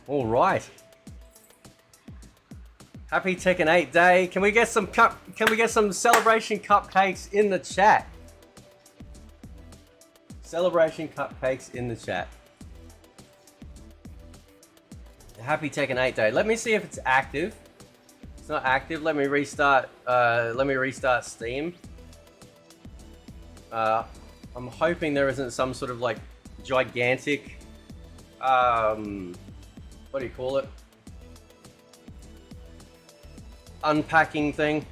All right. Happy Tekken 8 Day. Can we get some celebration cupcakes in the chat? Celebration cupcakes in the chat. Happy Tekken 8 Day. Let me see if it's active. It's not active. Let me restart. Steam. I'm hoping there isn't some sort of like gigantic. What do you call it? Unpacking thing.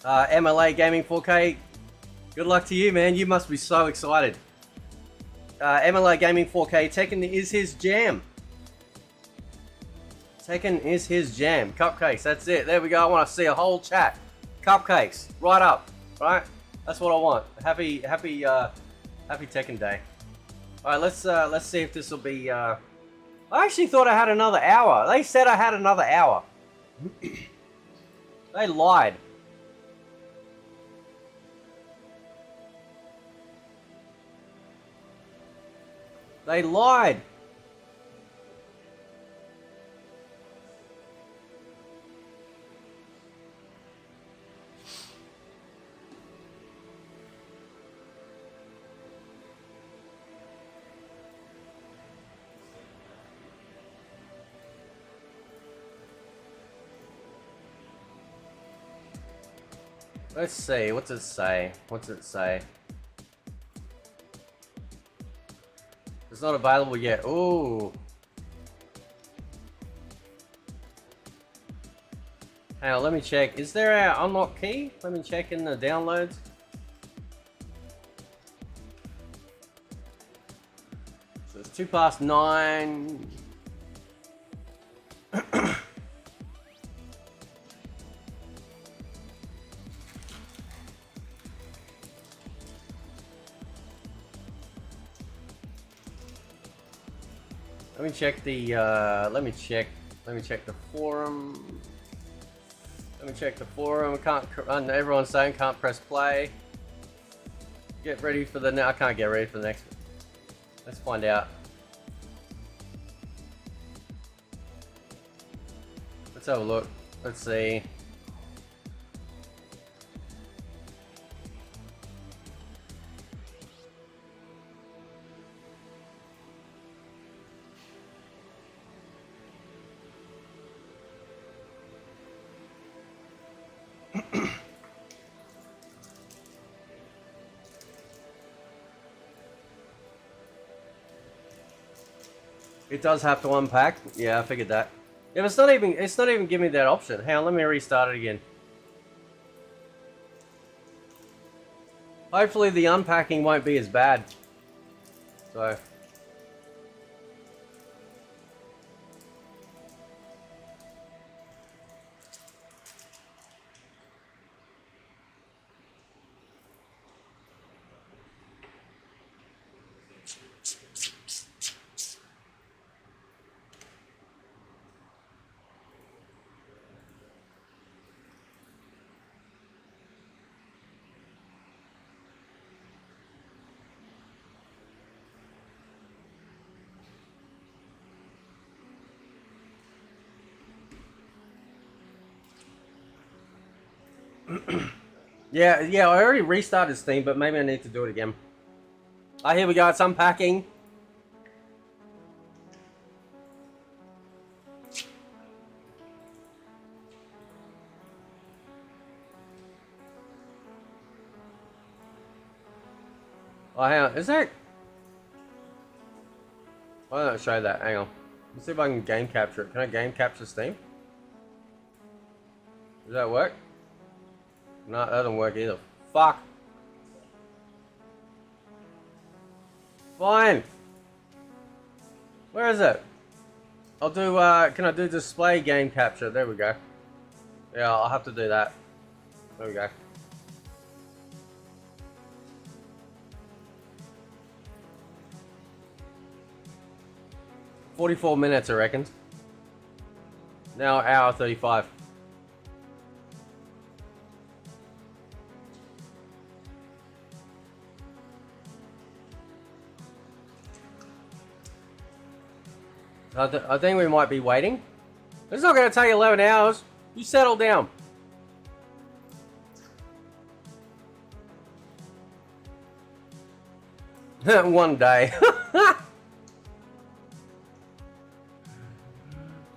MLA Gaming 4K. Good luck to you, man. You must be so excited. MLA Gaming 4K. Tekken is his jam. Tekken is his jam. Cupcakes. That's it. There we go. I want to see a whole chat. Cupcakes. Right up. Right. That's what I want. Happy Tekken Day. All right. Let's see if this will be. I actually thought I had another hour. They said I had another hour. They lied. They lied. Let's see, what's it say? What's it say? It's not available yet. Ooh. Hang on, let me check. Is there an unlock key? Let me check in the downloads. So it's 9:02. Let me check the let me check the forum. Let me check the forum. Everyone's saying can't press play. Get ready for the I can't get ready for the next one. Let's find out. Let's have a look. Let's see. It does have to unpack. Yeah, I figured that. Yeah, but it's not even giving me that option. Hang on, let me restart it again. Hopefully the unpacking won't be as bad. So. Yeah, I already restarted Steam, but maybe I need to do it again. Ah, here we go, it's unpacking. Oh, hang on, is that... Why don't I show that? Hang on. Let's see if I can game capture it. Can I game capture Steam? Does that work? No, that doesn't work either. Fuck. Fine. Where is it? I'll do, can I do display game capture? There we go. Yeah, I'll have to do that. There we go. $44 minutes, I reckon. Now, hour 35. I think we might be waiting. It's not going to take 11 hours. You settle down. One day.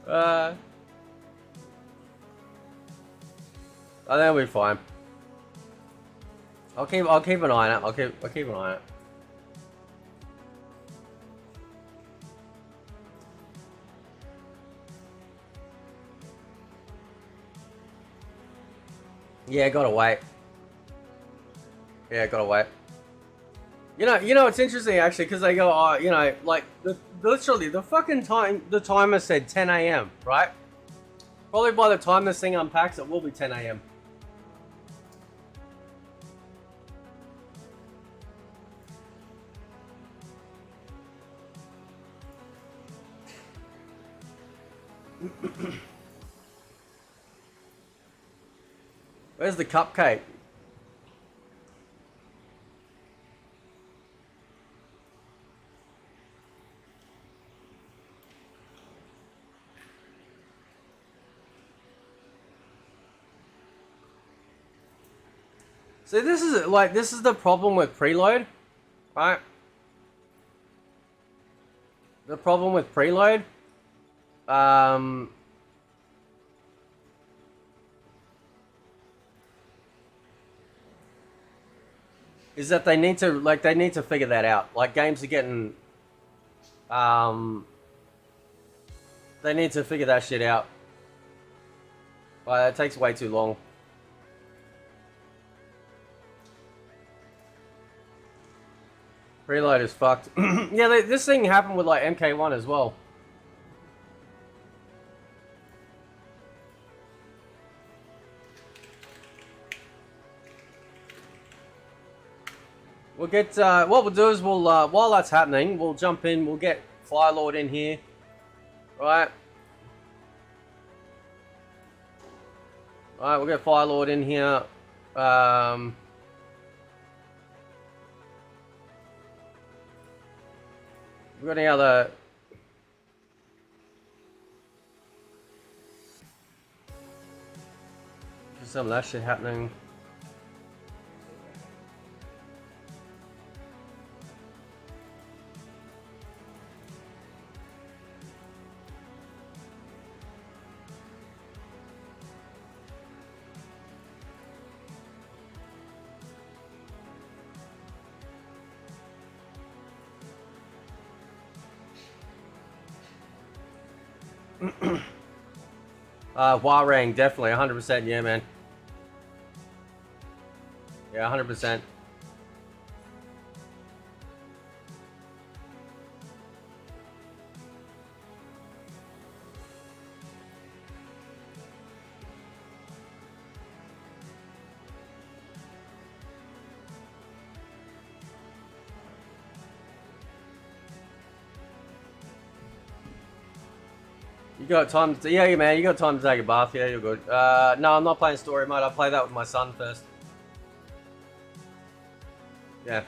I think we'll be fine. I'll keep an eye on it. I'll keep an eye on it. Yeah, gotta wait. Yeah, gotta wait. You know, it's interesting actually because they go, oh, you know, like literally the fucking the timer said 10 a.m. right? Probably by the time this thing unpacks, it will be 10 a.m. Where's the cupcake? So this is the problem with preload, right? The problem with preload, is that they need to figure that out. Like games are getting, they need to figure that shit out. It takes way too long. Preload is fucked. Yeah, this thing happened with like MK1 as well. We'll get, what we'll do is we'll, while that's happening, we'll jump in, we'll get Firelord in here. Right. Alright, we'll get Firelord in here. We got any other... Some of that shit happening. Warang, definitely, 100%, yeah, man. Yeah, 100%. You got time to, yeah, man, you got time to take a bath, yeah, you're good. No, I'm not playing story mode, I play that with my son first. Yeah.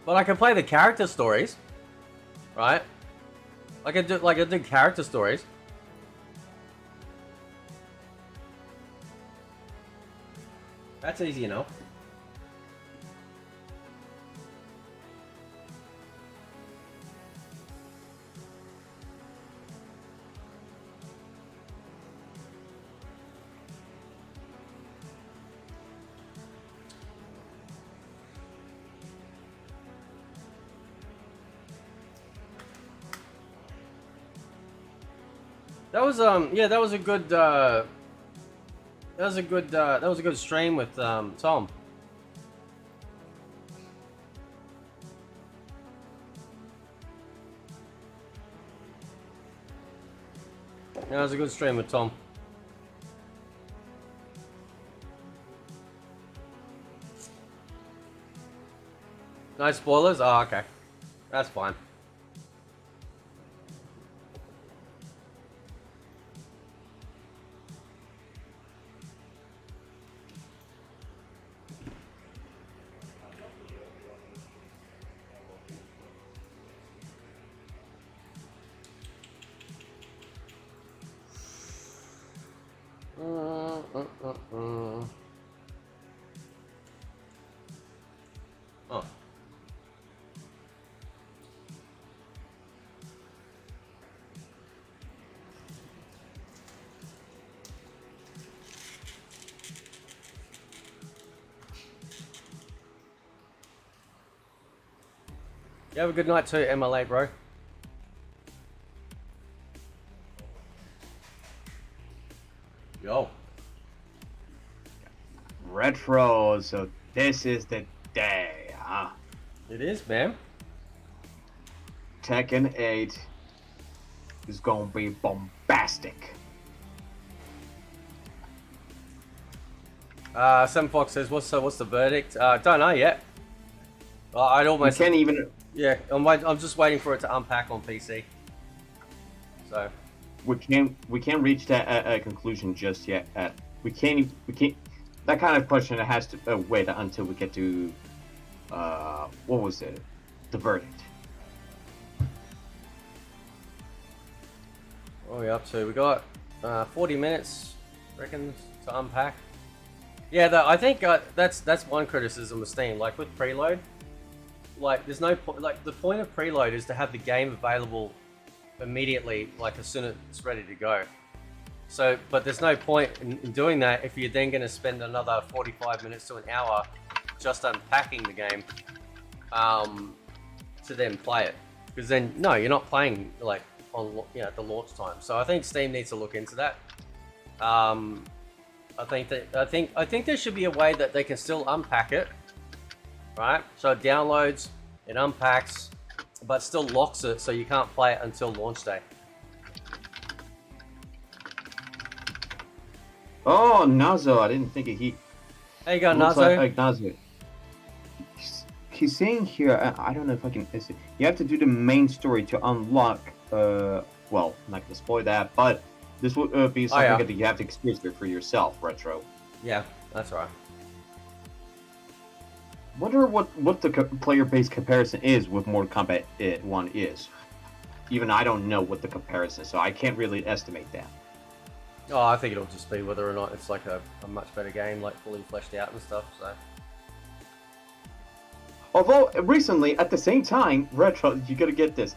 But I can play the character stories, right? I do character stories. That's easy enough. That was yeah, that was a good that was a good stream with Tom. Yeah, that was a good stream with Tom. No spoilers? Oh, okay. That's fine. Oh. You have a good night too, MLA, bro. Yo. Retro, so this is the day, huh? It is, man. Tekken 8 is gonna be bombastic. Sam Fox says, "What's the verdict?" Don't know yet. I'd almost. You can't even. Yeah, I'm just waiting for it to unpack on PC. So. We can't reach that conclusion just yet. We can't. That kind of question has to wait until we get to what was it? The verdict. What are we up to? We got 40 minutes, reckon, to unpack. Yeah, I think that's one criticism of Steam. Like with preload, like there's no point. Like the point of preload is to have the game available immediately, like as soon as it's ready to go. So, but there's no point in doing that if you're then going to spend another 45 minutes to an hour just unpacking the game to then play it. Because then, no, you're not playing like on at the launch time. So I think Steam needs to look into that. I think there should be a way that they can still unpack it, right? So it downloads, it unpacks, but still locks it so you can't play it until launch day. Oh, Nazo! I didn't think he. There you go, Nazo. Like Nazo. He's saying here. I don't know if I can. You have to do the main story to unlock. Well, I'm not gonna spoil that, but this will be something that you have to experience for yourself, Retro. Yeah, that's right. Wonder what the player-based comparison is with Mortal Kombat 1 is. Even I don't know what the comparison is, so I can't really estimate that. Oh, I think it'll just be whether or not it's like a much better game, like fully fleshed out and stuff. So. Although recently, at the same time, Retro, you gotta get this.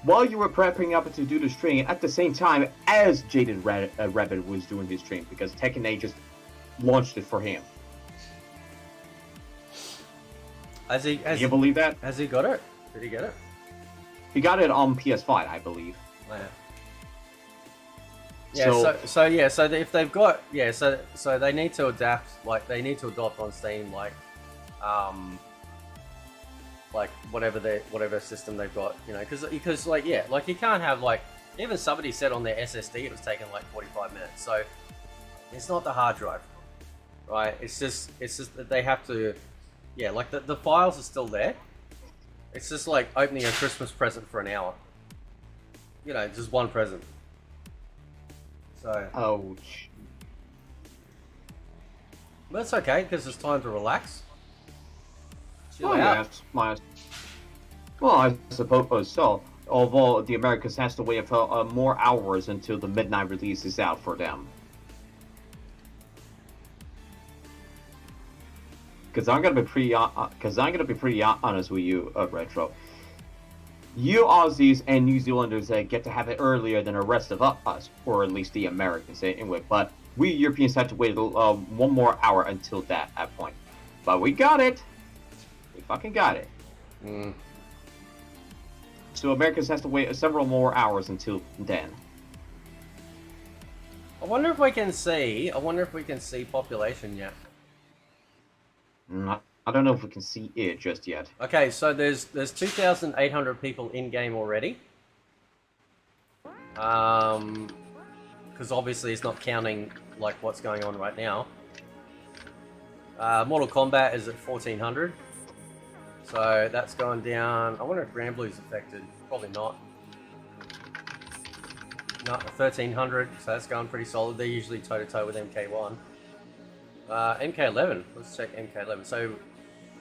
While you were prepping up to do the stream, at the same time as Jaden Rabbit was doing his stream, because Tekken 8 just launched it for him. Can you believe that? Has he got it? Did he get it? He got it on PS5, I believe. Oh, yeah. Yeah. So if they've got so they need to adapt, like they need to adopt on Steam, um like whatever system they've got, you know, because like like you can't have like even somebody said on their SSD it was taking like 45 minutes. So it's not the hard drive, right? It's just that they have to, like the files are still there. It's just like opening a Christmas present for an hour. You know, just one present. So. Ouch. But it's okay because it's time to relax. Chill Oh, out. yes. Well, I suppose so. Although the Americans has to wait for more hours until the midnight release is out for them. Because I'm gonna be pretty honest with you, Retro. You Aussies and New Zealanders get to have it earlier than the rest of us, or at least the Americans anyway. But we Europeans had to wait one more hour until that point. But we got it. We fucking got it. Mm. So Americans has to wait several more hours until then. I wonder if we can see population yet. I don't know if we can see it just yet. Okay, so there's 2,800 people in game already. Because obviously it's not counting like what's going on right now. Mortal Kombat is at 1,400. So that's going down. I wonder if Grand Blue's affected. Probably not. No, 1,300. So that's going pretty solid. They're usually toe to toe with MK1. MK11. Let's check MK11. So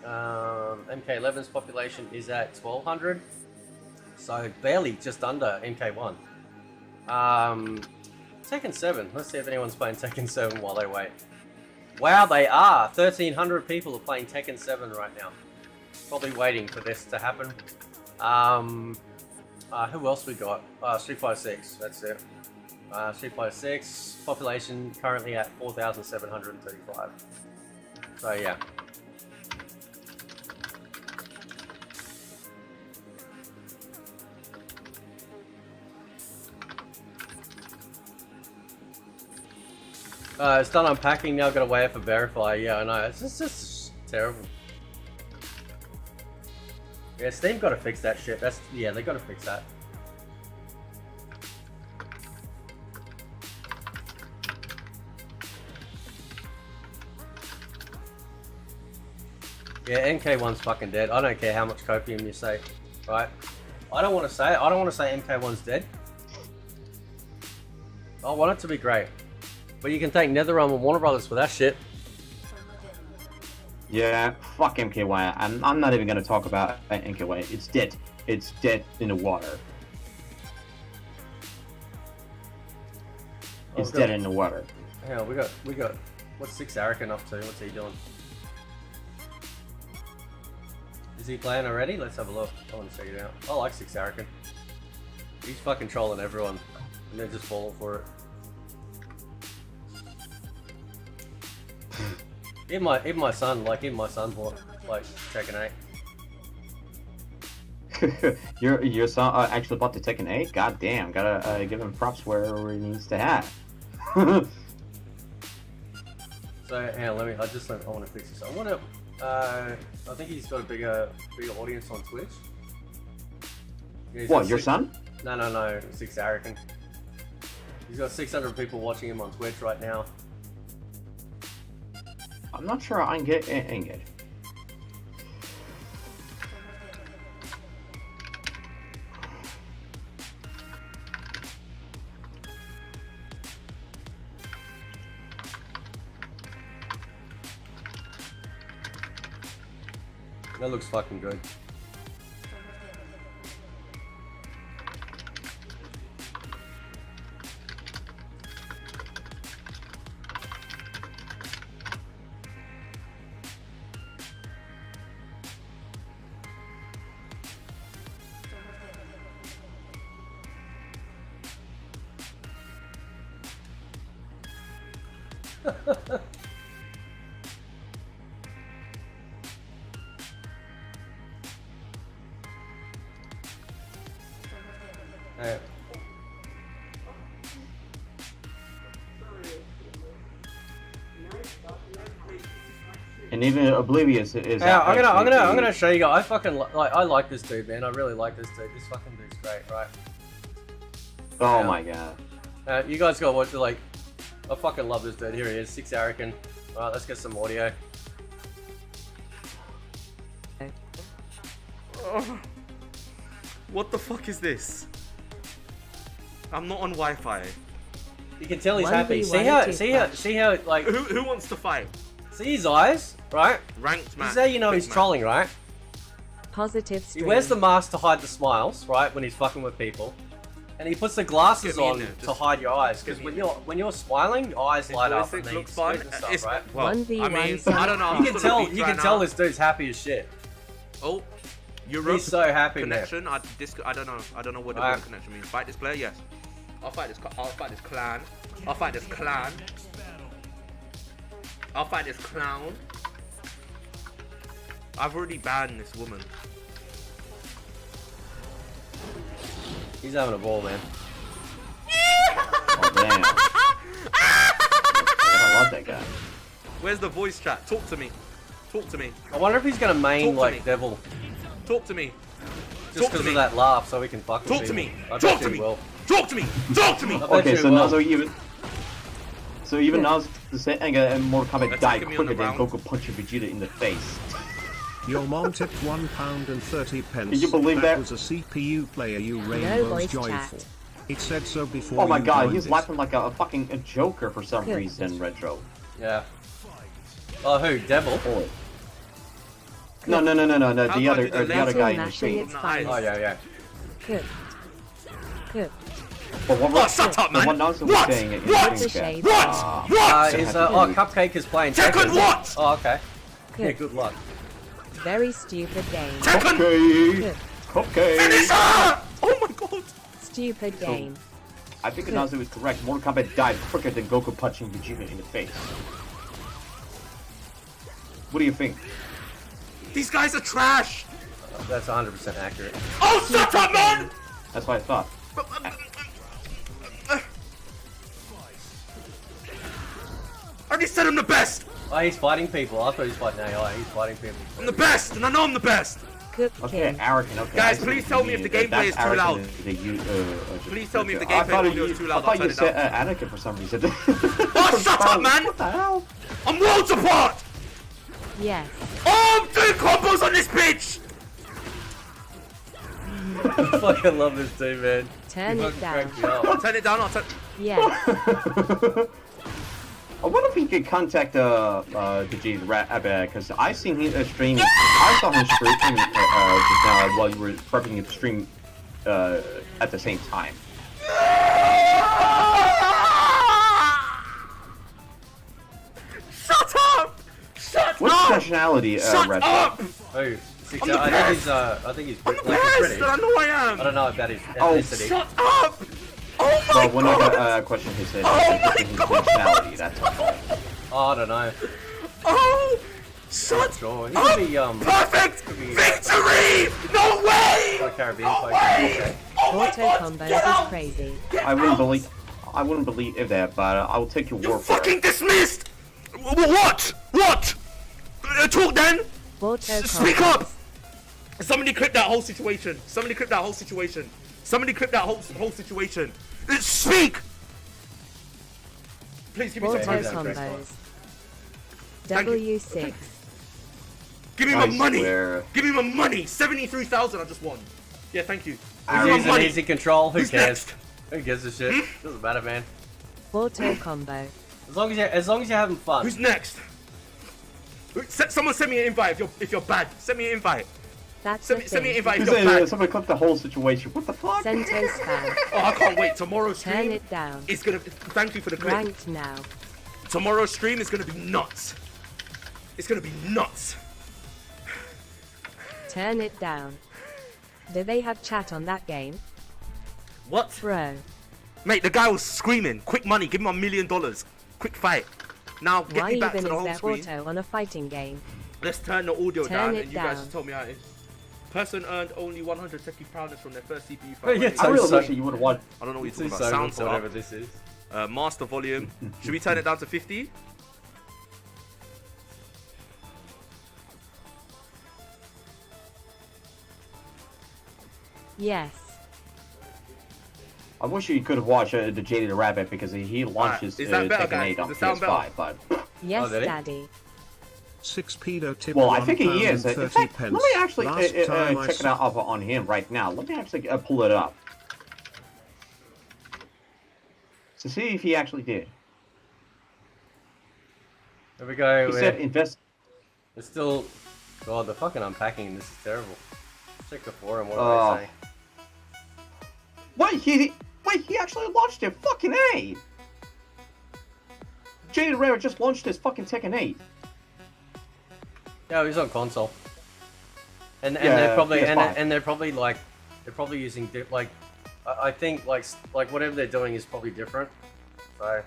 MK11's population is at 1,200. So barely just under MK1. Tekken 7. Let's see if anyone's playing Tekken 7 while they wait. Wow, they are. 1,300 people are playing Tekken 7 right now. Probably waiting for this to happen. Who else we got? Street Fighter 6, that's it. Street Fighter 6, population currently at 4,735. So yeah. It's done unpacking, now I've got to wait for verify. Yeah, I know, it's just terrible. Yeah, Steam got to fix that shit. They got to fix that. Yeah, MK1's fucking dead. I don't care how much copium you say, right? I don't want to say it. I don't want to say MK1's dead. I want it to be great. But you can thank NetherRealm and Warner Brothers for that shit. Yeah, fuck MKY. I'm not even gonna talk about MKY. It's dead. It's dead in the water. It's dead in the water. Hang on, we got. What's Six Arakan up to? What's he doing? Is he playing already? Let's have a look. I want to check it out. I like Six Arakan. He's fucking trolling everyone, and they're just falling for it. Even my son bought like Tekken 8. your son actually bought the Tekken 8? God damn, gotta give him props where he needs to have. So hang on, I want to fix this. I think he's got a bigger audience on Twitch. Yeah, what, your son? No, Six Arakan. He's got 600 people watching him on Twitch right now. I'm not sure I can get it. That looks fucking good. And even Oblivious is. Yeah, I'm gonna show you guys. I fucking I like this dude, man. I really like this dude. This fucking dude's great, right? Oh my god. You guys gotta watch it. Like, I fucking love this dude. Here he is, 6 Arakan. Alright, let's get some audio. Oh, what the fuck is this? I'm not on Wi-Fi. You can tell he's happy. See how like. Who wants to fight? See his eyes, right? Ranked match. This is how you know he's trolling, right? Positive He stream. wears the mask to hide the smiles, right? When he's fucking with people, and he puts the glasses Get me in on there, to just hide your eyes. Because get me when you're smiling, your eyes light up and It they looks explode fun. and stuff, right? Well, 1v1 I mean, solo. I don't know. You can tell this dude's happy as shit. Oh, Europe. He's so happy, man. Connection. I don't know. I don't know what the Alright. word connection means. Fight this player. Yes. I'll fight this. I'll fight this clan. I'll fight this clan. I'll fight this clown. I've already banned this woman. He's having a ball, man. Oh damn. I love that guy. Where's the voice chat? Talk to me. Talk to me. I wonder if he's gonna main Talk to like me. Devil, Talk to me. just Talk to because me. of that laugh, so we can fuck with Talk to people. me. I bet Talk to you me. will. Talk to me. Talk to me. I bet Okay, you so will. now even now the same and Mortal Kombat died Attacking me on quicker the than round. Goku punching Vegeta in the face. Your mom tipped £1.30. Can you believe that? was a CPU player, you rainbows voice joyful. chat. It said so before. Oh my you god, joined he's it. laughing like a fucking Joker for some Good. reason, Retro. Yeah. Oh, who? Devil? Oh. No, How the do I other do the the other guy in the mashing street. its Nice. finest. Oh yeah, yeah. Good. Good. But what Oh, shut up, man. What Nelson was What? saying in What? the chat. What? What? Cupcake is playing Tekken what? Oh, okay. Yeah, Good. good luck. Very stupid game. Tekken. Okay. Good. Okay. Finish her! Oh my god. Stupid game. I think Nazi was correct. Mortal Kombat died quicker than Goku punching Vegeta in the face. What do you think? These guys are trash. That's 100% accurate. Oh, shut up, man! That's what I thought. I already said I'm the best. Oh, he's fighting people. I thought he was fighting AI. He's fighting people. I'm the best, and I know I'm the best. Good Okay, king. arrogant. Okay. Guys, I see please what tell you me if mean. the gameplay That's is too arrogant loud. that Please tell me if the I gameplay thought audio you- is too loud, I thought I'll turn you it said down. Anakin for some reason. Oh, shut up, man! What the hell? I'm worlds apart! Yes. Oh, I'm doing combos on this bitch! I fucking love this dude, man. Turn He it fucking down. cracks me up. Turn it down, I'll turn... Yes. I wonder if he could contact the G's rat because I seen him stream. I saw him streaming just now while you were prepping the stream at the same time. Shut up! Shut What's up! nationality, Shut Red? up! Who? I'm the best. I think he's I'm the like, best, British. and I know I am! I don't know about his Oh, ethnicity. Shut up! Oh my Well, we're not god! gonna question his, Oh my his God. nationality. That's all. Oh, I don't know. Oh! Shut Sure. He up! could be Perfect be- victory! No way! a Caribbean No folk. way! Okay. Oh my Auto god! combos Get is out! crazy. I wouldn't believe that, but I will take your You're word for fucking it. dismissed! What? What? Talk then! Auto Speak combos. up! Somebody clip that whole situation. Somebody clip that whole situation. Somebody clip that whole situation. Speak! Please give me some Auto time. Auto combos. Thank you. W6. Give me my I money! swear. Give me my money! 73,000 I just won. Yeah, thank you. Give me He's my using money! easy control. Who Who's cares? next? Who gives a shit? Doesn't matter, man. Auto combo. As long as you're having fun. Who's next? Someone send me an invite if you're bad. Send me an invite. That's Send the me an thing. invite He if you're said, bad. somebody clip the whole situation. What the fuck? Cento spam. Oh, I can't wait. Tomorrow's Turn stream it down. is gonna. Thank you for the clip. Ranked now. Tomorrow's stream is gonna be nuts. It's gonna be nuts. Turn it down. Do they have chat on that game? What? Bro. Mate, the guy was screaming, quick money, give him $1 million. Quick fight. Now get Why me back to even the is home there screen. auto on a fighting game? Let's turn the audio Turn down it and you guys down. just tell me how it is. Person earned only 100 techie pounders from their first CPU Yeah, fight. yeah. I really So- wish that you would have won. I don't know what It's you're his talking about. songs, Sound whatever up. this is. Master volume. Should we turn it down to 50? Yes. I wish you could have watched the Jaded Rabbit because he launches is that better, Tekken guys? 8 on Does it sound PS5, but... Yes, Oh, did he? Daddy. 6 pedo tip. Well, I think he is. In £1.30. fact, let me actually Last time I check it out on him right now. Let me actually pull it up. To see if he actually did. There we go. He said invest... It's still... God, the fucking unpacking in this is terrible. Check the forum, what are they saying? Wait, he actually launched it. Fucking A! Jaded Rabbit just launched his fucking Tekken 8. Yeah, he's on console. And Yeah, they're probably PS5. and they're probably like they're using like I think like whatever they're doing is probably different. So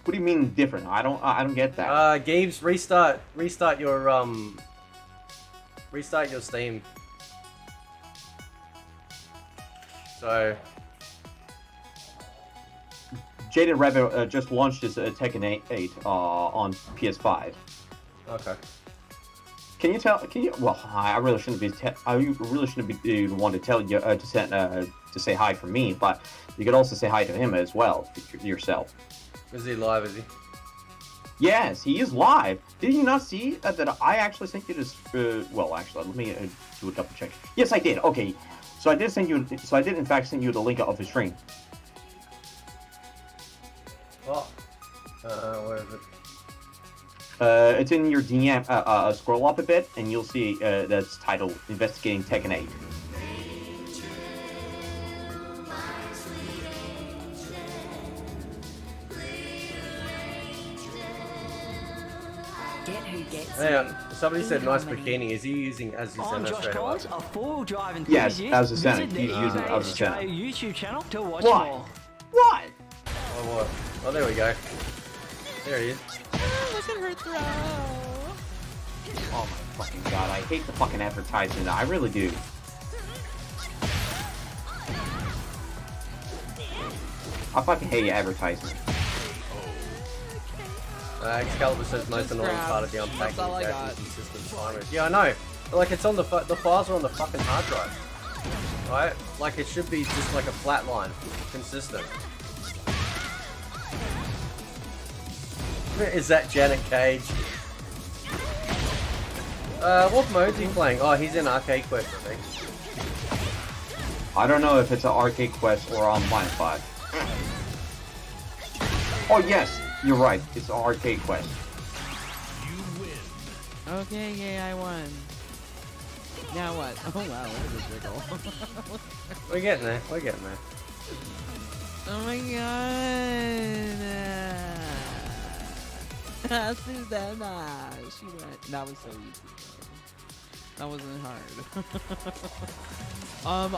What do you mean different? I don't get that. Gabe's restart your Steam. So Jaded Rabbit just launched his Tekken 8 on PS5. okay. Can you tell? Well, I really shouldn't be. I really shouldn't be the one to tell you to say hi from me, but you could also say hi to him as well yourself. Is he live? Is he? Yes, he is live. Did you not see that I actually sent you this? Well, actually, let me do a double check. Yes, I did. Okay, so I did send you. So I did in fact send you the link of his stream. Oh. Where is it? It's in your DM. Scroll up a bit, and you'll see that's titled "Investigating Tekken 8." Get who gets Hang on. you. Somebody said Think nice how many- bikini. Is he using as you I'm said Josh straight away? Collins, a four-wheel drive Yes, enthusiast. as a Senate. Visit He's the using UK as a Senate. Australia YouTube channel to watch Why? more. What? Oh what? Oh there we go. There he is. Oh my fucking god! I hate the fucking advertisement. I really do. I fucking hate advertisement. Excalibur says most annoying grab. part of the unpacking That's all I is got. having consistent timers. Yeah, I know. Like it's on the files are on the fucking hard drive, right? Like it should be just like a flat line, consistent. Is that Janet Cage? What mode's he playing? Oh, he's in Arcade Quest, I think. I don't know if it's an arcade quest or online 5. Oh yes, you're right. It's an arcade quest. Okay, yay, I won. Now what? Oh wow, look at this wiggle. We're getting there. We're getting there. Oh my god. Susanna. She went. That was so easy. That wasn't hard.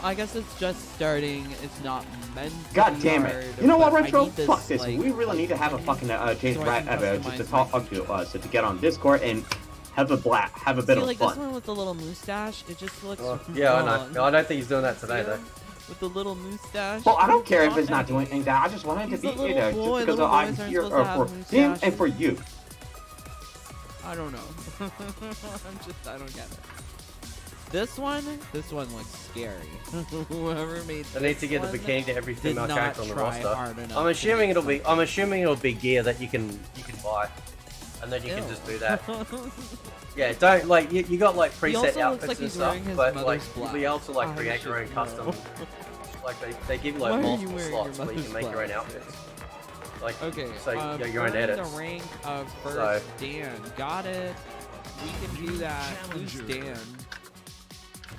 I guess it's just starting. It's not meant to God be damn hard, it! You know what, but I Retro? need this, Fuck this. like, We really need to have a fucking James so I Rat can just to customize talk my to us, to get on Discord and have a have a bit See, of like this fun. one with the little mustache, it just looks Oh, yeah, I know. wrong. No, I don't think he's doing that today Yeah, though. with the little mustache. Well, I don't care if it's not doing anything. I just wanted to He's be, a you little know, boy, just because little I'm boys aren't here supposed to have for him and mustaches. for you. I don't know. I don't get it. This one looks scary. Whoever made They need to get the bikini to every did female not character on the try roster. hard enough I'm to assuming make it'll be gear that you can buy, and then you can Ew. just do that. Yeah, don't like you got like He preset also looks outfits like and he's stuff, wearing his but like mother's you'll be blouse. able to like I create your own should custom. know. Like they give you Why like are you multiple wearing slots your where you can mother's make your own blouse? outfits. Like Okay, so you got your own earn edits. the rank of first So- Dan. Got it. We can do that. Who's Dan?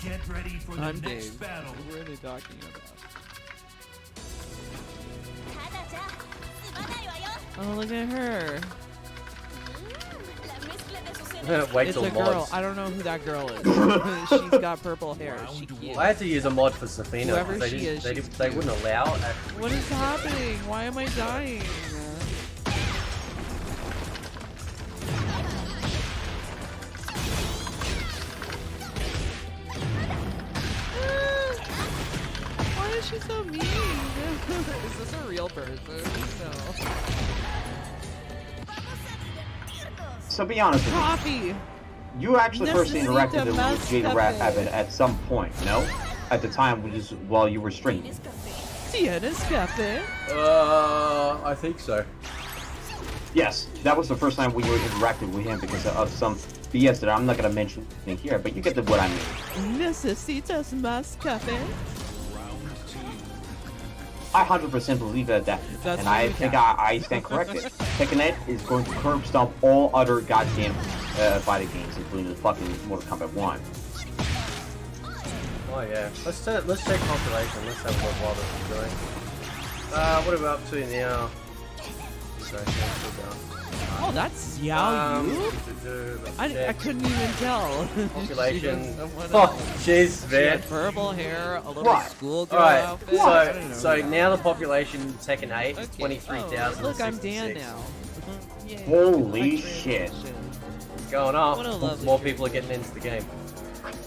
Get ready for the I'm next Dave. battle. What are they talking about? Oh, look at her. Wait It's till a girl. mods. I don't know who that girl is. She's got purple hair. She cute. I had to use a mod for Safina. Whoever They she didn't- is, they, she's didn't- they cute. wouldn't allow it. Actually. What is happening? Why am I dying? Why is she so mean? Is this a real person? No. So be honest with me. Coffee! You actually first Necesito interacted with más Jada café. Rabbit at some point, no? At the time, while you were streaming. Tienes café? I think so. Yes, that was the first time we were interacting with him because of some BS that I'm not gonna mention here, but you get what I mean. Necesitas más café? I 100% believe that, That's and I really think bad. I stand corrected. Tekken 8 is going to curb stomp all other goddamn fighting games, including the fucking Mortal Kombat 1. Oh yeah. Let's check population. Let's have a look while this is doing. What are we up to now? Sorry, Oh, that's Xiao Yu? I couldn't even tell. Population. Someone Oh, else. jeez, She had man. purple hair, a little What? schoolgirl Alright, outfit. I don't know. so now the population in Tekken 8 is Okay. 23,000. Oh, look, I'm Dan now. Yay. Holy My shit. transition. Going up. What a lovely More dream. people are getting into the game.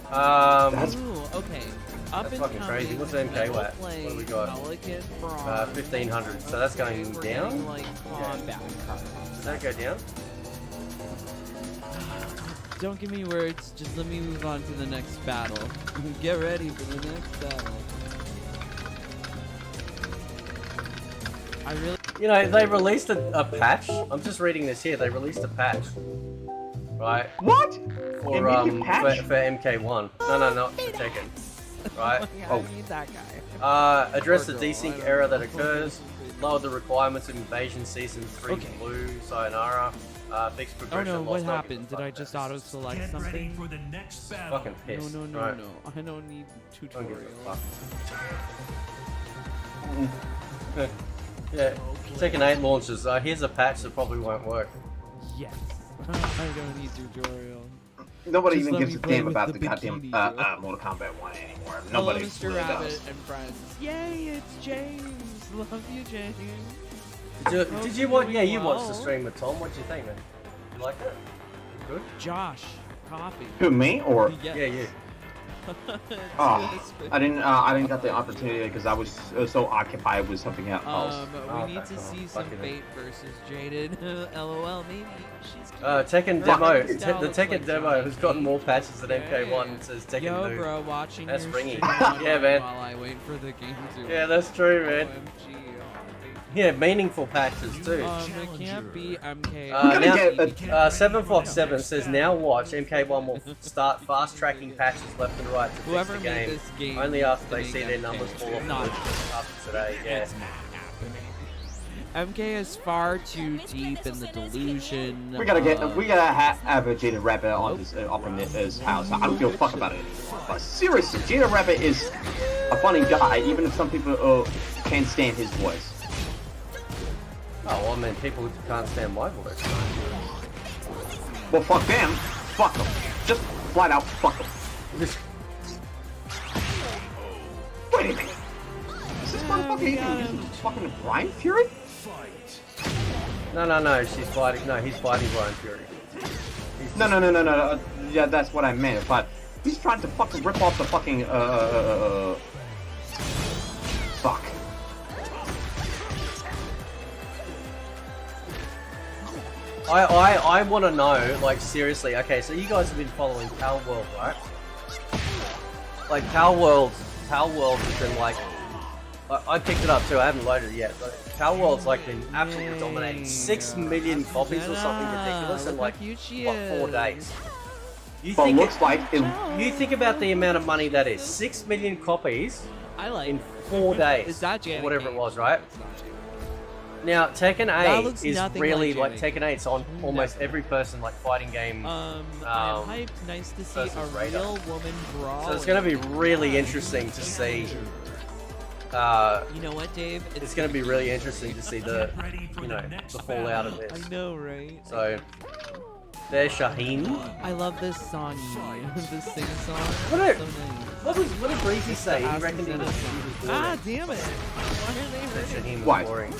That's- Ooh, okay. Up That's and fucking crazy. coming, What's the MK metal at? plate, What do we got? Pelican bronze. 1,500. So that's going We're down? getting, like combat cards. Does that go down? Don't give me words, just let me move on to the next battle. Get ready for the next battle. I really You know, they released a patch. I'm just reading this here. They released a patch. Right? What? For, They made a patch? for MK1. No, not for Tekken. Right? I Oh. need that guy. Address the Poor girl, I desync don't error know. that occurs. Lower the requirements of Invasion Season 3 Okay. Blue, Sayonara. Fix Oh progression. no, lost what target. happened? Did I just auto select Get ready something? for the next battle. Fucking No, pissed. no, no, Right. no. I don't need Don't give tutorial. a fuck. Yeah. Tekken 8 launches. Here's a patch that probably won't work. Yes. I don't need tutorial. Nobody Just even let gives me a play damn with about the the goddamn bikini girl. Mortal Kombat 1 anymore. Hello, Nobody Mr. really Rabbit does. and friends. Yay, it's James. Love you, James. Did you watch? Yeah, you watched the Well. stream with Tom. What'd you think, man? You liked it? Good. Josh, coffee. Who, me or? Yes. Yeah, you. Oh, Yes. I didn't get the opportunity because I was so occupied with something else. Oh, We need to okay. see some Fucking Fate versus Jaded. LOL, maybe she's cute. Tekken Her demo. art style The looks Tekken like demo Johnny has gotten Cage. more patches than MK1. Yeah. It says Tekken Yo, New. bro, watching That's your ringing. stream Yeah, man. while I wait for the game to. Yeah, that's true, man. OMG. Yeah, meaningful patches too. It can't be MK. We're gonna get Now, 7Fox7 says now watch MK1 will start fast tracking patches left and right to fix Whoever the made game. this game Only after they needs to see make their MK. numbers fall off Not the list after today. Yeah. It's not happening. MK is far too deep in the delusion. We gotta of- have a Jada Rabbit on this up in this house. I don't give a fuck about it anymore. But seriously, Jada Rabbit is a funny guy, even if some people can't stand his voice. Oh, well, I mean, people who can't stand my voice. Well, fuck them. Fuck them. Just flat out fuck them. Wait a minute. Is this motherfucker even using fucking Brian Fury? No, she's fighting. No, he's fighting Brian Fury. No. Yeah, that's what I meant. But he's trying to fucking rip off the fucking fuck. I want to know, like, seriously. Okay, so you guys have been following Pal World, right? Like, Pal World has been like. I picked it up too. I haven't loaded it yet. But Pal World's like been absolutely dominating. 6 million copies or something ridiculous in like what, 4 days. You But think looks like it. you think about the amount of money that is. 6 million copies I like. in 4 days. Is that Janet whatever it Cage? was, right? It's not Janet. Now Tekken That looks 8 is nothing really like like Janet Tekken 8's on almost Never. every person like fighting game. I'm Um, hyped. Nice to see versus a Raider. real woman brawl. So it's going to be really interesting to see. You know what, Dave? It's going to be really interesting to see the, you know, the fallout of I this. know, right? So, there's Shaheen. I love this song. This sing song. What a- So nice. What did Breezy say? He reckoned he was Ah, damn it! Why are they that hurting? Shaheen was Why? boring.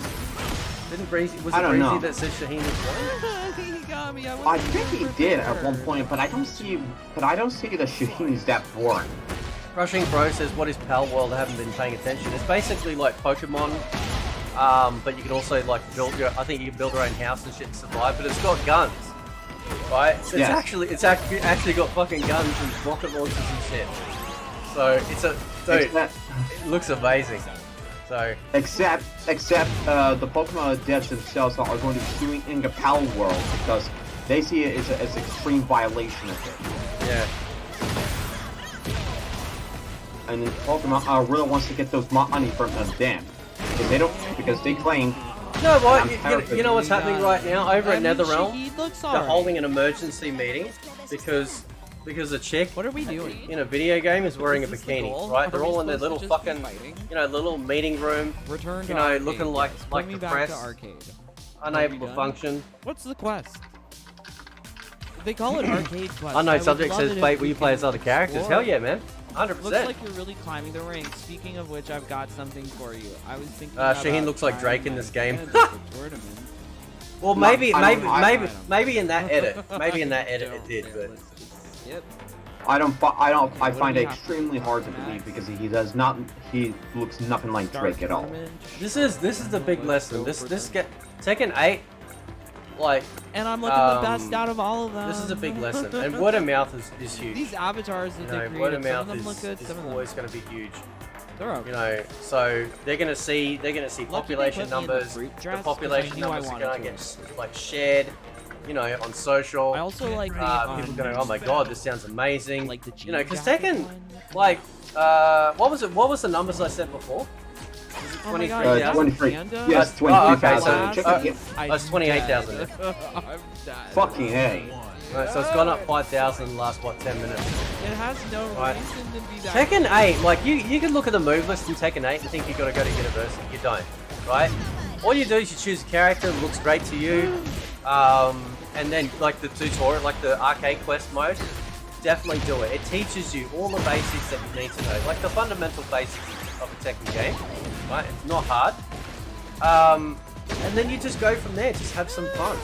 Didn't Breezy? Was I it don't Breezy know. that said Shaheen was boring? He got me. I think he did at one point, but I don't see that Shaheen is that boring. Rushing Bro says, "What is Pal World? I haven't been paying attention." It's basically like Pokemon, but you can also like build your. I think you can build your own house and shit to survive. But it's got guns. right? It's Yes. actually got fucking guns and rocket launchers and shit. So it's a dude. Except, It looks amazing. So except the Pokemon devs themselves are going to be suing Inga Pal World because they see it as an extreme violation of it. yeah. And Pokemon really wants to get those money from them because they claim. No, what? I'm You know what's happening right now over at NetherRealm? Shahid looks They're alright. holding an emergency meeting because a chick What are we doing? in a video game is wearing a Is this the bikini, goal? right? Are They're we all in their supposed little to just be fucking, fighting? little meeting room, Return to you know, arcade. looking like Bring me back depressed, to arcade. unable we to done? function. What's the quest? They call it arcade quest. Unknown I would subject love says, it if "Fate, will we you play can as other characters?" explore. Hell yeah, man, 100%. Looks like you're really climbing the ranks. Speaking of which, I've got something for you. I was thinking about Shaheen looks like trying Drake in my this game. hand at the tournament. Well, No, maybe I don't- maybe in that edit, maybe in that edit it did, Okay, but let's just skip. I what find do it we have? extremely hard to believe because he looks nothing like Start Drake at all. tournament. this is the big Let's lesson. go This for this the- get Tekken 8, like And I'm looking the best out of all of them. this is a big lesson, and word of mouth is huge. These avatars that You they know, word of created, some mouth of them look is, good, is some of them always going to be huge. they're okay. You know, so they're gonna see Lucky population they put me in the numbers. fruit The dress 'cause population I knew I numbers are wanted gonna to. get like shared, you know, on social. I also like the People going, oh my god, this sounds amazing. like the You know, because jean jacket Tekken, one. like, what was it? What was the numbers I said before? Was it Oh my god, 23,000? 23. Panda? Yes, Oh, okay, 23,000. so- Check it. That's 28,000. I'm dead. Fucking hey. Right, so it's gone up 5,000 in the last, what, 10 minutes. It has no Right. reason to be that. Tekken 8, like, you can look at the move list in Tekken 8 and think you gotta go to university. You don't, right? All you do is you choose a character that looks great to you, and then, like, the tutorial, like the arcade quest mode, definitely do it. It teaches you all the basics that you need to know, like the fundamental basics of a Tekken game, right? It's not hard. And then you just go from there, just have some fun.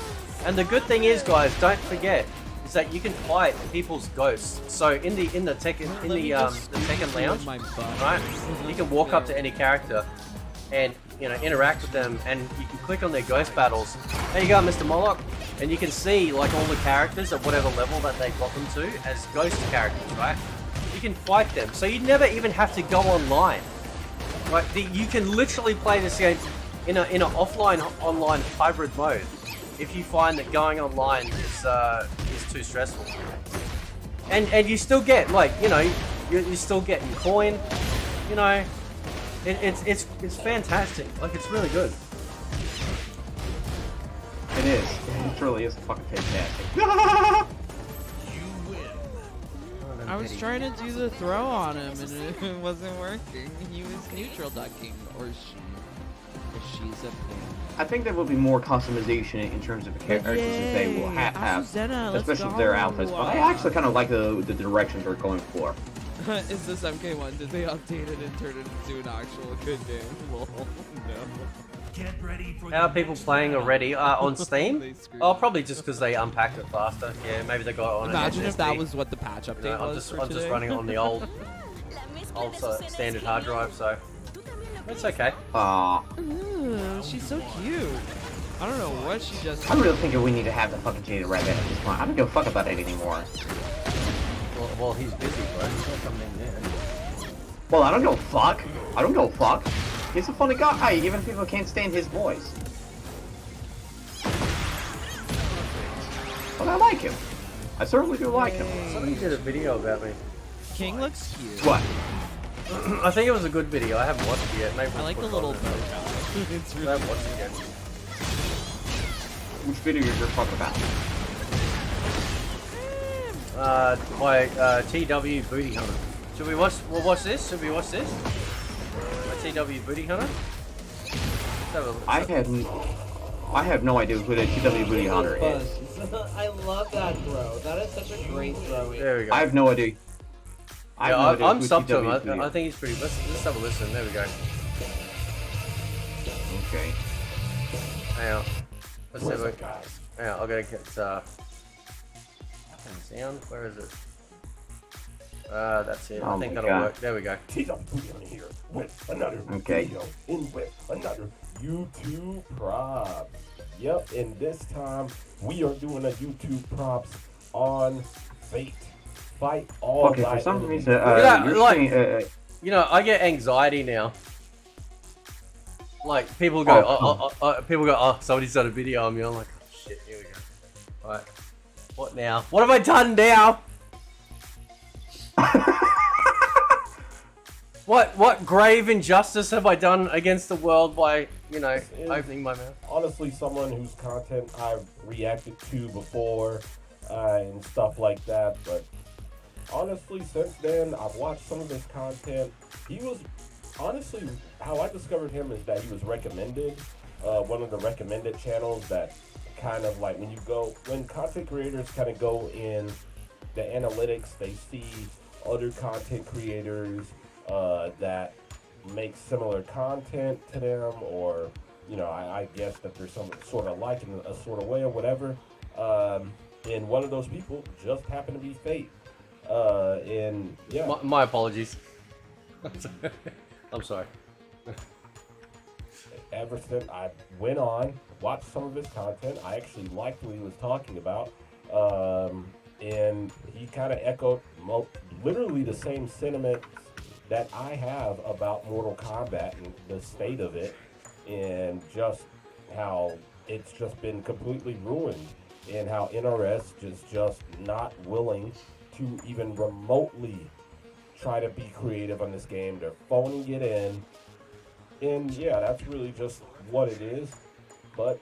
And the good thing is, guys, don't forget, is that you can fight people's ghosts. So in the Tekken the Tekken lounge, right? You can walk up to any character and interact with them, and you can click on their ghost battles. There you go, Mr. Moloch, and you can see like all the characters at whatever level that they got them to as ghost characters, right? You can fight them, so you never even have to go online. Right? You can literally play this game in a offline online hybrid mode if you find that going online is too stressful. And you still get you're still getting coin, it's fantastic. Like, it's really good. It is. It truly is fucking fantastic. I was trying to do the throw on him and it wasn't working. He was neutral ducking, or she. Or she's a pin. I think there will be more customization in terms of the characters that they will have, Azucena, let's especially with their go. outfits. But I actually kind of like the directions they're going for. Is this MK1? Did they update it and turn it into an actual good game? Lol. No. Get ready for How are the people next playing round. already on Steam? They screwed Oh, up. probably just because they unpacked it faster. Yeah, maybe they got it on Imagine an if that SSD. was what the patch update You know, was for I'm just today. running it on the old standard hard drive, so it's okay. Ooh, she's so cute. I don't know what she just. I really think we need to have the fucking Jaded Rabbit at this point. I don't give a fuck about it anymore. Well, he's busy, bro. He's not coming in there. Well, I don't give a fuck. I don't give a fuck. He's a funny guy, even if people can't stand his voice. But I like him. I certainly do like him. Somebody did a video about me. King looks cute. What? I think it was a good video. I haven't watched it yet. Maybe I we'll like put the it little on bow there. tie. It's I really haven't watched it yet. Which video you're talking about? My TW Booty Hunter. Should we watch? We'll watch this. Should we watch this? My TW Booty Hunter. Let's have a look. I have no idea who the TW Booty Hunter is. I love that throw. That is such a great throw. There we go. I have no idea. I have no idea I'm who stumped to him. TW Booty I think he's pretty. Let's have a listen. There we go. Okay. Hang on. Let's have a. Hang on. I'll go get sound. Where is it? That's it. I Oh think my that'll God. work. There we go. Here with another Okay. video in with another YouTube prop. Yep, and this time we are doing a YouTube props on Fate. Fight all Okay, night. for some in the reason, Yeah, you're like- saying, You know, I get anxiety now. Like people go, people go, oh, somebody's done a video on me. I'm like, oh, shit, here we go. All right, what now? What have I done now? What grave injustice have I done against the world by, you know, opening my mouth? Honestly, someone whose content I've reacted to before and stuff like that, but honestly, since then, I've watched some of his content. He was, honestly, how I discovered him is that he was recommended, one of the recommended channels that kind of like when content creators kind of go in the analytics, they see other content creators that make similar content to them, or, you know, I guess that there's some sort of like in a sort of way or whatever. And one of those people just happened to be Fate. And yeah. My apologies. I'm sorry. Ever since I went on, watched some of his content, I actually liked what he was talking about. And he kind of echoed literally the same sentiments that I have about Mortal Kombat and the state of it, and just how it's just been completely ruined, and how NRS is just not willing to even remotely try to be creative on this game. They're phoning it in, and yeah, that's really just what it is. But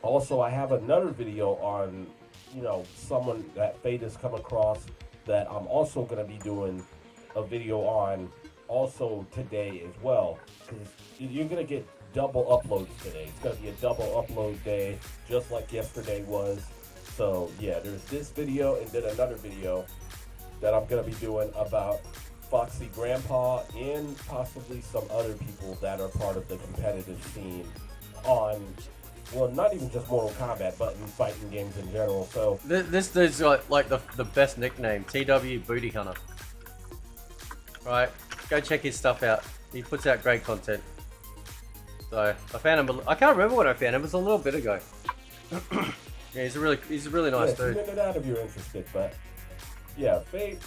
also, I have another video on, you know, someone that Fate has come across that I'm also going to be doing a video on also today as well, because you're going to get double uploads today. It's going to be a double upload day, just like yesterday was. So yeah, there's this video and then another video that I'm going to be doing about Foxy Grandpa and possibly some other people that are part of the competitive scene on, well, not even just Mortal Kombat, but in fighting games in general. So This dude's got like the best nickname, TW Booty Hunter. Right, go check his stuff out. He puts out great content. So I found him. I can't remember when I found him. It was a little bit ago. Yeah, he's a really nice dude. Submit it out if you're interested. But yeah, Fate.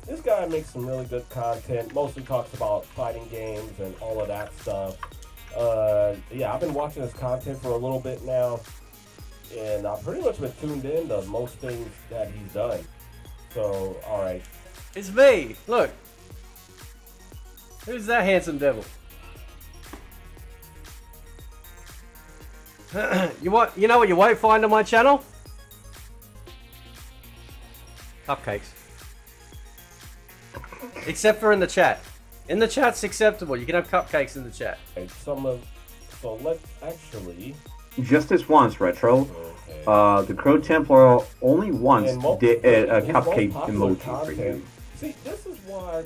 This guy makes some really good content. Mostly talks about fighting games and all of that stuff. Yeah, I've been watching his content for a little bit now, and I've pretty much been tuned in to most things that he's done. So, all right. It's me. Look. Who's that handsome devil? You know what you won't find on my channel? Cupcakes. Except for in the chat. In the chat's acceptable. You can have cupcakes in the chat. So let's actually. just this once, Retro. The Crow Templar only once did a cupcake emoji for you. See, this is why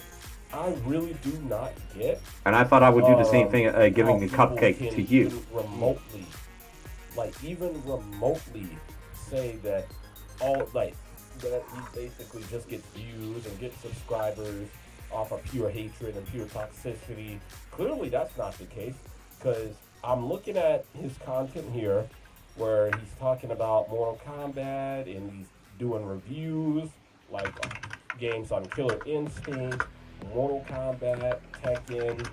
I really do not get. And I thought I would do the same thing, giving a cupcake to you. Remotely, even remotely, say that that he basically just gets views and gets subscribers off of pure hatred and pure toxicity. Clearly, that's not the case, because I'm looking at his content here, where he's talking about Mortal Kombat and he's doing reviews like games on Killer Instinct, Mortal Kombat, Tekken.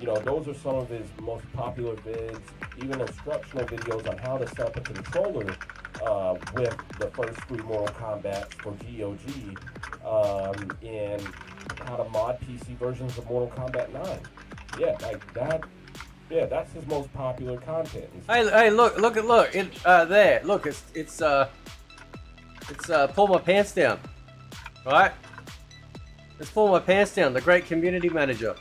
You know, those are some of his most popular vids. Even instructional videos on how to set up a controller with the first 3 Mortal Kombat for GOG, and how to mod PC versions of Mortal Kombat 9. Yeah, like that. Yeah, that's his most popular content. Hey, look! It there. Look, it's pull my pants down, right? Let's pull my pants down. The great community manager.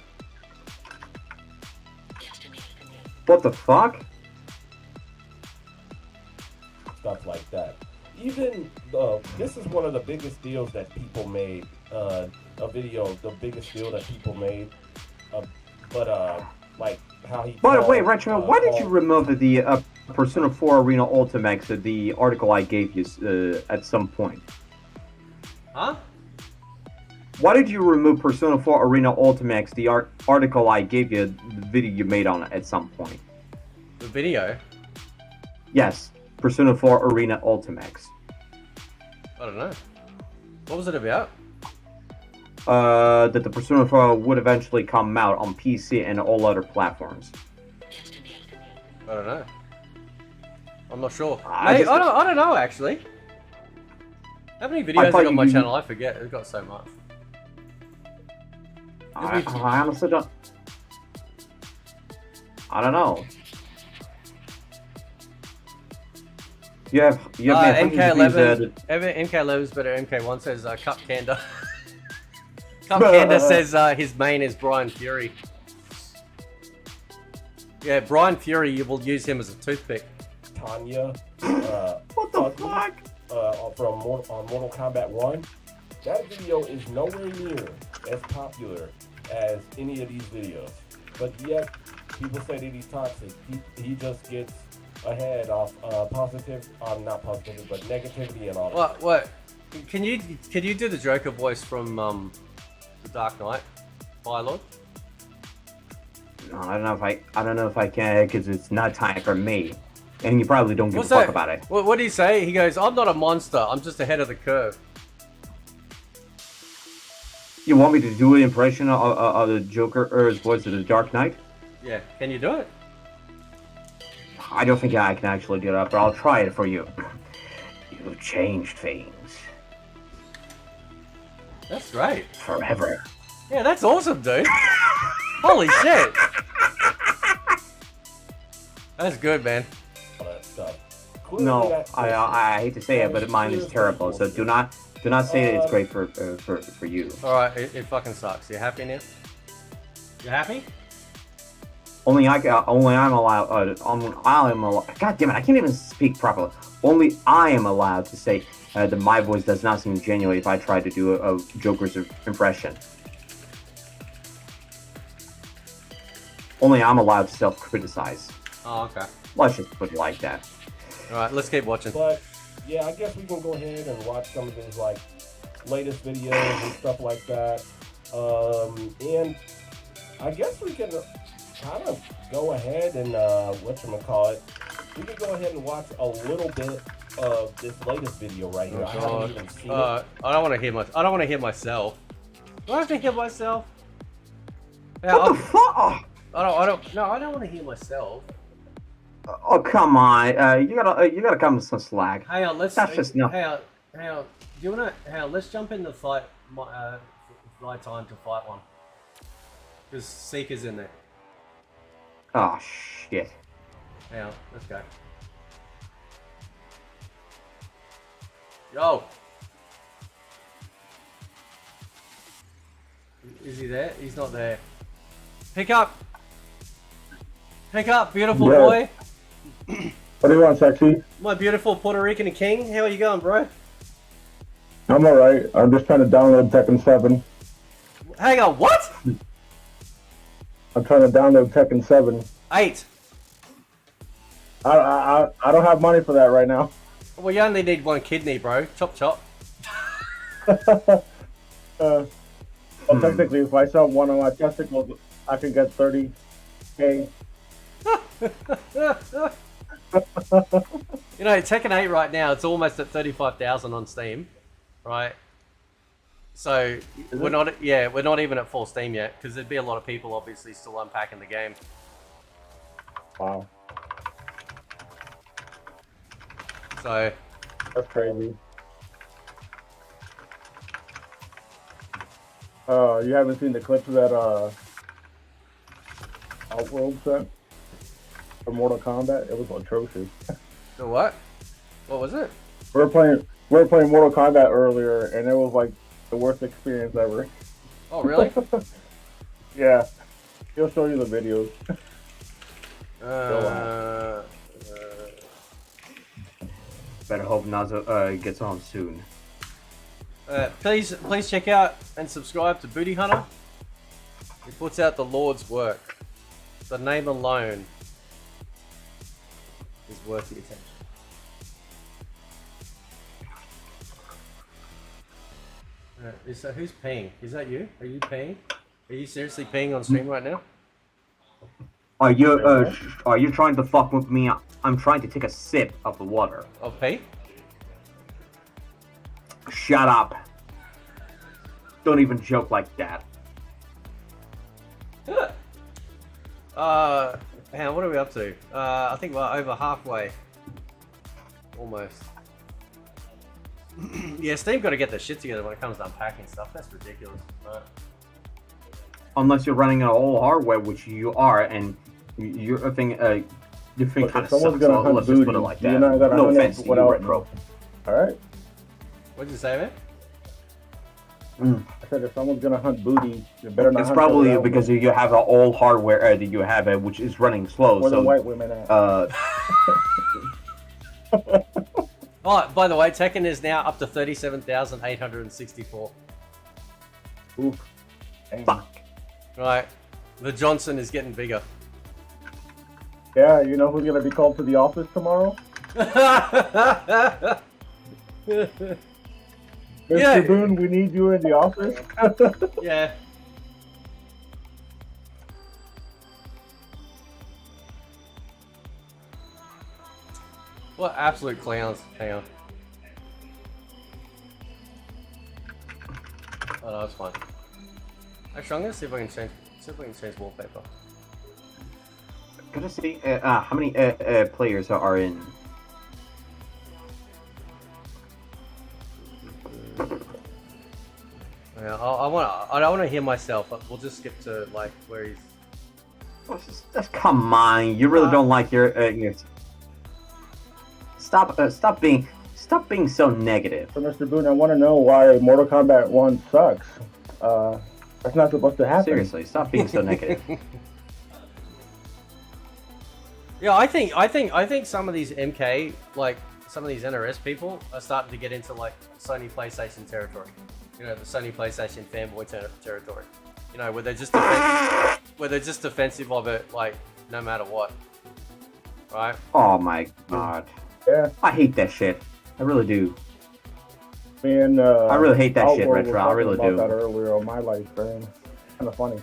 What the fuck? Stuff like that. Even this is one of the biggest deals that people made. The biggest deal that people made. Like how he. By the way, Retro, why did you remove the Persona 4 Arena Ultimax, the article I gave you at some point? Huh? Why did you remove Persona 4 Arena Ultimax, the article I gave you, the video you made on it at some point? The video? Yes, Persona 4 Arena Ultimax. I don't know. What was it about? That the Persona 4 would eventually come out on PC and all other platforms. I don't know. I'm not sure. I Mate, just- I don't know actually. How many videos I thought got on my you- channel? I forget. I've got so much. I honestly don't. I don't know. You have MK11. MK11 is better. MK1 says Cup Kanda. Cup Kanda says his main is Brian Fury. Yeah, Brian Fury. You will use him as a toothpick. Tanya. What the fuck? From Mortal Kombat 1. That video is nowhere near as popular as any of these videos. But yet, people say that he's toxic. He just gets ahead off not positive, but negativity and all that. What? Can you do the Joker voice from The Dark Knight, Firelord? No, I don't know if I can, because it's not time for me. And you probably don't give What's a fuck that? about it. What do you say? He goes, "I'm not a monster. I'm just ahead of the curve." You want me to do an impression of the Joker or his voice of the Dark Knight? Yeah, can you do it? I don't think I can actually do that, but I'll try it for you. You've changed things. That's great. Forever. Yeah, that's awesome, dude. Holy shit. That's good, man. All that stuff. Clearly No, that's I hate to say it, but mine is terrible. So do not say it's great for you. All right, it fucking sucks. You happy now? You happy? Only I'm allowed. God damn it! I can't even speak properly. Only I am allowed to say that my voice does not seem genuine if I try to do a Joker's impression. Only I'm allowed to self-criticize. Oh, okay. Let's just put it like that. All right, let's keep watching. But yeah, I guess we can go ahead and watch some of his like latest videos and stuff like that. And I guess we can kind of go ahead and whatchamacallit, we can go ahead and watch a little bit of this latest video right here. I haven't even seen it. I don't want to hear I don't want to hear myself. Do I have to hear myself? Yeah, What the fuck? I don't want to hear myself. Oh come on! You gotta come with some slack. Hang on, let's. That's just no. Hang on. Do you wanna? Hang on, let's jump in the fight. My time to fight one. Because Seeker's in there. Oh shit! Hang on, let's go. Yo. Is he there? He's not there. Pick up. Pick up, beautiful boy. What do you want, sexy? My beautiful Puerto Rican king. How are you going, bro? I'm alright. I'm just trying to download Tekken 7. Hang on, what? I'm trying to download Tekken 7. 8. I don't have money for that right now. Well, you only need one kidney, bro. Chop chop. Well, technically, if I sell one of my testicles, I can get 30K. You know, Tekken 8 right now, it's almost at 35,000 on Steam, right? So we're not even at full Steam yet, because there'd be a lot of people obviously still unpacking the game. Wow. So That's crazy. You haven't seen the clips of that Outworld set for Mortal Kombat? It was atrocious. the what? What was it? We were playing Mortal Kombat earlier, and it was like the worst experience ever. Oh, really? Yeah, he'll show you the videos. Better hope Nazo gets on soon. Please check out and subscribe to Booty Hunter. He puts out the Lord's work. The name alone is worth the attention. So who's peeing? Is that you? Are you peeing? Are you seriously peeing on stream right now? Are you trying to fuck with me? I'm trying to take a sip of the water. Of pee? Shut up. Don't even joke like that. Man, what are we up to? I think we're over halfway. Almost. Yeah, Steam got to get their shit together when it comes to unpacking stuff. That's ridiculous. Right. Unless you're running an all hardware, which you are, and your thing kind of sucks. Someone's gonna hunt let's just put it booty. like You're that. not gonna No hunt offense it to you, without- Retro. All right. What'd you say, man? I said if someone's gonna hunt booty, you better not. It's hunt probably without because me. you have an all hardware that you have, which is running slow. Where so the white women at? Oh, by the way, Tekken is now up to 37,864. Oof. Dang. Fuck. Right. The Johnson is getting bigger. Yeah, you know who's gonna be called to the office tomorrow? Mr. Yeah. Boone, we need you in the office. Yeah. What absolute clowns. Hang on. Oh no, it's fine. Actually, I'm gonna see if I can change wallpaper. Gonna see how many players are in. Yeah, I don't wanna hear myself, but we'll just skip to like where he's. Come on, you really don't like your. Stop being so negative. So, Mr. Boone, I want to know why Mortal Kombat 1 sucks. That's not supposed to happen. Seriously, stop being so negative. Yeah, I think some of these MK, like some of these NRS people, are starting to get into like Sony PlayStation territory. You know, the Sony PlayStation fanboy territory. You know, where they're just defensive of it, like no matter what. Right? Oh my god. Yeah. I hate that shit. I really do. Man, I really hate that shit, Outworld was Retro. I really talking do. about that earlier on my life, man. Kind of funny.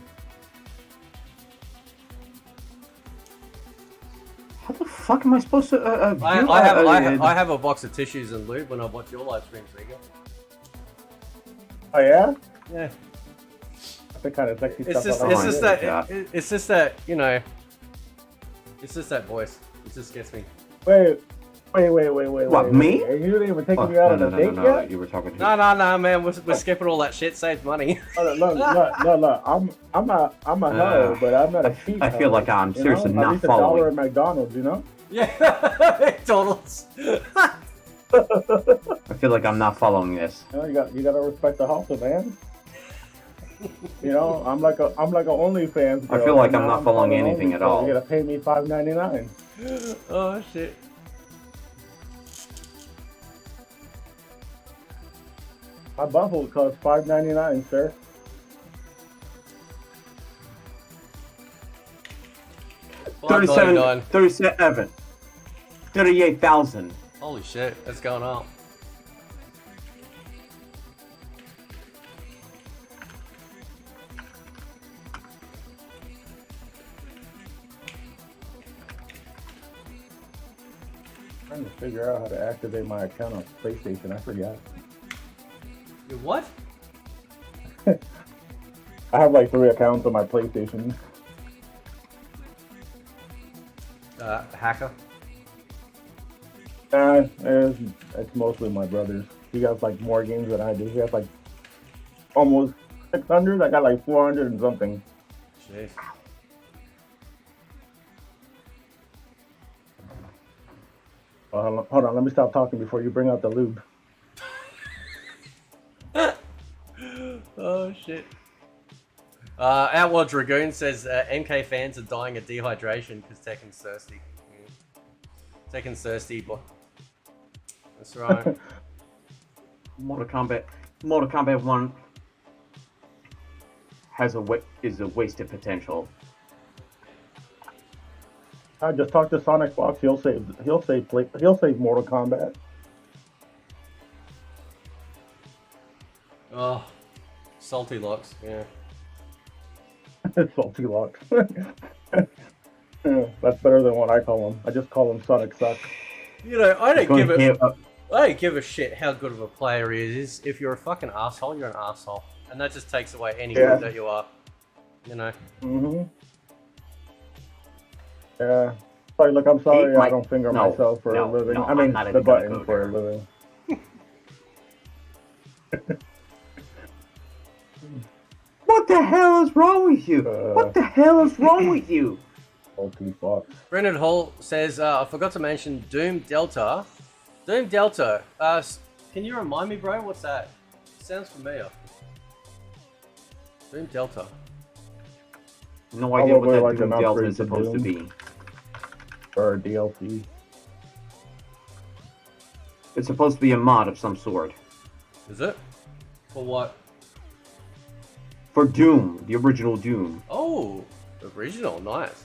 How the fuck am I supposed to? I have a box of tissues and lube when I watch your live streams, Riga. Oh yeah? Yeah. That's the kind of sexy It's stuff. it's just that you know. It's just that voice. It just gets me. Wait. What, me? Are you even taking me out on a date yet? You were talking to. No, man. We're skipping all that shit. Saves money. No. I'm a hoe, but I'm not a cheat. I feel like I'm seriously at not least following. $1 at McDonald's, you know? Yeah, McDonald's. I feel like I'm not following this. You know, you gotta respect the hustle, man. You know, I'm like a OnlyFans girl. I feel like but I'm now not following anything at all. You gotta pay me $5.99. Oh shit. My buffalo costs $5.99, sir. Well, I thought you died. 38,000. Holy shit, that's going up. Trying to figure out how to activate my account on PlayStation. I forgot. You what? I have like 3 accounts on my PlayStation. Hacker. It's mostly my brother's. He got like more games than I do. He has like almost 600. I got like 400 and something. Jeez. Hold on, let me stop talking before you bring out the lube. Oh shit. Outward Dragoon says MK fans are dying of dehydration because Tekken's thirsty. Tekken's thirsty, boy. That's right. Mortal Kombat 1 is a wasted potential. I just talked to Sonic Fox. He'll save Mortal Kombat. Oh, salty locks. Yeah. Salty lock. That's better than what I call him. I just call him Sonic Suck. You know, I don't give Going a, I don't give a shit how good of a player he is. If you're a fucking asshole, you're an asshole, and that just takes away any good that you are. You know. Yeah. Sorry, look, I'm sorry. Hey, I don't finger myself for a living. I mean, the button for a living. What the hell is wrong with you? What the hell is wrong with you? Brendan Hall says, I forgot to mention Doom Delta. Doom Delta. Can you remind me, bro? What's that? Sounds familiar. Doom Delta. No idea what that like Doom an Delta upgrade is to supposed to Doom. be. Or DLC. It's supposed to be a mod of some sort. Is it? For what? For Doom, the original Doom. Oh, original, nice.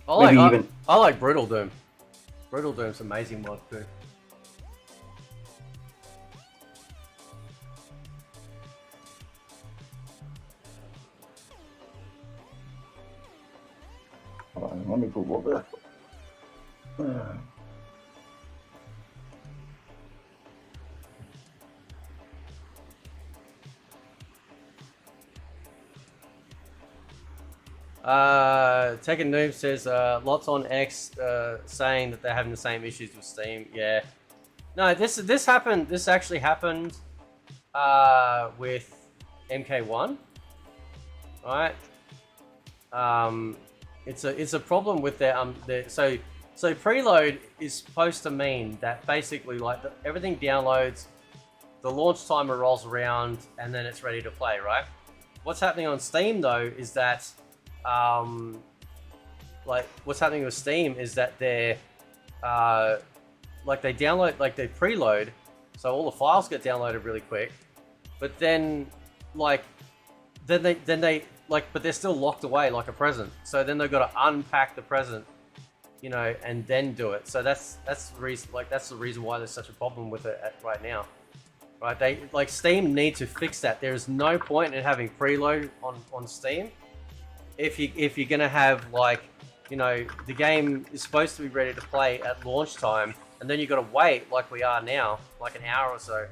Maybe I like Brutal Doom. Brutal Doom's amazing mod too. Let me Google this. Tekken Noob says lots on X saying that they're having the same issues with Steam. Yeah, no, this happened. This actually happened with MK1, right? It's a problem with their so preload is supposed to mean that basically like everything downloads, the launch timer rolls around, and then it's ready to play, right? What's happening on Steam though is that like what's happening with Steam is that they're like they download, like they preload, so all the files get downloaded really quick, but then like then they like, but they're still locked away like a present, so then they've got to unpack the present, you know, and then do it. So that's the reason, like that's the reason why there's such a problem with it right now, right? They like Steam need to fix that. There's no point in having preload on Steam if you're gonna have, like, you know, the game is supposed to be ready to play at launch time, and then you got to wait like we are now, like an hour or so,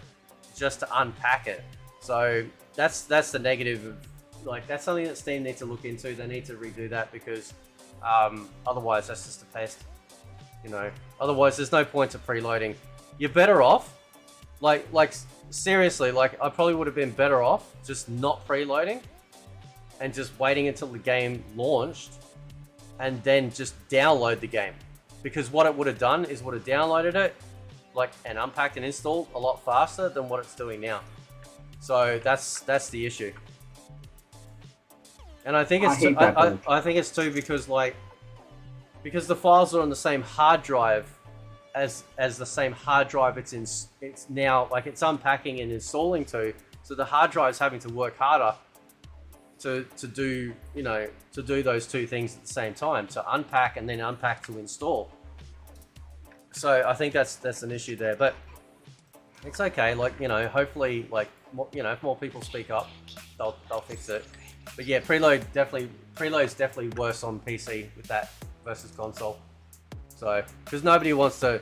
just to unpack it. So that's the negative of, like, that's something that Steam needs to look into. They need to redo that because otherwise that's just a pest, you know. Otherwise there's no point to preloading. You're better off, like seriously, like I probably would have been better off just not preloading and just waiting until the game launched and then just download the game, because what it would have done is would have downloaded it like and unpacked and installed a lot faster than what it's doing now. So that's the issue. And I think it's I think it's too because the files are on the same hard drive as the same hard drive it's now, like, it's unpacking and installing to, so the hard drive's having to work harder to do, you know, to do those two things at the same time, to unpack and then unpack to install. So I think that's an issue there, but it's okay. Like, you know, hopefully, like, you know, if more people speak up, they'll fix it. But yeah, preload's definitely worse on PC with that versus console. So, because nobody wants to,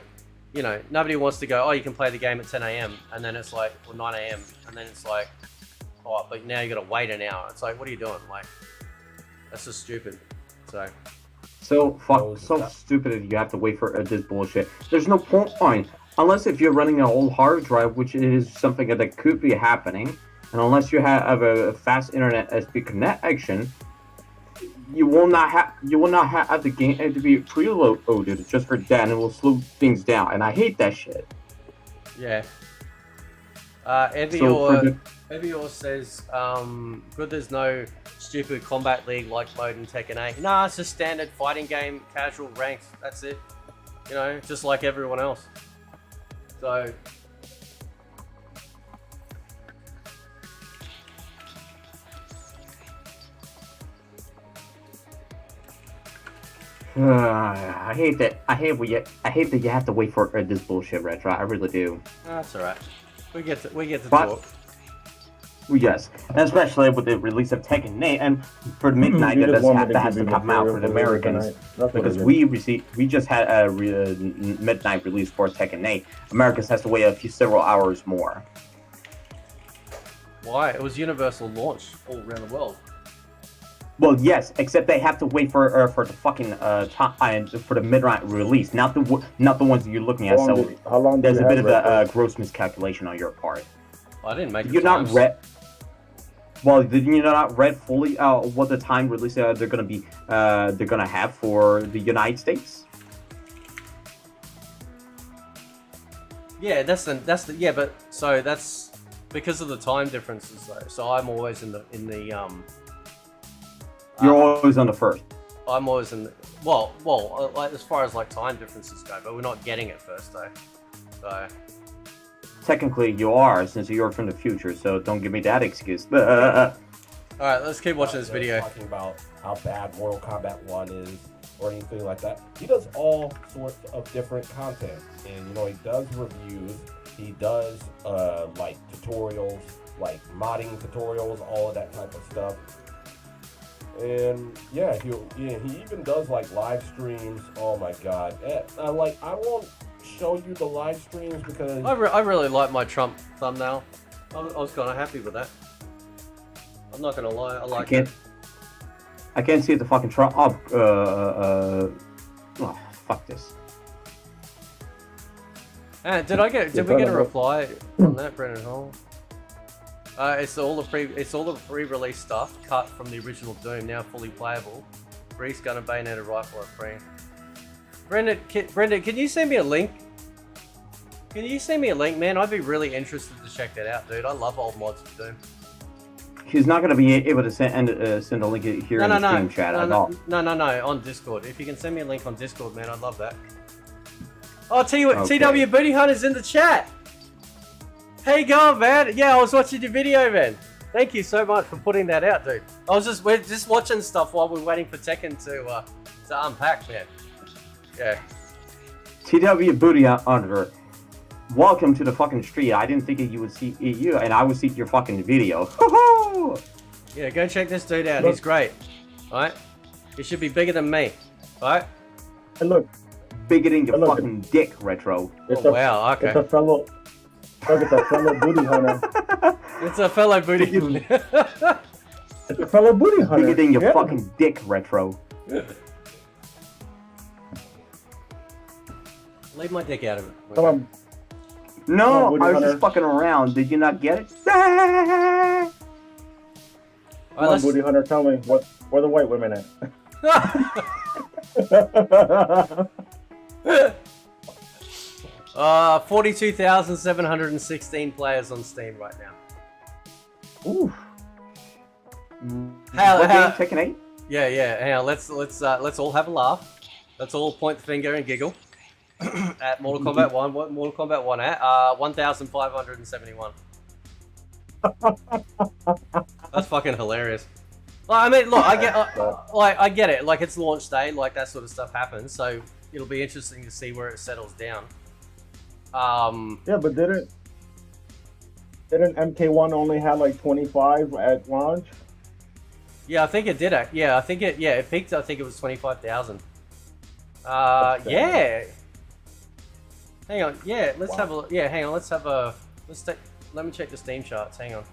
you know, nobody wants to go, oh, you can play the game at 10 a.m. and then it's like, or 9 a.m. and then it's like, oh, but now you got to wait an hour. It's like, what are you doing? Like, that's just stupid. So stupid if you have to wait for this bullshit. There's no point, unless if you're running an old hard drive, which is something that could be happening, and unless you have a fast internet SP connection, you will not have the game to be preloaded just for that, and it will slow things down. And I hate that shit. Yeah. Evior says, good there's no stupid combat league like mode in Tekken 8. Nah, it's just standard fighting game, casual ranks. That's it. You know, just like everyone else. So. I hate that. I hate that you have to wait for this bullshit, Retro. I really do. That's alright. We get to talk. Yes, and especially with the release of Tekken 8, and for the midnight You that just does want me that to has give to you come out for the material Americans, tonight. That's what because it is. we just had a midnight release for Tekken 8. Americans has to wait several hours more. Why? It was universal launch all around the world. Well, yes, except they have to wait for the fucking time for the midnight release, not the ones that you're looking at. So How long do there's you a bit have, of a Red Bull? gross miscalculation on your part. I didn't make. You're not read. Well, did you not read fully what the time release they're gonna have for the United States? Yeah, that's the yeah, but so that's because of the time differences though. So I'm always in the You're always on the first. I'm always in the, like as far as like time differences go, but we're not getting it first though. So Technically, you are, since you're from the future. So don't give me that excuse. all right, let's keep watching this video. Talking about how bad Mortal Kombat 1 is or anything like that. He does all sorts of different content, and you know he does reviews. He does like tutorials, like modding tutorials, all of that type of stuff. And yeah, he even does like live streams. Oh my god! I won't show you the live streams because I really like my Trump thumbnail. I was kind of happy with that. I'm not gonna lie, I like it. I can't see the fucking Trump. Oh, fuck this. Did we get a reply on that, Brennan Hall? It's all the pre-release stuff cut from the original Doom, now fully playable. Breeze gun and bayoneted rifle are free. Brendan, can you send me a link? Can you send me a link, man? I'd be really interested to check that out, dude. I love old mods for Doom. He's not gonna be able to send a link here in the stream chat at all. No, on Discord. If you can send me a link on Discord, man, I'd love that. Oh, TW Booty Hunter's in the chat. How you going, man? Yeah, I was watching your video, man. Thank you so much for putting that out, dude. We're just watching stuff while we're waiting for Tekken to unpack, man. Yeah. TW Booty Hunter, welcome to the fucking street. I didn't think you would see you, and I would see your fucking video. Yeah, go check this dude out. He's great. Alright? He should be bigger than me. Alright? Hey, look. Bigger than your fucking dick, Retro. Wow, okay. It's a fellow. Look, it's a fellow booty hunter. It's a fellow booty hunter. It's a fellow booty hunter. Bigger than your fucking dick, Retro. Leave my dick out of it. Come on. No, Come on, I was hunter. just fucking around. Did you not get it? Come on, booty hunter, tell me where the white women at? 42,716 players on Steam right now. Ooh. Tekken 8? Yeah. Hang on, let's all have a laugh. Let's all point the finger and giggle at Mortal Kombat 1. What Mortal Kombat 1 at? 1,571. That's fucking hilarious. Like, I mean, look, I get it. Like, it's launch day, like that sort of stuff happens. So it'll be interesting to see where it settles down. Yeah, but didn't MK1 only have like 25 at launch? Yeah, I think it did. Yeah, I think it. Yeah, it peaked. I think it was 25,000. Yeah. Hang on. Yeah, let's have a. Yeah, hang on. Let's have a. Let me check the Steam charts. Hang on.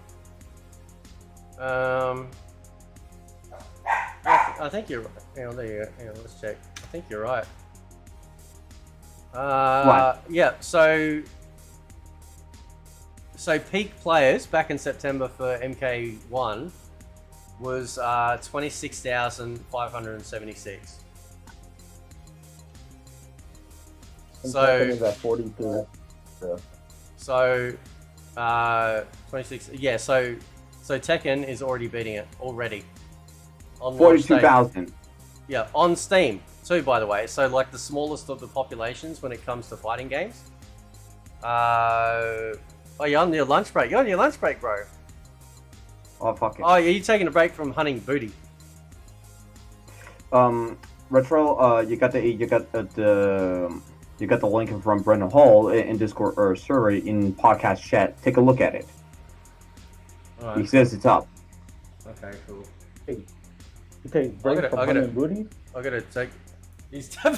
I think you're right. Hang on, there you go. Hang on, let's check. I think you're right. Yeah, so peak players back in September for MK1 was 26,576. So is at 42. Yeah. So 26. Yeah, so Tekken is already beating it already. On 42,000. Yeah, on Steam too, by the way. So like the smallest of the populations when it comes to fighting games. Oh, you're on your lunch break. You're on your lunch break, bro. Oh, fuck it. Oh, are you taking a break from hunting booty? Retro, you got the link from Brendan Hall in Discord or server in podcast chat. Take a look at it. He Alright. says it's up. Okay, cool. You take breaks from hunting booty? I gotta take these I'm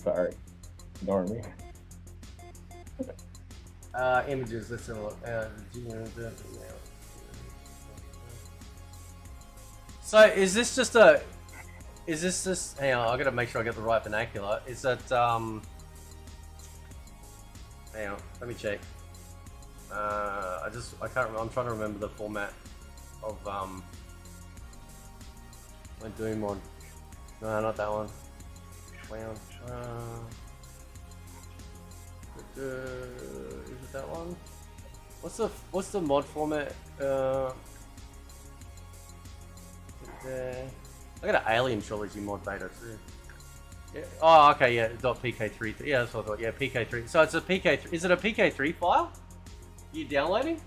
sorry. Ignore me. Images, let's have a look. So is this just a... Is this just... Hang on, I gotta make sure I get the right vernacular. Is that, Hang on, let me check. I can't remember, I'm trying to remember the format of, my Doomon. No, not that one. Clown. Is it that one? What's the mod format? I got an Alien Trilogy mod beta too. Yeah. Oh, okay, yeah. .pk3. Yeah, that's what I thought. Yeah, PK3. So it's a PK3. Is it a PK3 file? You're downloading,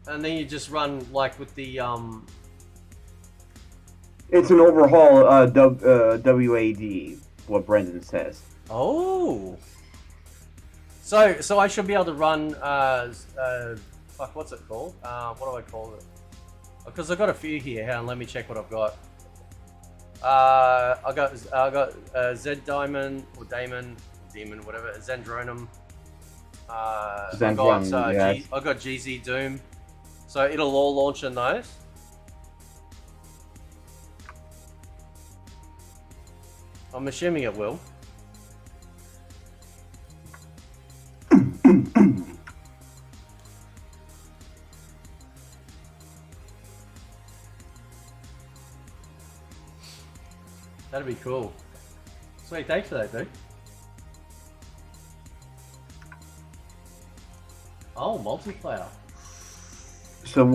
and then you just run like with the It's an overhaul WAD. What Brendan says. Oh. So I should be able to run fuck, what's it called? What do I call it? Because I've got a few here. Hang on, let me check what I've got. I got Z Diamond or Demon, whatever. Zendronum. Zendronum, I got GZ Doom. So it'll all launch in those. I'm assuming it will. That'd be cool. Sweet, thanks for that, dude. Oh, multiplayer. So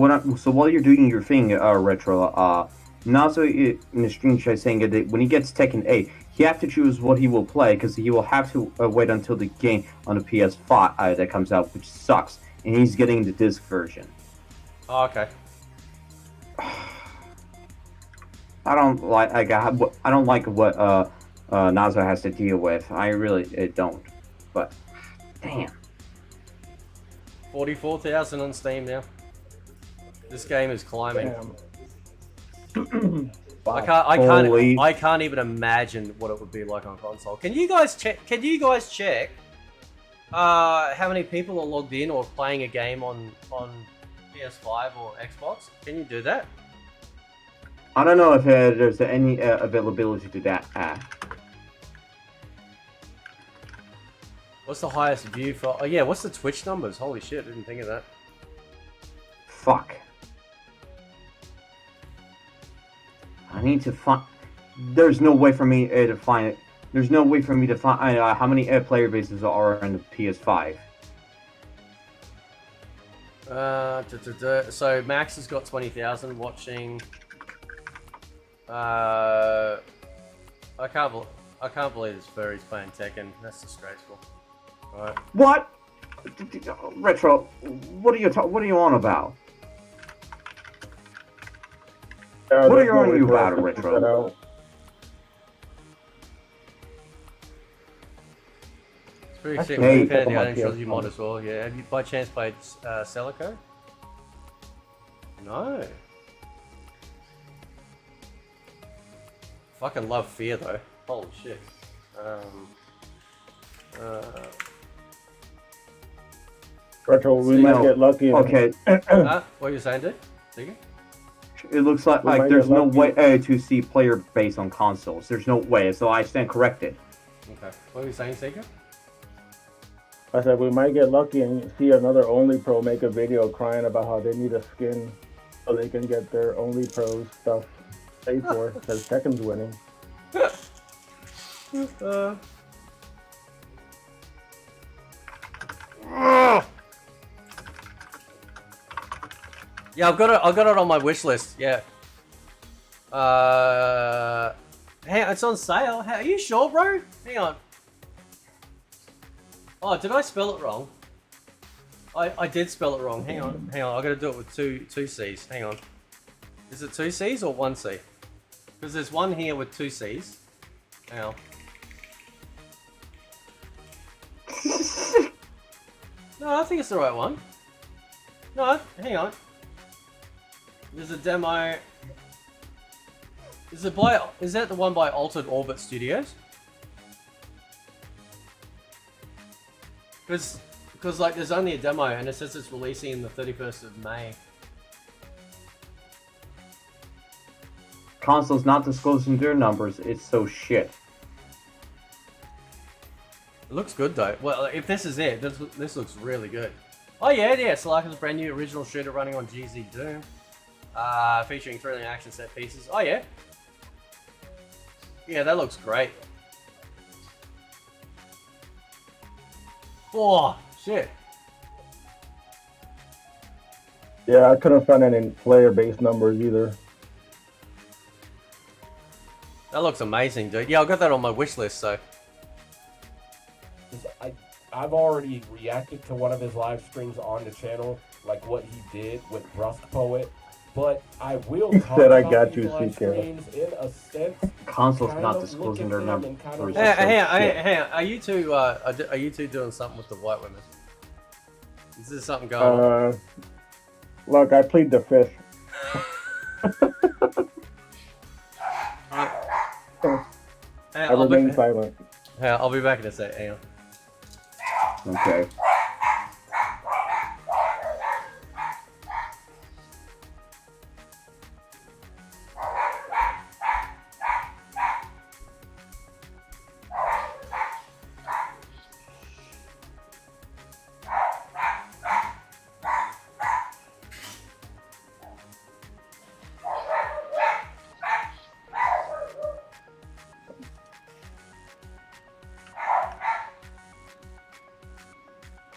while you're doing your thing, Retro, Nazo in the stream chat saying that when he gets Tekken 8, he have to choose what he will play because he will have to wait until the game on the PS5 that comes out, which sucks, and he's getting the disc version. Oh, okay. I don't like what Nazo has to deal with. I really don't. But damn. 44,000 on Steam now. This game is climbing. I can't even imagine what it would be like on console. Can you guys check? How many people are logged in or playing a game on PS5 or Xbox? Can you do that? I don't know if there's any availability to that app. What's the highest view for? Oh yeah, what's the Twitch numbers? Holy shit, didn't think of that. Fuck. I need to find. There's no way for me to find it. There's no way for me to find how many player bases are on the PS5. So Max has got 20,000 watching. I can't believe this furry's playing Tekken. That's disgraceful. All right. What? Retro, what are you on about? What are you on about, Retro? It's pretty sick. We've had the Alien Trilogy mod as well. Yeah. Have you by chance played Celico? No. Fucking love Fear though. Holy shit. Retro, we might get lucky. Okay. What are you saying, dude? Sige? It looks like there's no way to see player base on consoles. There's no way, so I stand corrected. Okay. What are you saying, Seeker? I said we might get lucky and see another Only Pro make a video crying about how they need a skin so they can get their Only Pro stuff paid for because Tekken's winning. Yeah, I've got it on my wish list. Yeah. Hey, it's on sale. Are you sure, bro? Hang on. Oh, did I spell it wrong? I did spell it wrong. Hang on. I gotta do it with two C's. Hang on. Is it 2 C's or 1 C? Because there's one here with 2 C's. Hang on. No, I think it's the right one. No, hang on. There's a demo. Is that the one by Altered Orbit Studios? Because like there's only a demo and it says it's releasing in the 31st of May. Console's not disclosing their numbers. It's so shit. It looks good though. Well, if this is it, this looks really good. Oh yeah, Salaka's brand new original shooter running on GZ Doom. Featuring thrilling action set pieces. Oh yeah. Yeah, that looks great. Oh, shit. Yeah, I couldn't find any player-based numbers either. That looks amazing, dude. Yeah, I got that on my wish list, so. I've already reacted to one of his live streams on the channel, like what he did with Rust Poet. But I will talk said I about got these you, live CK. streams in a sense. Console's kind not of disclosing look their at them numbers. and kind of- Hang on. Are you two doing something with the white women? Is there something going on? Look, I plead the fifth. I remain silent. Yeah, I'll be back in a sec. Hang on. Okay.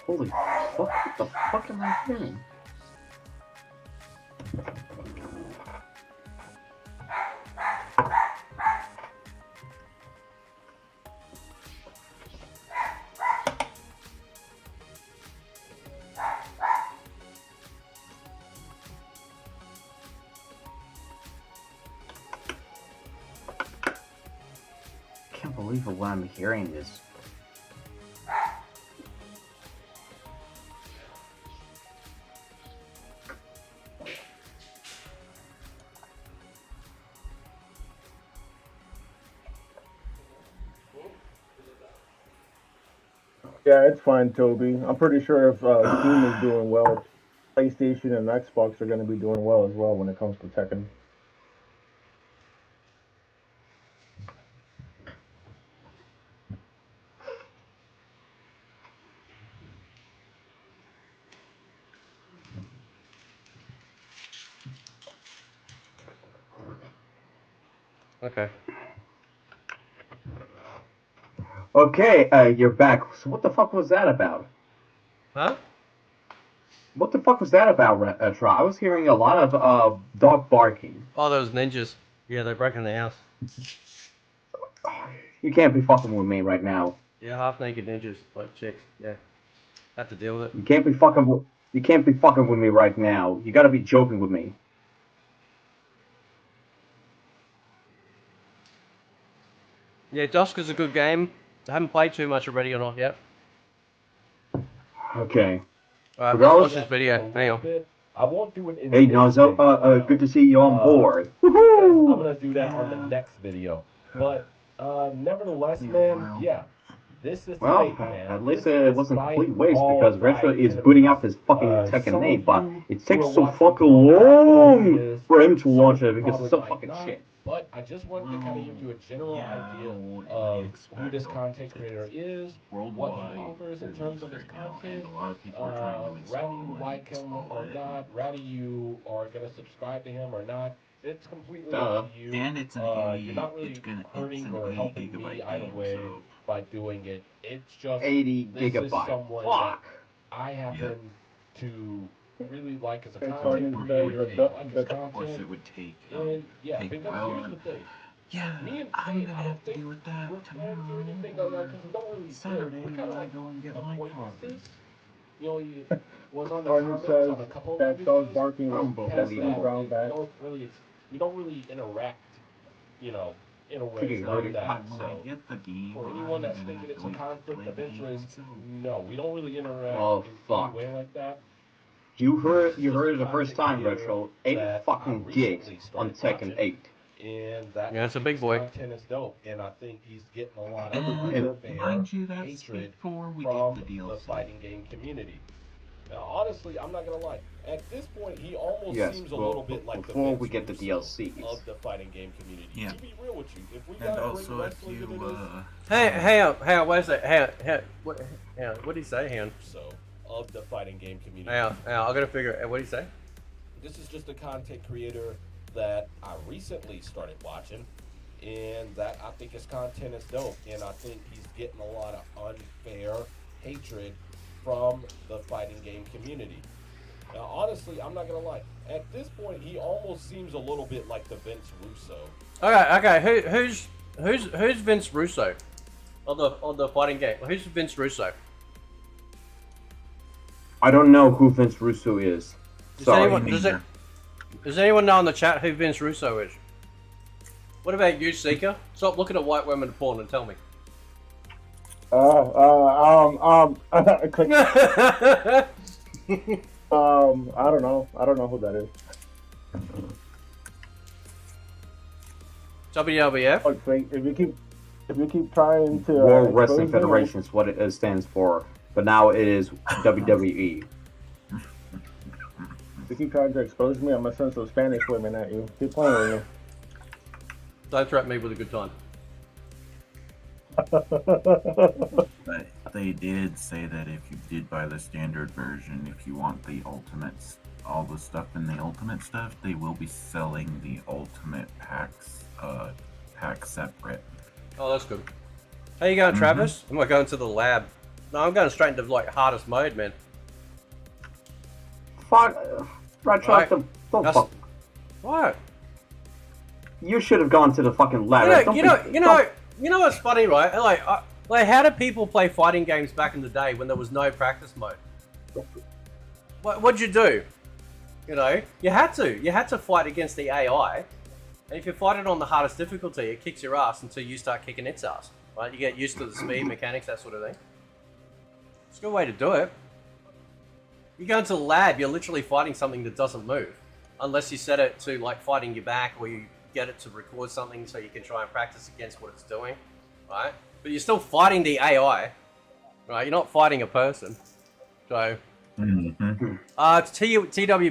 Holy fuck, what the fuck am I hearing? I can't believe what I'm hearing is. Yeah, it's fine, Toby. I'm pretty sure if Steam is doing well, PlayStation and Xbox are going to be doing well as well when it comes to Tekken. Okay. Okay, you're back. So what the fuck was that about? Huh? What the fuck was that about, Tra? I was hearing a lot of dog barking. Oh, those ninjas. Yeah, they broke in the house. You can't be fucking with me right now. Yeah, half naked ninjas, like chicks. Yeah. Have to deal with it. You can't be fucking with me right now. You gotta be joking with me. Yeah, Dusk is a good game. I haven't played too much already or not yet. Okay. Alright, let's watch this video. Hang on. I won't do it in Hey, this Nazo, video. good to see you on board. I'm gonna do that on the next video. But nevertheless, man, yeah. This is Well, fake, man. at least This it is wasn't a by complete waste all because Retro right is enemy. booting up his fucking Some Tekken of 8, but you it who takes are so watching fucking the vlog long is, for him to some launch of you it because probably it's so might fucking not, shit. But I just wanted to kind of give you a general idea of who this content creator is, what he offers in terms of his content, rather you like him or not, rather you are going to subscribe to him or not. It's completely up to you. And it's you're not really hurting or helping me either way by doing it. It's just 80 this is gigabyte. someone Fuck. that I happen to really like as a It's content funny creator, that like his the Of course, content. it would take. And yeah, take because well, here's the thing. yeah, Me and I'm Faye, gonna I don't have to think deal with that we're friends or anything like that because we don't really Saturday we're when kind of I like go and get my car. acquaintances. You know, he was on the Arden comments says on a couple of that dog videos. barking was Unbelievable. Past that, ground back. we don't really interact, you know, in a way, it's not that. So for anyone that's thinking it's a conflict of interest, no, we don't really interact in any way like that. You heard it the first time, Retro. 8 fucking gigs on Tekken 8. And that Yeah, it's a big boy. content is dope, and I think he's getting a lot of unfair hatred from the fighting game community. Now, honestly, I'm not gonna lie. At this point, he almost seems a little bit like before we get the DLCs of the fighting game community. Yeah. To be real with you, if we And got also, if you, Hang on, wait a sec. What did he say? Hang on. So, of the fighting game community. Hang on, I gotta figure out, what did he say? This is just a content creator that I recently started watching, and that I think his content is dope, and I think he's getting a lot of unfair hatred from the fighting game community. Now, honestly, I'm not gonna lie. At this point, he almost seems a little bit like the Vince Russo. Okay. Who's Vince Russo? On the fighting game. Who's Vince Russo? I don't know who Vince Russo is. Does anyone know in the chat who Vince Russo is? What about you, Seeker? Stop looking at white women porn and tell me. I don't know. I don't know who that is. WWF? Okay, if you keep trying to World Wrestling Federation is what it stands for, but now it is WWE. If you keep trying to expose me, I'm gonna send some Spanish women at you. Keep playing with me. Don't threaten me with a good time. But they did say that if you did buy the standard version, if you want the ultimates, all the stuff in the ultimate stuff, they will be selling the ultimate packs, pack separate. Oh, that's good. How you going, Travis? Am I going to the lab? No, I'm going straight into like hardest mode, man. Fuck, Retro, don't fuck. What? You should have gone to the fucking lab. You know what's funny, right? Like, how did people play fighting games back in the day when there was no practice mode? What'd you do? You know, you had to fight against the AI, and if you fight it on the hardest difficulty, it kicks your ass until you start kicking its ass. Right? You get used to the speed, mechanics, that sort of thing. It's a good way to do it. You go into the lab, you're literally fighting something that doesn't move, unless you set it to like fighting your back, or you get it to record something so you can try and practice against what it's doing, right? But you're still fighting the AI, right? You're not fighting a person. So, TW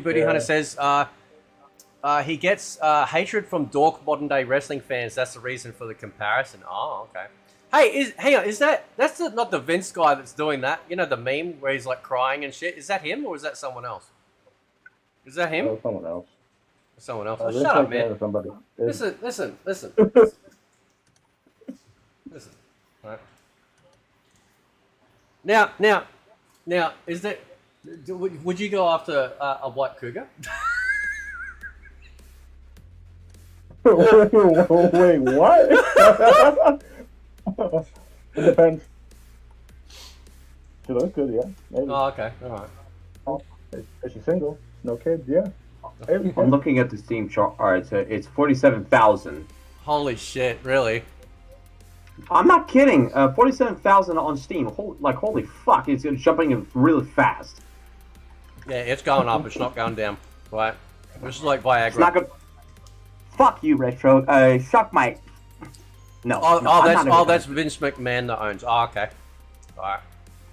Booty Hunter says he gets hatred from dork modern day wrestling fans. That's the reason for the comparison. Oh, okay. Hey, hang on, that's not the Vince guy that's doing that? You know, the meme where he's like crying and shit? Is that him or is that someone else? Is that him? Oh, someone else. Someone else. Shut up, man. Somebody. Listen. Right. Now, is that? Would you go after a white cougar? Wait, what? It depends. She looks good, yeah. Maybe. Oh, okay, all right. Is she single? No kids? Yeah. Maybe. I'm looking at the Steam chart. Alright, so it's 47,000. Holy shit! Really? I'm not kidding. 47,000 on Steam. Holy fuck! It's jumping in really fast. Yeah, it's going up. It's not going down. Right? This is like Viagra. It's not good. Fuck you, Retro. Suck my. No. That's Vince McMahon that owns. Oh, okay. All right.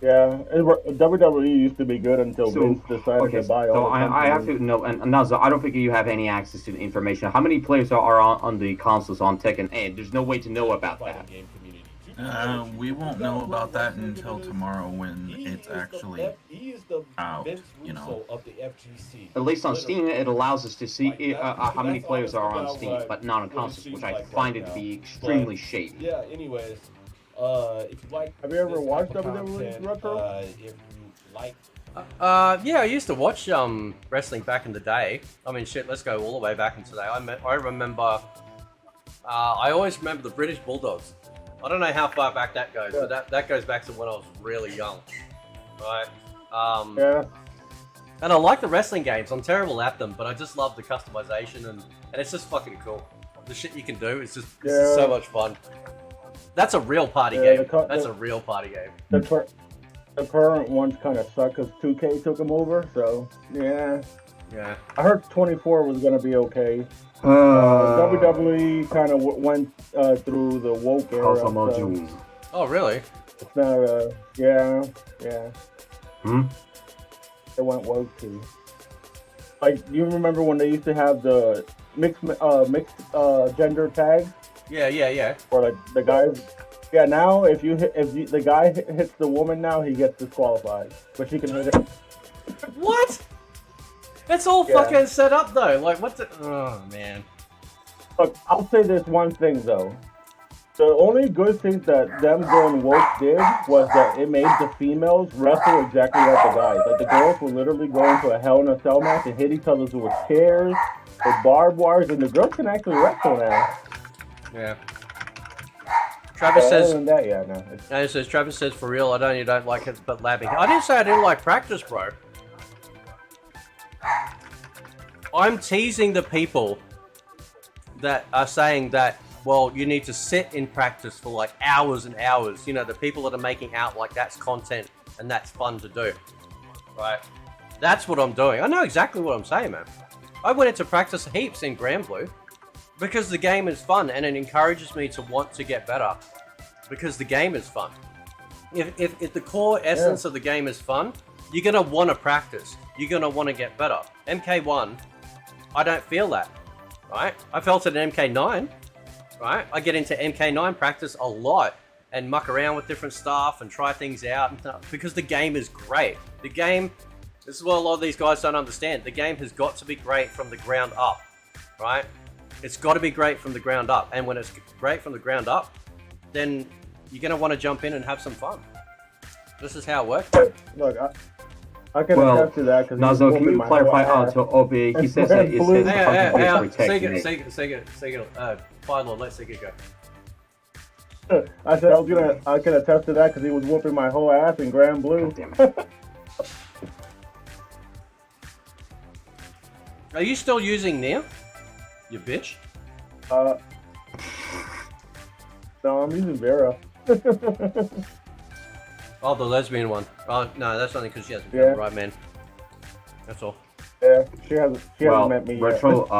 Yeah, WWE used to be good until Vince decided to buy all. So I have to know, and Naza, I don't think you have any access to the information. How many players are on the consoles on Tekken? And there's no way to know about that. We won't know about that until tomorrow when it's actually out, you know. At least on Steam, it allows us to see how many players are on Steam, but not on consoles, which I find it to be extremely shady. Yeah, anyways, if you like... Have you ever watched WWE Retro? If you like... Yeah, I used to watch wrestling back in the day. I mean, shit, let's go all the way back into today. I remember... I always remember the British Bulldogs. I don't know how far back that goes, but that goes back to when I was really young, right? Yeah. And I like the wrestling games. I'm terrible at them, but I just love the customization and it's just fucking cool. The shit you can do is just so much fun. That's a real party game. That's a real party game. The current ones kind of suck because 2K took them over, so yeah. Yeah. I heard 24 was gonna be okay. WWE kind of went through the woke era. So oh really? it's not yeah. Hmm? It went woke too. Like, you remember when they used to have the mixed gender tags? Yeah. Or like the guys. Yeah, now if the guy hits the woman now, he gets disqualified. But she can hit it. What? It's all fucking set up though. Like, what's it? Oh man. Look, I'll say this one thing though. The only good thing that them going woke did was that it made the females wrestle exactly like the guys. Like, the girls would literally go into a Hell in a Cell match and hit each other with chairs, with barbed wires, and the girls can actually wrestle now. Yeah. Travis says. Other than that, yeah, no. And it says Travis says for real. I don't like it, but labbing. I didn't say I didn't like practice, bro. I'm teasing the people that are saying that, well, you need to sit in practice for like hours and hours. You know, the people that are making out like that's content and that's fun to do. Right? That's what I'm doing. I know exactly what I'm saying, man. I went into practice heaps in Grand Blue because the game is fun and it encourages me to want to get better because the game is fun. If the core essence of the game is fun, you're going to want to practice. You're going to want to get better. MK1, I don't feel that. Right? I felt it in MK9. Right? I get into MK9 practice a lot and muck around with different stuff and try things out and stuff because the game is great. The game, this is what a lot of these guys don't understand. The game has got to be great from the ground up. Right? It's got to be great from the ground up. And when it's great from the ground up, then you're going to want to jump in and have some fun. This is how it works. Look, I can attest to that. Nazo, can you clarify? So Obi, he says that it says Sega, Fire Lord, let Sega go. I said I can attest to that because he was whooping my whole ass in Grand Blue. Damn it. Are you still using Nia? You bitch. No, I'm using Vera. Oh, the lesbian one. Oh, no, that's only because she hasn't found the right man. That's all. Yeah, she hasn't met me Retro, yet.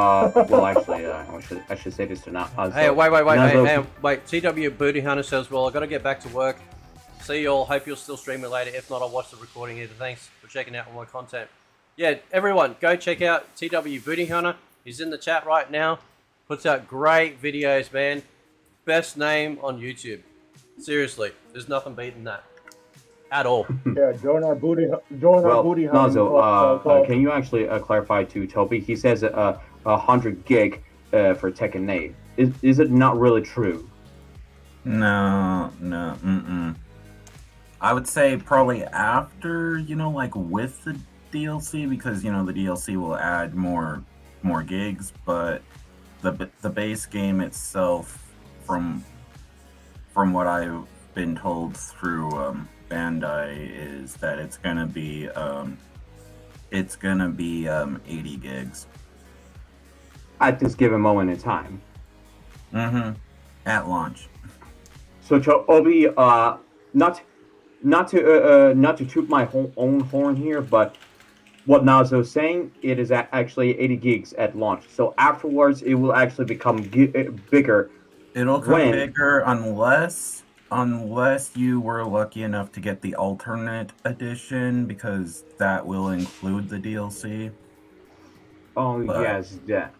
well, actually, I should say this to not. Hey, wait. TW Booty Hunter says, well, I got to get back to work. See y'all. Hope you'll still stream it later. If not, I'll watch the recording either. Thanks for checking out all my content. Yeah, everyone, go check out TW Booty Hunter. He's in the chat right now. Puts out great videos, man. Best name on YouTube. Seriously, there's nothing beating that. At all. Yeah, join our booty hunting. Nazo, can you actually clarify to Toby? He says 100 gig for Tekken 8. Is it not really true? No. I would say probably after, like with the DLC, because the DLC will add more gigs, but the base game itself, from what I've been told through Bandai, is that it's gonna be 80 gigs at this given moment in time. At launch. So Obi, not to toot my own horn here, but what Nazo's saying, it is actually 80 gigs at launch. So afterwards, it will actually become bigger. It'll come bigger unless you were lucky enough to get the alternate edition, because that will include the DLC. Yes, that.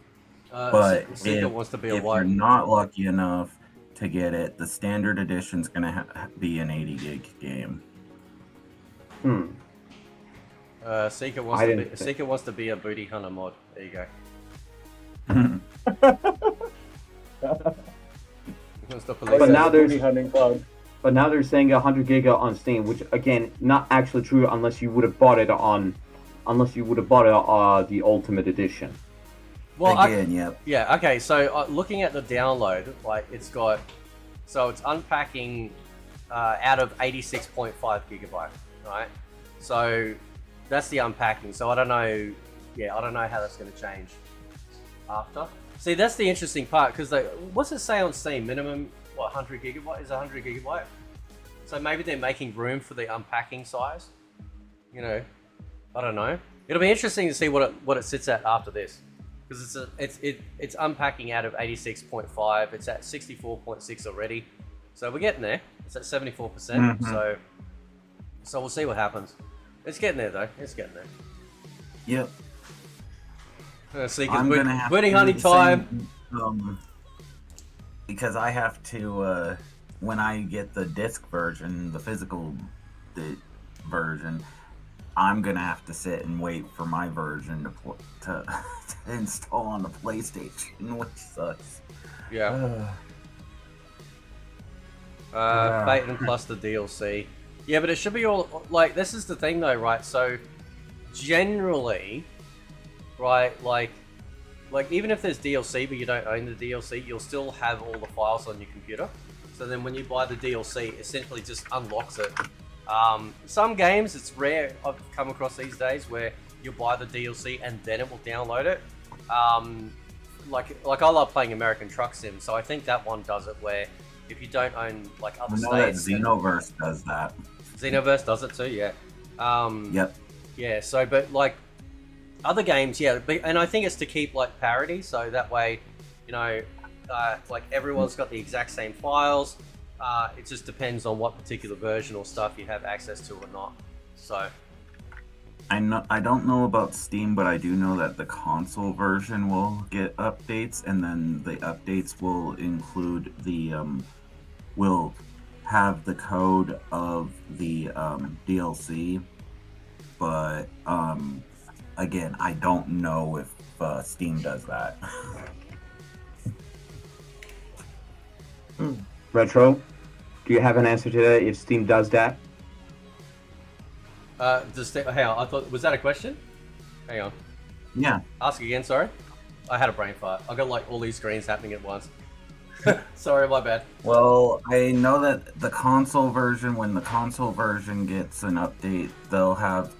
But wants to be if you're not lucky enough to get it, the standard edition's gonna be an 80 gig game. Seeker wants to be a booty hunter mod. There you go. But now they're saying 100 giga on Steam, which again, not actually true unless you would have bought it on the Ultimate Edition. Well, yeah. Okay. So looking at the download, like it's unpacking out of 86.5 gigabyte, right? So that's the unpacking. So I don't know. Yeah, I don't know how that's going to change after. See, that's the interesting part, because what's it say on Steam? Minimum, what, 100 gigabyte? Is 100 gigabyte? So maybe they're making room for the unpacking size. You know, I don't know. It'll be interesting to see what it sits at after this, because it's unpacking out of 86.5. It's at 64.6 already, so we're getting there. It's at 74%. So we'll see what happens. It's getting there though. It's getting there. Yep. See, I'm gonna have Buddy to Honey do the time. same, because I have to when I get the disc version, the physical version, I'm gonna have to sit and wait for my version to install on the PlayStation, which sucks. Yeah. Phaeton plus the DLC. Yeah, but it should be all like, this is the thing though, right? So generally, right, like even if there's DLC but you don't own the DLC, you'll still have all the files on your computer. So then when you buy the DLC, it essentially just unlocks it. Some games, it's rare I've come across these days where you buy the DLC and then it will download it. Like I love playing American Truck Sim, so I think that one does it where if you don't own like other states. That Xenoverse does that. Xenoverse does it too, yeah. Yep. Yeah, so but like other games, yeah, and I think it's to keep like parity, so that way, you know, like everyone's got the exact same files. It just depends on what particular version or stuff you have access to or not. So I don't know about Steam, but I do know that the console version will get updates, and then the updates will include the will have the code of the DLC. But again, I don't know if Steam does that. Retro, do you have an answer to that if Steam does that? hang on, I thought, was that a question? Hang on. Yeah. Ask again, sorry. I had a brain fart. I got like all these screens happening at once. Sorry, my bad. Well, I know that the console version, when the console version gets an update, they'll have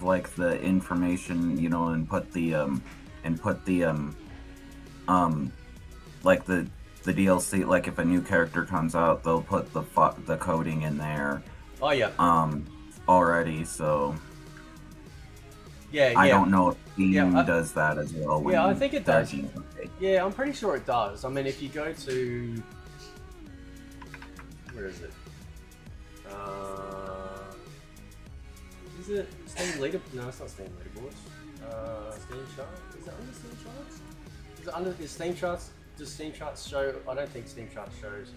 like the information, you know, and put the like the DLC, like if a new character comes out, they'll put the coding in there. Oh yeah. Already, so yeah. I don't know if Steam does that as well. Yeah, I think it does. Yeah, I'm pretty sure it does. I mean, if you go to, where is it? Is it Steam Leader? No, it's not Steam Leaderboards. Steam Charts? Is it under Steam Charts? Is it under the Steam Charts? Does Steam Charts show? I don't think Steam Charts shows.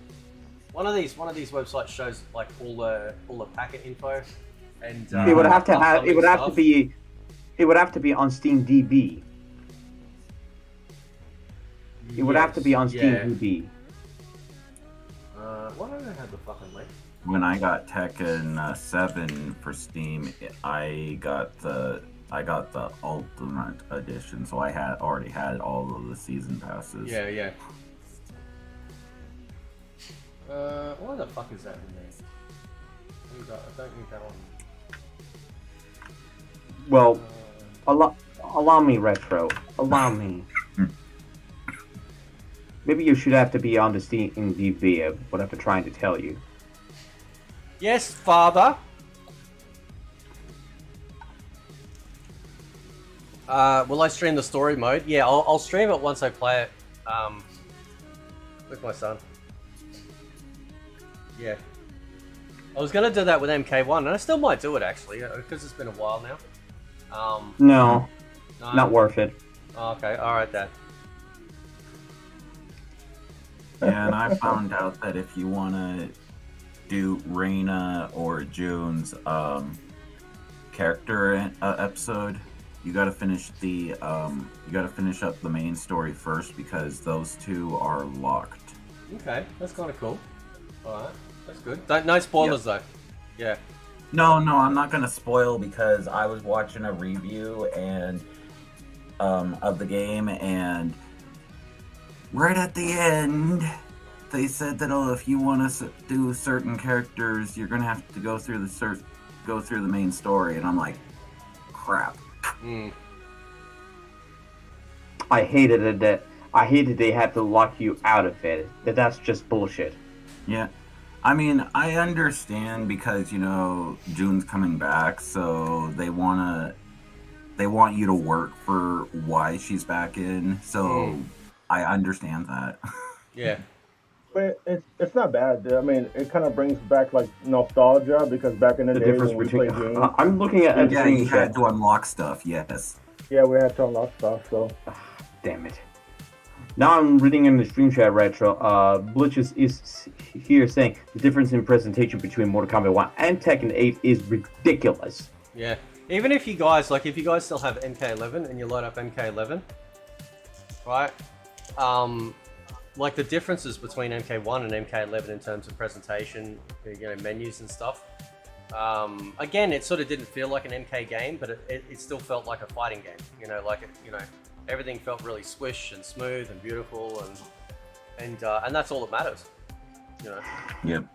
One of these websites shows like all the packet info, and it would have to be on Steam DB. It would have to be on Steam DB. Why don't I have the fucking link? When I got Tekken 7 for Steam, I got the Ultimate Edition, so I already had all of the season passes. Yeah. Why the fuck is that in there? I don't need that one. Well, allow me, Retro. Allow me. Maybe you should have to be on the Steam DB of what I've been trying to tell you. Yes, father. Will I stream the story mode? Yeah, I'll stream it once I play it. With my son. Yeah. I was gonna do that with MK1, and I still might do it actually, because it's been a while now. No, not worth it. Oh, okay, alright then. Yeah, and I found out that if you want to do Reina or June's character episode, you got to finish up the main story first, because those two are locked. Okay, that's kind of cool. All right, that's good. No spoilers though. Yeah. No, I'm not gonna spoil, because I was watching a review and of the game, and right at the end, they said that if you want to do certain characters, you're gonna have to go through the main story, and I'm like, crap. I hated it that they had to lock you out of it. That's just bullshit. Yeah. I mean, I understand because, you know, June's coming back, so they want you to work for why she's back in. So I understand that. Yeah. But it's not bad. I mean, it kind of brings back like nostalgia because back in the day when we played games, I'm looking at yeah, you had to unlock stuff. Yes. yeah, we had to unlock stuff. So damn it. Now I'm reading in the stream chat retro. Blitch is here saying the difference in presentation between Mortal Kombat 1 and Tekken 8 is ridiculous. Yeah. Even if you guys still have MK11 and you load up MK11, right? Like the differences between MK1 and MK11 in terms of presentation, you know, menus and stuff. Again, it sort of didn't feel like an MK game, but it still felt like a fighting game. You know, like everything felt really swish and smooth and beautiful, and that's all that matters. You know. Yep.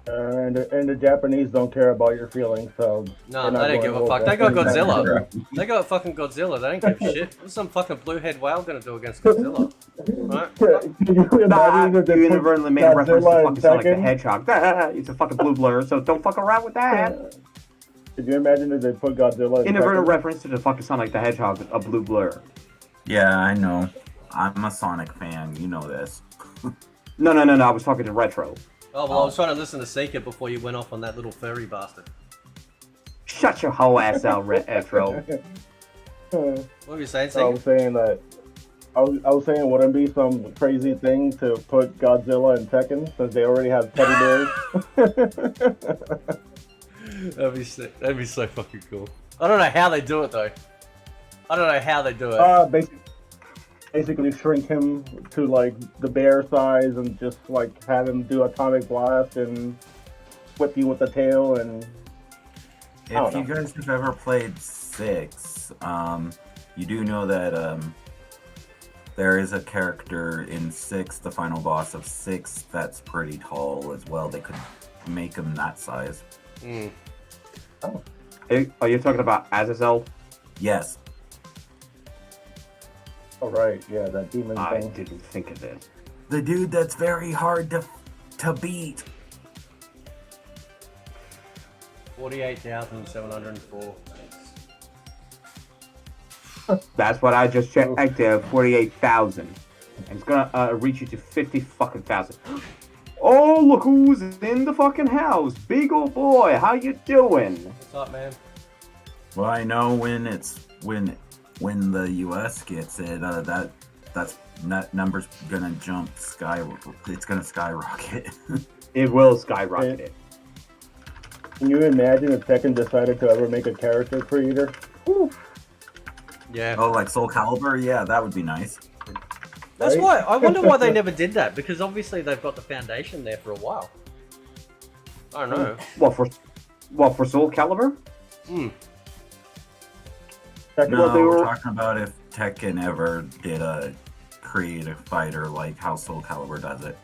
and the Japanese don't care about your feelings, so no, they don't give a fuck. They got Godzilla. They got fucking Godzilla. They don't give a shit. What's some fucking blue-head whale gonna do against Godzilla? Right? You inadvertently made a reference to fucking Sonic the Hedgehog. It's a fucking blue blur, so don't fuck around with that. Could you imagine if they put Godzilla in inadvertent reference to the fucking Sonic the Hedgehog, a blue blur. Yeah, I know. I'm a Sonic fan. You know this. No. I was talking to Retro. Oh, well, I was trying to listen to Seeker before you went off on that little furry bastard. Shut your whole ass out, Retro. What were you saying, Seeker? I was saying that. I was saying, wouldn't it be some crazy thing to put Godzilla in Tekken since they already have teddy bears? That'd be sick. That'd be so fucking cool. I don't know how they do it though. I don't know how they do it. Basically shrink him to like the bear size and just like have him do atomic blast and whip you with the tail and. If you guys have ever played 6, you do know that there is a character in 6, the final boss of 6, that's pretty tall as well. They could make him that size. Oh. Hey, are you talking about Azazel? Yes. Oh right, yeah, that demon thing. I didn't think of it. The dude that's very hard to beat. 48,704. That's what I just checked. 48,000. And it's gonna reach you to 50 fucking thousand. Oh, look who's in the fucking house! Big old boy, how you doing? What's up, man? Well, I know when when the U.S. gets it, that number's gonna jump It's gonna skyrocket. It will skyrocket it. Can you imagine if Tekken decided to ever make a character creator? Whew. Yeah. Oh, like Soul Calibur? Yeah, that would be nice. That's why I wonder why they never did that, because obviously they've got the foundation there for a while. I don't know. What for Soul Calibur? No, we're talking about if Tekken ever did a creative fighter like how Soul Calibur does it.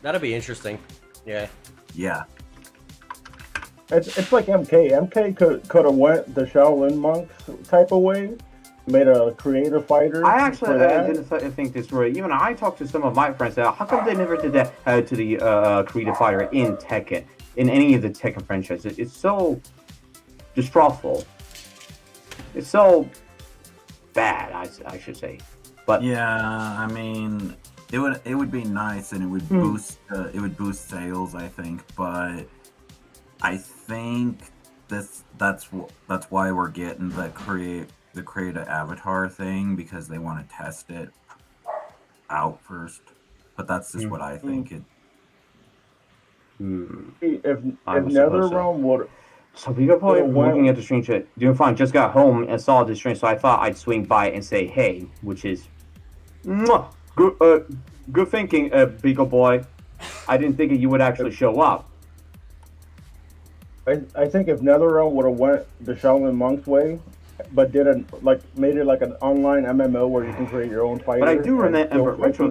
That'd be interesting. Yeah. Yeah. It's like MK. MK could have went the Shaolin monks type of way, made a creative fighter. I actually didn't think this way. Even I talked to some of my friends. How come they never did that to the creative fighter in Tekken, in any of the Tekken franchises? It's so distrustful. It's so bad, I should say. But yeah, I mean, it would be nice and it would boost sales, I think. But I think that's why we're getting the create an avatar thing, because they want to test it out first. But that's just what I think. If NetherRealm would. So people probably looking at the stream chat, doing fine. Just got home and saw the stream, so I thought I'd swing by and say hey, which is good thinking, big old boy. I didn't think you would actually show up. I think if NetherRealm would have went the Shaolin monks way, but made it like an online MMO where you can create your own fighter. But I do remember retro.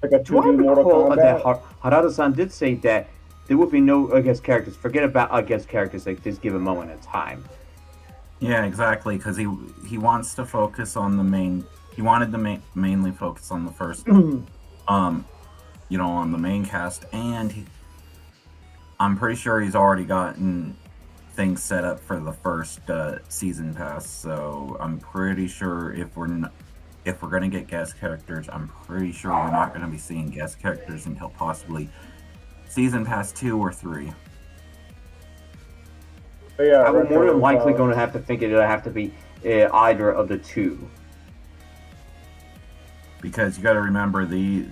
Like a 2D Mortal Kombat. Harada-san did say that there would be no guest characters. Forget about guest characters at this given moment in time. Yeah, exactly. Because he wants to focus on the main. He wanted to mainly focus on the first, on the main cast, and I'm pretty sure he's already gotten things set up for the first season pass. So I'm pretty sure if we're gonna get guest characters, I'm pretty sure we're not gonna be seeing guest characters until possibly season pass 2 or 3. Yeah, I'm more than likely Retro, going to have to think it'll have to be either of the two. Because you got to remember these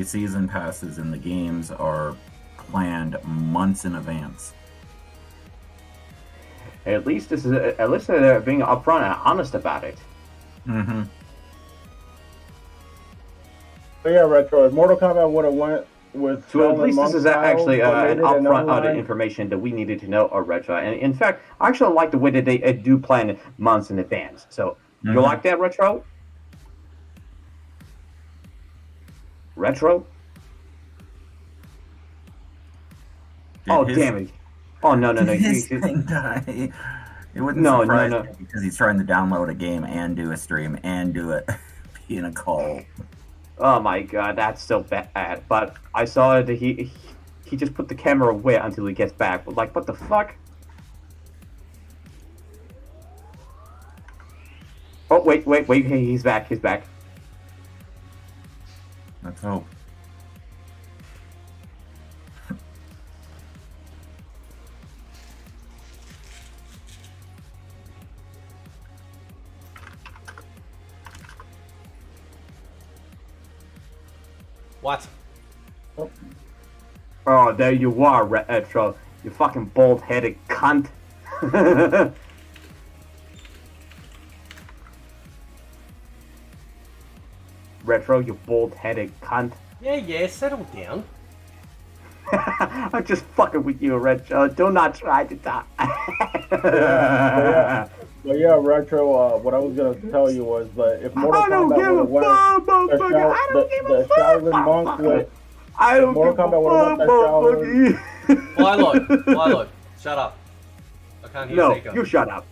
season passes in the games are planned months in advance. At least they're being upfront and honest about it. Mm-hmm. But yeah, Retro, if Mortal Kombat would have went with So at least Monk this is styles, actually but made an it upfront online, information that we needed to know, Retro. And in fact, I actually like the way that they do plan it months in advance. So you like that, Retro? Retro? Oh, damn it. Oh, no. His thing died. It wouldn't surprise me because he's trying to download a game and do a stream and do it in a call. Oh my god, that's so bad. But I saw that he just put the camera away until he gets back. Like, what the fuck? Oh, wait. Hey, he's back. Let's hope. What? Oh, there you are, Retro. You fucking bald-headed cunt. Retro, you bald-headed cunt. Yeah, settle down. I'm just fucking with you, Retro. Do not try to talk. But yeah, Retro, what I was going to tell you was that if Mortal Kombat would have went the Shaolin Monk with... I don't Mortal Kombat would have went that Shaolin... Lilo, shut up. I can't hear No, Seiko. you shut up.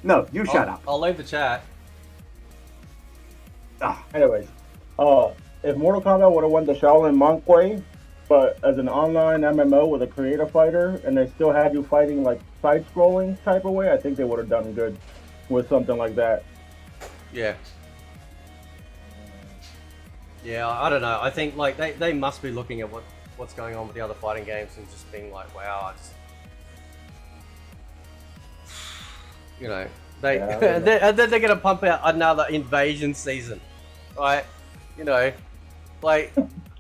No, you shut up. I'll leave the chat. Anyways, if Mortal Kombat would have went the Shaolin Monk way, but as an online MMO with a creative fighter, and they still had you fighting like side-scrolling type of way, I think they would have done good with something like that. Yeah. Yeah, I don't know. I think like they must be looking at what's going on with the other fighting games and just being like, wow, they're gonna pump out another invasion season, right? Like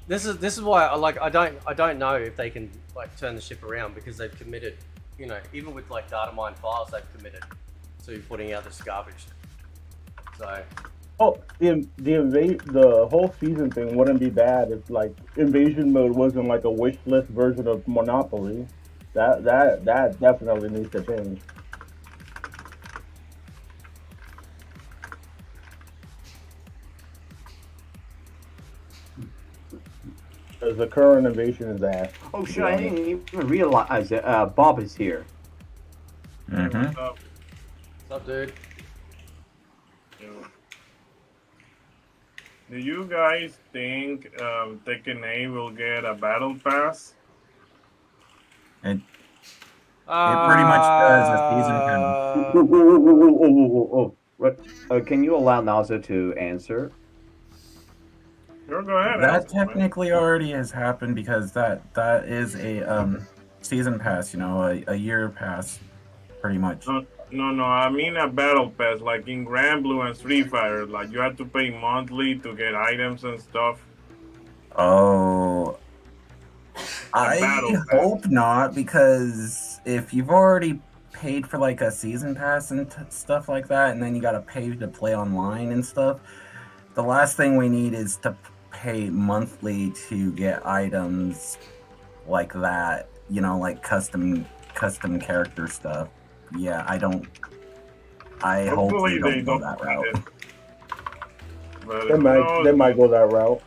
this is why I don't know if they can like turn the ship around, because they've committed, even with like data mine files, they've committed to putting out this garbage. So. Oh, the whole season thing wouldn't be bad if like invasion mode wasn't like a wish list version of Monopoly. That definitely needs to change. Because the current invasion is ass. Oh shit! I didn't even realize that Bob is here. Mm-hmm. What's up, dude? Do you guys think Tekken 8 will get a battle pass? It pretty much does a season What? Can you allow Naza to answer? Sure, go ahead. That technically already has happened because that is a season pass, a year pass, pretty much. No, I mean a battle pass, like in Grand Blue and Street Fighter, like you have to pay monthly to get items and stuff. Oh, I hope not, because if you've already paid for like a season pass and stuff like that, and then you gotta pay to play online and stuff, the last thing we need is to pay monthly to get items like that, like custom character stuff. Yeah, I hope they don't go that route. They might go that route.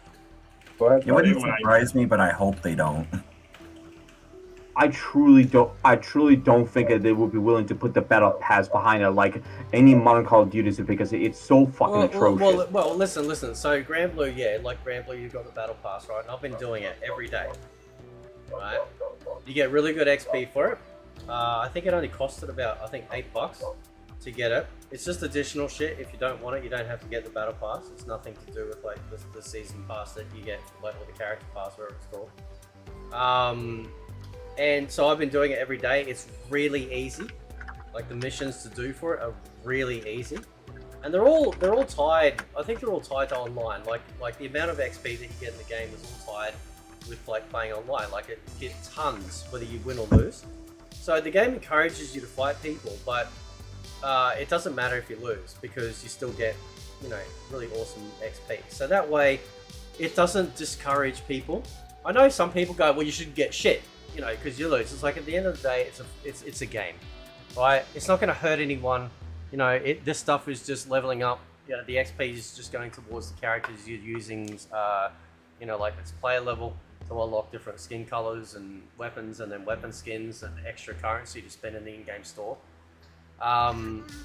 Go ahead. It wouldn't surprise me, but I hope they don't. I truly don't think that they would be willing to put the battle pass behind it like any modern Call of Duty because it's so fucking atrocious. Well, listen. So Grand Blue, yeah, like Grand Blue, you've got the battle pass, right? And I've been doing it every day, right? You get really good XP for it. I think it only costed about $8 to get it. It's just additional shit. If you don't want it, you don't have to get the battle pass. It's nothing to do with like the season pass that you get, like, or the character pass, whatever it's called. And so I've been doing it every day. It's really easy. Like the missions to do for it are really easy, and they're all tied. I think they're all tied to online. Like the amount of XP that you get in the game is all tied with like playing online. Like it you get tons whether you win or lose. So the game encourages you to fight people, but it doesn't matter if you lose because you still get, you know, really awesome XP. So that way, it doesn't discourage people. I know some people go, well, you shouldn't get shit, you know, because you lose. It's like at the end of the day, it's a game, right? It's not going to hurt anyone. You know, this stuff is just leveling up. You know, the XP is just going towards the characters you're using. You know, like it's player level to unlock different skin colors and weapons, and then weapon skins and extra currency to spend in the in-game store.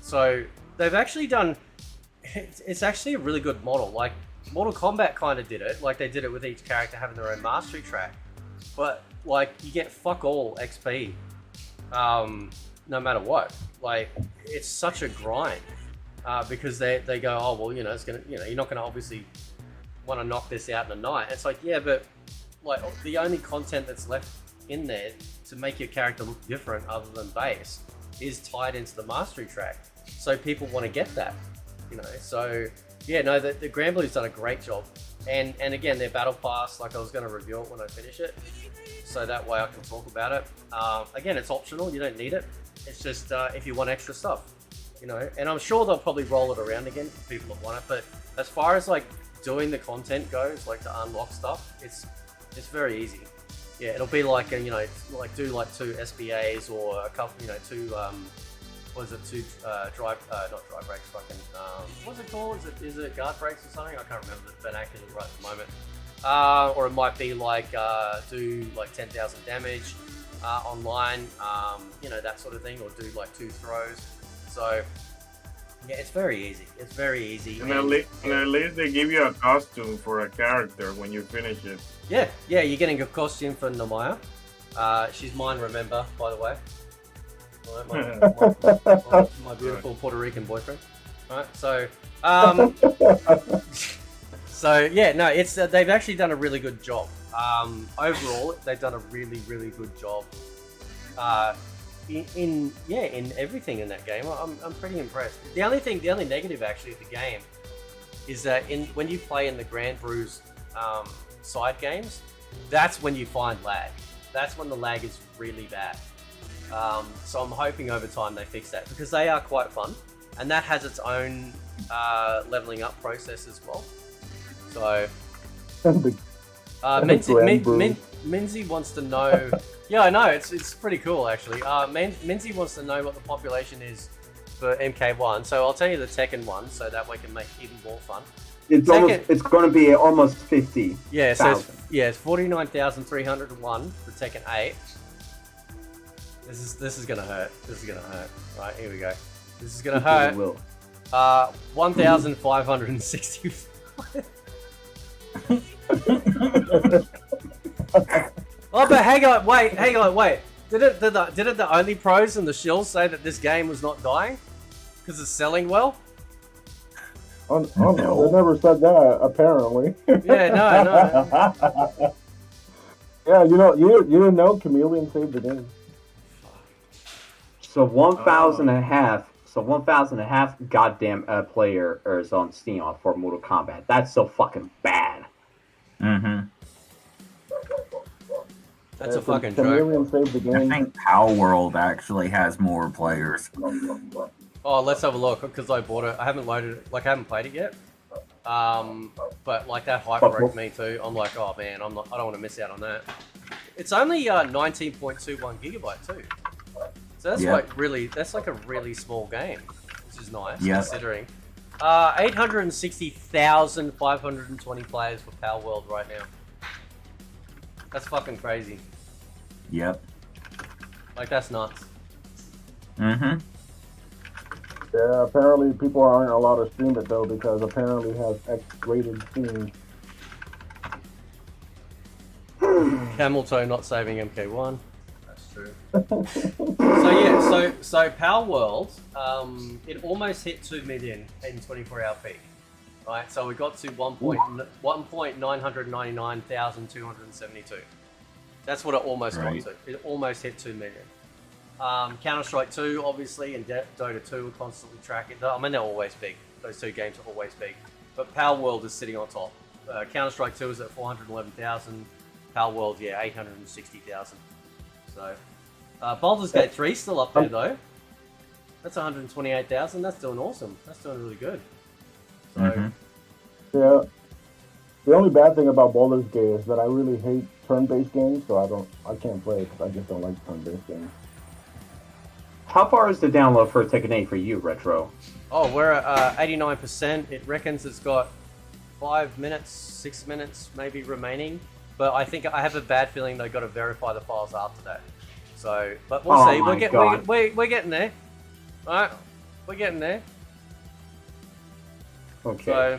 So they've actually done. It's actually a really good model. Like Mortal Kombat kind of did it. Like they did it with each character having their own mastery track, but like you get fuck all XP, no matter what. Like it's such a grind because they go, oh well, you know, it's gonna, you know, you're not gonna obviously want to knock this out in a night. It's like, yeah, but like the only content that's left in there to make your character look different other than base is tied into the mastery track, so people want to get that, you know. So yeah, no, the Grand Blue's done a great job, and again, their battle pass, like I was going to review it when I finish it, so that way I can talk about it. Again, it's optional, you don't need it. It's just if you want extra stuff, you know. And I'm sure they'll probably roll it around again for people that want it. But as far as like doing the content goes, like to unlock stuff, it's very easy. Yeah, it'll be like, you know, like do like 2 SBAs or a couple, you know, 2 what is it, 2 not dry brakes, fucking what's it called? Is it guard brakes or something? I can't remember the vernacular right at the moment. Or it might be like do like 10,000 damage online, you know, that sort of thing, or do like 2 throws. So yeah, it's very easy. It's very easy. And at least they give you a costume for a character when you finish it. Yeah, you're getting a costume for Namaya. She's mine, remember, by the way. My beautiful Puerto Rican boyfriend. Right, so so yeah, no, it's they've actually done a really good job. Overall, they've done a really, really good job. In everything in that game, I'm pretty impressed. The only negative actually of the game is that when you play in the Grand Brews side games, that's when you find lag. That's when the lag is really bad. So I'm hoping over time they fix that, because they are quite fun, and that has its own leveling up process as well. So Minzy wants to know. Yeah, I know, it's pretty cool actually. Minzy wants to know what the population is for MK1, so I'll tell you the Tekken one, so that way it can make it even more fun. It's going to be almost 50. Yeah, so it's 49,301 for Tekken 8. This is gonna hurt. This is gonna hurt. Right, here we go. This is gonna hurt. 1,560. Oh, but hang on, wait. Didn't the only pros and the shills say that this game was not dying because it's selling well? Oh no, they never said that. Apparently. Yeah, no. Yeah, you didn't know Chameleon saved the game. So 1,000 and a half. So 1,000 and a half goddamn players on Steam for Mortal Kombat. That's so fucking bad. Mm-hmm. That's a fucking Chameleon joke. saved the game. I think Power World actually has more players. Oh, let's have a look, because I bought it. I haven't loaded it, like I haven't played it yet. But like that hype wrecked me too. I'm like, oh man, I don't want to miss out on that. It's only 19.21 gigabyte too. So that's that's like a really small game, which is nice considering. 860,520 players for Power World right now. That's fucking crazy. Yep. Like, that's nuts. Mm-hmm. Yeah, apparently people aren't allowed to stream it though because apparently it has X-rated scenes. Camel toe not saving MK1. That's true. So yeah, so Power World, it almost hit 2 million in 24-hour peak. Right, so we got to 1,999,272. That's what it almost got to. It almost hit 2 million. Counter-Strike 2, obviously, and Dota 2 are constantly tracking. I mean, they're always big. Those two games are always big. But Power World is sitting on top. Counter-Strike 2 is at 411,000. Power World, yeah, 860,000. So, Baldur's Gate 3 still up there, though. That's 128,000. That's doing awesome. That's doing really good. So, Yeah. The only bad thing about Baldur's Gate is that I really hate turn-based games, so I can't play it because I just don't like turn-based games. How far is the download for Tekken 8 for you, Retro? oh, we're at 89%. It reckons it's got 5 minutes, 6 minutes maybe remaining. But I think I have a bad feeling they've got to verify the files after that. So, but we'll see. We're getting there. All right, we're getting there. Okay.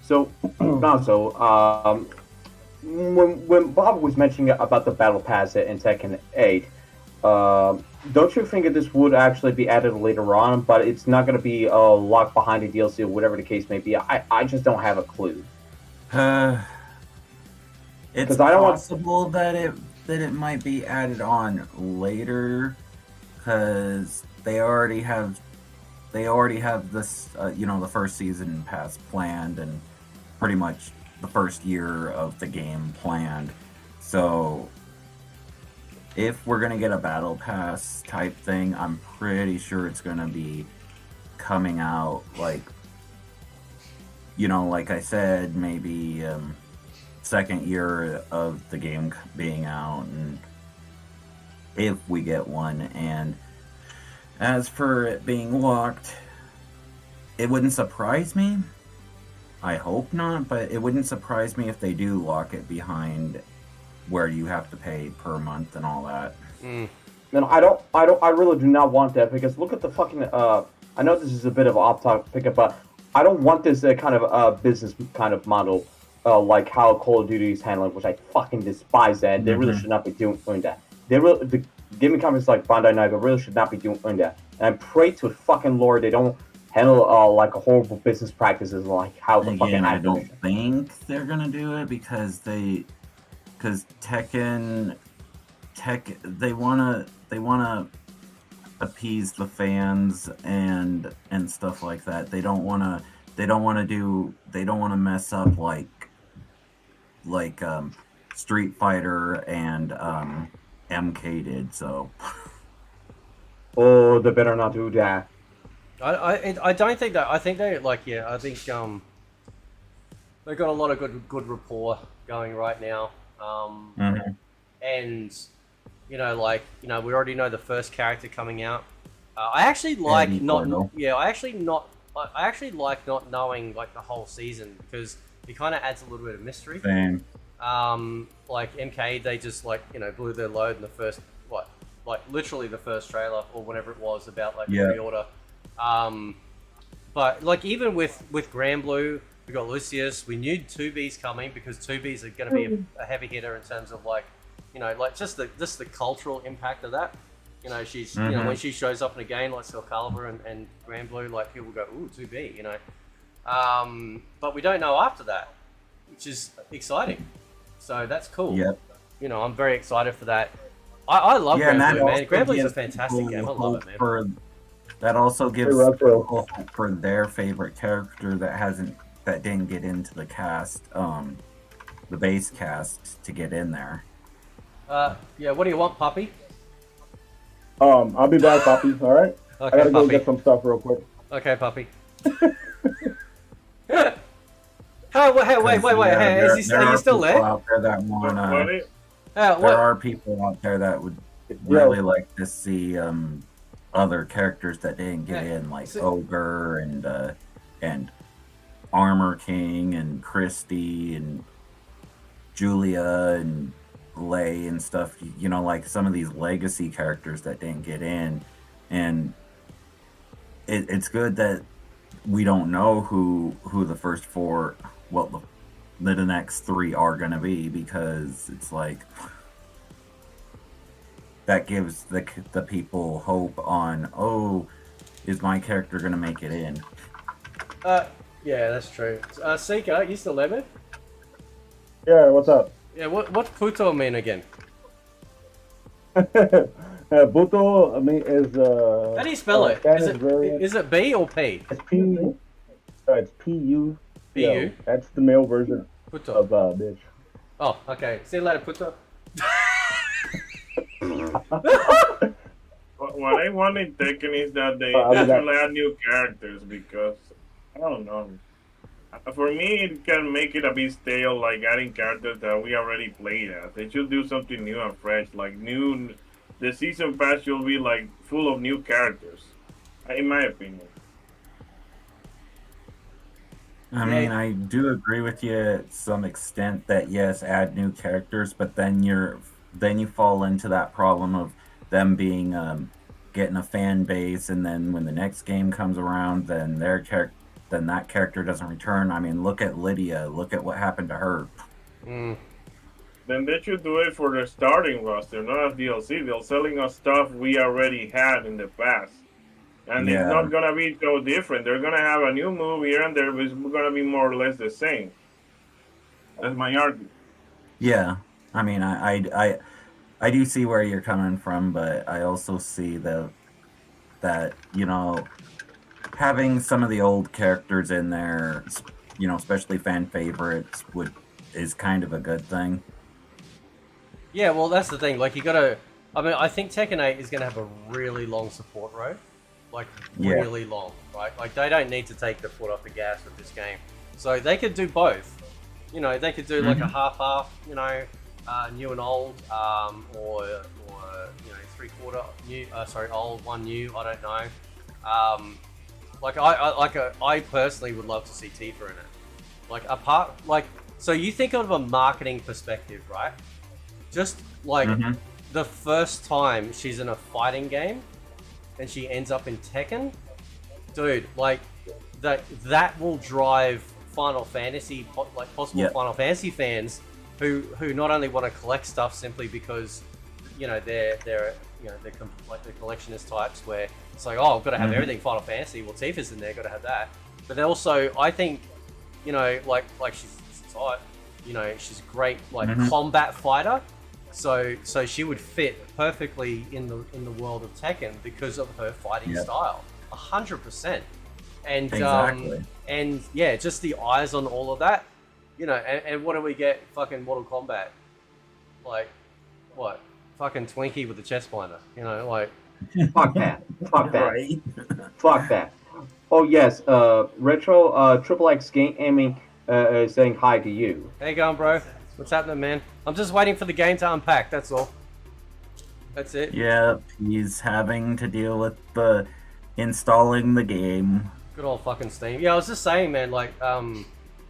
So also, when Bob was mentioning about the Battle Pass in Tekken 8, don't you think that this would actually be added later on, but it's not going to be locked behind the DLC or whatever the case may be? I just don't have a clue. It's possible that it might be added on later, because they already have this the first season pass planned and pretty much the first year of the game planned. So if we're gonna get a battle pass type thing, I'm pretty sure it's gonna be coming out like I said, maybe second year of the game being out, and if we get one. And as for it being locked, it wouldn't surprise me. I hope not, but it wouldn't surprise me if they do lock it behind where you have to pay per month and all that. And I really do not want that, because look at the fucking I know this is a bit of an off-topic, but I don't want this kind of business kind of model like how Call of Duty is handling, which I fucking despise that. They really should not be doing that. The gaming companies like Bandai Namco really should not be doing that. And I pray to fucking Lord they don't handle like a horrible business practices like how the fucking. I don't think they're gonna do it because Tekken they wanna appease the fans and stuff like that. They don't wanna mess up like Street Fighter and MK did. So they better not do that. I don't think that. I think they I think they've got a lot of good rapport going right now. And we already know the first character coming out. I actually like not knowing like the whole season, because it kind of adds a little bit of mystery. Same. Like MK, they just blew their load in the first literally the first trailer or whatever it was about pre-order. But even with Granblue, we got Lucius. We knew 2B's coming because 2B's are going to be a heavy hitter in terms of just the cultural impact of that. She's when she shows up in a game like Soul Calibur and Granblue, people go, ooh, 2B, but we don't know after that, which is exciting. So that's cool. Yep. I'm very excited for that. I love Granblue, man. Granblue's a fantastic game. I love it, man. That also gives people hope for their favorite character that didn't get into the cast, the base cast, to get in there. Yeah. What do you want, Puppy? I'll be back, Puppy. All right. Okay, I gotta go Puppy. get some stuff real quick. Okay, Puppy. Hey, wait. Hey, are you still there? Out there that want, what? There are people out there that would really like to see other characters that didn't get in, like Ogre and Armor King and Christy and Julia and Lei and stuff, you know, like some of these legacy characters that didn't get in, and it's good that we don't know who the first four, well, the next three are gonna be, because it's like that gives the people hope on, oh, is my character gonna make it in? Yeah, that's true. Seeker, you still there, man? Yeah, what's up? Yeah, what's Puto mean again? Buto, I mean, is How do you spell it? Is it B or P? It's P. It's P-U. P-U? Yeah, that's the male version Puto. of bitch. Oh, okay. See you later, Puto. What I want in Tekken is that they I'll be back. actually add new characters, because I don't know. For me, it can make it a bit stale, like adding characters that we already played as. They should do something new and fresh, like new. The season pass should be like full of new characters, in my opinion. I mean, I do agree with you to some extent that yes, add new characters, but then you fall into that problem of them being getting a fan base, and then when the next game comes around, then that character doesn't return. I mean, look at Lydia. Look at what happened to her. Then they should do it for the starting roster, not as DLC. They're selling us stuff we already had in the past. And it's not going to be so different. They're going to have a new move here and there, but it's going to be more or less the same. That's my argument. Yeah. I mean, I do see where you're coming from, but I also see that, you know, having some of the old characters in there, you know, especially fan favorites, is kind of a good thing. Yeah, well, that's the thing. Like, you gotta. I mean, I think Tekken 8 is gonna have a really long support road, like really long, right? Like, they don't need to take the foot off the gas with this game, so they could do both. You know, they could do like a half, you know, new and old, or you know, 3/4 new. Old, one new. I don't know. Like I personally would love to see Tifa in it. Like so you think of a marketing perspective, right? Just like the first time she's in a fighting game and she ends up in Tekken, dude, like that will drive Final Fantasy, like possible Final Fantasy fans who not only want to collect stuff simply because, you know, they're like the collectionist types where it's like, oh, I've got to have everything Final Fantasy. Well, Tifa's in there, got to have that. But then also, I think, you know, like she's hot, you know, she's a great like combat fighter. So she would fit perfectly in the world of Tekken because of her fighting style, 100%. And exactly. And yeah, just the eyes on all of that, you know. And what do we get? Fucking Mortal Kombat, like what? Fucking Twinkie with the chest binder, you know, like. Fuck that. Fuck that. Right. Fuck that. Oh yes, Retro Triple X Gaming saying hi to you. How you going, bro? What's happening, man? I'm just waiting for the game to unpack, that's all. That's it. Yeah, he's having to deal with the installing the game. Good old fucking Steam. Yeah, I was just saying, man, like,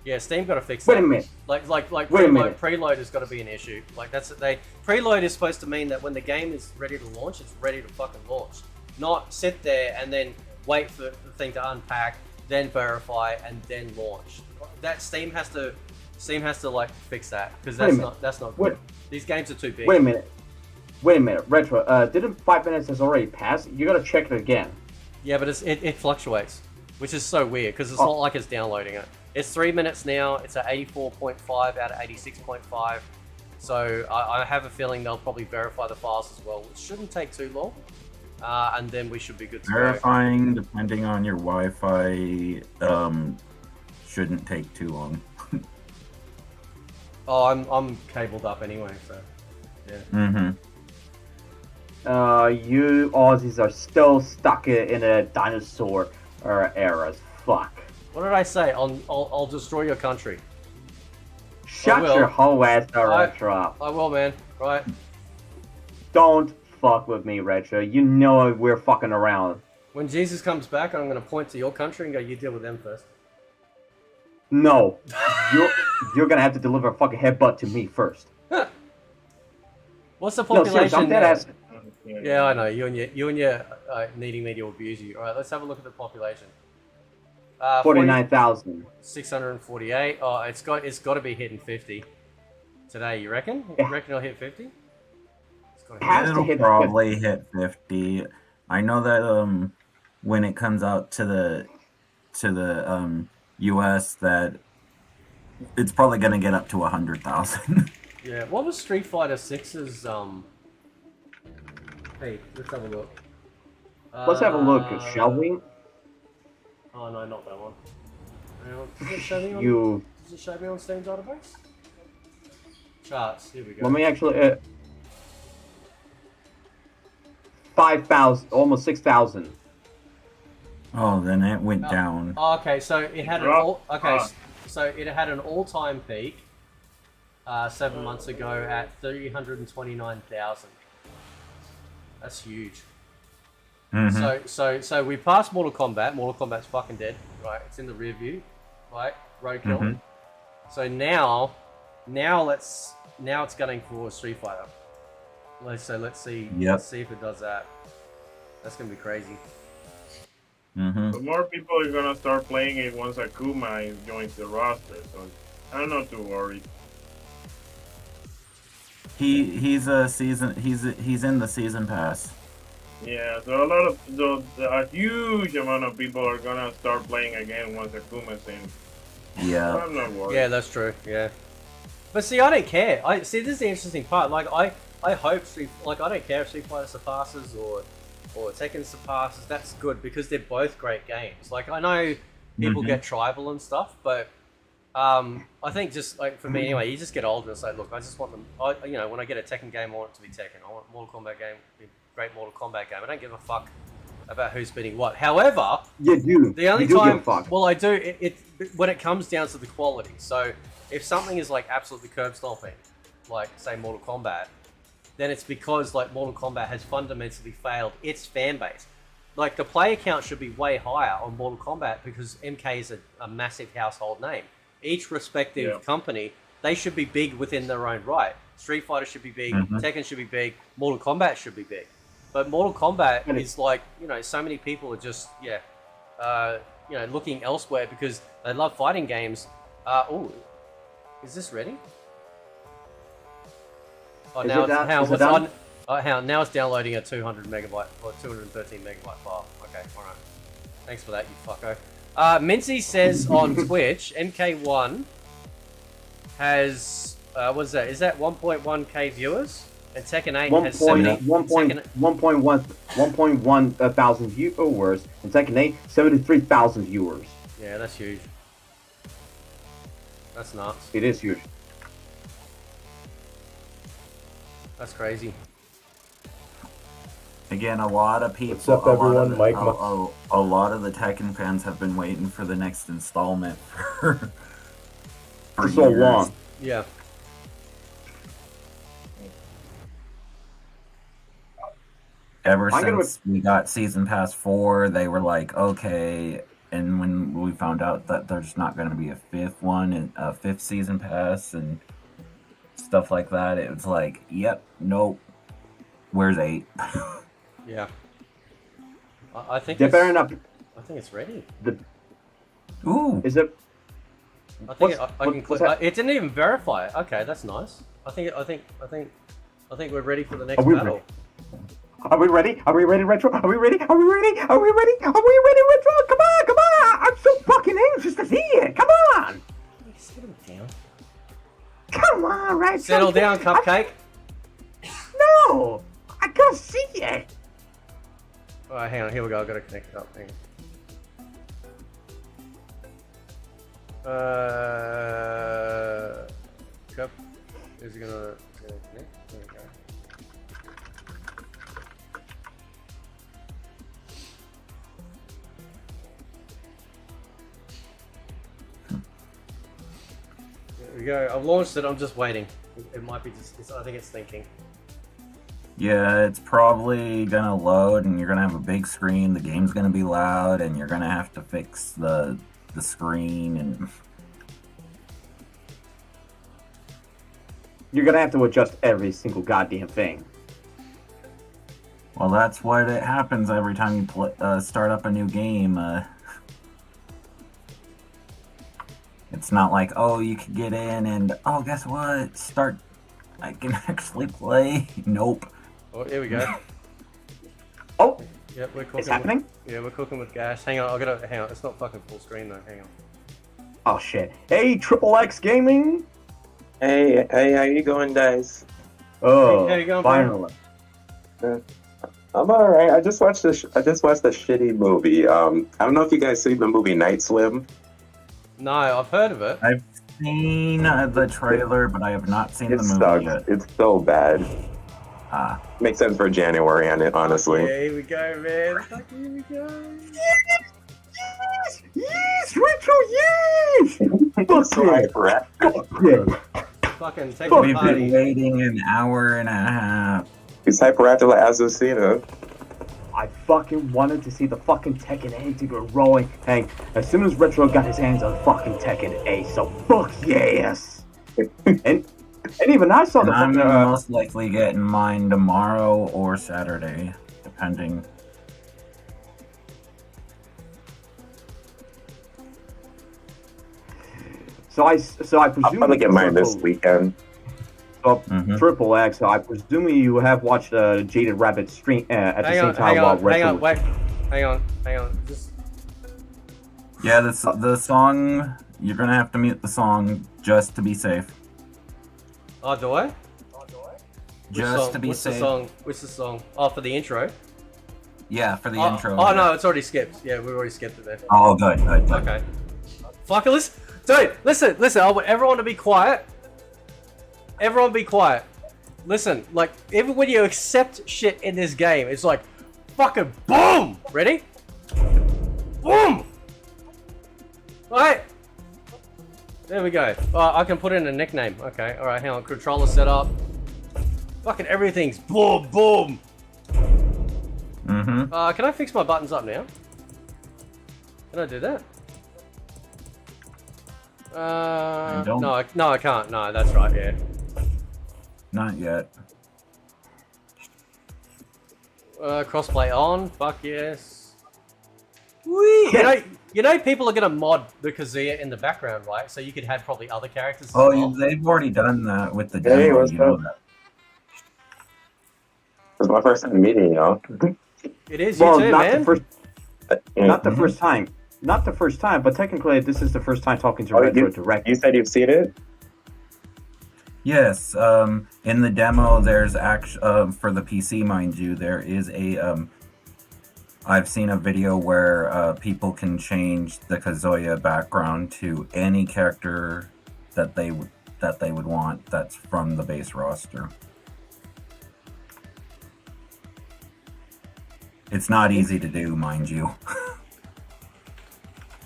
yeah, Steam got to fix that. Wait a minute. Like Wait a minute. preload has got to be an issue. Like, preload is supposed to mean that when the game is ready to launch, it's ready to fucking launch. Not sit there and then wait for the thing to unpack, then verify, and then launch. That Steam has to like fix that, because that's not good. These games are too big. Wait a minute, Retro. Didn't 5 minutes has already passed? You gotta check it again. Yeah, but it fluctuates, which is so weird because it's not like it's downloading it. It's 3 minutes now. It's at 84.5 out of 86.5. So I have a feeling they'll probably verify the files as well, which shouldn't take too long. And then we should be good to Verifying, depending on your Wi-Fi, shouldn't take too long. Oh, I'm cabled up anyway, so yeah. You Aussies are still stuck in a dinosaur era. Fuck. What did I say? I'll destroy your country. Shut your whole ass up, Retro. I will, man. Right. Don't fuck with me, Retro. You know we're fucking around. When Jesus comes back, I'm gonna point to your country and go, you deal with them first. No. You're gonna have to deliver a fucking headbutt to me first. What's the No, serious, population I'm dead now? ass. Yeah, I know. You and your needing me to abuse you. All right, let's have a look at the population. 49,000. 648. Oh, it's got to be hitting 50 today. You reckon? You reckon it'll hit 50? It'll probably hit 50. I know that when it comes out to the US, that it's probably gonna get up to 100,000. Yeah. What was Street Fighter 6's Hey, let's have a look. Let's have a look, shall we? Oh no, not that one. Does it show me on? Does it show me on Steam database? Charts. Here we go. Let me actually. 5,000, almost 6,000. Oh, then it went down. Oh, okay, so it had so it had an all-time peak 7 months ago at 329,000. That's huge. Mm-hmm. So we passed Mortal Kombat. Mortal Kombat's fucking dead, right? It's in the rear view, right? Roadkill. Mhm. So now it's gunning for Street Fighter. Let's see. Yep. Let's see if it does that. That's gonna be crazy. Mm-hmm. But more people are gonna start playing it once Akuma joins the roster, so I'm not too worried. He's a season. He's in the season pass. Yeah, so a huge amount of people are gonna start playing again once Akuma's in. Yeah. I'm not worried. Yeah, that's true. Yeah. But see, I don't care. I see. This is the interesting part. Like, I hope I don't care if Street Fighter surpasses or Tekken surpasses. That's good because they're both great games. Like, I know people get tribal and stuff, but I think just like for me anyway, you just get older and say, look, I just want them. When I get a Tekken game, I want it to be Tekken. I want a Mortal Kombat game to be a great Mortal Kombat game. I don't give a fuck about who's spinning what. However, you do. The only you do time, give a fuck. well, I do. It when it comes down to the quality. So if something is like absolutely curb stomping, like say Mortal Kombat, then it's because like Mortal Kombat has fundamentally failed its fan base. Like the player count should be way higher on Mortal Kombat because MK is a massive household name. Each respective company, they should be big within their own right. Street Fighter should be big, Tekken should be big, Mortal Kombat should be big. But Mortal Kombat is like, so many people are just, looking elsewhere because they love fighting games. Is this ready? Oh, Is now it done? Now it's downloading a 200 megabyte or 213 megabyte file. Okay, all right. Thanks for that, you fucko. Mincy says on Twitch, MK1 has what is that? Is that 1.1k viewers? And Tekken 8 has 1.1 thousand viewers, and Tekken 8 73,000 viewers. Yeah, that's huge. That's nuts. It is huge. That's crazy. Again, a lot of people. What's up, everyone? A lot of the Tekken fans have been waiting for the next installment for so years. long. Yeah. Ever since we got Season Pass 4, they were like, okay. And when we found out that there's not going to be a fifth one, and a fifth Season Pass, and stuff like that, it was like, yep, nope. Where's 8? Yeah. I think They better not. I think it's ready. Ooh. Is it? I think I can click. It didn't even verify it. Okay, that's nice. I think we're ready for the next battle. Are we ready? Are we ready, Retro? Are we ready? Are we ready? Are we ready? Are we ready, Retro? Come on, come on! I'm so fucking anxious to see it. Come on! Settle down. Come on, Retro. Settle down, Cupcake. No, I can't see it. All right, hang on. Here we go. I've got to connect it up. Hang on. Cup. Is it gonna connect? There we go. There we go. I've launched it. I'm just waiting. It might be just. I think it's thinking. Yeah, it's probably gonna load, and you're gonna have a big screen. The game's gonna be loud, and you're gonna have to fix the screen. And you're gonna have to adjust every single goddamn thing. Well, that's what it happens every time you start up a new game. It's not like, oh, you can get in and, oh, guess what? I can actually play. Nope. Oh, here we go. Oh, Yep, we're cooking. it's happening? Yeah, we're cooking with gas. Hang on, hang on. It's not fucking full screen though. Hang on. Oh shit. Hey, Triple X Gaming. Hey, how you going, guys? Oh, How you going, finally. I'm all right. I just watched the shitty movie. I don't know if you guys seen the movie Night Swim. No, I've heard of it. I've seen the trailer, but I have not seen It the movie sucks. yet. It's so bad. Makes sense for January, honestly. Yeah, here we go, man. Fuck, here we go. Yes, Retro, yes! Fuck So yeah. hyper. Fuck yeah. Fucking take a We've party. been waiting an hour and a half. He's hyperactive like Azucena. I fucking wanted to see the fucking Tekken A to go rolling. Hey, as soon as Retro got his hands on fucking Tekken A, so fuck yes! and even I saw And the I'm fucking... most likely getting mine tomorrow or Saturday, depending. So I presume... I'll probably get mine this weekend. So, Triple X, so I presume you have watched Jaded Rabbit stream at the same time while Retro... Hang on, wait. Hang on. Just... Yeah, the song, you're gonna have to mute the song just to be safe. Oh, do I? Just to be What's safe. the song? What's the song? Oh, for the intro? Yeah, for the Oh, intro. oh no, it's already skipped. Yeah, we've already skipped it there. Oh, good. Okay. Fuck it, listen, I want everyone to be quiet. Everyone be quiet. Listen, like, even when you accept shit in this game, it's like, fucking boom! Ready? Boom! Right? There we go. I can put in a nickname. Okay, alright, hang on. Controller setup. Fucking everything's boom, boom! Mm-hmm. Can I fix my buttons up now? Can I do that? don't. No, I can't. No, that's right, yeah. Not yet. Crossplay on. Fuck yes. Whee! You know people are gonna mod the Kazuya in the background, right? So you could have probably other characters as Oh, well. they've already done that with the demo. Hey, what's you know up? that. It's my first time meeting y'all. It is, you Well, too, not man. the first... Not the first time. Not the first time, but technically this is the first time talking to Retro directly. You said you've seen it? Yes, in the demo, there's for the PC, mind you, there is a, I've seen a video where, people can change the Kazuya background to any character that they would want that's from the base roster. It's not easy to do, mind you.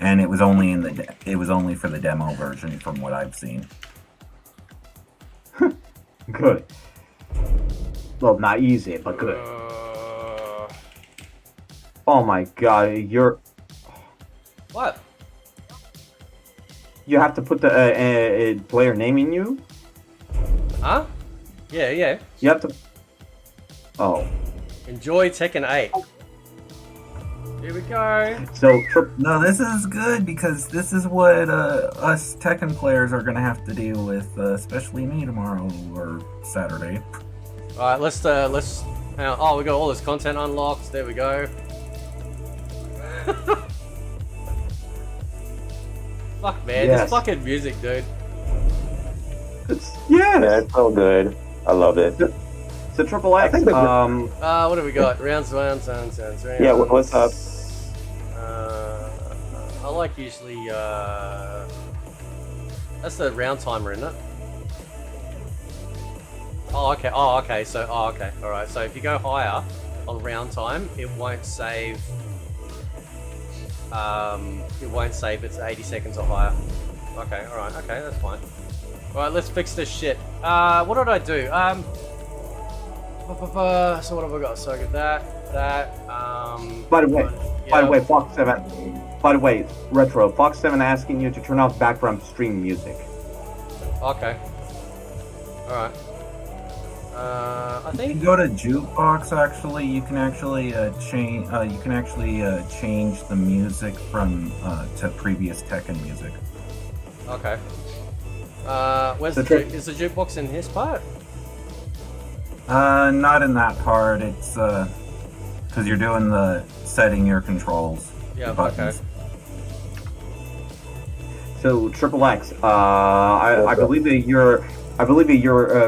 And it was only for the demo version from what I've seen. Good. Well, not easy, but good. Oh my god, What? You have to put the player name in you? Huh? Yeah. You have to... Oh. Enjoy Tekken 8. Here we go. So, no, this is good because this is what us Tekken players are gonna have to deal with, especially me tomorrow or Saturday. All right, let's hang on. Oh, we got all this content unlocked. There we go. Fuck man, Yes. this fucking music, dude. Yeah, it's so good. I love it. So Triple X, what do we got? Rounds. Yeah, what's up? I like usually, that's the round timer, isn't it? Oh, okay. Alright, so if you go higher on round time, it won't save, it's 80 seconds or higher. Okay, alright, okay, that's fine. Alright, let's fix this shit. What did I do? So what have I got? So I got that, By the way, Fox 7. By the way, Retro, Fox 7 asking you to turn off background stream music. Okay. Alright. I If think. you go to jukebox, actually, you can actually change. You can actually change the music from to previous Tekken music. Okay. Where's is the jukebox in his part? Not in that part. It's because you're doing the setting your controls. Yeah. Buttons. Okay. So Triple X, I believe that you're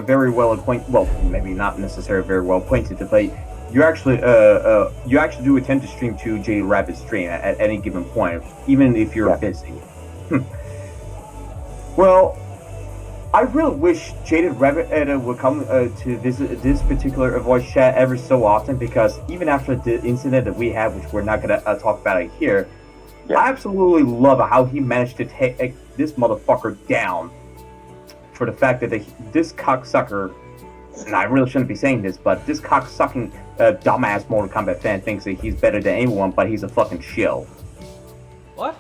very well acquainted. Well, maybe not necessarily very well acquainted, but you actually do attend to stream to Jade Rabbit's stream at any given point, even if you're busy. Well, I really wish Jaded Rabbit would come to visit this particular voice chat ever so often, because even after the incident that we had, which we're not gonna talk about it here, I absolutely love how he managed to take this motherfucker down for the fact that this cocksucker, and I really shouldn't be saying this, but this cocksucking dumbass Mortal Kombat fan thinks that he's better than anyone, but he's a fucking shill. What?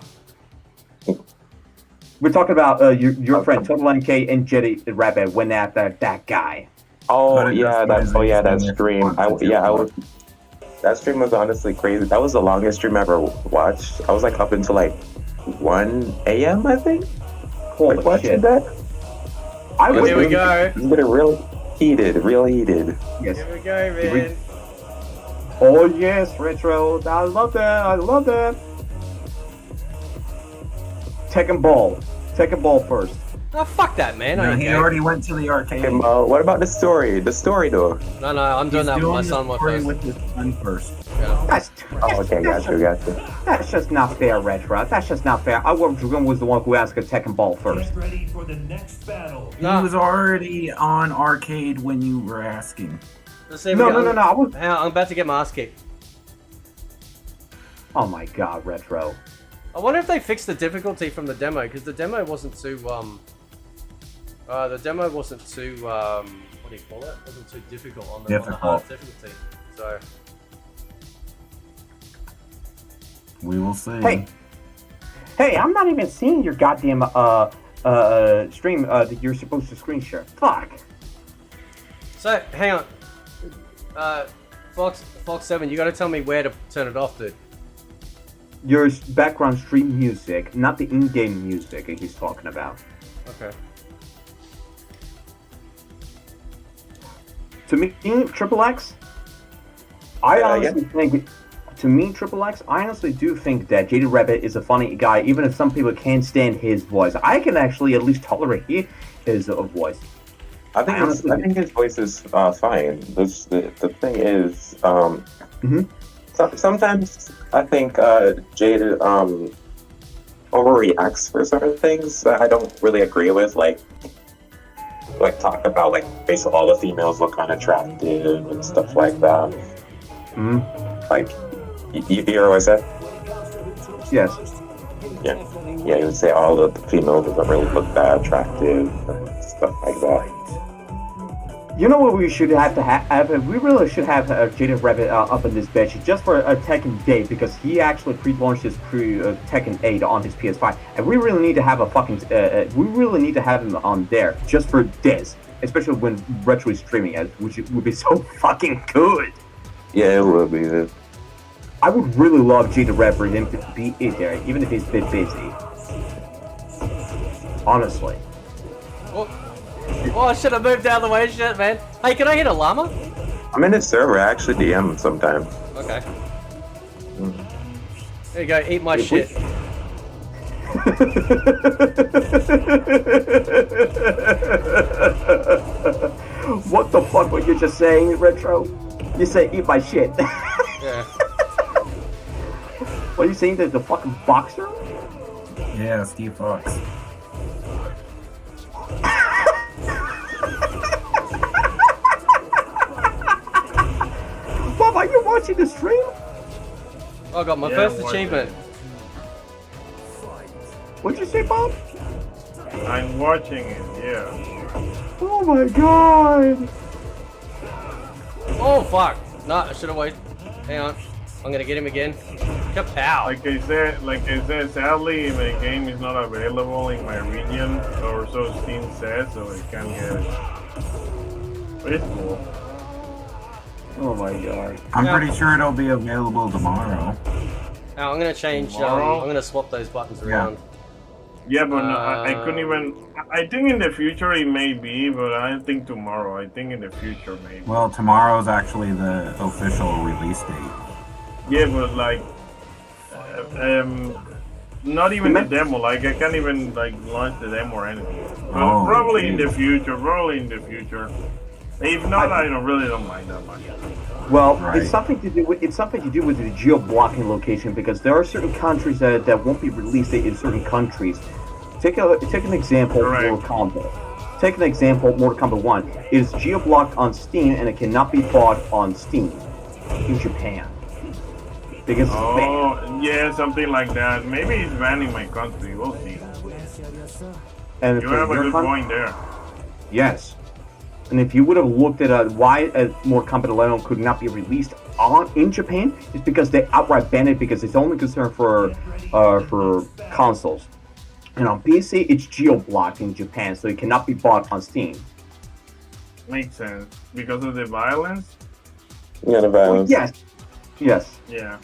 We're talking about your friend Total NK and Jetty Rabbit went after that guy. Oh yeah, that stream. That stream was honestly crazy. That was the longest stream I ever watched. I was like up until like 1 a.m. I think. Holy like watching shit. that. Here we go. It's getting real heated. Yes. Here we go, man. Oh yes, Retro. I love that. Tekken Ball first. Oh, fuck that, man. No, he already went to the arcade. What about the story? The story though. No, I'm doing that with my son first. With his son first. Yeah. Okay, gotcha. That's just not fair, Retro. That's just not fair. I was the one who asked a Tekken Ball first. Get ready for the next battle. He was already on arcade when you were asking. No. I was... I'm about to get my ass kicked. Oh my god, Retro. I wonder if they fixed the difficulty from the demo, because the demo wasn't too what do you call it? Wasn't too difficult on the hard difficulty. So we will see. Hey, I'm not even seeing your goddamn stream that you're supposed to screen share. Fuck. So hang on. Fox 7, you gotta tell me where to turn it off, dude. Your background stream music, not the in-game music that he's talking about. Okay. To me, Triple X, I honestly do think that Jaded Rabbit is a funny guy, even if some people can't stand his voice. I can actually at least tolerate his voice. I think his voice is fine. The thing is, sometimes I think Jaded overreacts for certain things that I don't really agree with, like talk about basically all the females look unattractive and stuff like that. Like, you hear what I said? Yes. Yeah, you would say all the females don't really look that attractive and stuff like that. You know what we should have to have? We really should have Jaded Rabbit up in this bitch just for a Tekken Day, because he actually pre-launched his Tekken 8 on his PS5, and we really need to have him on there just for this, especially when Retro is streaming it, which would be so fucking good. Yeah, it would be good. I would really love Jaded Rabbit for him to be in there, even if he's a bit busy. Honestly. Oh, I should have moved out of the way, shit, man. Hey, can I hit a llama? I'm in his server. I actually DM him sometimes. Okay. There you go, eat my shit. What the fuck were you just saying, Retro? You say eat my shit. Yeah. What are you saying, the fucking boxer? Yeah, Steve Fox. Bob, are you watching the stream? Oh, I got my first achievement. What'd you say, Bob? I'm watching it, yeah. Oh my god! Oh, fuck. No, I should have waited. Hang on. I'm gonna get him again. Kapow! Like I said, sadly, the game is not available in my region, or so Steam says, so I can't get it. But it's cool. Oh my god. I'm pretty sure it'll be available tomorrow. Now I'm gonna change. Tomorrow? I'm gonna swap those buttons around. Yeah, but no, I couldn't even. I think in the future it may be, but I don't think tomorrow. I think in the future maybe. Well, tomorrow's actually the official release date. Yeah, but like, not even the demo. Like I can't even like launch the demo or anything. But Oh, probably in geez. the future. Probably in the future. If not, I don't mind that much. Well, Right. it's something to do with the geo-blocking location, because there are certain countries that won't be released in certain countries. Take an example, Correct. Mortal Kombat. Take an example, Mortal Kombat 1 is geo-blocked on Steam and it cannot be bought on Steam in Japan because it's banned. Oh, yeah, something like that. Maybe it's banned in my country. We'll see. And You for have a your good coun- point there. Yes. And if you would have looked at why Mortal Kombat 11 could not be released in Japan, it's because they outright banned it because it's only concerned for consoles. And on PC, it's geo-blocked in Japan, so it cannot be bought on Steam. Makes sense. Because of the violence? Yeah, the violence. Yes. Yeah.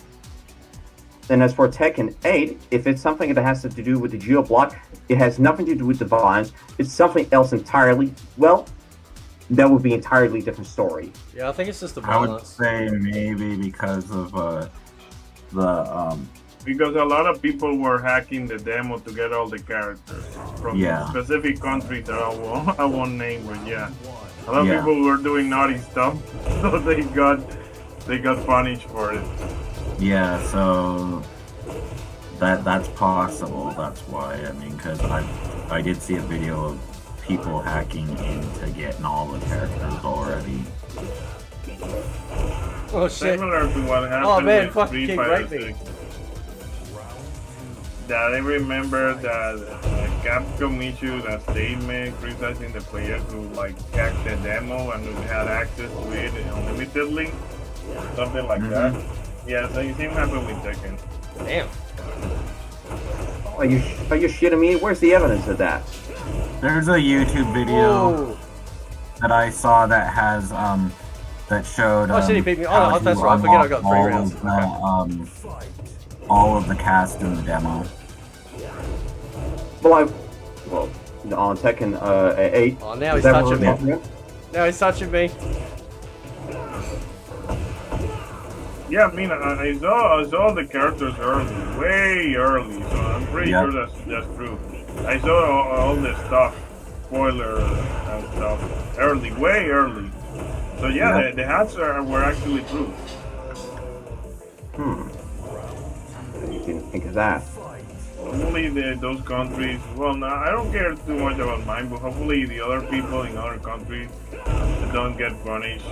And as for Tekken 8, if it's something that has to do with the geo-block, it has nothing to do with the violence. It's something else entirely. Well, that would be an entirely different story. Yeah, I think it's just the I would balance. say maybe because of Because a lot of people were hacking the demo to get all the characters from Yeah. specific countries that I won't name, but yeah. A lot of Yeah. people were doing naughty stuff, so they got punished for it. yeah. So that's possible. That's why. I mean, because I did see a video of people hacking into getting all the characters already. Oh shit! Similar to what happened Oh man, with fucking Street King Fighter raped me. 6. That I remember that Capcom issued a statement criticizing the players who like hacked the demo and who had access to it unlimitedly, something like that. Yeah, so you same happened with Tekken. Damn. Are you shitting me? Where's the evidence of that? There's a YouTube video Whoa. that I saw that has that showed. Oh shit, he beat me. Oh, how no, that's to right. I forget I got unlock 3 all rounds. of all of the cast in the demo. Well, on Tekken 8. Oh, now is he's that what touching we're me. talking about? Now he's touching me. Yeah, I mean, I saw the characters early, way early, so I'm pretty Yeah. sure that's true. I saw all the stuff, spoiler and stuff, early, way early. So yeah, the hats were actually true. You didn't think of that. Hopefully those countries, well, no, I don't care too much about mine, but hopefully the other people in other countries don't get punished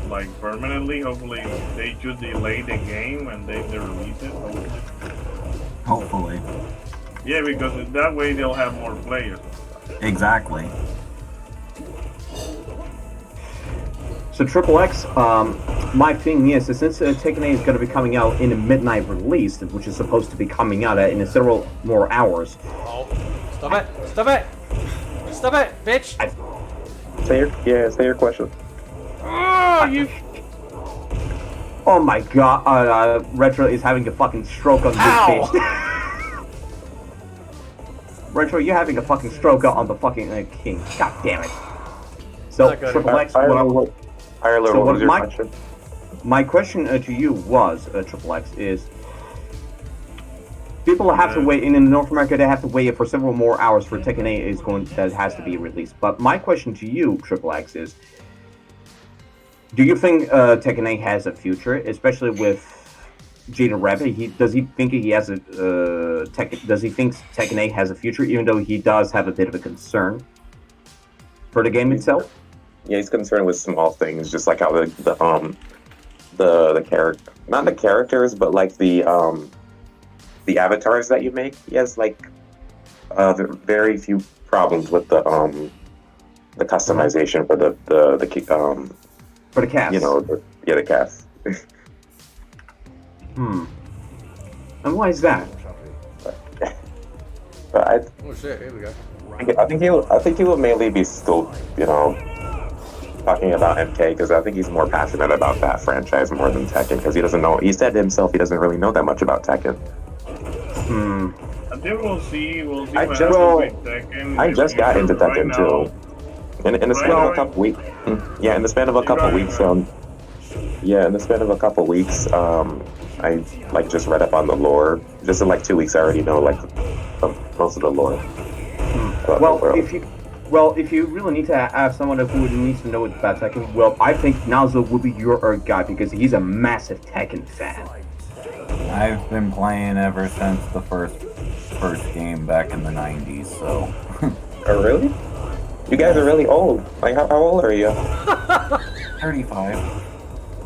like permanently. Hopefully they should delay the game and they release it. Hopefully. Yeah, because that way they'll have more players. Exactly. So Triple X, my thing is that since Tekken 8 is going to be coming out in a midnight release, which is supposed to be coming out in several more hours. Oh, stop it! Stop it! Stop it, bitch! Say your question. Oh, you! Oh my god, Retro is having a fucking stroke on this bitch. Retro, you're having a fucking stroke on the fucking king. God damn it. So, Triple X, what was your question? My question to you was, Triple X, is people have to wait, in North America, they have to wait for several more hours for Tekken 8 that has to be released. But my question to you, Triple X, is do you think Tekken 8 has a future, especially with Jaden Rabbit? Does he think Tekken 8 has a future, even though he does have a bit of a concern for the game itself? Yeah, he's concerned with small things, just like how the character, not the characters, but like the avatars that you make. He has like very few problems with the customization for the cast. You know, the cast. And why is that? But Oh shit! Here we go. I think he will mainly be still, talking about MK because I think he's more passionate about that franchise more than Tekken because he doesn't know. He said himself he doesn't really know that much about Tekken. I think we'll see. We'll see. I what just- happens with Tekken. I just got into Right Tekken now, too. In the span of a couple weeks. Yeah, in the span of a couple weeks. In the span of a couple weeks, I just read up on the lore. Just in 2 weeks, I already know most of the lore. Well, if you really need to have someone who needs to know about Tekken, well, I think Nazo would be your guy because he's a massive Tekken fan. I've been playing ever since the first game back in the 90s, so. Oh, really? You guys are really old. How old are you? 35.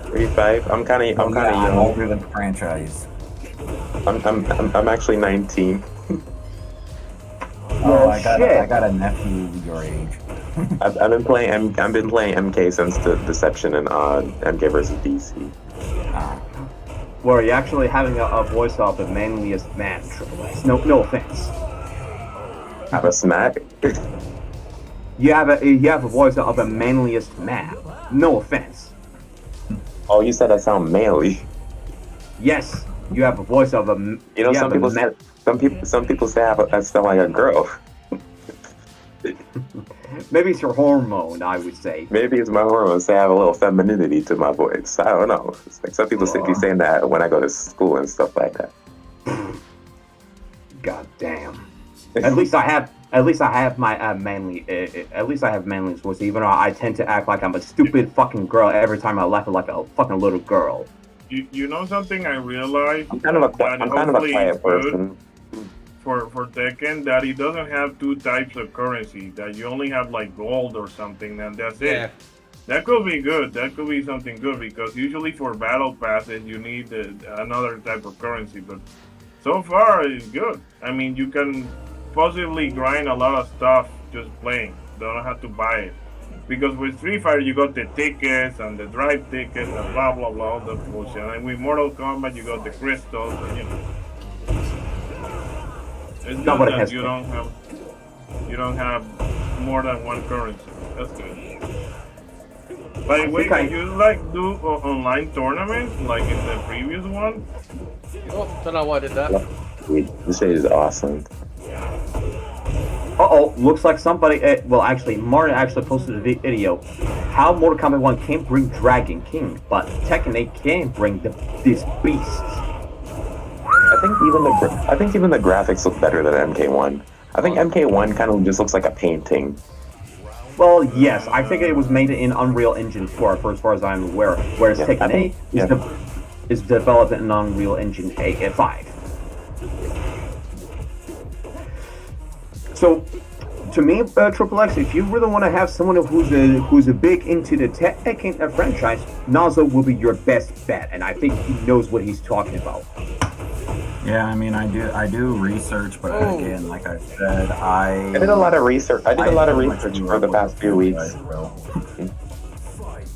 35? I'm kind of I'm young. older than the franchise. I'm actually 19. Oh, I got a nephew your age. I've been playing MK since the Deception and MK versus DC. Where you're actually having a voice of the manliest man, Triple X. No offense. Have a smack? You have a voice of the manliest man. No offense. Oh, you said I sound manly. Yes, you have a voice of a. Some people say I sound like a girl. Maybe it's your hormone, I would say. Maybe it's my hormones. Say I have a little femininity to my voice. I don't know. It's like some people be saying that when I go to school and stuff like that. God damn. At least I have my manly. At least I have manly voice, even though I tend to act like I'm a stupid fucking girl every time I laugh like a fucking little girl. You know something I realized? I'm kind of a quiet person. For Tekken, that it doesn't have two types of currency. That you only have gold or something, and that's it. Yeah. That could be good. That could be something good because usually for battle passes you need another type of currency. But so far it's good. I mean, you can possibly grind a lot of stuff just playing. Don't have to buy it. Because with Street Fighter you got the tickets and the drive tickets and blah blah blah all the bullshit. And with Mortal Kombat you got the crystals and It's good that you don't have more than one currency. That's good. By the way, can you do online tournaments like in the previous one? Oh, don't know why I did that. This shit is awesome. Uh-oh, looks like somebody, Martin actually posted a video. How Mortal Kombat 1 can't bring Dragon King, but Tekken 8 can bring these beasts. I think even the graphics look better than MK1. I think MK1 kind of just looks like a painting. Well, yes, I think it was made in Unreal Engine 4, for as far as I'm aware, whereas Tekken 8 is developed in Unreal Engine 5. So, to me, Triple X, if you really want to have someone who's a big into the Tekken franchise, Nazo will be your best bet, and I think he knows what he's talking about. Yeah, I mean, I do research, but again, like I said, I did a lot of research. I did a lot of research for the past few weeks.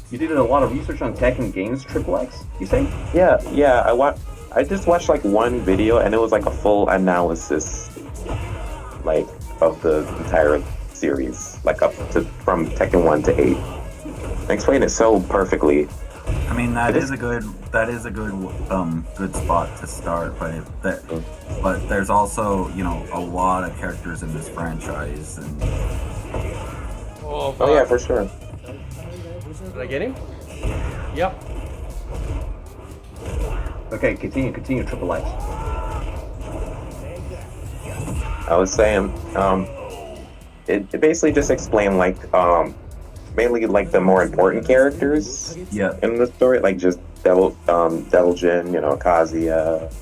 You did a lot of research on Tekken games, Triple X, you say? Yeah. I just watched one video, and it was a full analysis, of the entire series, up to from Tekken 1 to 8. I explained it so perfectly. I mean, that is a good good spot to start, but there's also a lot of characters in this franchise, and oh yeah, for sure. Did I get him? Yep. Okay, continue, Triple X. I was saying, it basically just explained mainly the more important characters in the story, just Devil Jin, Kazuya.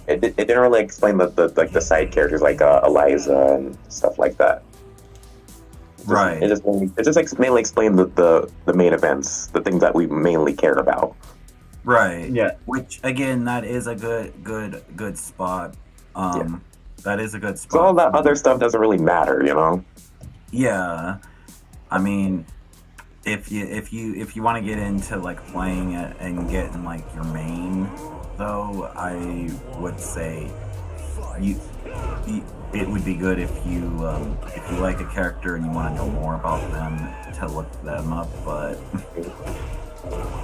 It didn't really explain the side characters like Eliza and stuff like that. Right. It just mainly explained the main events, the things that we mainly care about. Right. Yeah. Which again, that is a good spot. That is a good spot. So all that other stuff doesn't really matter, Yeah. I mean, if you want to get into like playing it and getting like your main, though, I would say it would be good if you like a character and you want to know more about them to look them up. But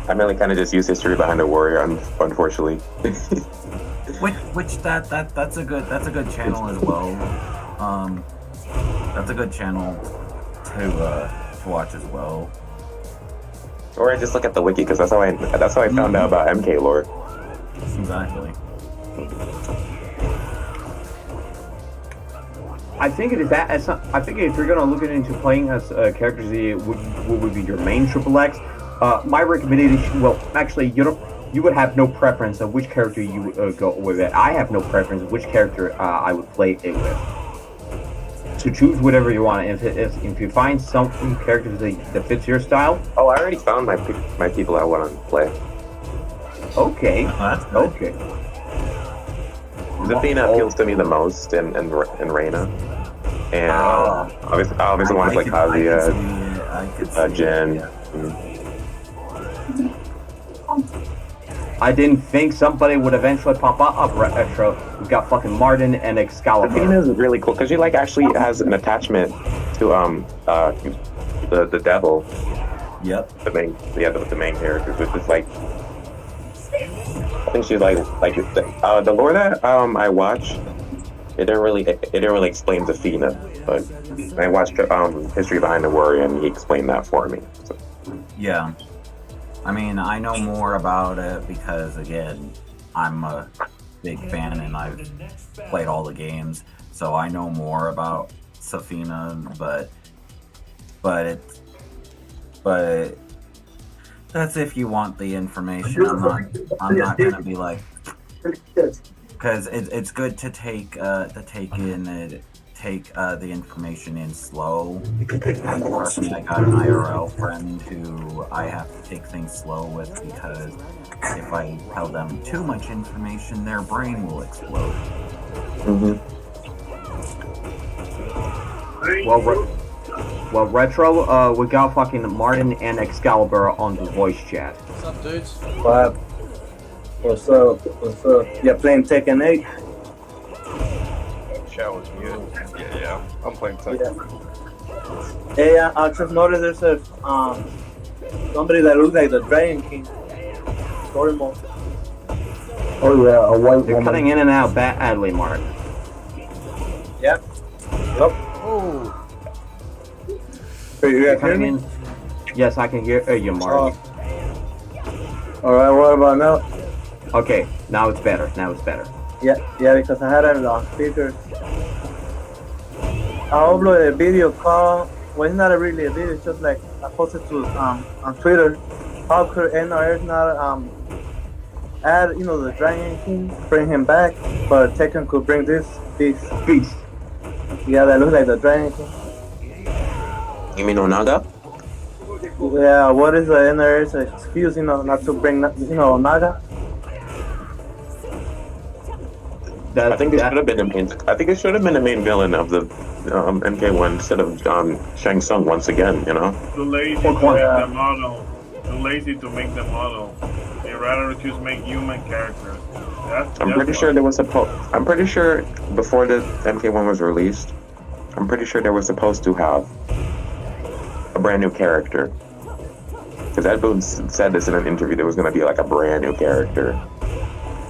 I mainly kind of just use History Behind the Warrior, unfortunately. which that's a good channel as well. That's a good channel to watch as well. Or I just look at the wiki because that's how I found out about MK lore. Exactly. I think it is that. I think if you're gonna look into playing as characters, what would be your main Triple X? My recommendation. Well, actually, you would have no preference of which character you would go with it. I have no preference of which character I would play it with. So choose whatever you want. If you find some characters that fits your style. Oh, I already found my people I want to play. Okay. Okay. Zafina appeals to me the most, and Reyna. And obviously I want to play Kazuya, Jin. I didn't think somebody would eventually pop up retro. We got fucking Martin and Excalibur. Zafina is really cool because she like actually has an attachment to the devil. Yep. The main characters, which is like, I think she's like the lore that I watched. It didn't really explain Zafina, but I watched History Behind the Warrior and he explained that for me. So. Yeah. I mean, I know more about it because, again, I'm a big fan and I've played all the games, so I know more about Zafina, but that's if you want the information. I'm not gonna be like, because it's good to take the information in slow. Unfortunately, I got an IRL friend who I have to take things slow with because if I tell them too much information, their brain will explode. Well, Retro, we got fucking Martin and Excalibur on the voice chat. What's up, dudes? What? What's up? What's up? Yeah, playing Tekken 8? Chat was muted. Yeah, I'm playing Tekken. Yeah. Hey, I just noticed there's a somebody that looks like the Dragon King. Story mode. Oh yeah, a white woman. Cutting in and out badly, Mark. Yep. Yep. Oh. Are you guys hear me? Yes, I can hear you, Mark. Alright, what about now? Okay, now it's better. Yeah, because I had it on speaker. I uploaded a video call. Well, it's not really a video. It's just like I posted to on Twitter. How could NRS not add the Dragon King, bring him back, but Tekken could bring this beast. Yeah, that looks like the Dragon King. You mean Onaga? Yeah, what is the NRS excuse? Not to bring Onaga. I think it should have been the main. I think it should have been the main villain of the MK1 instead of Shang Tsung once again. Too lazy to make the model. Too lazy to make the model. They rather just make human characters. I'm pretty sure there was I'm pretty sure before the MK1 was released, I'm pretty sure they were supposed to have a brand new character. Because Ed Boon said this in an interview. There was going to be like a brand new character.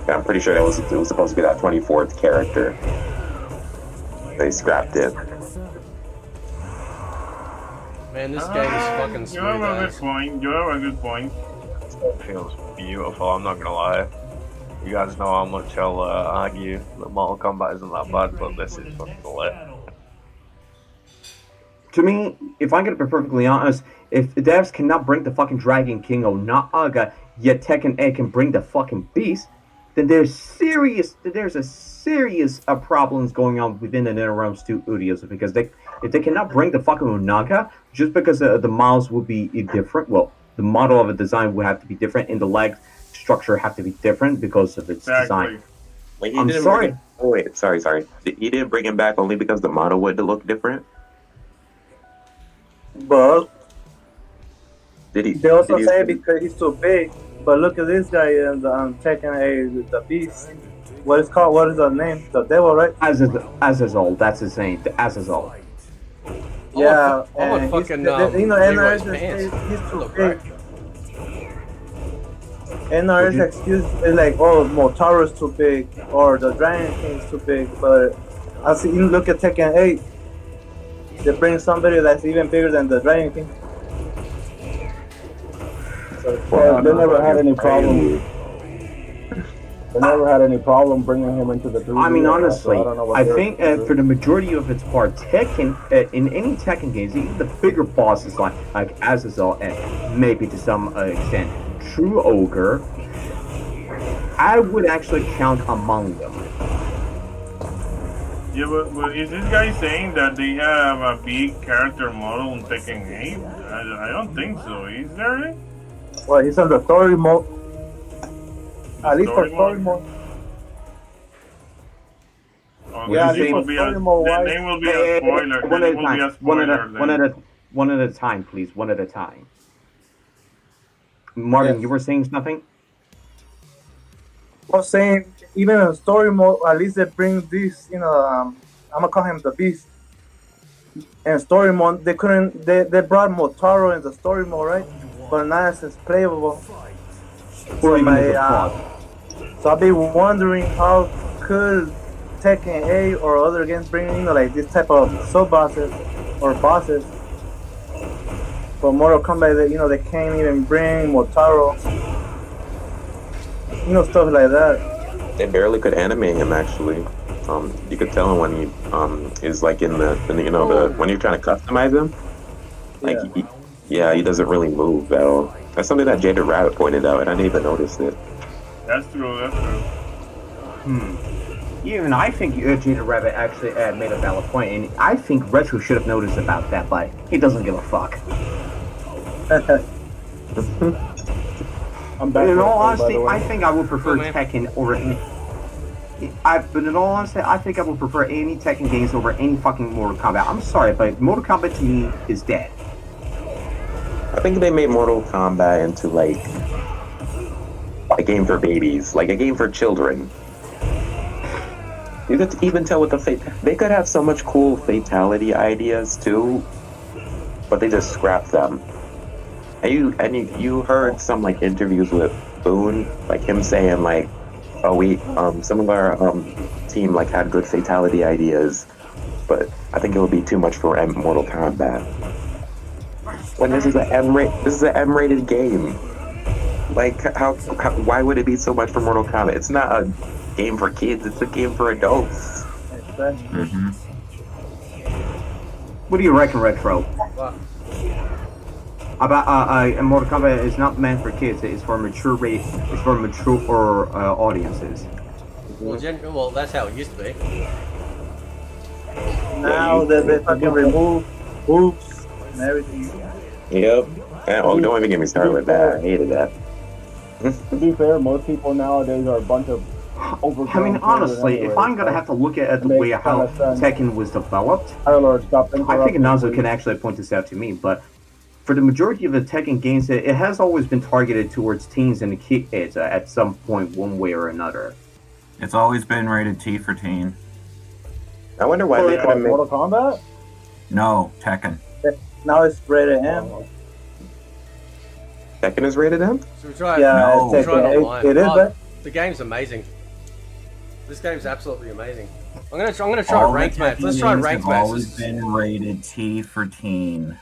I'm pretty sure it was supposed to be that 24th character. They scrapped it. Man, this game is fucking smooth. You have a good point. It feels beautiful, I'm not gonna lie. You guys know how much I'll argue that Mortal Kombat isn't that bad, but this is fucking lit. To me, if I'm gonna be perfectly honest, if the devs cannot bring the fucking Dragon King Onaga, yet Tekken 8 can bring the fucking beast, then there's a serious problems going on within the NetherRealm studios, because if they cannot bring the fucking Onaga, just because the models will be different, well, the model of a design will have to be different, and the leg structure have to be different because of its design. Wait, I'm sorry. Sorry. He didn't bring him back only because the model would look different? But Did They also he say because he's too big. But look at this guy in the Tekken 8, the Beast. What is called? What is the name? The Devil, right? Azazol. That's his name. The Azazol. Yeah, I want and fucking, you know, Leroy's NRS pants. says he's too Look big. great. NRS excuse is like, oh, Motaro's too big, or the Dragon King's too big. But I see, you look at Tekken 8, they bring somebody that's even bigger than the Dragon King. So, they never had any problem. They never had any problem bringing him into the 3D. I mean, honestly, so I don't know what I they're think gonna do. for the majority of its part, Tekken, in any Tekken games, even the bigger bosses like Azazel and maybe to some extent True Ogre, I would actually count among them. Yeah, but is this guy saying that they have a big character model in Tekken 8? I don't think so. Is there? Well, he's on the story mode. At least for story mode. Oh, Yeah, this will be a, the name will be a spoiler. One at a It will be a time. spoiler. One at a time, please. One at a time. Martin, you were saying something? I was saying, even in story mode, at least they bring this, you know, I'm gonna call him the Beast. In story mode, they couldn't, they brought Motaro in the story mode, right? But now it's playable. Or even as a So I'll be wondering how could Tekken 8 or other games bring, you know, like this type of sub-bosses or bosses. For Mortal Kombat, that, you know, they can't even bring Motaro. You know, stuff like that. They barely could animate him actually. You could tell him when he is like in the when you're trying to customize him. Like he doesn't really move at all. That's something that Jaded Rabbit pointed out, and I didn't even notice it. That's true. That's true. Even I think Jaded Rabbit actually made a valid point, and I think Retro should have noticed about that, but he doesn't give a fuck. In all honesty, I think I would prefer Tekken over any. But in all honesty, I think I would prefer any Tekken games over any fucking Mortal Kombat. I'm sorry, but Mortal Kombat to me is dead. I think they made Mortal Kombat into like a game for babies, like a game for children. You could even tell with the they could have so much cool fatality ideas too, but they just scrapped them. And you heard some like interviews with Boone, like him saying like, oh we some of our team like had good fatality ideas, but I think it would be too much for Mortal Kombat. When this is an M-rated game. Like how why would it be so much for Mortal Kombat? It's not a game for kids, it's a game for adults. What do you reckon, Retro? What? About Mortal Kombat is not meant for kids. It's for mature audiences. Well, that's how it used to be. Now they fucking remove boobs and everything. Yep. Don't even get me started with that. I hated that. To be fair, most people nowadays are a bunch of overgrown. I mean, honestly, if I'm gonna have to look at the way how Tekken was developed, I think Nazo can actually point this out to me, but for the majority of the Tekken games, it has always been targeted towards teens and kids at some point, one way or another. It's always been rated T for teen. I wonder why they couldn't make Mortal Kombat? No, Tekken. Now it's rated M. Tekken is rated M? So we try. Yeah, No. it's Online. it is. Oh, the game's amazing. This game's absolutely amazing. I'm gonna try All ranked the match. Tekken Let's try games ranked have always matches. been rated T for teen.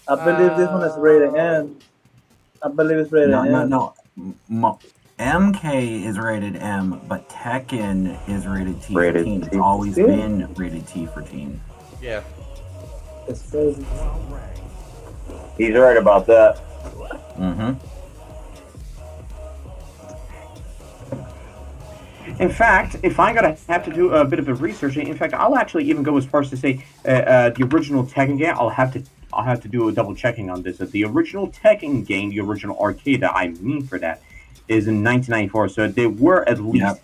I believe this one is rated M. I believe it's rated M. No. MK is rated M, but Tekken is rated T Rated for teen. T It's for always teen? been rated T for teen. Yeah. It's crazy. He's right about that. In fact, if I'm gonna have to do a bit of a research, in fact, I'll actually even go as far as to say the original Tekken game. I'll have to do a double checking on this. The original Tekken game, the original arcade that I mean for that, is in 1994. So they were at least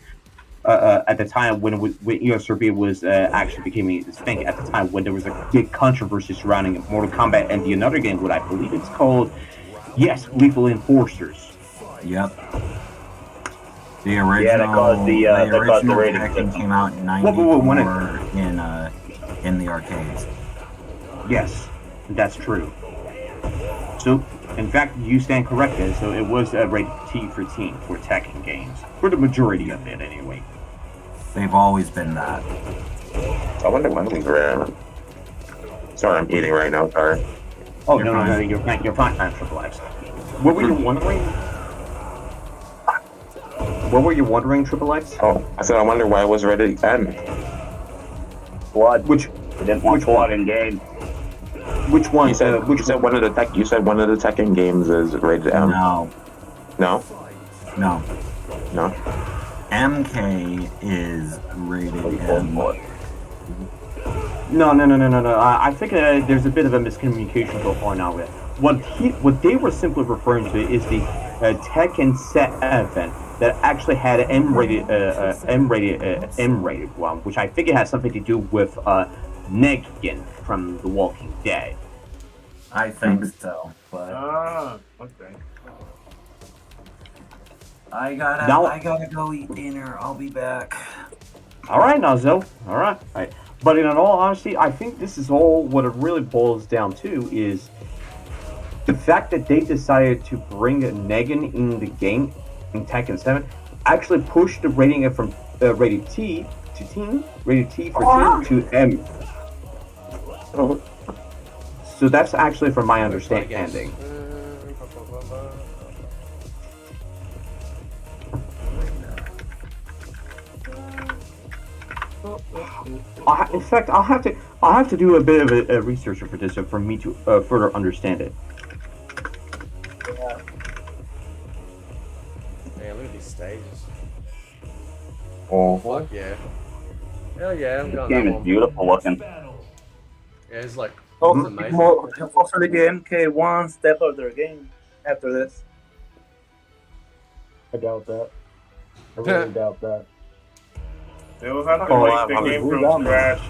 at the time when ESRB was actually becoming its thing. At the time when there was a big controversy surrounding Mortal Kombat and the another game, what I believe it's called, yes, Lethal Enforcers. Yep. The original, the original rating Tekken system. came out in '94 in the arcades. Yes, that's true. So, in fact, you stand corrected. So it was rated T for teen for Tekken games, for the majority of it, anyway. They've always been that. I wonder when we ran. Sorry, I'm eating right now. Sorry. Oh, no, you're fine, Triple X. What were you wondering? What were you wondering, Triple X? Oh, I said I wonder why it was rated N. What? Which? They didn't want blood in game. Which one? You said one of the Tekken games is rated M. No. No. No. No. MK is rated M. No. I think there's a bit of a miscommunication going on now. What they were simply referring to is the Tekken set event that actually had an M-rated one, which I think it has something to do with Negan from The Walking Dead. I think so, but okay. I gotta go eat dinner. I'll be back. All right, now, Zoe. All right. But in all honesty, I think this is all what it really boils down to is the fact that they decided to bring Negan in the game in Tekken 7 actually pushed the rating from rated T to teen, rated T for teen to M. So that's actually from my understanding. In fact, I'll have to do a bit of a research for this for me to further understand it. Man, look at these stages. Oh. Fuck yeah. Hell yeah, I'm This going game that is one. beautiful looking. Yeah, it's like Oh, it's amazing. hopefully the MK one step of their game after this. I doubt that. I really doubt that. They will have to Oh, make I'm the having- game from scratch.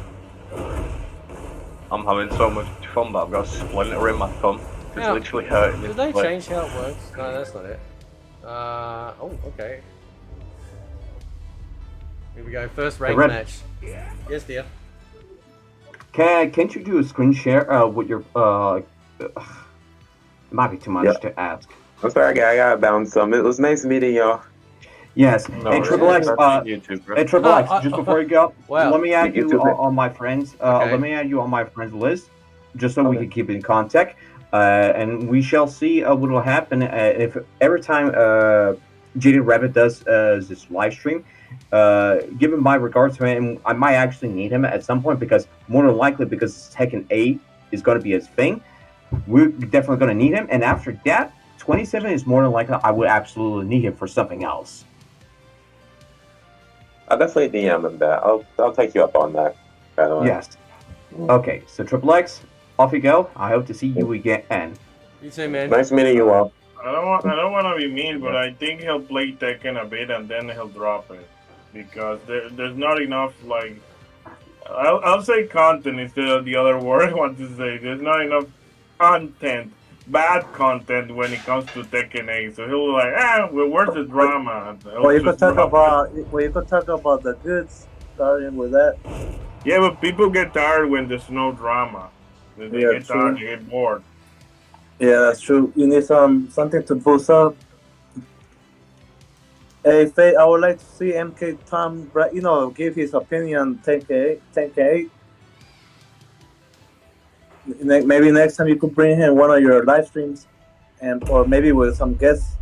I'm having so much fun, but I've got a splinter in my thumb. It's Yeah. literally hurting me. Did they Like, change how it works? No, that's not it. Oh, okay. Here we go. First rank Red. match. Yes, dear. Can't you do a screen share with your it might be too much to ask. I'm sorry, I gotta bounce some. It was nice meeting y'all. Yes, No, and Triple X, YouTube, bro. and Triple X, just before you go, Wow. let me add you YouTube. on my friends. Okay. Let me add you on my friends list, just so we can keep in contact. And we shall see what will happen if every time Jaded Rabbit does this live stream. Give him my regards to him. I might actually need him at some point because more than likely because Tekken 8 is going to be his thing. We're definitely going to need him. And after that, 27 is more than likely I would absolutely need him for something else. I'll definitely DM him that. I'll take you up on that, by the way. Yes. Okay, so Triple X, off you go. I hope to see you again. You too, man. Nice meeting you all. I don't want to be mean, but I think he'll play Tekken a bit and then he'll drop it because there's not enough like I'll say content instead of the other word I want to say. There's not enough content, bad content when it comes to Tekken 8. So he'll be like, well, where's the drama? Well, you could talk about the goods, starting with that. Yeah, but people get tired when there's no drama. They get tired, they get bored. Yeah, that's true. You need something to boost up. Hey, Faye, I would like to see MK Tom, give his opinion on 10K8. Maybe next time you could bring him one of your live streams, or maybe with some guests.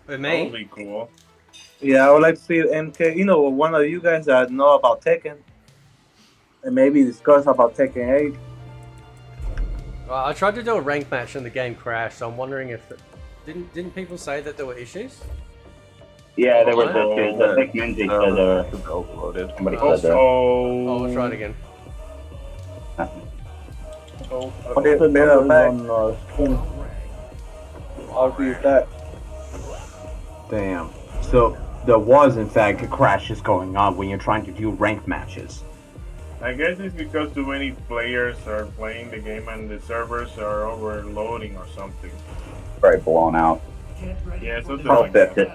With me? That would be cool. Yeah, I would like to see MK, one of you guys that know about Tekken, and maybe discuss about Tekken 8. Well, I tried to do a rank match and the game crashed, so I'm wondering if didn't people say that there were issues? Yeah, there was issues. I think Minzy said overloaded. Somebody said that. Oh, we'll try it again. Okay, so they're back. I'll be back. Damn. So there was in fact crashes going on when you're trying to do ranked matches. I guess it's because too many players are playing the game and the servers are overloading or something. Very blown out. Yeah, something They'll like fix that. it.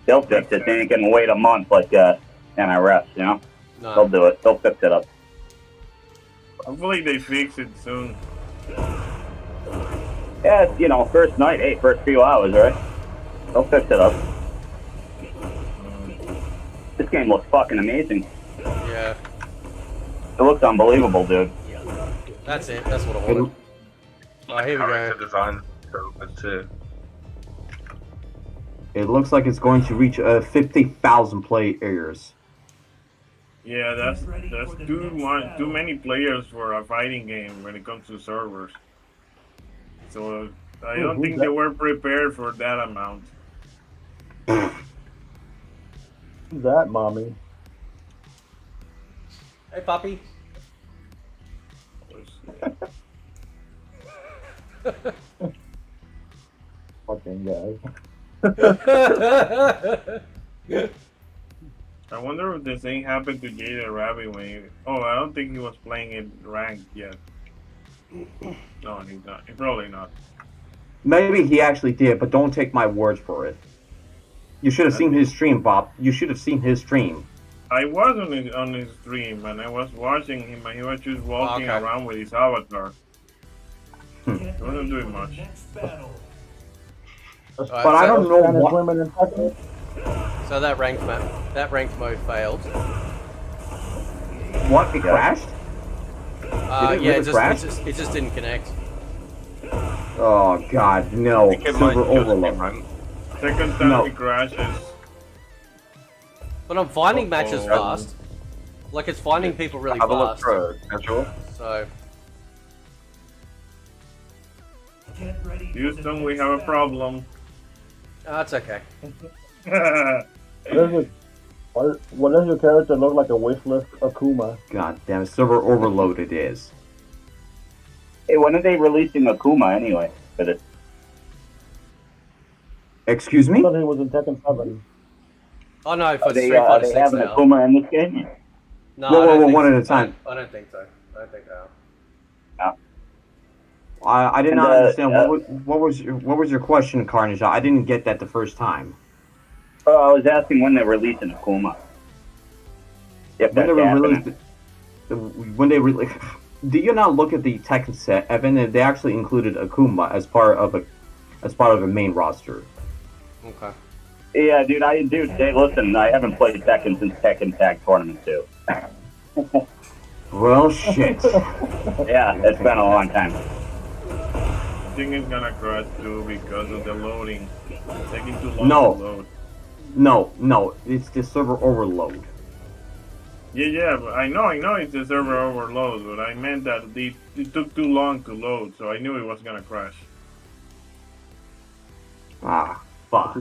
They'll fix it. They ain't gonna wait a month like NRS, you know? No. They'll do it. They'll fix it up. Hopefully they fix it soon. Yeah, you know, first night, hey, first few hours, right? They'll fix it up. This game looks fucking amazing. Yeah. It looks unbelievable, dude. That's it. That's what I wanted. Alright, here we go. Character design too. It looks like it's going to reach 50,000 players. Yeah, that's too many players for a fighting game when it comes to servers. So I don't think they were prepared for that amount. Who's that, mommy? Hey, puppy. Fucking guy. I wonder if the same happened to Jada Rabbit when he... Oh, I don't think he was playing it ranked yet. No, he's not. He's probably not. Maybe he actually did, but don't take my words for it. You should have seen his stream, Bob. You should have seen his stream. I was on his stream and I was watching him and he was just walking around with his avatar. He wasn't doing much. But I don't know what... Women in Tekken. So that ranked mode failed. What? It crashed? Yeah, it just didn't connect. Oh God, no! Silver overload. Second time it crashes. But I'm finding matches fast. Like it's finding people really Have a look fast. through it, casual. So. Houston, we have a problem. That's okay. What does your character look like? A wishlist Akuma? God damn, silver overload it is. Hey, when are they releasing Akuma anyway? For this? Excuse me? I thought he was in Tekken 7. Oh no, for They Street Fighter 6 have an now. Akuma in this game? No, whoa, one at a time. I don't think so. I don't think so. I did not understand. What was your question, Carnage? I didn't get that the first time. Oh, I was asking when they're releasing Akuma. If When that's happening. they released, do you not look at the Tekken set, Evan? They actually included Akuma as part of a main roster. Okay. Yeah, dude. Hey, listen. I haven't played Tekken since Tekken Tag Tournament 2. Well, shit. Yeah, it's been a long time. I think it's gonna crash too because of the loading. It's taking too long to load. No, it's the server overload. Yeah, but I know it's the server overload, but I meant that it took too long to load, so I knew it was gonna crash. Ah, fuck.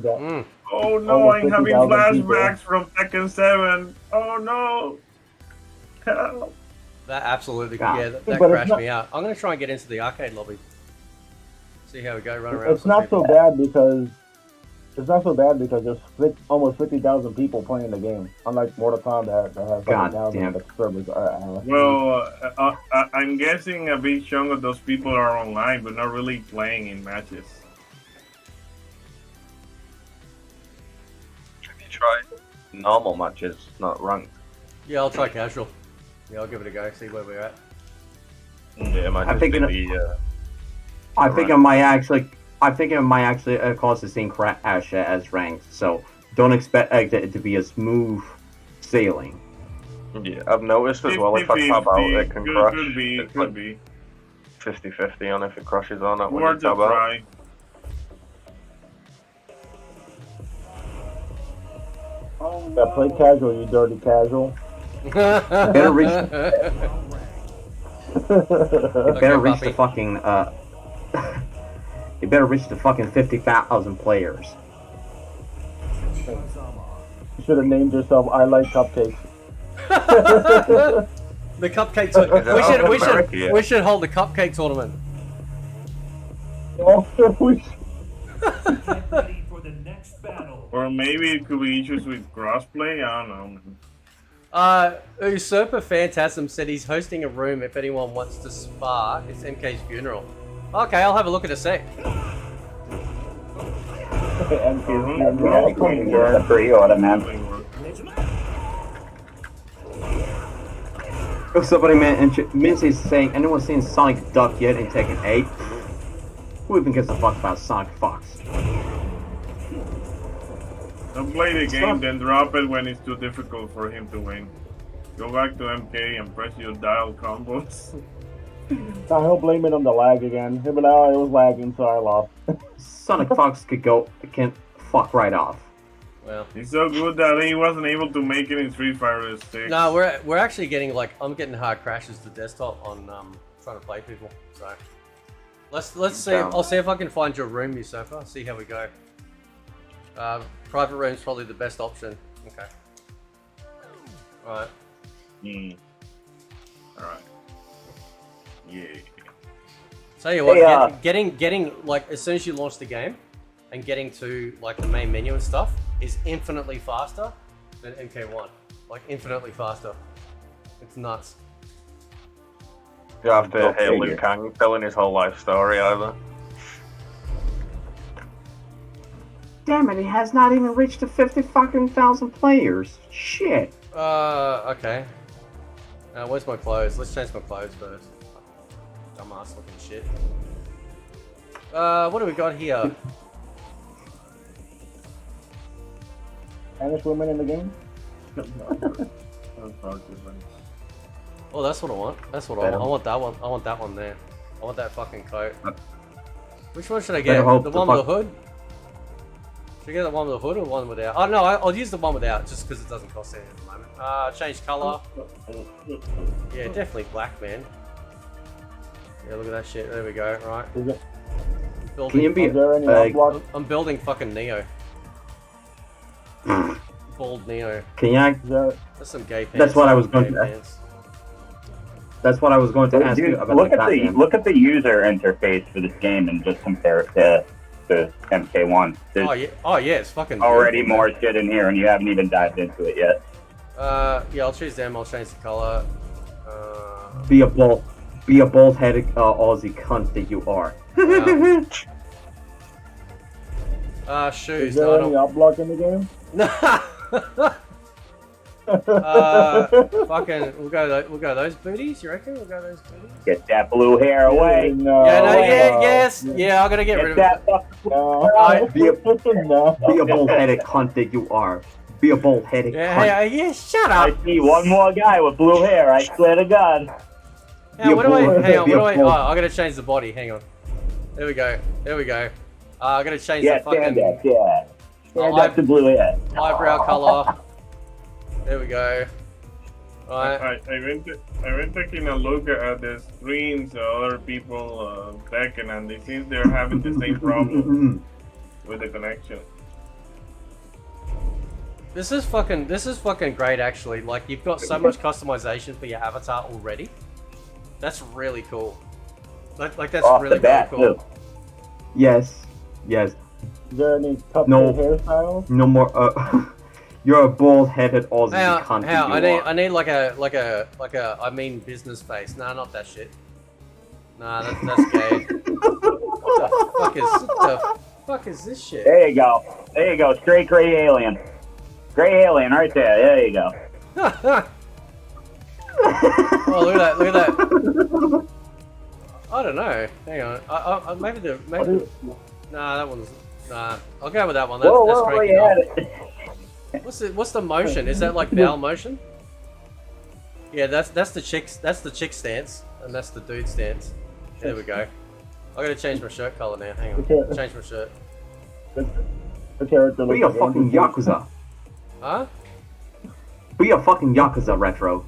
Oh no, I'm having flashbacks from Tekken 7. Oh no! Help. That absolutely, Ah. yeah, that But crashed it's not- me out. I'm gonna try and get into the arcade lobby. See how we go, run around. It's not so bad because there's almost 50,000 people playing the game. Unlike Mortal Kombat that has 100,000, the servers are Well, I'm guessing a big chunk of those people are online, but not really playing in matches. Have you tried normal matches, not ranked? Yeah, I'll try casual. Yeah, I'll give it a go. See where we're at. Yeah, it might just be I think it might actually cause the same crash as ranked. So don't expect it to be a smooth sailing. Yeah, I've noticed as well if I tab out, it can crash. Could be. 50-50 on if it crashes or not when you Worth a tab out. try. Yeah, play casual, you dirty casual. Better reach. Better reach the fucking. You better reach the fucking 50,000 players. You should have named yourself I Like Cupcakes. The cupcake tournament. We should hold the cupcake tournament. Oh, we Get ready for the next battle. Or maybe it could be issues with crossplay. I don't know. Usurper Phantasm said he's hosting a room if anyone wants to spar. It's MK's funeral. Okay, I'll have a look at a sec. The pre-order, man. Oh, somebody Mincy is saying, anyone seen Sonic Duck yet in Tekken 8? Who even gives a fuck about Sonic Fox? Don't play the game, then drop it when it's too difficult for him to win. Go back to MK and press your dial combos. He'll blame it on the lag again. He'll be like, oh, it was lagging, so I lost. Sonic Fox can fuck right off. Well, he's so good that he wasn't able to make it in Street Fighter 6. No, we're actually getting I'm getting hard crashes to desktop on trying to play people. So let's see. I'll see if I can find your room, Usurper. See how we go. Private room's probably the best option. Okay. Alright. Alright. Yeah. Tell you what, getting like as soon as you launch the game and getting to like the main menu and stuff is infinitely faster than MK1. Like infinitely faster. It's nuts. You have to hear Liu Kang telling his whole life story either. Damn it, he has not even reached the 50,000 players. Shit. Okay. Where's my clothes? Let's change my clothes first. Dumbass looking shit. What do we got here? Spanish women in the game? Oh, that's what I want. That's what I want. I want that one. I want that one there. I want that fucking coat. Which one should I get? The one with the hood? Should I get the one with the hood or the one without? Oh no, I'll use the one without just because it doesn't cost anything at the moment. Change colour. Yeah, definitely black, man. Yeah, look at that shit. There we go. Right. I'm building fucking Neo. Bald Neo. Can I? That's some gay pants. That's what I was going to. That's what I was going to ask you about. Look at the user interface for this game and just compare it to MK1. Oh yeah, it's fucking already more shit in here, and you haven't even dived into it yet. Yeah, I'll choose them. I'll change the color. Be a bald-headed Aussie cunt that you are. Is Shoes. there any uplock in the game? Fucking, we'll go those booties. You reckon we'll go those booties? Get that blue hair away. Yes. Yeah, I'm gonna get rid of it. Be a bald-headed cunt that you are. Be a bald-headed cunt. Yeah, shut up. I see one more guy with blue hair. I swear to God. Hang on, I gotta change the body. Hang on. There we go. I gotta change the fucking. Stand up to blue hair. Eyebrow color. There we go. I went taking a look at the screens of other people Tekken, and it seems they're having the same problem with the connection. This is fucking great actually. Like you've got so much customization for your avatar already. That's really cool. Like that's really cool. Yes. Is there any puppet hairstyles? No more. You're a bald-headed Aussie cunt. I need like a I mean business face. Nah, not that shit. Nah, that's gay. What the fuck is this shit? There you go. Straight gray alien. Gray alien right there. There you go. Oh, look at that. I don't know. Hang on. Maybe nah, that one's nah. I'll go with that one. That's great. What's the motion? Is that like bowel motion? Yeah, that's the chick stance, and that's the dude stance. There we go. I gotta change my shirt color now. Hang on. Change my shirt. Be a fucking Yakuza. Huh? Be a fucking Yakuza retro.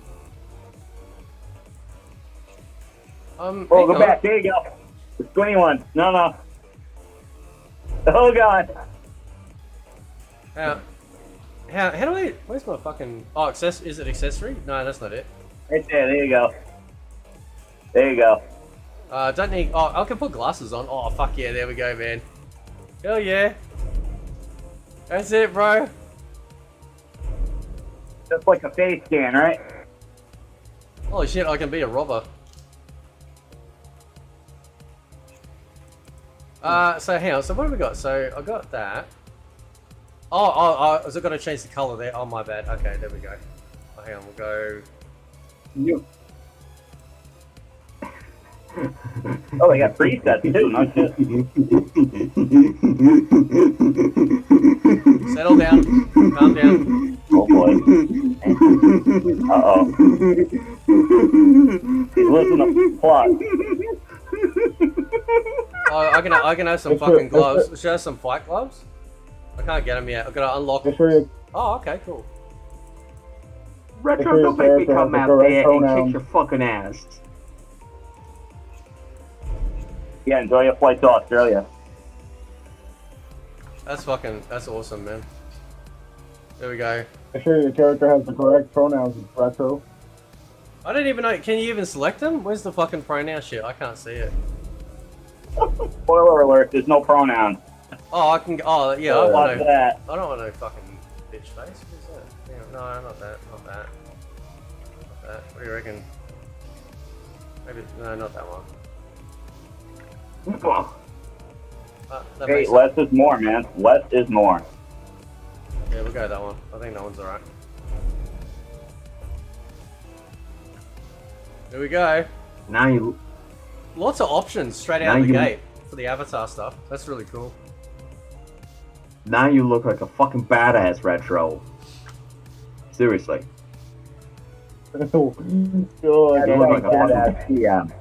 Go back. There you go. The squinty one. No. Oh god. How do I? Where's my fucking? Oh, is it accessory? No, that's not it. Right there. There you go. Don't need. Oh, I can put glasses on. Oh, fuck yeah! There we go, man. Hell yeah. That's it, bro. Just like a face scan, right? Holy shit, I can be a robber. So hang on, so what have we got? So I got that. Oh, is it going to change the color there? Oh, my bad. Okay, there we go. Oh, hang on, we'll go. You. Oh, they got presets too, not just. Settle down. Calm down. Oh boy. Uh-oh. He's losing the plot. Oh, I can have some fucking gloves. Should I have some fight gloves? I can't get them yet. I've got to unlock. Oh, okay, cool. Retro, don't make me come out there and kick your fucking ass. Yeah, enjoy your flight to Australia. That's awesome, man. There we go. Make sure your character has the correct pronouns, Retro. I don't even know. Can you even select them? Where's the fucking pronoun shit? I can't see it. Spoiler alert, there's no pronoun. Oh, I can. Oh, yeah. Oh, I what's that? I don't want no fucking bitch face. What is that? Hang on, no, not that. Not that. Not that. What do you reckon? Maybe no, not that one. That Hey, makes less is more, man. Less is more. Yeah, we'll go that one. I think that one's alright. There we go. Now you. Lots of options straight out of the gate for the avatar stuff. That's really cool. Now you look like a fucking badass, Retro. Seriously. Oh, you look like a fucking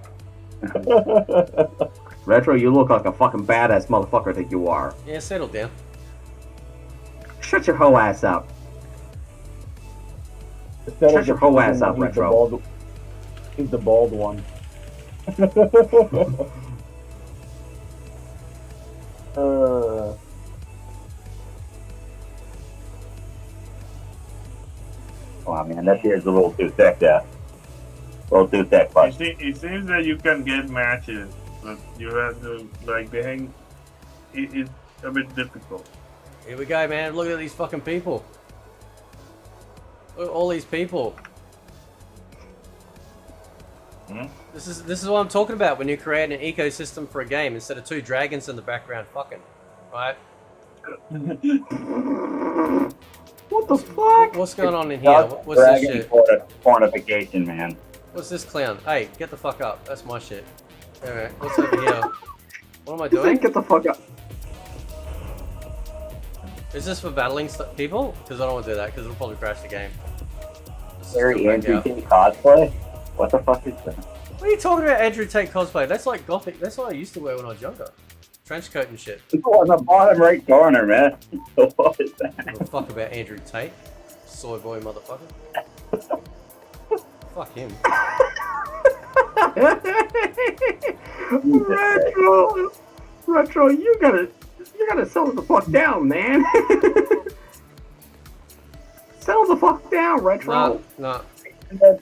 Retro, you look like a fucking badass motherfucker that you are. Yeah, settle down. Shut your hoe ass up. Shut your hoe ass up, Retro. He's the bald one. Wow, man, that beard's a little too thick there. A little too thick, but. It seems that you can get matches, but you have to, like, the hang. It's a bit difficult. Here we go, man. Look at these fucking people. Look at all these people. This is what I'm talking about when you create an ecosystem for a game instead of two dragons in the background fucking, right? What the fuck? What's going on in here? What's this shit? Pornification, man. What's this clown? Hey, get the fuck up. That's my shit. Alright, what's over here? What am I doing? Get the fuck up. Is this for battling people? Because I don't want to do that because it'll probably crash the game. Larry Andrew Tate cosplay? What the fuck is that? What are you talking about, Andrew Tate cosplay? That's like gothic. That's what I used to wear when I was younger. Trench coat and shit. It's on the bottom right corner, man. What is that? I don't give a fuck about Andrew Tate. Soy boy motherfucker. Fuck him. Retro, you gotta settle the fuck down, man. Settle the fuck down, Retro. No. Hey,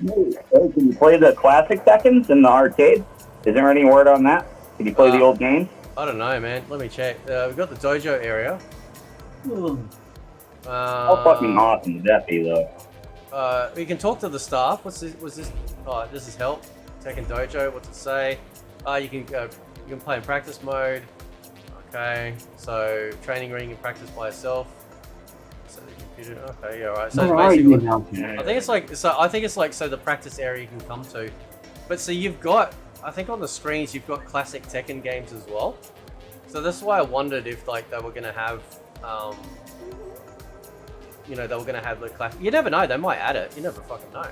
can you play the classic Tekkens in the arcade? Is there any word on that? Can you play the old games? I don't know, man. Let me check. We've got the dojo area. How fucking awesome would that be, though? We can talk to the staff. What's this? Oh, this is help. Tekken dojo. What's it say? You can play in practice mode. Okay. So training ring and practice by yourself. So the computer. Okay. Yeah. Right. So Where basically, are you now? I think it's like so. I think it's like so the practice area you can come to. But so you've got. I think on the screens you've got classic Tekken games as well. So that's why I wondered if like they were gonna have. You know, they were gonna have the classic. You never know. They might add it. You never fucking know.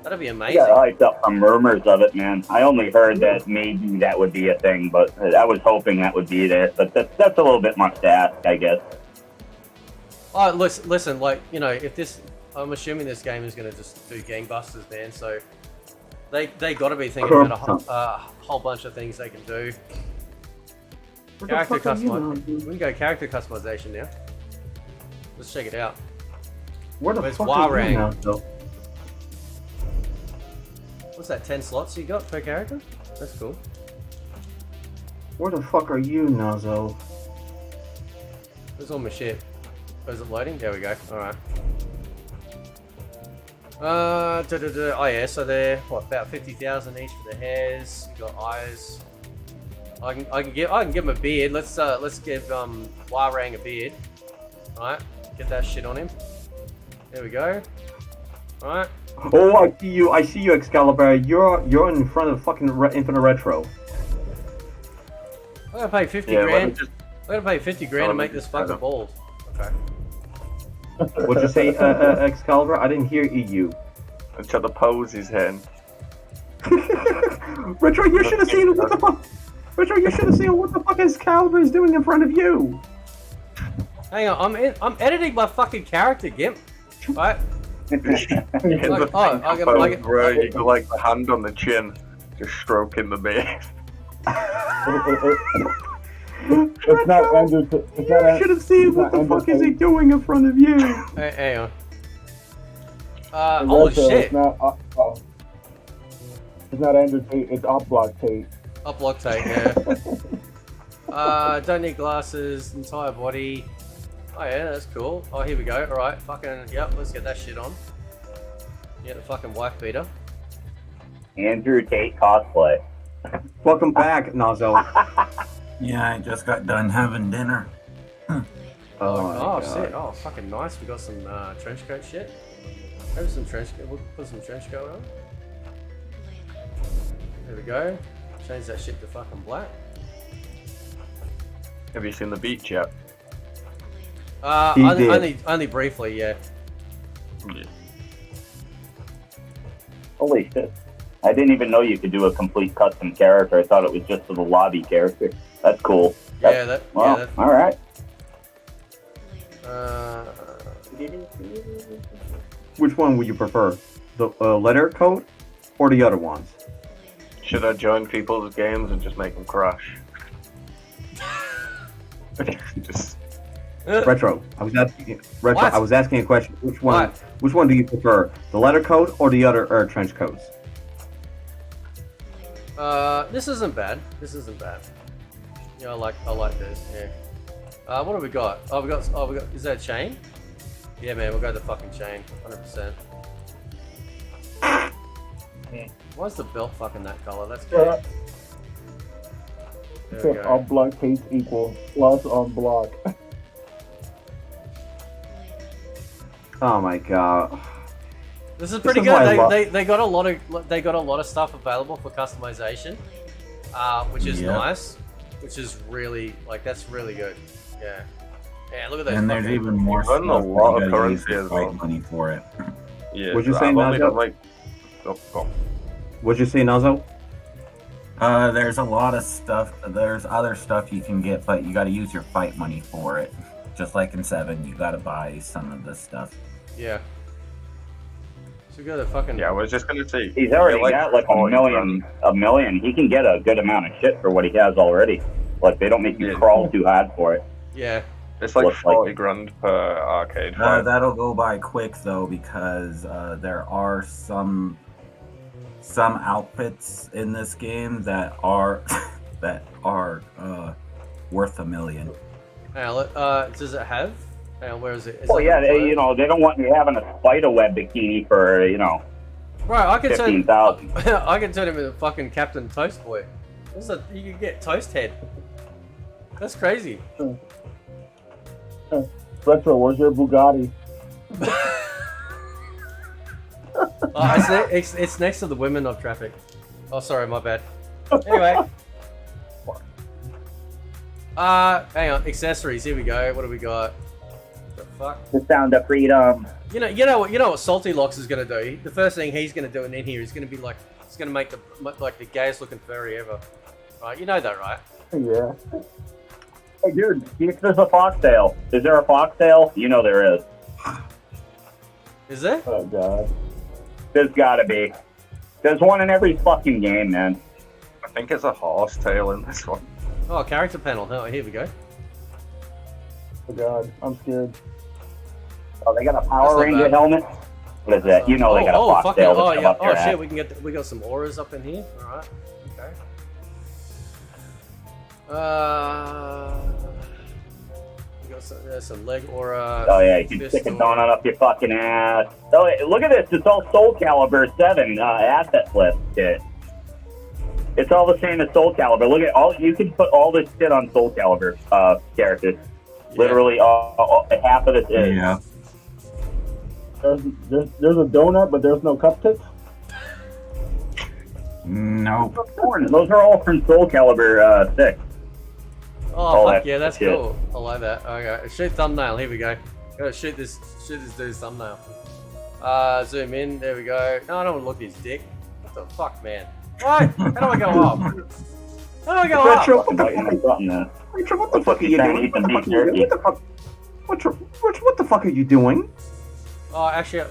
That'd be amazing. I got hyped up from rumors of it, man. I only heard that maybe that would be a thing, but I was hoping that would be there. But that's a little bit much to ask, I guess. Oh, listen, like, you know, if this, I'm assuming this game is going to just do gangbusters, man, so they got to be thinking about a whole bunch of things they can do. Character customization. We can go character customization now. Let's check it out. Where the Where's fuck are you now, Warang? though? What's that, 10 slots you got per character? That's cool. Where the fuck are you, Nazo? Where's all my shit? Is it loading? There we go. All right. Oh yeah, so they're what, about 50,000 each for the hairs. You got eyes. I can give him a beard. Let's give Warang a beard. All right, get that shit on him. There we go. All right. Oh, I see you, Excalibur. You're in front of fucking Infinite Retro. I'm gonna pay 50 grand. I'm gonna pay 50 grand to make this fucking bald. Okay. What'd you say, Excalibur? I didn't hear EU. Until the pose he's in. Retro, you should have seen what the fuck. Retro, you should have seen what the fuck Excalibur is doing in front of you. Hang on, I'm editing my fucking character, Gimp. Right? You got like the hand on the chin, just stroking the beard. It's not Andrew. You should have seen what the fuck is he doing in front of you. Hey, hang on. Holy shit. It's not Andrew Tate, it's Upblock Tate. Upblock Tate, yeah. Don't need glasses, entire body. Oh yeah, that's cool. Oh, here we go. Alright, fucking, yep, let's get that shit on. Yeah, the fucking wife beater. Andrew Tate cosplay. Welcome back, Nozzle. Yeah, I just got done having dinner. Oh shit, oh fucking nice. We got some trench coat shit. Maybe some trench coat, we'll put some trench coat on. There we go. Change that shit to fucking black. Have you seen the beach yet? Only briefly, yeah. Holy shit. I didn't even know you could do a complete custom character. I thought it was just for the lobby character. That's cool. Alright. Which one would you prefer? The letter code or the other ones? Should I join people's games and just make them crash? Just... Retro, I was asking. Retro, I was asking a question. Which one? Which one do you prefer? The letter code or the other trench coats? This isn't bad. This isn't bad. Yeah, I like this. Yeah. What have we got? We got. Is that a chain? Yeah, man, we'll go the fucking chain, 100%. Why is the belt fucking that color? That's good. There we go. Unblock Tate equals plus unblock. Oh my god. This is pretty good. They got a lot of stuff available for customization, which is nice. Which is really that's really good. Yeah. Yeah, look at that. And there's even more stuff. A lot of currency as well. Money for it. Yeah. What'd you say, Nazo? What'd you say, Nazo? There's a lot of stuff. There's other stuff you can get, but you got to use your fight money for it. Just like in 7, you got to buy some of this stuff. Yeah. So we got the fucking. Yeah, I was just gonna say. He's already got like a million. He can get a good amount of shit for what he has already. Like they don't make you crawl too hard for it. Yeah. It's like 40 grand per arcade. That'll go by quick though, because there are some outfits in this game that are worth $1 million. Does it have? Where is it? Well, yeah, they don't want you having a spider web bikini for Right, I can 15,000. I can turn him into fucking Captain Toast Boy. You can get Toast Head. That's crazy. Retro, where's your Bugatti? It's next to the women of traffic. Oh, sorry, my bad. Anyway. Hang on, accessories. Here we go. What do we got? The fuck? The sound of freedom. You know what Salty Locks is gonna do. The first thing he's gonna do in here is gonna be it's gonna make the gayest looking furry ever. Right? You know that, right? Yeah. Hey, dude, there's a foxtail. Is there a foxtail? You know there is. Is there? Oh god. There's gotta be. There's one in every fucking game, man. I think it's a horse tail in this one. Oh, character panel. Oh, here we go. Oh god, I'm scared. Oh, they got a Power Ranger helmet. What is that? They got a foxtail. Oh yeah. Oh shit, we got some auras up in here. All right. Okay. There's some leg or Oh yeah, you can stick a donut up your fucking ass. Oh, wait, look at this. It's all Soul Calibur 7 asset flip kit. It's all the same as Soul Calibur. Look at all. You can put all this shit on Soul Calibur characters. Yeah. Literally, half of it is. Yeah. There's a donut, but there's no cupcakes. No. Those are all from Soul Calibur 6. Oh fuck yeah, that's cool. I like that. Okay, shoot thumbnail. Here we go. Gotta shoot this dude's thumbnail. Zoom in. There we go. No, I don't want to look at his dick. What the fuck, man? What? How do I go up? How do I go Retro, up? what the fuck? Retro, what the fuck are you doing? What the fuck are you doing? Oh, actually,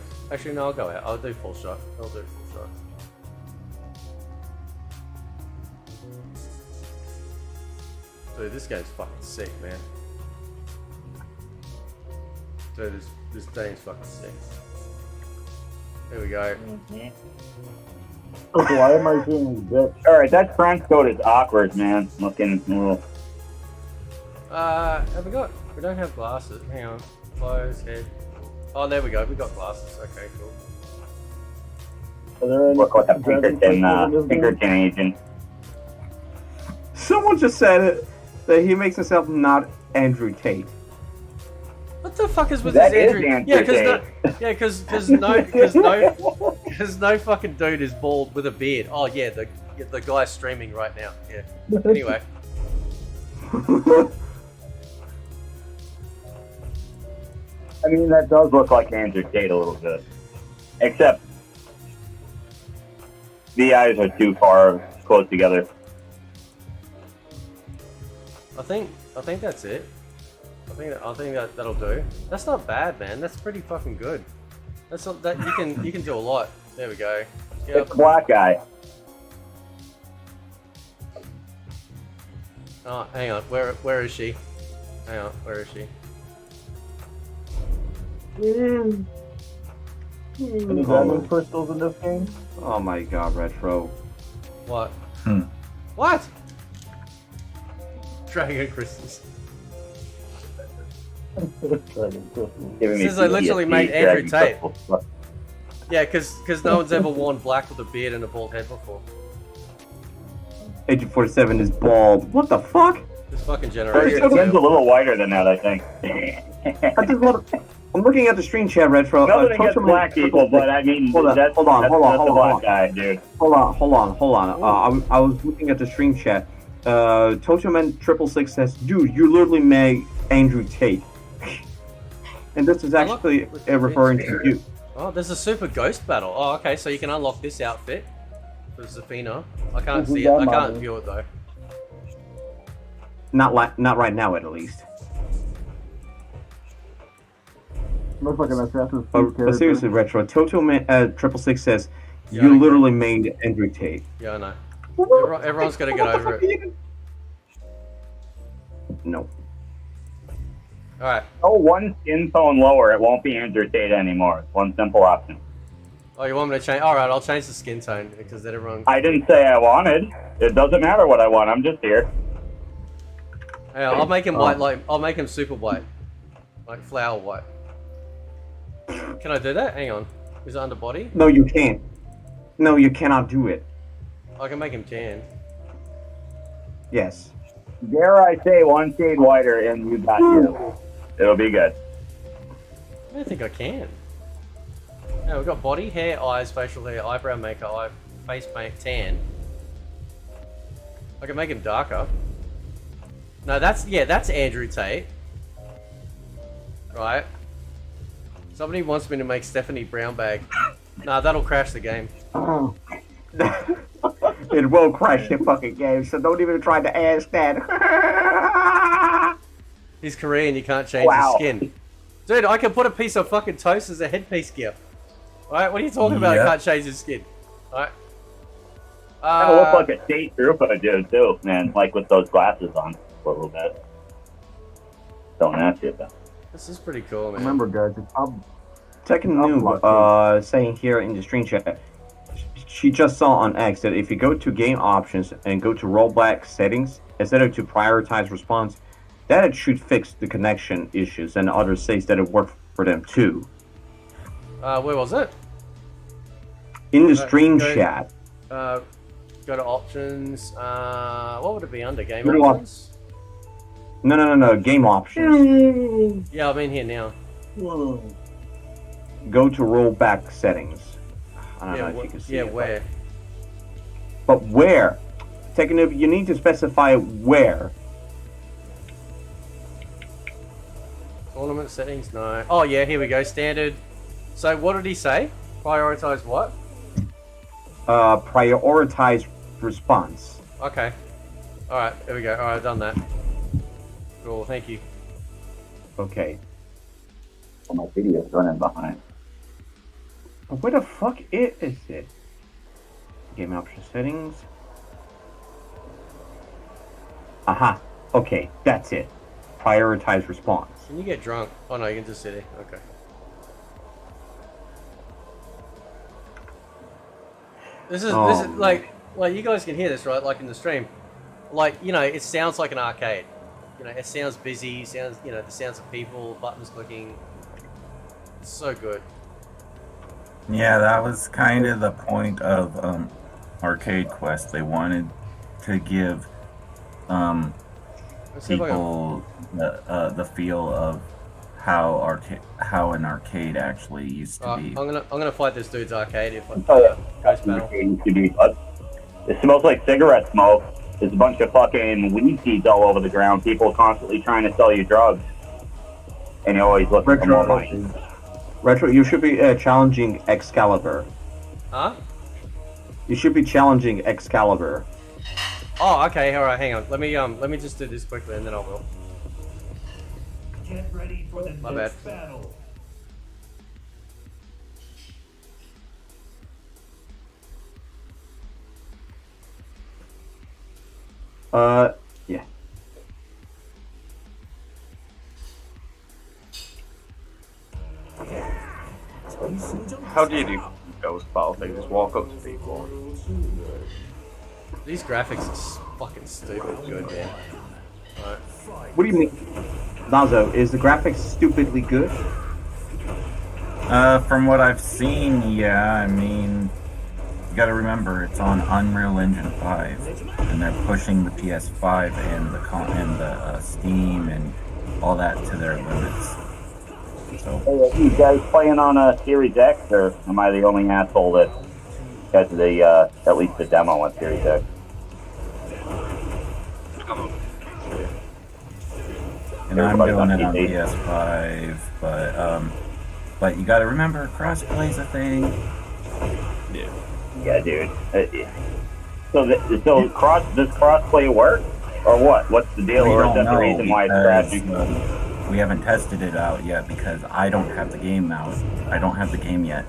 no. I'll go out. I'll do full shot. Dude, this game's fucking sick, man. Dude, this game's fucking sick. There we go. Why am I seeing his dick? Alright, that trench coat is awkward, man. Looking a little. We don't have glasses. Hang on. Close, head. Oh, there we go. We got glasses. Okay, cool. Look like a Pinkerton agent. Someone just said it, that he makes himself not Andrew Tate. What the fuck is with That this is Andrew? Andrew Because no fucking dude is bald with a beard. Oh yeah, the guy's streaming right now. Yeah. Anyway. I mean, that does look like Andrew Tate a little bit. Except, the eyes are too far close together. I think that's it. I think that'll do. That's not bad, man. That's pretty fucking good. That's not, that you can do a lot. There we go. Yep. It's a black guy. Oh, hang on. Where is she? Hang on. Where is she? Any diamond crystals in this game? Oh my god, Retro. What? What? Dragon crystals. This is I literally made Andrew Tate. Yeah, because no one's ever worn black with a beard and a bald head before. Agent 47 is bald. What the fuck? This fucking Your generation. skin's a little whiter than that, I think. I'm looking at the stream chat, Retro. Nothing against black people, but I mean, hold on, that's a black guy, dude. Hold on. I was looking at the stream chat. Totoman 666 says, dude, you literally made Andrew Tate. And this is actually referring to you. Oh, there's a super ghost battle. Oh, okay, so you can unlock this outfit for Zafina. I can't see it. I can't view it though. Not right now, at least. Looks like an Assassin's Creed But character. seriously, Retro, Totoman 666 says, you literally made Andrew Tate. Yeah, I know. Everyone's got to get over it. No. Alright. Oh, one skin tone lower, it won't be Andrew Tate anymore. One simple option. Oh, you want me to change? Alright, I'll change the skin tone because then everyone... I didn't say I wanted. It doesn't matter what I want, I'm just here. Yeah, I'll make him white, I'll make him super white. Like flower white. Can I do that? Hang on. Is it under body? No, you can't. No, you cannot do it. I can make him tan. Yes. Dare I say one shade whiter and you got you. It'll be good. I don't think I can. Yeah, we've got body, hair, eyes, facial hair, eyebrow makeup, face paint, tan. I can make him darker. No, that's Andrew Tate. Right. Somebody wants me to make Stephanie Brownbag. Nah, that'll crash the game. It will crash your fucking game, so don't even try to ask that. He's Korean, you can't change his skin. Dude, I can put a piece of fucking toast as a headpiece gear. Alright, what are you talking about? I can't change his skin. Alright. Kind of look like a state trooper dude too, man. Like with those glasses on for a little bit. Don't ask you though. This is pretty cool, man. Remember, guys, it's Tekken Noob saying here in the stream chat, she just saw on X that if you go to game options and go to rollback settings, instead of to prioritize response, that it should fix the connection issues, and others say that it worked for them too. Where was it? In the stream chat. Go to options. What would it be under? Game Go to options? No. Game options. Yeah, I'm in here now. Go to rollback settings. I don't know if you can see it. Where? But where? Tekken, you need to specify where. Tournament settings? No. Oh, yeah, here we go. Standard. So, what did he say? Prioritize what? Prioritize response. Okay. Alright, there we go. Alright, I've done that. Cool, thank you. Okay. Well, my video's running behind. But where the fuck is it? Game option settings. Aha. Okay, that's it. Prioritize response. Can you get drunk? Oh no, you can just sit here. Okay. This is like you guys can hear this, right? Like in the stream. Like, you know, it sounds like an arcade. You know, it sounds busy, sounds, you know, the sounds of people, buttons clicking. It's so good. Yeah, that was kind of the point of Arcade Quest. They wanted to give people the feel of how an arcade actually used to be. I'm gonna fight this dude's arcade if I Ghost battle. It smells like cigarette smoke. There's a bunch of fucking weed seeds all over the ground. People constantly trying to sell you drugs, and you always look for more money. Retro, you should be challenging Excalibur. Huh? You should be challenging Excalibur. Oh, okay. All right, hang on. Let me just do this quickly, and then I will. Get ready for the next battle. Yeah. How do you do ghost battle thing? Just walk up to people. These graphics are fucking stupid good, man. Right. What do you mean? Nazo, is the graphics stupidly good? From what I've seen, yeah. I mean, you gotta remember it's on Unreal Engine 5, and they're pushing the PS5 and the Steam and all that to their limits. So, Hey, are you guys playing on a Series X, or am I the only asshole that has the at least the demo on Series X? and I'm doing it on PS5, but you gotta remember, crossplay is a thing. Yeah, dude. So does crossplay work, or what? What's the deal, or is that the reason why it's crashing? We haven't tested it out yet because I don't have the game out. I don't have the game yet.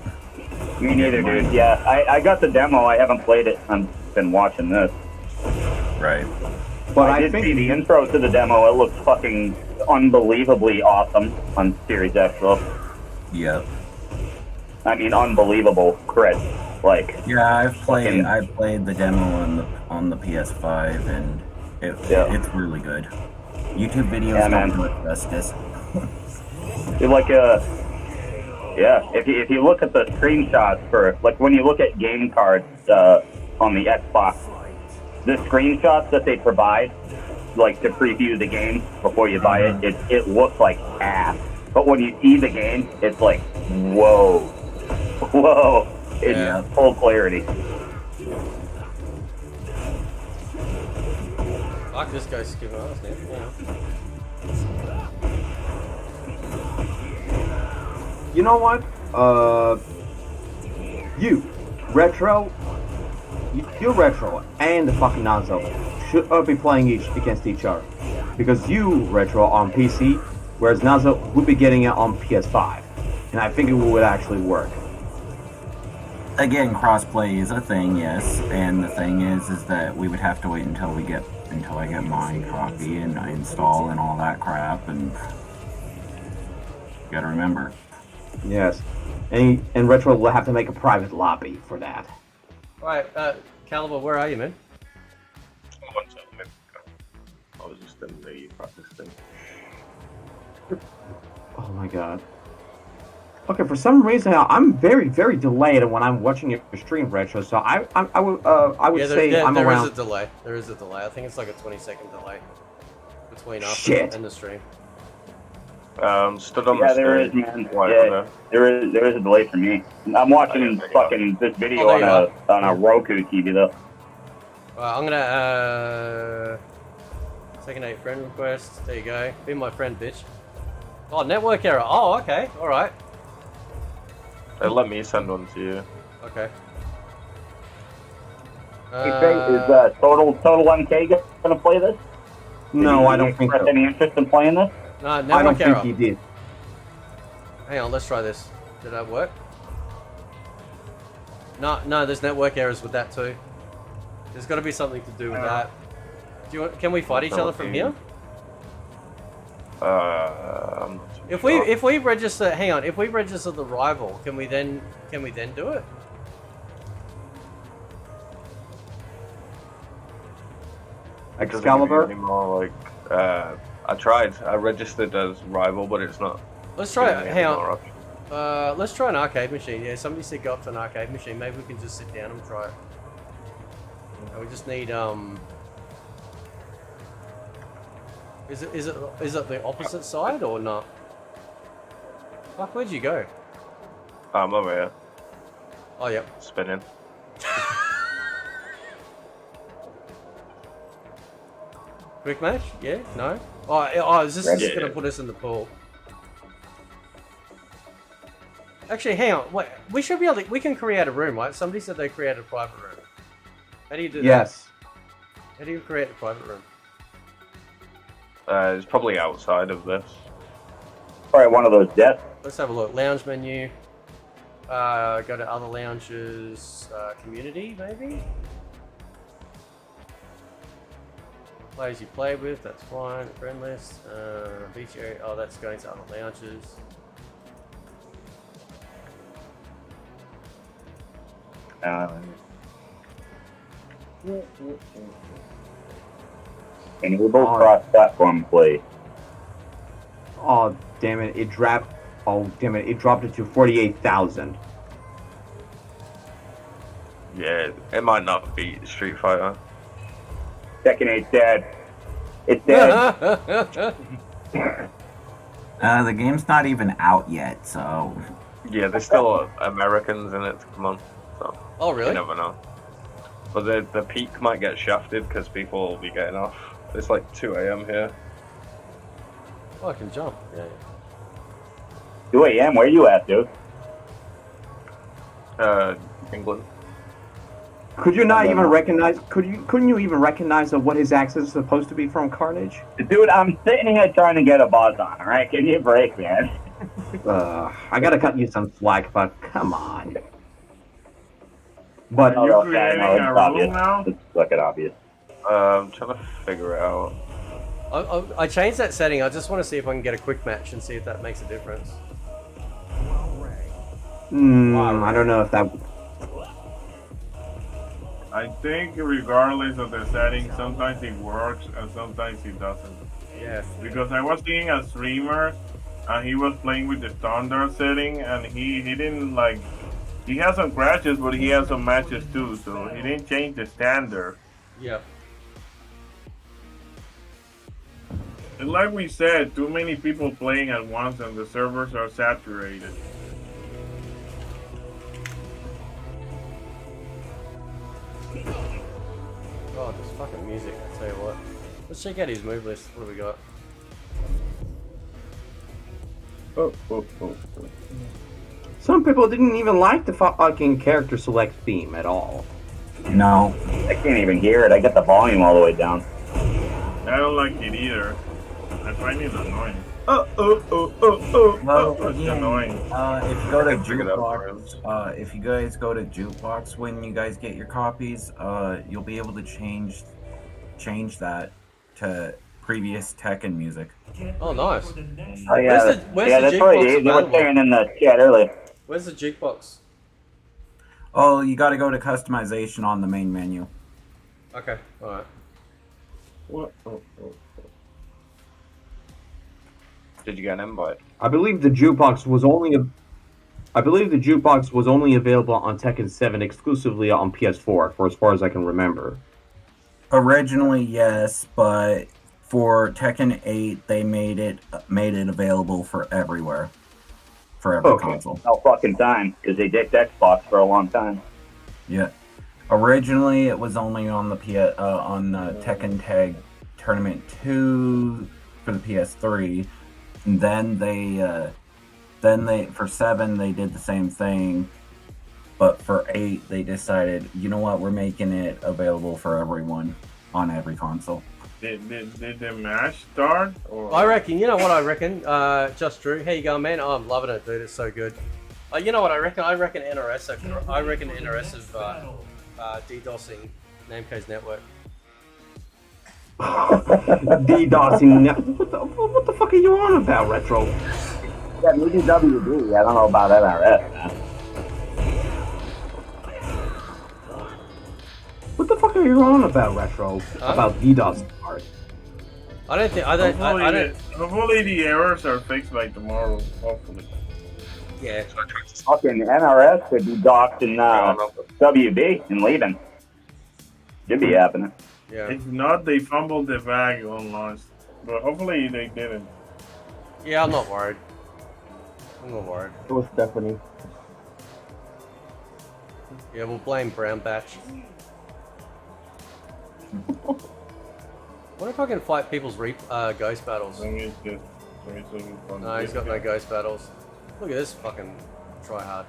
Me neither, dude. Yeah, I got the demo. I haven't played it. I've been watching this. Right. But I did see the intro to the demo. It looks fucking unbelievably awesome on Series X, though. Yep. I mean, unbelievable crit. Like. Yeah, I've played the demo on the PS5, and it's really good. YouTube videos don't do it justice. If you look at the screenshots for, like, when you look at game cards on the Xbox, the screenshots that they provide, like, to preview the game before you buy it looks like ass. But when you see the game, it's like, whoa. It's full clarity. Fuck, this guy's giving us, man. Yeah. You know what? You, Retro, you Retro, and the fucking Nazo should be playing against each other. Because you, Retro, on PC, whereas Nazo would be getting it on PS5. And I think it would actually work. Again, crossplay is a thing, yes, and the thing is that we would have to wait until I get my copy and I install and all that crap, and you gotta remember. Yes, and Retro will have to make a private lobby for that. Alright, Caliber, where are you, man? One second. I was just than the practice thing. Oh my god. Okay, for some reason I'm very, very delayed when I'm watching your stream, Retro. So I would say I'm there around. is a delay. There is a delay. I think it's like a 20-second delay between us Shit. and the stream. Stood on Yeah, the there is, stage. man. Right Yeah, there is a delay for me. I'm watching fucking this video on a Roku TV though. I'm gonna second 8 friend request. There you go. Be my friend, bitch. Oh, network error. Oh, okay. All right. Let me send one to you. Okay. Is Total MK gonna play this? No, I don't think so. Any interest in playing this? No, I don't network error. think he did. Hang on, let's try this. Did that work? No, there's network errors with that too. There's got to be something to do with that. Do you want, can we fight each other from here? I'm not too If sure. we register, hang on, if we register the rival, can we then do it? Excalibur? Anymore, like, I tried. I registered as rival, but it's not. Let's try giving it. me Hang any more on. options. Let's try an arcade machine. Yeah, somebody said go up to an arcade machine. Maybe we can just sit down and try it. And we just need Is it the opposite side or not? Fuck, where'd you go? I'm over here. Oh, yep. Spinning. Quick match? Yeah? No? Oh, is this just Yeah. gonna put us in the pool? Actually, hang on. Wait, we should be able to. We can create a room, right? Somebody said they created a private room. How do you do that? Yes. How do you create a private room? It's probably outside of this. Probably one of those desks. Let's have a look. Lounge menu. Go to other lounges. Community, maybe? Players you play with, that's fine. Friend list. Beach area. Oh, that's going to other lounges. Enable cross-platform play. Oh damn it! It dropped. Oh damn it! It dropped it to 48,000. Yeah, it might not beat Street Fighter. Tekken 8's dead. It's dead. The game's not even out yet, so. Yeah, there's still Americans in it to come on. So Oh, really? you never know. But the peak might get shafted because people will be getting off. It's like 2 a.m. here. Oh, I can jump. Yeah. 2 a.m. Where you at, dude? England. Could you not even recognize? Couldn't you even recognize what his accent is supposed to be from Carnage? Dude, I'm sitting here trying to get a buzz on. All right, give me a break, man. I gotta cut you some slack, but come on. But Oh, You okay, creating no, a it's room obvious. now? It's fucking obvious. I'm trying to figure it out. I changed that setting. I just want to see if I can get a quick match and see if that makes a difference. I don't know if that. I think regardless of the setting, sometimes it works and sometimes it doesn't. Yeah. Because I was seeing a streamer and he was playing with the standard setting and he didn't like, he has some crashes but he has some matches too, so he didn't change the standard. Yeah. And like we said, too many people playing at once and the servers are saturated. Oh, this fucking music. I tell you what. Let's check out his move list. What do we got? Some people didn't even like the fucking character select theme at all. No. I can't even hear it. I got the volume all the way down. I don't like it either. I find it annoying. Well, It's again, annoying. if you go to Figure it out Jukebox, if you guys go to Jukebox when you guys get your copies, you'll be able to change that to previous Tekken music. Oh, nice. Oh, yeah, Where's yeah, the that's what jukebox they were available? saying in the chat earlier. Where's the jukebox? Oh, you got to go to customization on the main menu. Okay, alright. Did you get an invite? I believe the jukebox was only available on Tekken 7 exclusively on PS4, for as far as I can remember. Originally, yes, but for Tekken 8, they made it available for everywhere, for every console. No fucking time, because they dicked Xbox for a long time. Yeah. Originally, it was only on the Tekken Tag Tournament 2 for the PS3. And then they for 7 they did the same thing, but for 8 they decided, you know what, we're making it available for everyone on every console. Did the match start? Or? I reckon, you know what I reckon? Just Drew, how you going, man? Oh, I'm loving it, dude. It's so good. You know what I reckon? I reckon NRS of DDoSing Namco's network. DDoSing. What the fuck are you on about, Retro? Yeah, maybe WD. I don't know about NRS, man. What the fuck are you on about, Retro? About DDoS part? Hopefully the errors are fixed by tomorrow. Hopefully. Yeah. Fucking NRS could be docked in WB and leaving. Should be happening. Yeah. If not, they fumbled the bag on launch. But hopefully they didn't. Yeah, I'm not worried. I'm not worried. It was Stephanie. Yeah, we'll blame Brown Batch. What if I can fight people's ghost battles? No, he's got no ghost battles. Look at this fucking tryhard.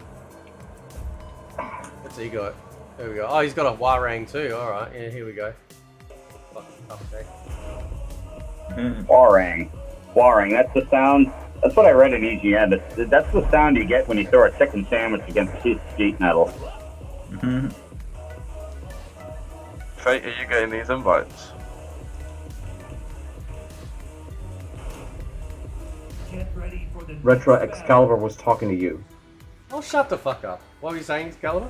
What's he got? There we go. Oh, he's got a Warang too. Alright, yeah, here we go. Fucking update. Warring, that's the sound. That's what I read in EGN. That's the sound you get when you throw a chicken sandwich against a piece of sheet metal. Fate, are you getting these invites? Retro Excalibur was talking to you. Oh, shut the fuck up. What were you saying, Excalibur?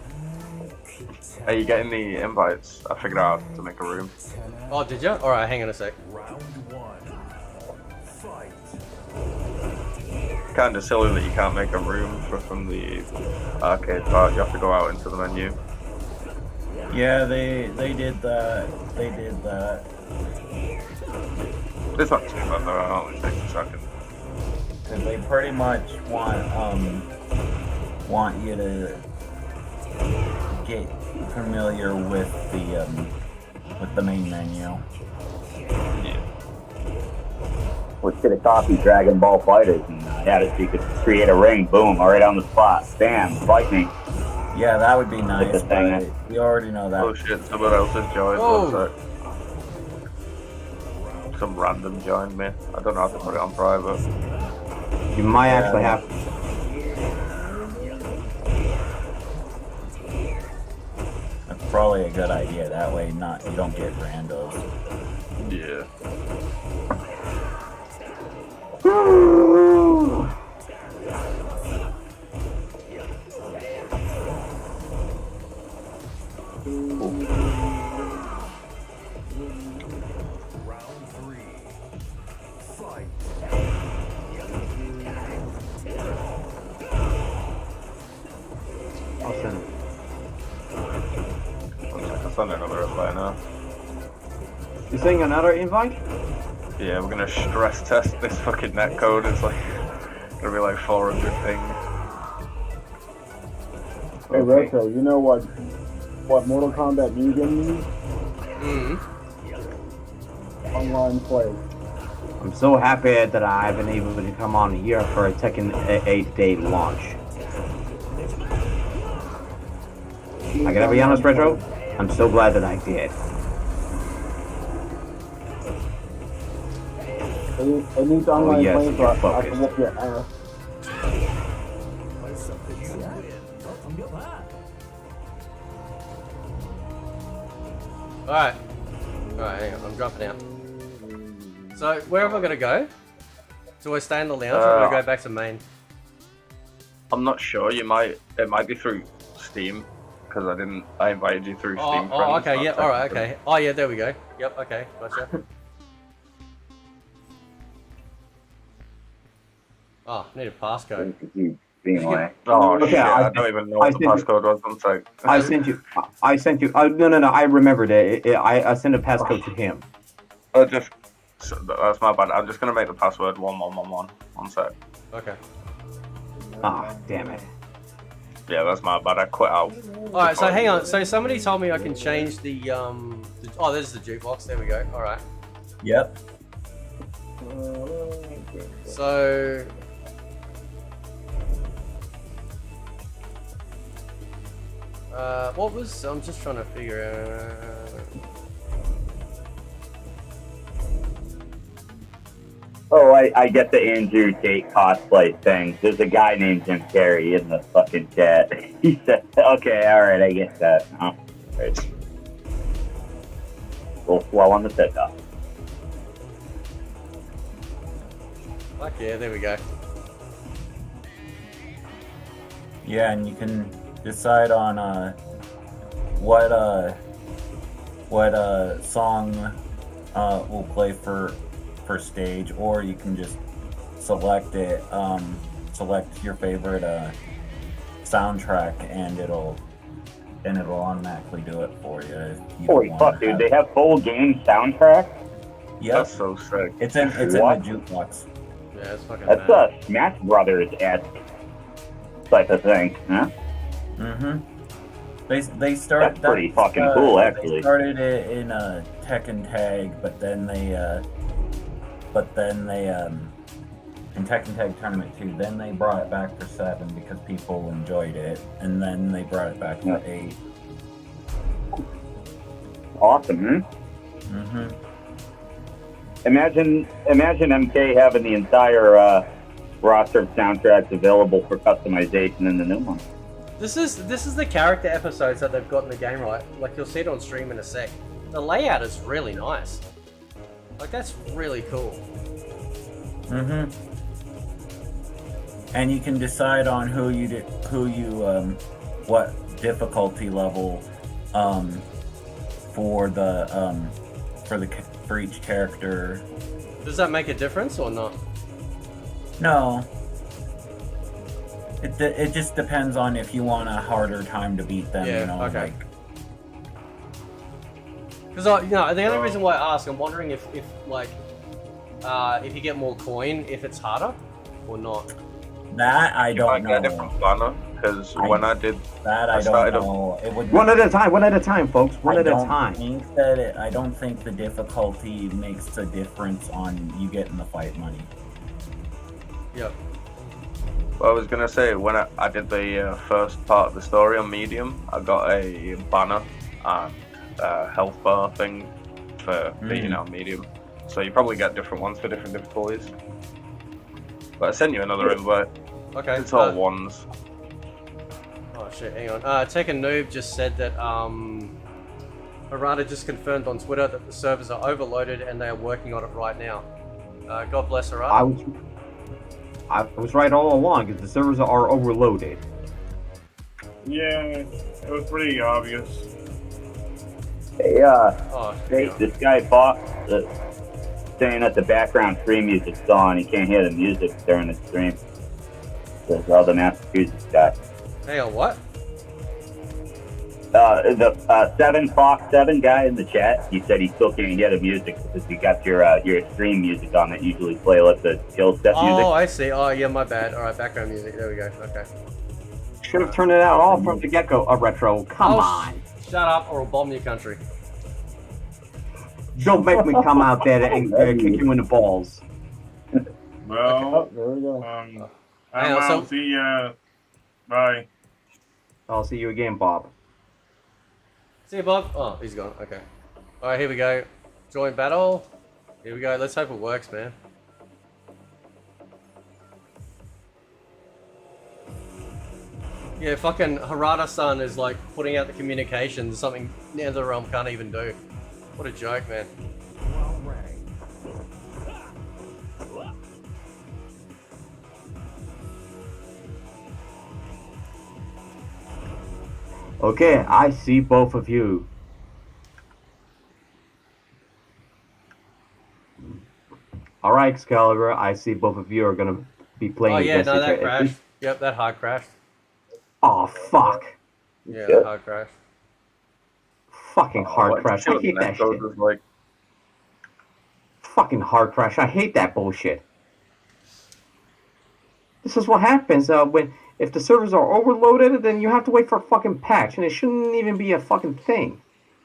Are you getting the invites? I figured out how to make a room. Oh, did you? Alright, hang on a sec. Kind of silly that you can't make a room from the arcade part. You have to go out into the menu. Yeah, they did that. They did that. It's not too bad though. I'll only take a second. Because they pretty much want you to get familiar with the main menu. Yeah. We should have copied Dragon Ball Fighters and had it so you could create a ring, boom, right on the spot. Bam, fight me. Yeah, that would be nice, but we already know that. Oh shit, someone else has joined. Oh. Some random joined me. I don't know how to put it on private. You might actually have. That's probably a good idea. That way, you don't get randos. Yeah. I'll send it. I'll send another invite now. You saying another invite? Yeah, we're gonna stress test this fucking netcode. It's like gonna be like 400 ping. Hey Retro, you know what Mortal Kombat Mugen means? Online play. I'm so happy that I've been able to come on here for a Tekken 8 day launch. I gotta be honest, Retro, I'm so glad that I did. It needs online yes, playing so you're I can focused. whoop your ass. Alright. Alright, hang on, I'm dropping out. So, where am I gonna go? Do I stay in the lounge or do I go back to main? I'm not sure. It might be through Steam because I invited you through Steam. Oh, okay, yeah, alright, okay. Oh, yeah, there we go. Yep, okay, gotcha. Oh, I need a passcode. Being like, Oh Okay, shit! I don't even know what the passcode was. One sec. I sent you. I sent you. No. I remembered it. I sent a passcode to him. Just that's my bad. I'm just gonna make the password 1111. One sec. Okay. Ah, damn it. Yeah, that's my bad. I quit out. All right, so hang on. So somebody told me I can change the oh, there's the jukebox. There we go. All right. Yep. So. What was? I'm just trying to figure out. oh, I get the Andrew Tate cosplay thing. There's a guy named Jim Carrey in the fucking chat. He said, okay, alright, I get that. Oh, right. A little slow on the pickup. Fuck yeah, there we go. Yeah, and you can decide on what song will play for stage, or you can just select it. Select your favorite soundtrack, and it'll automatically do it for you. If you Holy want fuck, to dude! have They have full game soundtrack. Yep. That's so sick. It's in the jukebox. Yeah, it's fucking. That's a Smash Brothers-esque type of thing, huh? Mm-hmm. They started. That's pretty fucking cool, actually. They started it in Tekken Tag, but then they in Tekken Tag Tournament 2, then they brought it back for 7 because people enjoyed it, and then they brought it back for 8. Awesome, hmm? Mm-hmm. Imagine MK having the entire roster of soundtracks available for customization in the new one. This is the character episodes that they've got in the game, right? Like you'll see it on stream in a sec. The layout is really nice. Like that's really cool. Mm-hmm. And you can decide on what difficulty level for each character. Does that make a difference or not? No. It just depends on if you want a harder time to beat them. Yeah, you know, okay. like. Because the only reason why I ask, I'm wondering if you get more coin, if it's harder or not. That I don't know. Get a different banner because when I did that, I don't know. It would one at a time, folks. One at a time. I don't think the difficulty makes a difference on you getting the fight money. Yep. Well, I was gonna say when I did the first part of the story on medium, I got a banner and health bar thing for beating out medium. So you probably get different ones for different difficulties. But I sent you another invite. Okay. It's all ones. Oh shit, hang on. Tekken Noob just said that Harada just confirmed on Twitter that the servers are overloaded and they are working on it right now. God bless Harada. I was right all along because the servers are overloaded. Yeah, it was pretty obvious. Hey, Oh, this guy Fox saying that the background stream music's on. He can't hear the music during the stream. There's all the Massachusetts guy. Hang on, what? The 7Fox7 guy in the chat, he said he still can't hear the music because you got your stream music on that usually play like the kill step music. Oh, I see. Oh, yeah, my bad. All right, background music. There we go. Okay. Should have turned it out all from the get-go. A retro. Come on. Shut up, or I'll bomb your country. Don't make me come out there and kick you in the balls. Well, There we go. I'm out. See ya. Bye. I'll see you again, Bob. See you, Bob. Oh, he's gone. Okay. All right, here we go. Join battle. Here we go. Let's hope it works, man. Yeah, fucking Harada-san is like putting out the communications, something NetherRealm can't even do. What a joke, man. Okay, I see both of you. Alright, Excalibur, I see both of you are gonna be playing Oh yeah, against no, each that other. crashed. Yep, that hard crashed. Oh fuck! Yeah, that hard crashed. Fucking hard Let's crash. see I what hate that netcode shit. was like. Fucking hard crash. I hate that bullshit. This is what happens when if the servers are overloaded, then you have to wait for a fucking patch, and it shouldn't even be a fucking thing.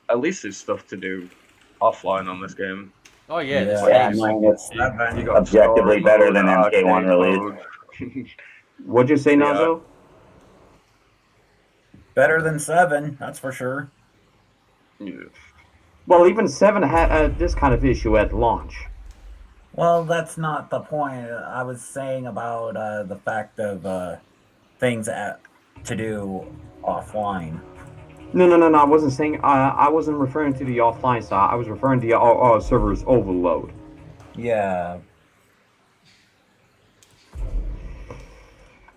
At least there's stuff to do offline on this game. Oh yeah, this Yeah, I game's mean, it's You got objectively story better mode, than MK1 arcade release. What'd you say, Nazo? Better than 7, that's for sure. Yeah. Well, even 7 had this kind of issue at launch. Well, that's not the point. I was saying about the fact of things to do offline. No. I wasn't saying. I wasn't referring to the offline side. I was referring to the servers overload. Yeah.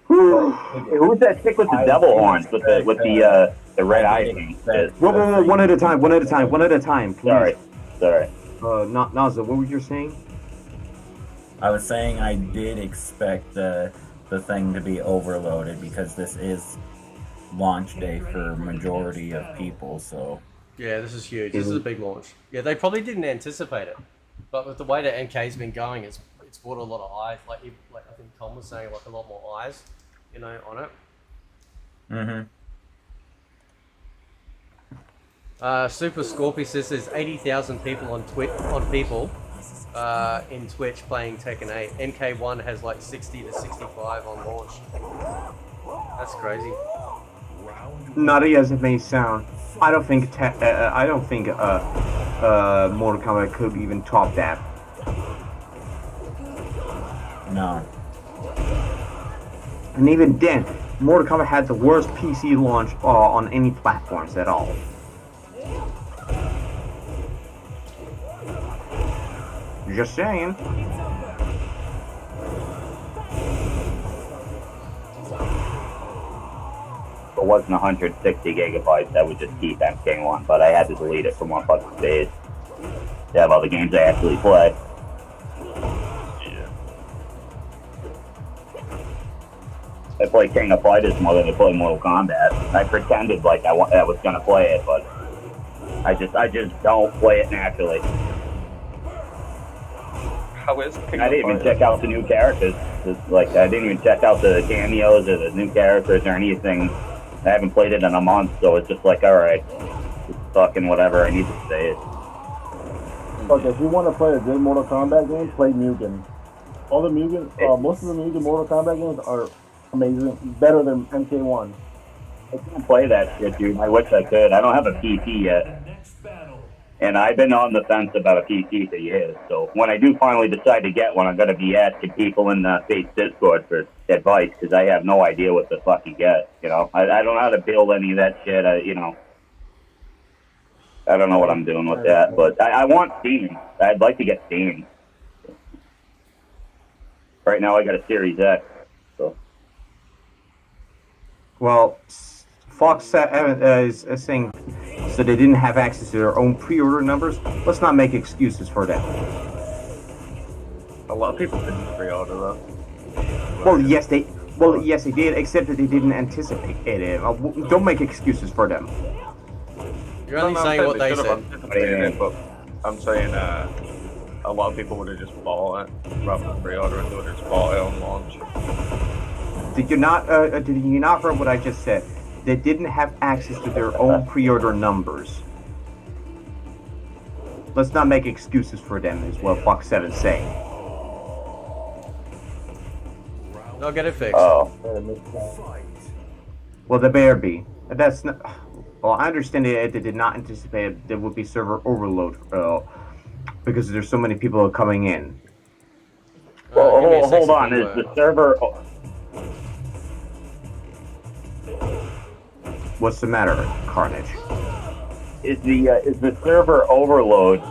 Who's that chick with the devil horns with the red eye thing? Whoa, one at a time. One at a time. Please. Sorry. Nazo, what were you saying? I was saying I did expect the thing to be overloaded because this is launch day for majority of people, so... Yeah, this is huge. This is a big launch. Yeah, they probably didn't anticipate it. But with the way that MK's been going, it's brought a lot of eyes. Like I think Tom was saying, like a lot more eyes, on it. Super Scorpy says there's 80,000 people in Twitch playing Tekken 8. MK1 has like 60 to 65 on launch. That's crazy. Nutty as it may sound, I don't think Mortal Kombat could even top that. No. And even then, Mortal Kombat had the worst PC launch on any platforms at all. Just saying. If it wasn't 160 gigabytes, I would just keep MK1, but I had to delete it from one fucking stage to have all the games I actually play. I play King of Fighters more than I play Mortal Kombat. I pretended like I was gonna play it, but I just don't play it naturally. How is King I didn't even check out the new characters. I didn't even check out the cameos or the new characters or anything. I haven't played it in a month, so it's just like, alright, it's fucking whatever, I need to say it. Look, if you want to play a good Mortal Kombat game, play Mugen. All the Mugen, most of the Mugen Mortal Kombat games are amazing, better than MK1. I can't play that shit, dude. I wish I could. I don't have a PC yet. And I've been on the fence about a PC for years, so when I do finally decide to get one, I'm going to be asking people in the Fate's Discord for advice, because I have no idea what to fucking get, I don't know how to build any of that shit, I don't know what I'm doing with that, but I want Steam. I'd like to get Steam. Right now I got a Series X, so... Well, Fox is saying so they didn't have access to their own pre-order numbers. Let's not make excuses for that. A lot of people didn't pre-order though. Well, yes, they did, except that they didn't anticipate it. Don't make excuses for them. You're only saying what they said. But I'm saying a lot of people would have just bought it rather than pre-ordering. They would have just bought it on launch. Did you not hear what I just said? They didn't have access to their own pre-order numbers. Let's not make excuses for them, is what Fox 7 is saying. They'll get it fixed. Oh. Well, the bear be. That's not. Well, I understand that they did not anticipate there would be server overload because there's so many people coming in. Well, hold on. Is the server? What's the matter, Carnage? Is the server overload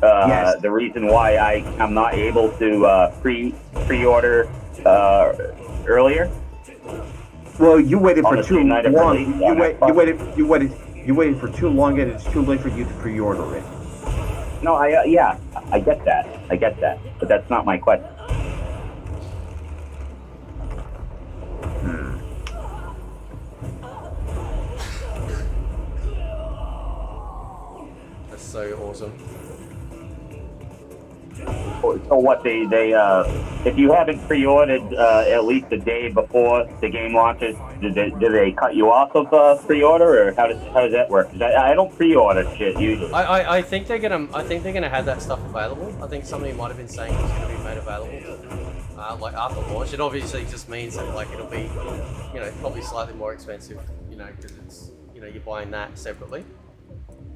Yes. the reason why I'm not able to pre-order earlier? Well, you waited On for the too same night of long. release, You waited for too long, and it's too late for you to pre-order it. No, I get that, but that's not my question. so awesome. So what if you haven't pre-ordered at least a day before the game launches, do they cut you off of pre-order, or how does that work? 'Cause I don't pre-order shit usually. I think they're gonna have that stuff available. I think somebody might have been saying it's gonna be made available like after launch. It obviously just means that like it'll be, you know, probably slightly more expensive, you know, because it's, you know, you're buying that separately.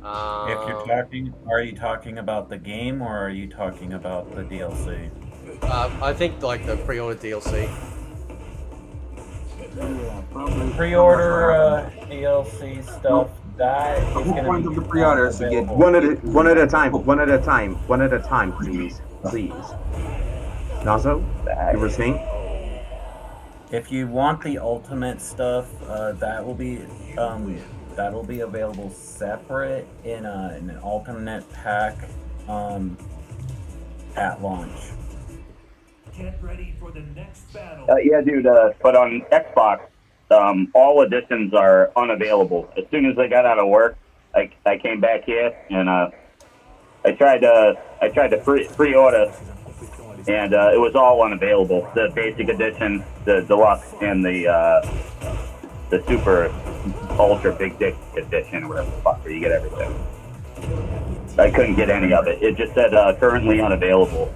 If you're talking, are you talking about the game or are you talking about the DLC? I think like the pre-order DLC. Pre-order DLC stuff. That is The whole going point to of be the pre-order is to get one at a time, please. Nazo, you were saying? If you want the ultimate stuff, that'll be available separate in an alternate pack at launch. Get ready for the next battle. Yeah, dude. But on Xbox, all editions are unavailable. As soon as I got out of work, I came back here and I tried to pre-order, and it was all unavailable. The basic edition, the deluxe, and the super ultra big dick edition, or whatever the fuck, where you get everything. I couldn't get any of it. It just said currently unavailable.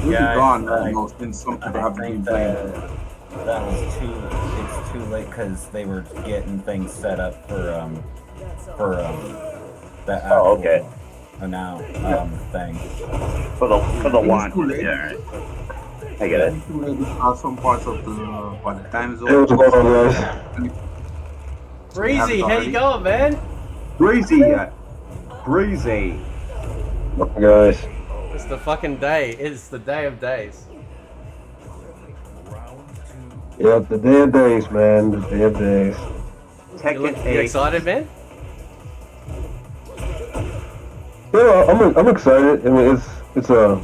Yeah, gone almost, and some people have been playing. That was it's too late because they were getting things set up for the actual thing. For the launch. Yeah, I get it. Some parts of the time zone. Hey, what's going on, guys? Breezy, how you going, man? Breezy. Breezy. Guys. It's the fucking day. It's the day of days. Yep, the day of days, man. The day of days. You excited, man? Yeah, I'm excited. I mean, it's a.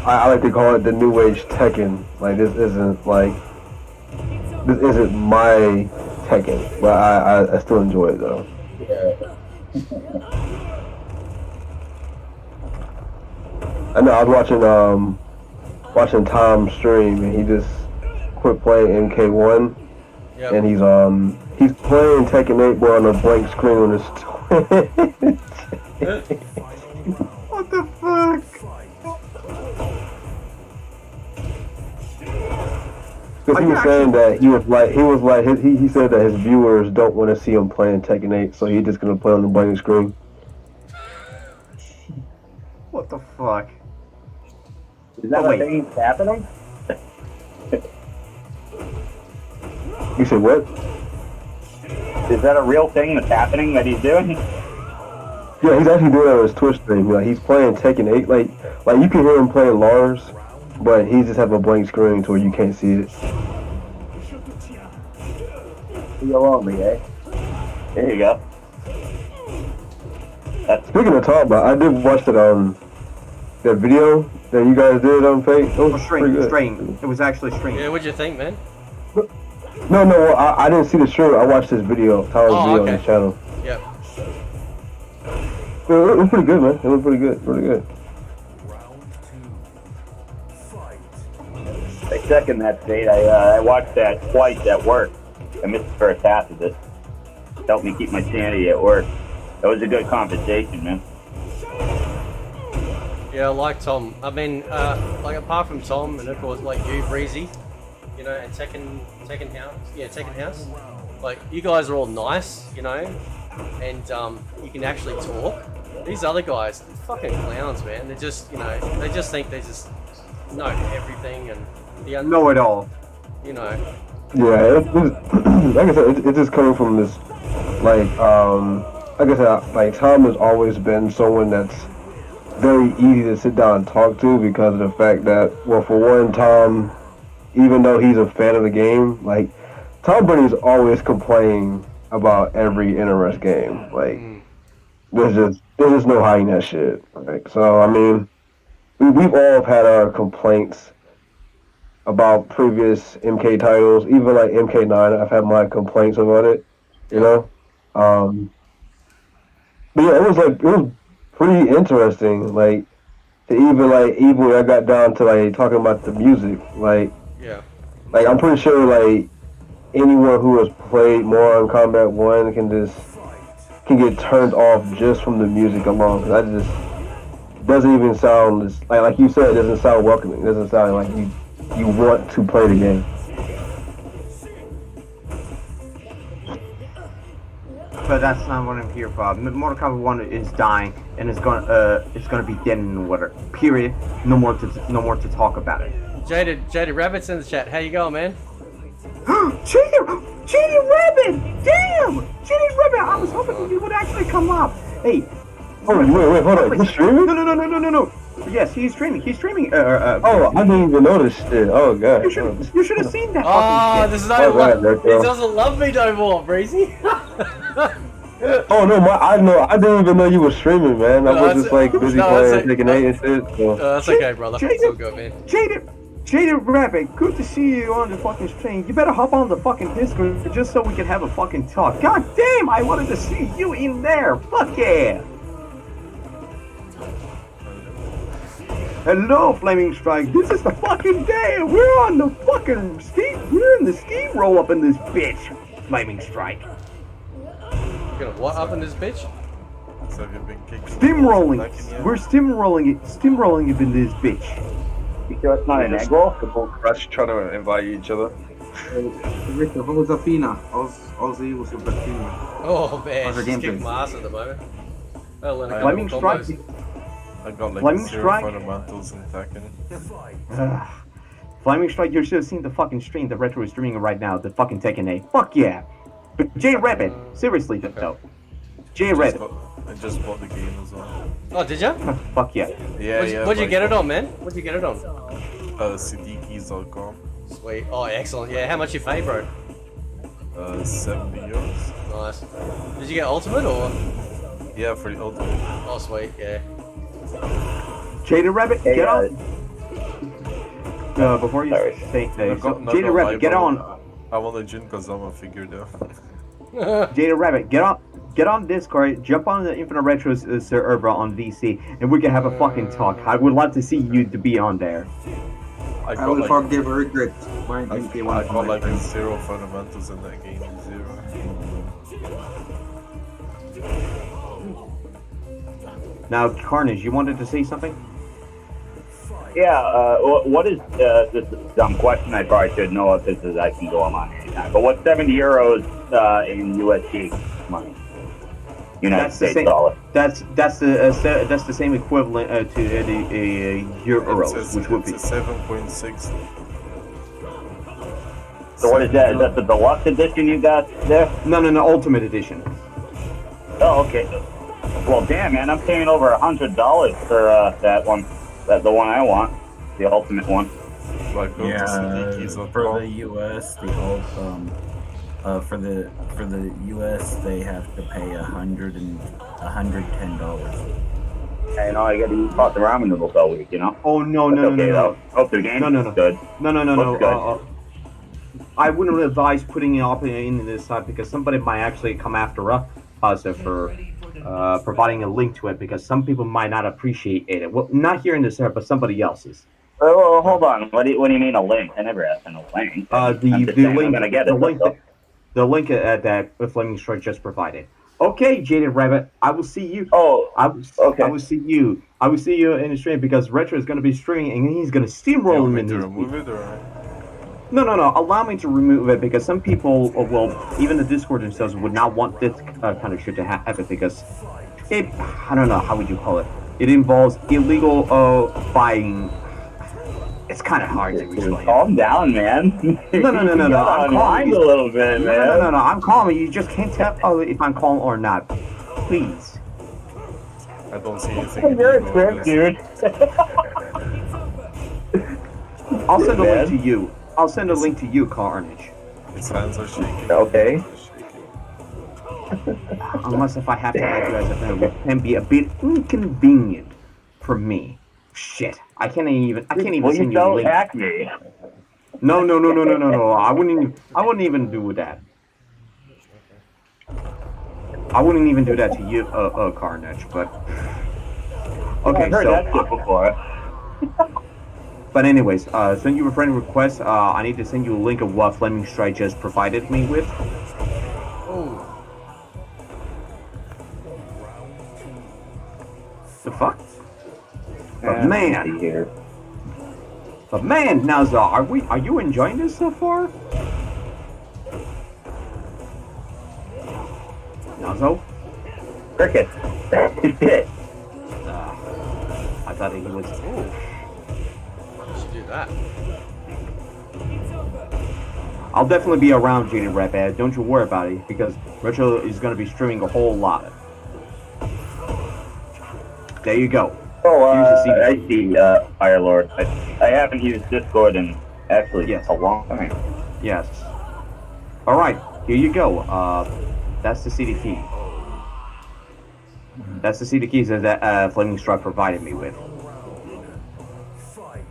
I like to call it the new age Tekken. Like this isn't my Tekken, but I still enjoy it though. I know I was watching Tom stream, and he just quit playing MK1, and he's playing Tekken 8 but on a blank screen on his Twitch. What the fuck? Because he was saying that he said that his viewers don't want to see him playing Tekken 8, so he's just gonna play on the blank screen. What the fuck? Is that a thing that's happening? You said what? Is that a real thing that's happening that he's doing? Yeah, he's actually doing it on his Twitch stream. Like he's playing Tekken 8, like you can hear him playing Lars, but he just have a blank screen to where you can't see it. You're lonely, eh? There you go. Speaking of talk about, I did watch that video that you guys did on Fate. It was pretty good. Stream. It was actually streamed. Yeah, what'd you think, man? No, I didn't see the stream. I watched this video, Tyler's video on his channel. Yep. It was pretty good, man. It was pretty good. Pretty good. I second that, State. I watched that twice at work. I missed the first half of it. Helped me keep my sanity at work. That was a good conversation, man. Yeah, I like Tom. I mean, like apart from Tom, and of course like you, Breezy, you know, and Tekken House. Like you guys are all nice, you know, and you can actually talk. These other guys, they're fucking clowns, man. They're just, you know, they just think they just know everything and know it all. You know. Yeah, like I said, it's just coming from this, like I said, like Tom has always been someone that's very easy to sit down and talk to because of the fact that, well, for one, Tom, even though he's a fan of the game, like Tom Brady's always complaining about every NRS game. Like there's just no hiding that shit. Right? So I mean, we've all had our complaints about previous MK titles, even like MK9. I've had my complaints about it, you know. But yeah, it was pretty interesting. Like even when I got down to like talking about the music, Yeah. like I'm pretty sure like anyone who has played Mortal Kombat 1 can get turned off just from the music alone. 'Cause I just doesn't even sound like you said. It doesn't sound welcoming. It doesn't sound like you want to play the game. But that's not what I'm here for. Mortal Kombat 1 is dying, and it's gonna be dead in the water. Period. No more to talk about it. Jaded Rabbit's in the chat. How you going, man? Jaded Rabbit! Damn! Jaded Rabbit! I was hoping you would actually come up. Hey. Oh wait, hold on. He's streaming? No. Yes, he's streaming. He's streaming. Oh, I didn't even notice shit. Oh god. You should have seen that. Oh, this is not he doesn't love me no more, Breezy. Oh no, I didn't even know you were streaming, man. I was just like busy playing Tekken 8 and shit. So. That's okay, brother. It's all good, man. Jaded Rabbit, good to see you on the fucking stream. You better hop on the fucking Discord just so we can have a fucking talk. God damn, I wanted to see you in there. Fuck yeah. Hello, Flaming Strike. This is the fucking day. We're on the fucking we're in the ski roll up in this bitch. Flaming Strike. You gonna what up in this bitch? Steamrolling. We're steamrolling it in this bitch. You sure it's not an egg roll? People crush trying to invite each other. Victor, how was Afina? How's the Eagles with Afina? Oh man, she's kicking my ass at the moment. Flaming Strike. I got like Flaming 0 Strike? fundamentals in Tekken. Flaming Strike, you should have seen the fucking stream that Retro is streaming right now, the fucking Tekken 8. Fuck yeah. But J Rabbit, seriously though. J Rabbit. I just bought the game as well. Oh, did ya? Fuck yeah. What'd you get it on, man? What'd you get it on? Siddiquis.com. Sweet. Oh, excellent. Yeah, how much you pay, bro? 70 euros. Nice. Did you get Ultimate or? Yeah, for the Ultimate. Oh, sweet. Yeah. Jada Rabbit, get on. Before you say Jada Rabbit, get on. I want a Jin Kazama figure though. Jada Rabbit, get on Discord, jump on the Infinite Retros server on VC, and we can have a fucking talk. I would love to see you to be on there. I will forgive regret. I got like 0 fundamentals in that game. 0. Now, Carnage, you wanted to say something? Yeah, what is, this is a dumb question, I probably should know if this is, I can go on anytime, but what's 70 euros in USD money? United States dollar. That's the same equivalent to the euros, which would be 7.6. So what is that? Is that the deluxe edition you got there? No, Ultimate Edition. Oh, okay. Well, damn, man, I'm paying over $100 for that one. That's the one I want, the ultimate one. Yeah, for the US, for the US, they have to pay $110. Hey, I got to eat pot the ramen noodles all week, you know. Oh no. Though. Hope the game No. good. No. I wouldn't advise putting it up in this side because somebody might actually come after us for providing a link to it because some people might not appreciate it. Well, not here in this server, but somebody else's. Oh, hold on. What do you mean a link? I never asked for a link. The link that Flaming Strike just provided. Okay, Jaded Rabbit, I will see you. Okay. I will see you. I will see you in the stream because Retro is going to be streaming and he's going to steamroll him in this. Remove it or? No. Allow me to remove it because some people, even the Discord themselves would not want this kind of shit to happen because I don't know, how would you call it? It involves illegal buying. It's kind of hard to explain. Calm down, man. No. I'm calm. A little bit, man. No. I'm calm. You just can't tell if I'm calm or not. Please. I don't see anything. You're a trip, dude. I'll send a link to you. I'll send a link to you, Carnage. His hands are shaking. Okay. Unless if I have to add you as a friend, it can be a bit inconvenient for me. Shit, I can't even send you a link. Don't hack me. No. I wouldn't even do that. I wouldn't even do that to you, Carnage, but... Okay, I've heard so... that shit before. But anyways, send you a friend request. I need to send you a link of what Flaming Strike just provided me with. Oh. The fuck? But man... But man, Naza, are you enjoying this so far? Nazo? Cricket. I thought he was... Ooh. I should do that. I'll definitely be around, Jaded Red. Don't you worry about it, because Retro is going to be streaming a whole lot. There you go. Oh, I see, Fire Lord. I haven't used Discord in actually a long time. Yes. Alright, here you go. That's the CD key. That's the CD keys that Flaming Strike provided me with.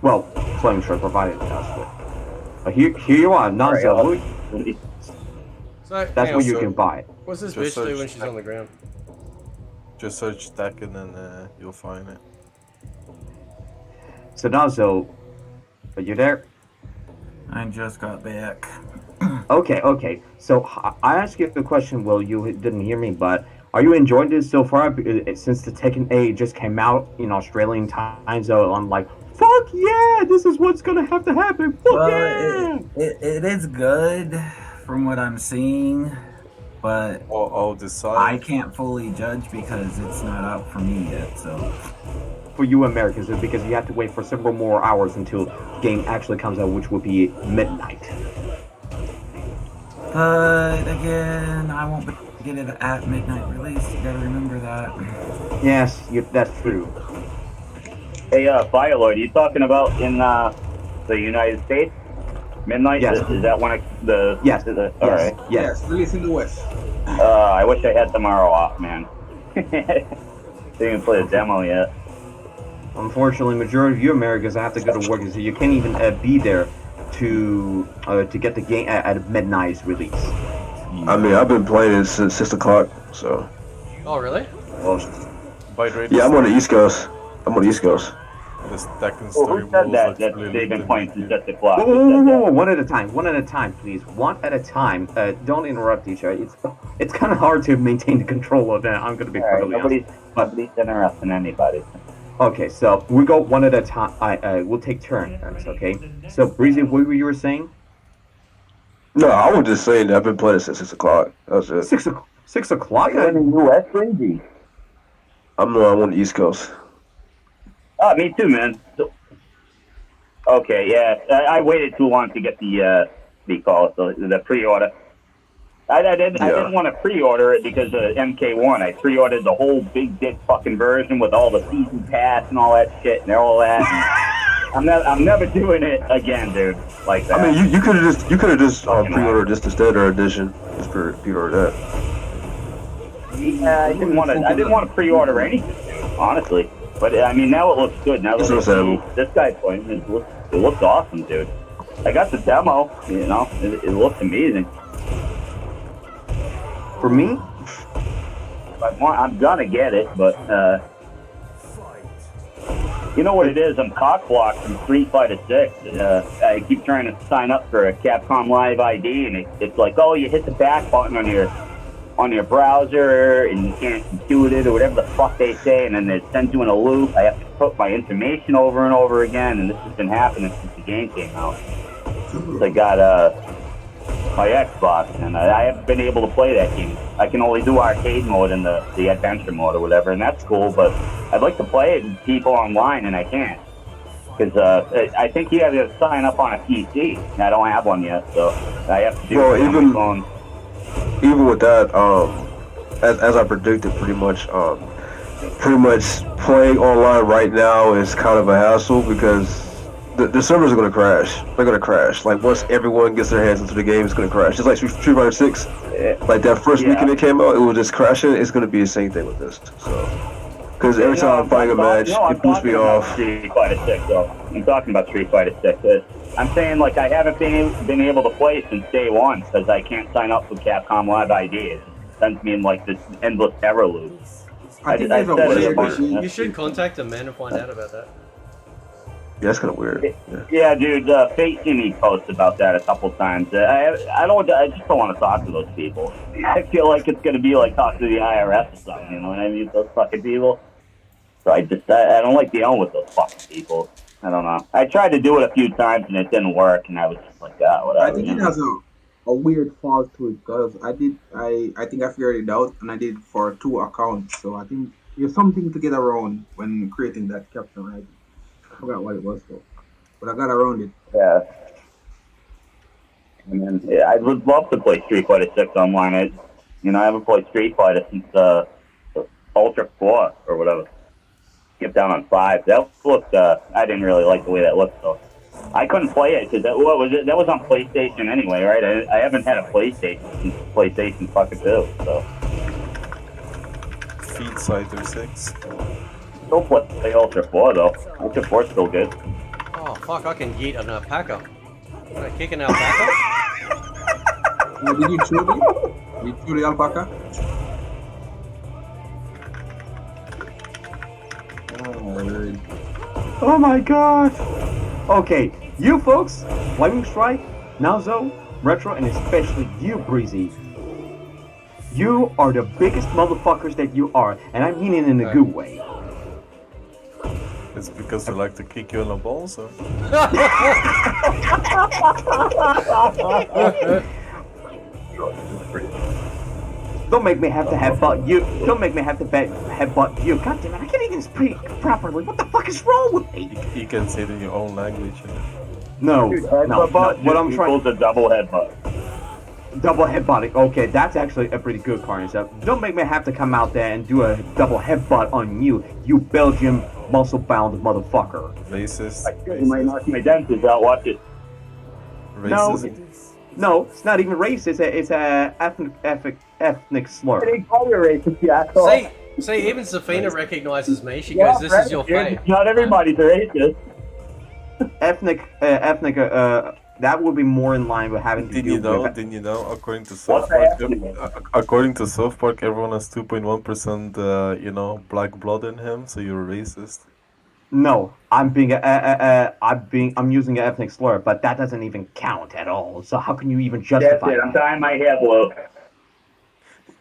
Well, Flaming Strike provided us with. But here you are, Nazo. So, That's what you can buy. What's this Just bitch do search when she's on the ground? Just search Tekken and you'll find it. So Nazo, are you there? I just got back. Okay. So I asked you the question. Well, you didn't hear me, but are you enjoying this so far? Since the Tekken 8 just came out in Australian time zone, I'm like, fuck yeah! This is what's gonna have to happen. Fuck yeah! It is good from what I'm seeing, but I can't fully judge because it's not out for me yet. So. For you Americans, is because you have to wait for several more hours until the game actually comes out, which would be midnight. But again, I won't get it at midnight release. You gotta remember that. Yes, that's true. Hey, Fire Lord, you talking about in the United States? Midnight? Yes. Is that one of the... Yes. Alright. Yes, release in the West. I wish I had tomorrow off, man. Didn't even play the demo yet. Unfortunately, majority of you Americans have to go to work, so you can't even be there to get the game at midnight's release. I mean, I've been playing it since 6 o'clock, so. Oh, really? Yeah, I'm on the East Coast. This Tekken Well, story who said that they've been playing since 6 o'clock? Whoa, one at a time, please. One at a time. Don't interrupt each other. It's kind of hard to maintain the control of that. I'm going to be perfectly honest. Nobody's interrupting anybody. Okay, so we go one at a time. We'll take turns, okay? So, Breezy, what were you saying? No, I was just saying that I've been playing it since 6 o'clock. That's it. 6 o'clock? You're in the U.S., Breezy? I'm on the East Coast. Oh, me too, man. Okay, yeah. I waited too long to get the pre-order. I didn't want to pre-order it because of MK1. I pre-ordered the whole big dick fucking version with all the season pass and all that shit and all that. And I'm never doing it again, dude. Like that. I mean, you could have just pre-ordered just the standard edition. Just pre-order that. Yeah, I didn't want to pre-order anything, honestly. But I mean, now it looks good. Now that I see this guy playing, it looks awesome, dude. I got the demo. You know, it looks amazing. For me, I'm gonna get it, but you know what it is? I'm cock-blocked from Street Fighter 6. I keep trying to sign up for a Capcom Live ID, and it's like, oh, you hit the back button on your browser, and you can't compute it, or whatever the fuck they say, and then it sends you in a loop. I have to put my information over and over again, and this has been happening since the game came out. I got my Xbox, and I haven't been able to play that game. I can only do arcade mode and the adventure mode or whatever, and that's cool, but I'd like to play it with people online, and I can't. Because I think you have to sign up on a PC, and I don't have one yet, so I have to do it on my phone. Even with that, as I predicted, pretty much playing online right now is kind of a hassle because the servers are going to crash. They're going to crash. Like, once everyone gets their hands into the game, it's going to crash. Just like Street Fighter 6. Like, that first weekend it came out, it was just crashing. It's going to be the same thing with this. So, because every time I'm fighting a match, it boosts me off. Street Fighter 6, though. I'm talking about Street Fighter 6. I'm saying, like, I haven't been able to play since day one because I can't sign up with Capcom Live ID. sends me in like this endless error loop. I think I there's a said it weird a bunch. You should contact the man and find out about that. Yeah, that's kind of weird. Yeah, dude, Fate Jimmy posted about that a couple times. I just don't want to talk to those people. I feel like it's gonna be like talking to the IRS or something. You know what I mean? Those fucking people. So I don't like dealing with those fucking people. I don't know. I tried to do it a few times and it didn't work, and I was just like, whatever. I think it has a weird fault to it because I think I figured it out and I did for 2 accounts. So I think there's something to get around when creating that caption. I forgot what it was though, but I got around it. Yeah. And then I would love to play Street Fighter 6 online. I haven't played Street Fighter since Ultra 4 or whatever. Get down on 5. That looked. I didn't really like the way that looked, so I couldn't play it because that was on PlayStation anyway, right? I haven't had a PlayStation since PlayStation fucking 2, so. Feed Fighter 6. Still play Ultra 4 though. Ultra 4's still good. Oh fuck! I can yeet an alpaca. Can I kick an alpaca? Did you chew it? You chew the alpaca? Oh my gosh! Okay, you folks, Flaming Strike, Nazo, Retro, and especially you, Breezy. You are the biggest motherfuckers that you are, and I mean it in a good way. It's because they like to kick you in the balls, or? Don't make me have to headbutt you. Don't make me have to headbutt you. God damn it, I can't even speak properly. What the fuck is wrong with me? You can say it in your own language. No, no. What I'm trying to double headbutt. Double headbutting. Okay, that's actually a pretty good concept. Don't make me have to come out there and do a double headbutt on you, you Belgian muscle-bound motherfucker. Racist. You might knock my dentist out. Watch it. No, it's not even racist. It's a ethnic slur. It ain't called a racist, you asshole. See, even Safina recognizes me. She goes, "This is your fate." Not everybody's racist. Ethnic. That would be more in line with having to Didn't you know? According to South Park, everyone has 2.1%, black blood in him. So you're a racist. No, I'm using an ethnic slur, but that doesn't even count at all. So how can you even justify? That's it. I'm tying my hair blue.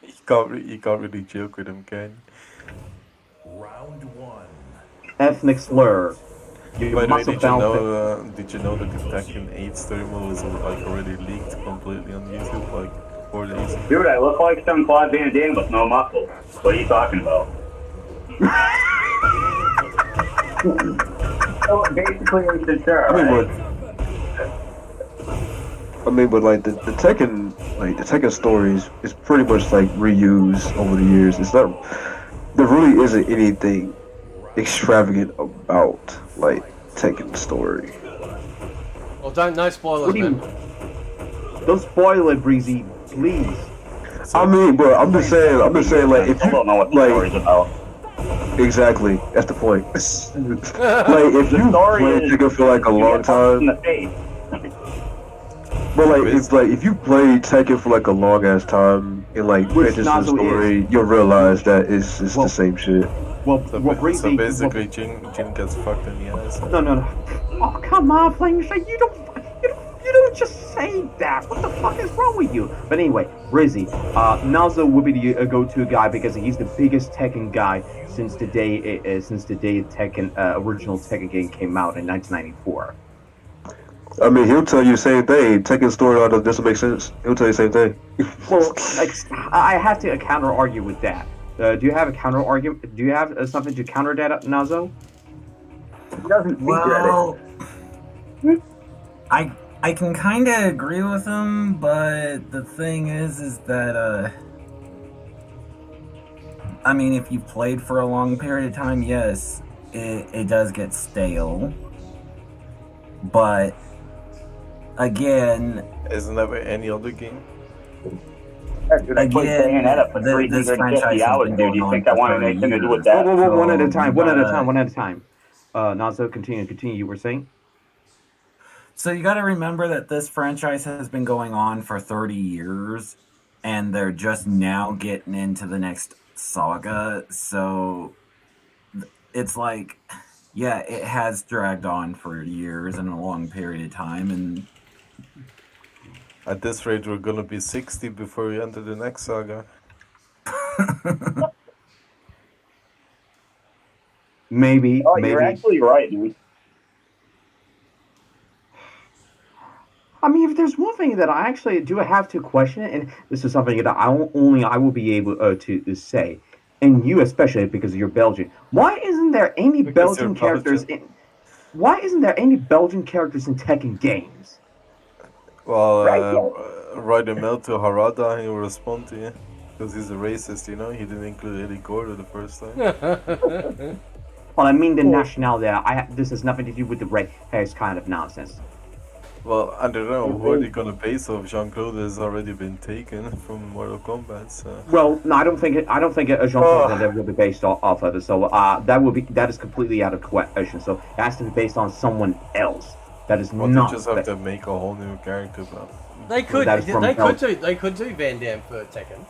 You can't really joke with him, can you? Round 1. Ethnic slur. By the way, did you know that the Tekken 8 story mode was already leaked completely on YouTube 4 days ago? Dude, I look like some Claude Van Damme with no muscles. What are you talking about? So basically, I'm sure. But the Tekken stories is pretty much reused over the years. It's not. There really isn't anything extravagant about Tekken story. Well, no spoilers, man. Don't spoil it, Breezy, please. I mean, bro, I'm just saying, if you don't know what the story's about. Exactly, that's the point. If you play Tekken for a long time, but if you play Tekken for a long ass time and finish the story, you'll realize that it's the same shit. So basically, Jin gets fucked in the ass. No. Oh, come on, Flaming Strike, you don't just say that. What the fuck is wrong with you? But anyway, Rizzy, Nazo would be the go-to guy because he's the biggest Tekken guy since the day Tekken original Tekken game came out in 1994. I mean, he'll tell you the same thing. Tekken story doesn't make sense. He'll tell you the same thing. Well, I have to counter argue with that. Do you have a counter argument? Do you have something to counter that, Nazo? It doesn't feature it. I can kind of agree with him, but the thing is that I mean, if you've played for a long period of time, yes, it does get stale. But again, isn't that with any other game? Again, this franchise has been going on for 30 years. Whoa, one at a time. Nazo, continue. You were saying? So you got to remember that this franchise has been going on for 30 years, and they're just now getting into the next saga. So it's like, yeah, it has dragged on for years and a long period of time, and At this rate, we're gonna be 60 before we enter the next saga. Maybe. Oh, maybe. you're actually right, dude. I mean, if there's one thing that I actually do have to question, and this is something that I will be able to say, and you especially because you're Belgian. Why isn't there any Belgian characters in? Why isn't there any Belgian characters in Tekken games? Well, write a mail to Harada and he'll respond to you. Because he's a racist, you know? He didn't include Eddie Gordo the first time. Well, I mean the nationality. This has nothing to do with the race. It's kind of nonsense. Well, I don't know. Who are they gonna base off? Jean-Claude has already been taken from Mortal Kombat, so... Well, no, I don't think Jean-Claude Van Damme will be based off of it. So that is completely out of question. So it has to be based on someone else. That is well, not. They just have to make a whole new character, bro. They could do Van Damme for Tekken.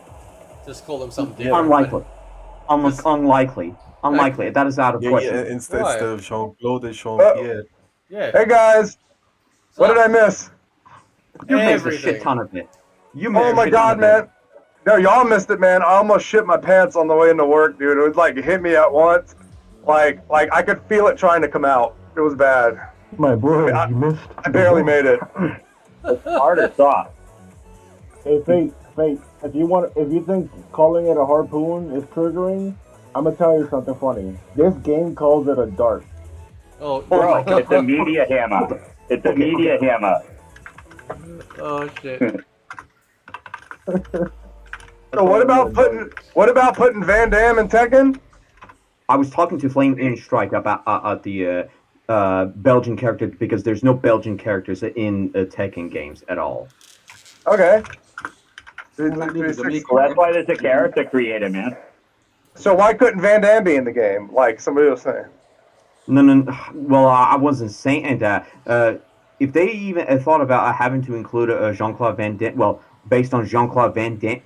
Just call them something different. Unlikely. That is out of question. Yeah, instead of Jean-Claude, it's Jean-Pierre. Yeah. Hey guys, what did I miss? You missed a shit ton of it. Oh my god, man. No, y'all missed it, man. I almost shit my pants on the way into work, dude. It was like it hit me at once. Like I could feel it trying to come out. It was bad. My boy, you missed. I barely made it. Hard or soft? Hey, Fate. If you think calling it a harpoon is triggering, I'm gonna tell you something funny. This game calls it a dart. Oh, bro, it's a media hammer. It's a media hammer. Oh shit. So what about putting Van Damme in Tekken? I was talking to Flame in Strike about the Belgian character because there's no Belgian characters in Tekken games at all. Okay. Well, that's why there's a character creator, man. So why couldn't Van Damme be in the game, like somebody was saying? No. Well, I wasn't saying that. If they even thought about having to include Jean-Claude Van Damme, well, based on Jean-Claude Van Damme,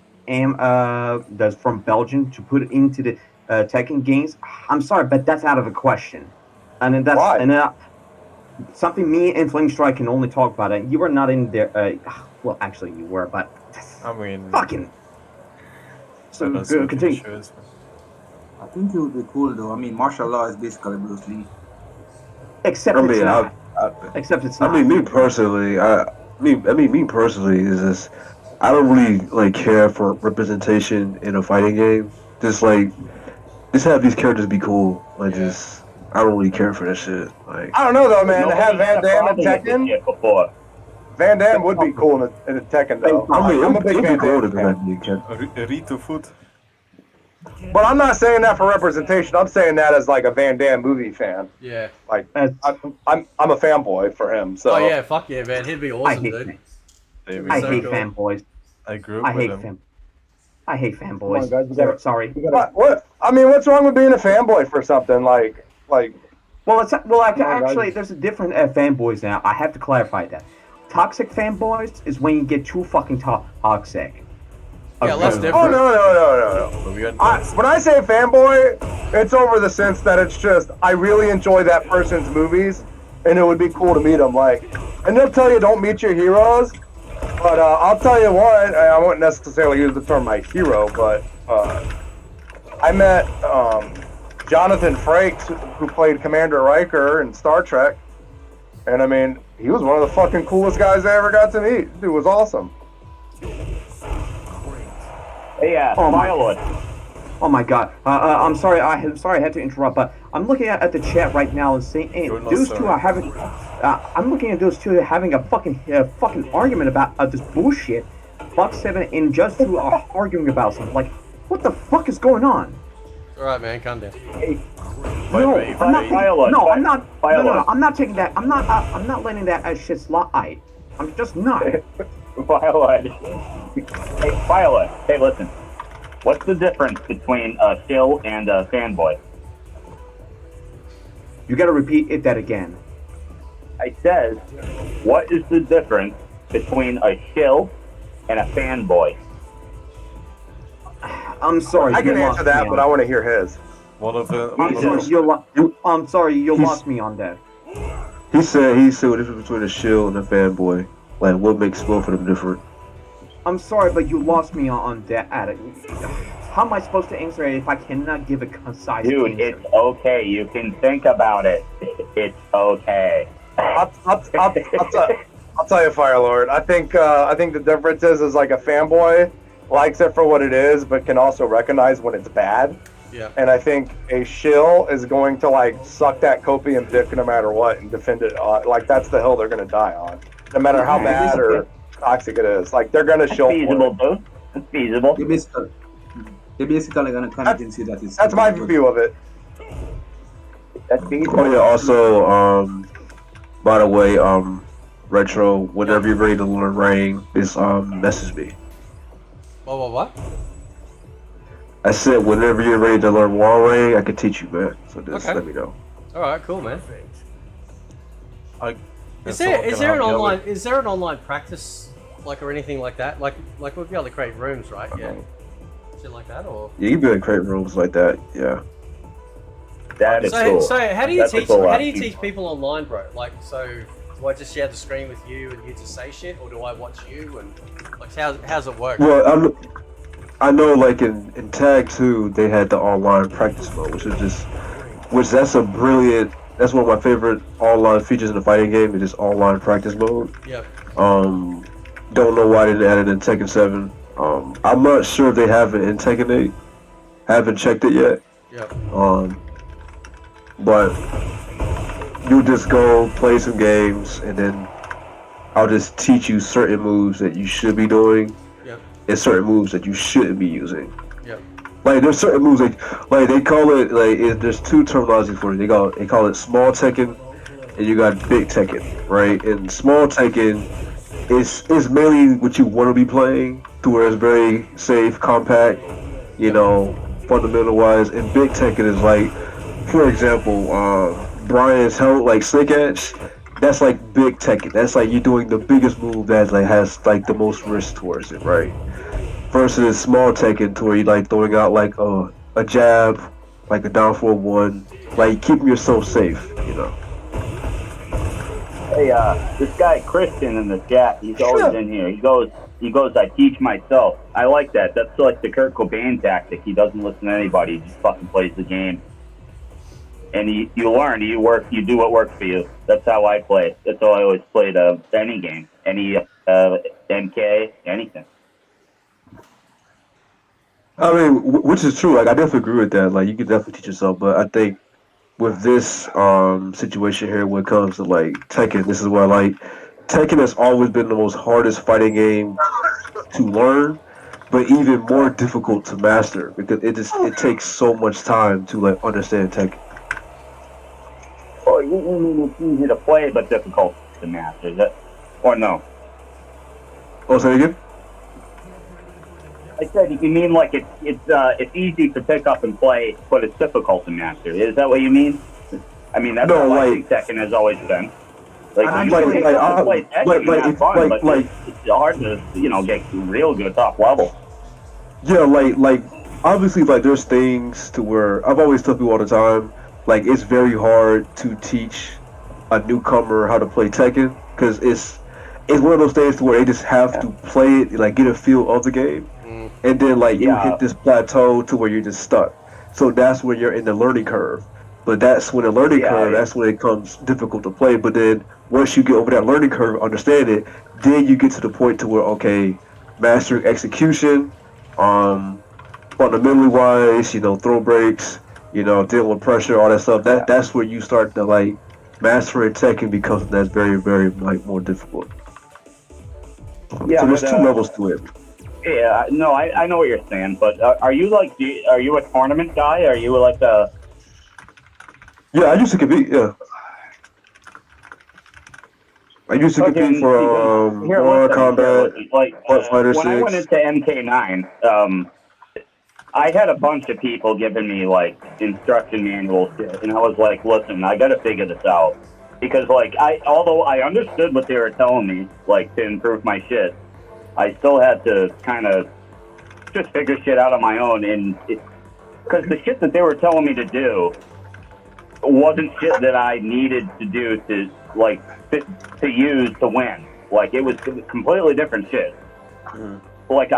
that's from Belgium, to put it into the Tekken games, I'm sorry, but that's out of the question. And then that's why? And something me and Flame Strike can only talk about it. You were not in there. Well, actually, you were, but I mean, fucking. So continue. I think it would be cool though. I mean, martial law is basically Bruce Lee. Except it's not. Except it's not. I mean, me personally, me personally is this. I don't really like care for representation in a fighting game. Just have these characters be cool. I don't really care for that shit. Like, I don't know though, man. To have Van Damme in Tekken. Van Damme would be cool in a Tekken though. I'm a big Van Damme fan. Rito Foot. But I'm not saying that for representation. I'm saying that as like a Van Damme movie fan. Yeah. Like I'm a fanboy for him. So. Oh yeah, fuck yeah, man. He'd be awesome, dude. I hate fanboys. I grew up with him. I hate fanboys. Come on, guys, Sorry. What? I mean, what's wrong with being a fanboy for something like? Well, actually, there's a different fanboys now. I have to clarify that. Toxic fanboys is when you get too fucking toxic. Yeah, less different. Oh no. When I say fanboy, it's over the sense that it's just I really enjoy that person's movies, and it would be cool to meet them. And they'll tell you don't meet your heroes, but I'll tell you what. I wouldn't necessarily use the term my hero, but I met Jonathan Frakes, who played Commander Riker in Star Trek, and I mean he was one of the fucking coolest guys I ever got to meet. Dude was awesome. Hey, Violet. Oh my god. I'm sorry. I'm sorry I had to interrupt, but I'm looking at the chat right now and saying those two are having. I'm looking at those two having a fucking argument about this bullshit. Buck 7 and Just 2 are arguing about something. Like, what the fuck is going on? All right, man, calm down. No, I'm not taking that. I'm not letting that shit slide. I'm just not. Violet. Hey, Violet. Hey, listen. What's the difference between a shill and a fanboy? You gotta repeat that again. I said, what is the difference between a shill and a fanboy? I'm sorry. I can you answer lost that, me but on I want to hear his. One of them. I'm sorry. I'm sorry. You lost me on that. He said the difference between a shill and a fanboy. Like, what makes both of them different? I'm sorry, but you lost me on that. How am I supposed to answer it if I cannot give a concise Dude, answer? it's okay. You can think about it. It's okay. I'll tell you, Firelord. I think the difference is like a fanboy likes it for what it is, but can also recognize when it's bad. Yeah. And I think a shill is going to like suck that copium dick no matter what and defend it. Like that's the hill they're going to die on, no matter how bad or toxic it is. Like they're going to shill. Feasible, dude. It's feasible. They're basically gonna convince you that it's. That's my view of it. That's feasible. Oh yeah. Also, by the way, Retro, whenever you're ready to learn Rain, just message me. What? I said whenever you're ready to learn Wall Rain, I can teach you, man. So just let me know. All right, cool, man. Is That's there all an can online practice or anything like that? Like we'll be able to create rooms, right? Yeah. Shit like that, or Yeah, you can be able to create rooms like that. Yeah. That is cool. So how do you That's a teach? cool How do you option. teach people online, bro? Like, so do I just share the screen with you and you just say shit, or do I watch you and like how's it work? Well, I know, like in Tag 2, they had the online practice mode, that's a brilliant. That's one of my favorite online features in the fighting game. Is just online practice mode. Yep. Don't know why they didn't add it in Tekken 7. I'm not sure if they have it in Tekken 8. Haven't checked it yet. Yep. But you just go play some games, and then I'll just teach you certain moves that you should be doing, Yep. and certain moves that you shouldn't be using. Yep. Like there's certain moves like they call it there's two terminology for it. They call it small Tekken, and you got big Tekken, right? And small Tekken is mainly what you want to be playing, to where it's very safe, compact, fundamental wise. And big Tekken is like, for example, Brian's help, like Slick Edge. That's like big Tekken. That's like you're doing the biggest move that has like the most risk towards it, right? Versus small Tekken, to where you like throwing out like a jab, like a down 4-1, like keeping yourself safe, Hey, this guy Christian in the chat, he's always in here. He goes, I teach myself. I like that. That's like the Kurt Cobain tactic. He doesn't listen to anybody. He just fucking plays the game. And you learn, you do what works for you. That's how I play. That's how I always played any game, any MK, anything. I mean, which is true. Like, I definitely agree with that. Like, you can definitely teach yourself, but I think with this situation here, when it comes to like Tekken, this is where Tekken has always been the most hardest fighting game to learn, but even more difficult to master because it takes so much time to like understand Tekken. Well, you mean it's easy to play, but difficult to master, is that, or no? Oh, say it again? I said, you mean like it's easy to pick up and play, but it's difficult to master. Is that what you mean? I mean, that's how I think Tekken has always been. Like, it's hard to, get real good top level. Yeah, like obviously, like there's things to where I've always told people all the time, like it's very hard to teach a newcomer how to play Tekken because it's one of those things to where they just have to play it, like get a feel of the game, and then like you hit this plateau to where you're just stuck. So that's when you're in the learning curve. But that's when the learning curve, that's when it becomes difficult to play. But then once you get over that learning curve, understand it, then you get to the point to where, okay, mastering execution, fundamentally wise, throw breaks, dealing with pressure, all that stuff. That's where you start to like mastering Tekken becomes that's very, very like more difficult. Yeah, so there's two levels to it. Yeah, no, I know what you're saying, but are you a tournament guy? Are you like a... Yeah, I used to compete, yeah. I used to compete for Mortal Kombat, Fighter 6. When I went into MK9, I had a bunch of people giving me like instruction manual shit, and I was like, listen, I gotta figure this out. Because although I understood what they were telling me, like to improve my shit, I still had to kind of just figure shit out on my own, and because the shit that they were telling me to do wasn't shit that I needed to do to to use to win. Like it was completely different shit. Like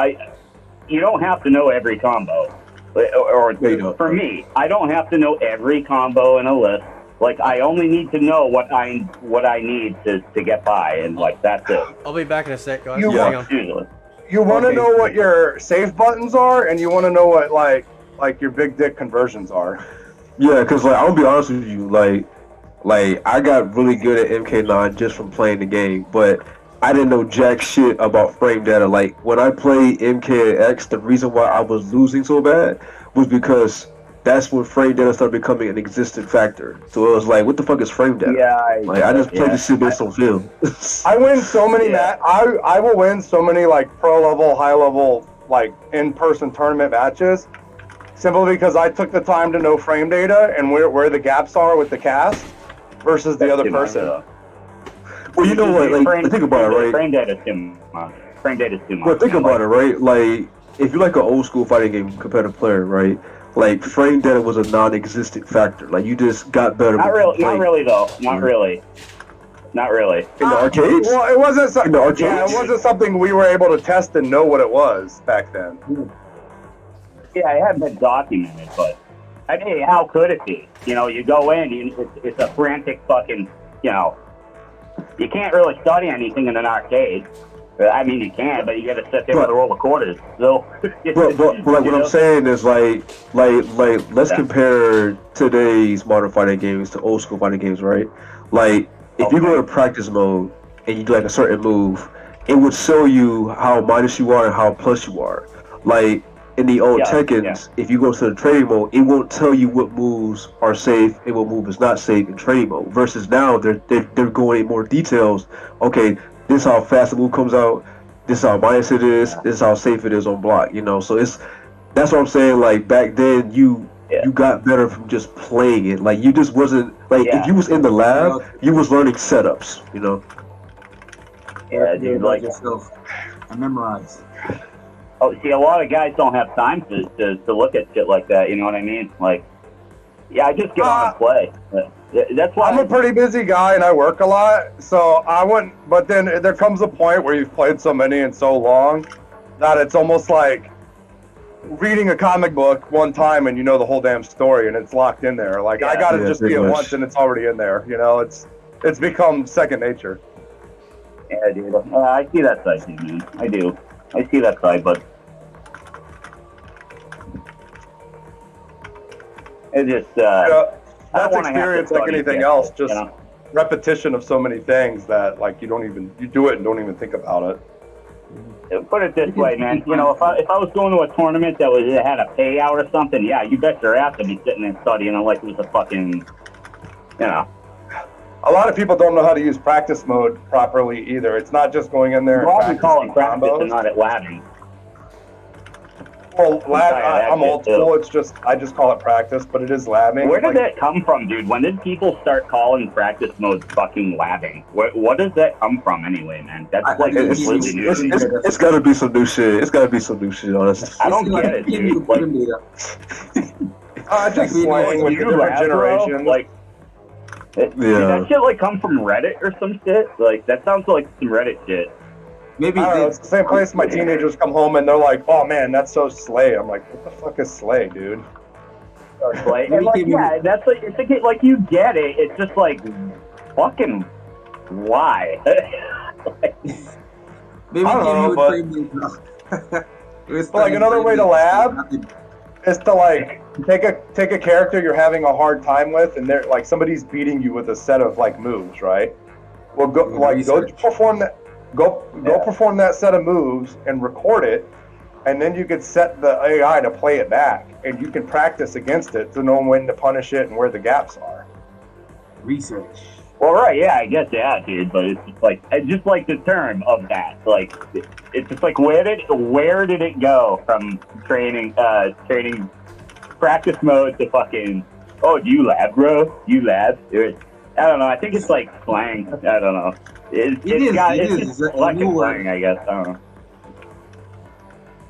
you don't have to know every combo, or for me, I don't have to know every combo in a list. Like I only need to know what I need to get by, and like that's it. I'll be back in a sec, guys. You Hang want- on. You want to know what your safe buttons are, and you want to know what like your big dick conversions are. Yeah, because like I'm gonna be honest with you, like I got really good at MK9 just from playing the game, but I didn't know jack shit about frame data. Like when I played MKX, the reason why I was losing so bad was because that's when frame data started becoming an existent factor. So it was like, what the fuck is frame data? Yeah, I just played this shit based on feel. I win so many I will win so many like pro level, high level, like in-person tournament matches, simply because I took the time to know frame data and where the gaps are with the cast versus the other person. Well, you know what? Like, think about it, right? Frame data's too much. Frame data's too much. Well, think about it, right? Like, if you're like an old school fighting game competitive player, right? Like, frame data was a non-existent factor. Like, you just got better. Not really though. Not really. Not really. In the arcades? Well, it wasn't. In the arcades? Yeah, it wasn't something we were able to test and know what it was back then. Yeah, it hadn't been documented, but I mean, how could it be? You know, you go in, it's a frantic fucking, you know, you can't really study anything in an arcade. I mean, you can, but you got to sit there with a roll of quarters. So, but like what I'm saying is like let's compare today's modern fighting games to old school fighting games, right? Like if you go to practice mode and you do like a certain move, it would show you how minus you are and how plus you are. Like in the old Tekkens, if you go to the training mode, it won't tell you what moves are safe and what move is not safe in training mode. Versus now, they're going in more details. Okay, this is how fast the move comes out. This is how minus it is. This is how safe it is on block. You know, so that's what I'm saying. Like back then, you got better from just playing it. Like you just wasn't like if you was in the lab, you was learning setups. You know. Yeah, dude, like yourself. I memorize. Oh, see, a lot of guys don't have time to look at shit like that. You know what I mean? Like, yeah, I just get on and play. That's why I'm a pretty busy guy and I work a lot, so I wouldn't. But then there comes a point where you've played so many and so long that it's almost like reading a comic book one time and you know the whole damn story and it's locked in there. Like I gotta just see it once and it's already in there. You know, it's become second nature. Yeah, dude. I see that side, too, man. I do. I see that side, but it just that's experience like anything else. Just repetition of so many things that like you do it and don't even think about it. Put it this way, man. You know, if I was going to a tournament that had a payout or something, yeah, you bet your ass I'd be sitting there studying it like it was a fucking, you know. A lot of people don't know how to use practice mode properly either. It's not just going in there and practicing calling practice combos. and not at labbing. Well, I'm old school. It's just I just call it practice, but it is labbing. Where did that come from, dude? When did people start calling practice mode fucking labbing? What does that come from anyway, man? That's like completely new. It's gotta be some new shit. It's gotta be some new shit, honestly. I don't get it, dude. Like, just slang with the different generations. Like, did that shit like come from Reddit or some shit? Like that sounds like some Reddit shit. Maybe it's the same place my teenagers come home and they're like, "Oh man, that's so slay." I'm like, "What the fuck is slay, dude?" Like, and like, yeah, that's like it's like you get it. It's just like, fucking, why? Maybe I don't know, but like another way to lab is to like take a character you're having a hard time with, and they're like somebody's beating you with a set of like moves, right? Well, go perform that. Go perform that set of moves and record it, and then you could set the AI to play it back, and you can practice against it to know when to punish it and where the gaps are. Research. Well, right, yeah, I guess that, dude, but it's just like the term of that. Like, it's just like where did it go from training practice mode to fucking, oh, do you lab, bro? You lab? I don't know. I think it's like slang. I don't know. It's just slang, I guess. I don't know.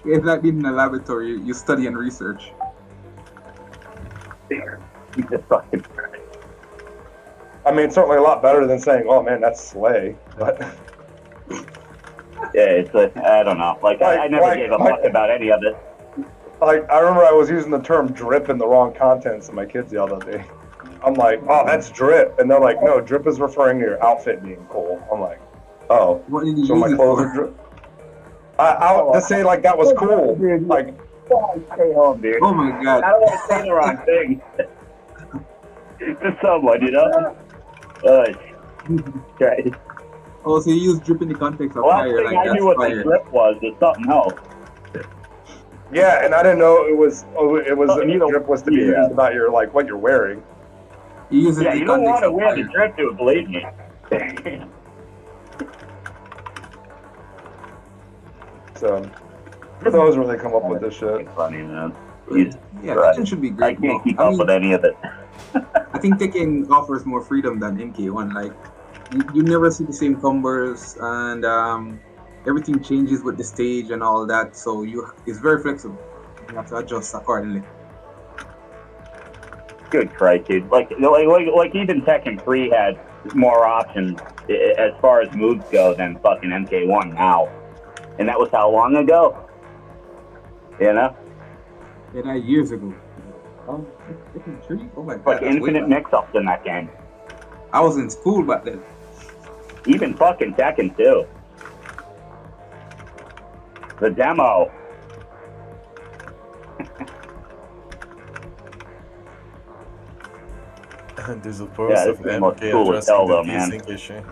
It's like being in a laboratory. You study and research. Jesus fucking Christ. I mean, it's certainly a lot better than saying, "Oh man, that's slay." But yeah, it's I don't know. Like I never gave a fuck about any of it. Like, I remember I was using the term drip in the wrong context, and my kids the other day. I'm like, "Oh, that's drip," and they're like, "No, drip is referring to your outfit being cool." I'm like, "Oh, so my clothes are drip." To say like that was cool, like. Stay home, dude. Oh my god. I don't want to say the wrong thing to someone, you know? Okay. Oh, so you use drip in the context of Well, fire, I like that's knew what fire. the drip was. It's something else. Yeah, and I didn't know it was drip was to be yeah. used about your like what you're wearing. You use it Yeah, in you the don't want context to of wear fire. the drip to it, believe me. So, who knows where they come up with this shit? Funny, man. Yeah, Tekken should be great. I can't keep I up mean, with any of it. I think Tekken offers more freedom than MK1. Like, you never see the same combos, and everything changes with the stage and all that. So it's very flexible. You have to adjust accordingly. Good Christ, dude. Like even Tekken 3 had more options as far as moves go than fucking MK1 now. And that was how long ago? You know? Yeah, that years ago. Oh, Tekken 3? Oh my god. Like that's way infinite back. mix-ups in that game. I was in school back then. Even fucking Tekken 2. The demo. There's a Yeah, post this of game was MK cool as hell, addressing though, the man. P-Sync issue.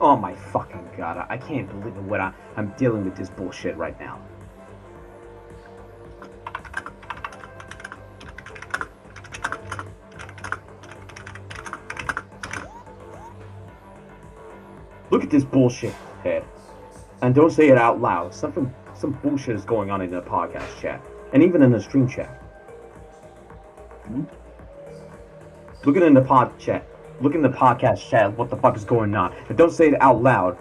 Oh my fucking god, I can't believe what I'm dealing with this bullshit right now. Look at this bullshit, head. And don't say it out loud. Some bullshit is going on in the podcast chat. And even in the stream chat. Look at it in the pod chat. Look in the podcast chat what the fuck is going on. And don't say it out loud.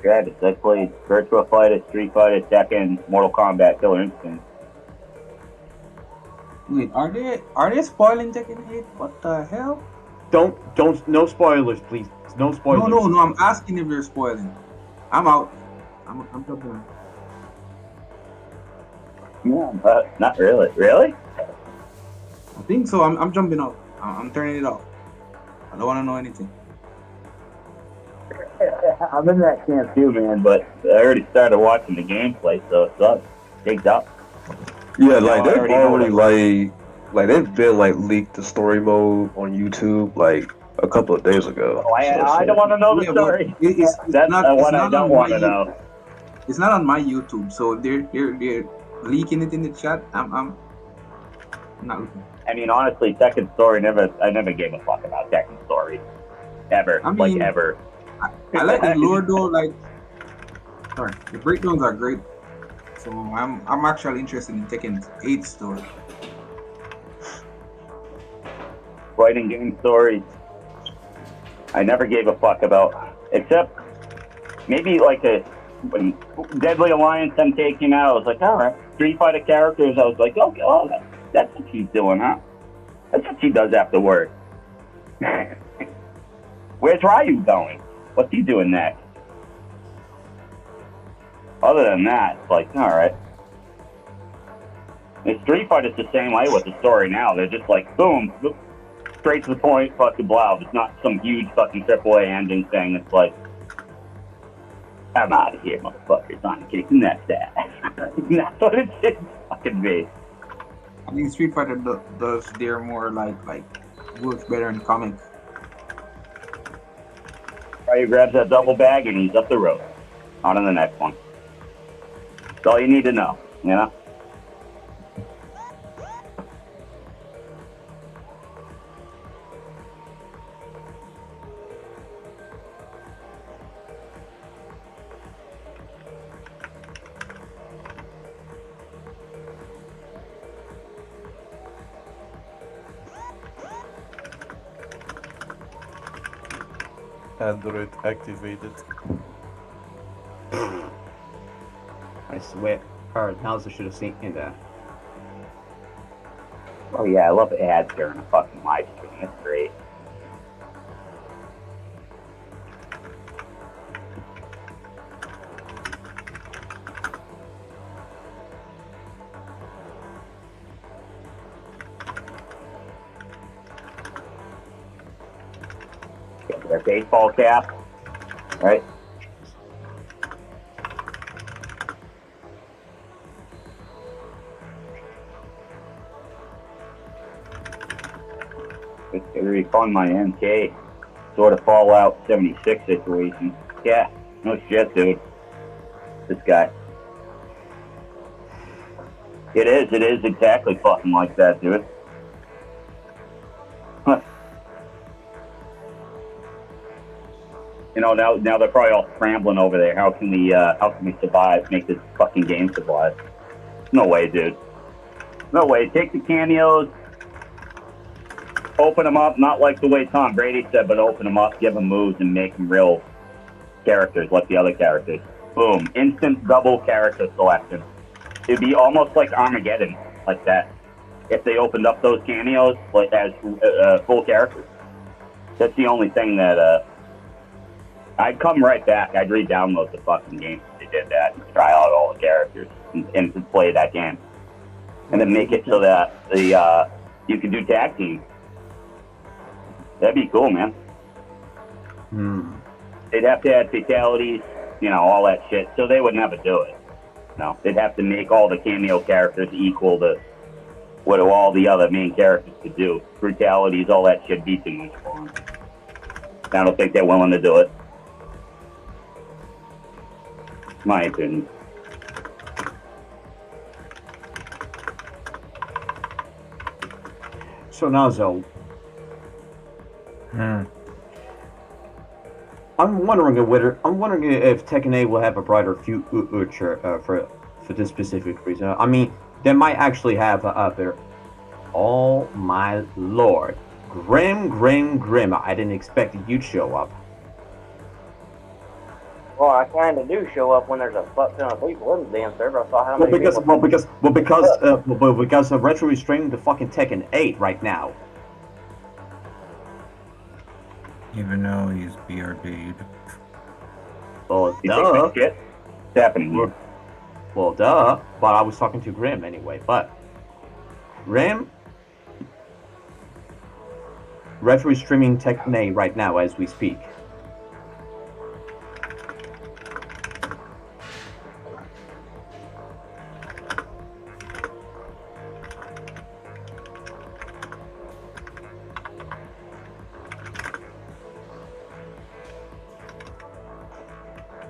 Gratis. I played Virtua Fighter, Street Fighter, Tekken, Mortal Kombat, Killer Instinct. Wait, are they spoiling Tekken 8? What the hell? Don't, no spoilers, please. No spoilers. No, I'm asking if they're spoiling. I'm out. I'm jumping out. Yeah, not really. Really? I think so. I'm jumping out. I'm turning it off. I don't want to know anything. I'm in that camp too, man, but I already started watching the gameplay, so it sucks. Picked up. Yeah, like I they've already know already like they've been like leaked the story mode on YouTube like a couple of days ago. Oh, I don't want to know the Yeah, story. It's That's not, the it's one I not don't on want my to know. It's not on my YouTube, so they're leaking it in the chat. I'm not looking. I mean, honestly, Tekken story I never gave a fuck about Tekken story, ever. I mean, ever. I like the lore though. Like, sorry, the breakdowns are great. So I'm actually interested in Tekken 8 story. Fighting game stories, I never gave a fuck about, except maybe like when Deadly Alliance MK came out, I was like, all right. Street Fighter characters, I was like, okay, oh, that's what she's doing, huh? That's what she does after work. Where's Ryu going? What's he doing next? Other than that, it's like, all right. And Street Fighter's the same way with the story now. They're just like, boom, straight to the point, fucking blah. It's not some huge fucking AAA ending thing. It's like, I'm out of here, motherfucker. Time to kick the next ass. That's what it should fucking be. I think Street Fighter does their more like works better in comic. Ryu grabs that double bag and he's up the road. On to the next one. That's all you need to know, you know? Android activated. I swear, Naozo should have seen in that. Oh yeah, I love ads during a fucking live stream. That's great. Get their baseball cap, right? It's really fun, my MK. Sort of Fallout 76 situation. Yeah, no shit, dude. This guy. It is exactly fucking like that, dude. Huh. You know, now they're probably all scrambling over there. How can we survive, make this fucking game survive? No way, dude. No way. Take the cameos, open them up, not like the way Tom Brady said, but open them up, give them moves, and make them real characters like the other characters. Boom. Instant double character selection. It'd be almost like Armageddon, like that, if they opened up those cameos like as full characters. That's the only thing that I'd come right back. I'd re-download the fucking game if they did that and try out all the characters and play that game, and then make it so that the you can do tag teams. That'd be cool, man. They'd have to add fatalities, you know, all that shit, so they would never do it. No, they'd have to make all the cameo characters equal to what all the other main characters could do. Brutalities, all that shit be too much for them. I don't think they're willing to do it. My opinion. So Nazo, I'm wondering if Tekken 8 will have a brighter future for this specific reason. I mean, they might actually have a better. Oh my lord, Grim! I didn't expect you'd show up. Well, I kind of do show up when there's a fuck ton of people in the damn server. I saw how many Because people... Retro is streaming the fucking Tekken 8 right now. Even though he's BRB'd. Well, You duh. think this shit? It's happening here. Well, duh. But I was talking to Grim anyway. But Grim, Retro is streaming Tekken 8 right now as we speak.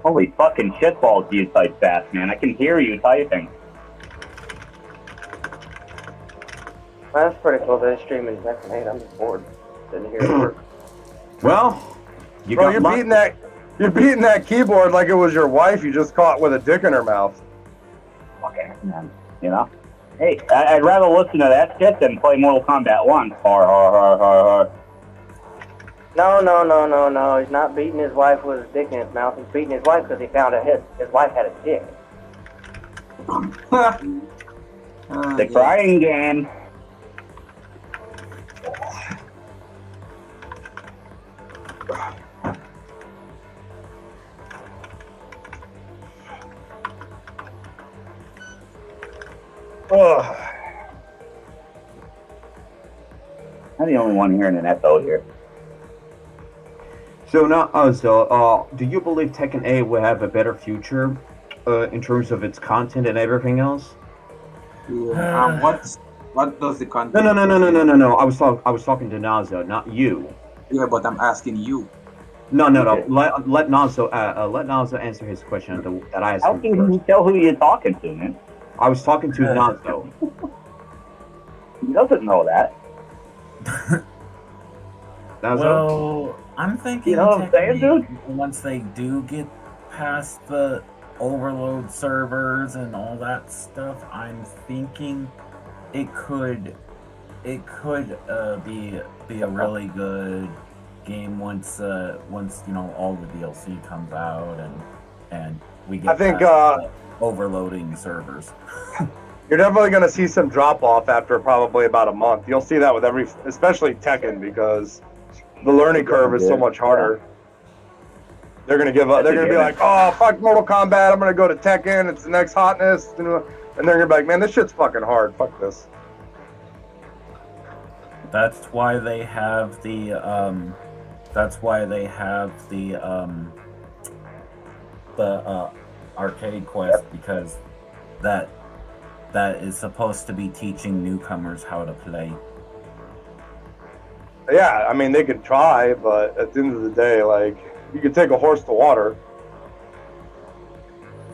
Holy fucking shitballs, you type fast, man. I can hear you typing. That's pretty cool that it's streaming Tekken 8. I'm just bored. Didn't hear it work. Well, Bro, you're beating that keyboard like it was your wife you just caught with a dick in her mouth. Okay, man. You know? Hey, I'd rather listen to that shit than play Mortal Kombat 1. Har. No. He's not beating his wife with his dick in his mouth. He's beating his wife because he found out his wife had a dick. The crying game. I'm the only one hearing an echo here. So now, do you believe Tekken 8 will have a better future in terms of its content and everything else? Yeah. What does the content? No. I was talking to Nazo, not you. Yeah, but I'm asking you. No. Let Nazo answer his question that I asked How him can first. you tell who you're talking to, man? I was talking to Nazo. He doesn't know that. Nazo? Well, I'm thinking You know what I'm saying, dude? once they do get past the overload servers and all that stuff, I'm thinking it could be a really good game once you know all the DLC comes out and we get I think overloading servers. you're definitely going to see some drop off after probably about a month. You'll see that with especially Tekken, because the learning curve is so much harder. They're going to give up. They're going to be like, oh, fuck Mortal Kombat. I'm going to go to Tekken. It's the next hotness. And they're going to be like, man, this shit's fucking hard. Fuck this. That's why they have the arcade quest, because that is supposed to be teaching newcomers how to play. Yeah, I mean, they could try, but at the end of the day, like, you can take a horse to water.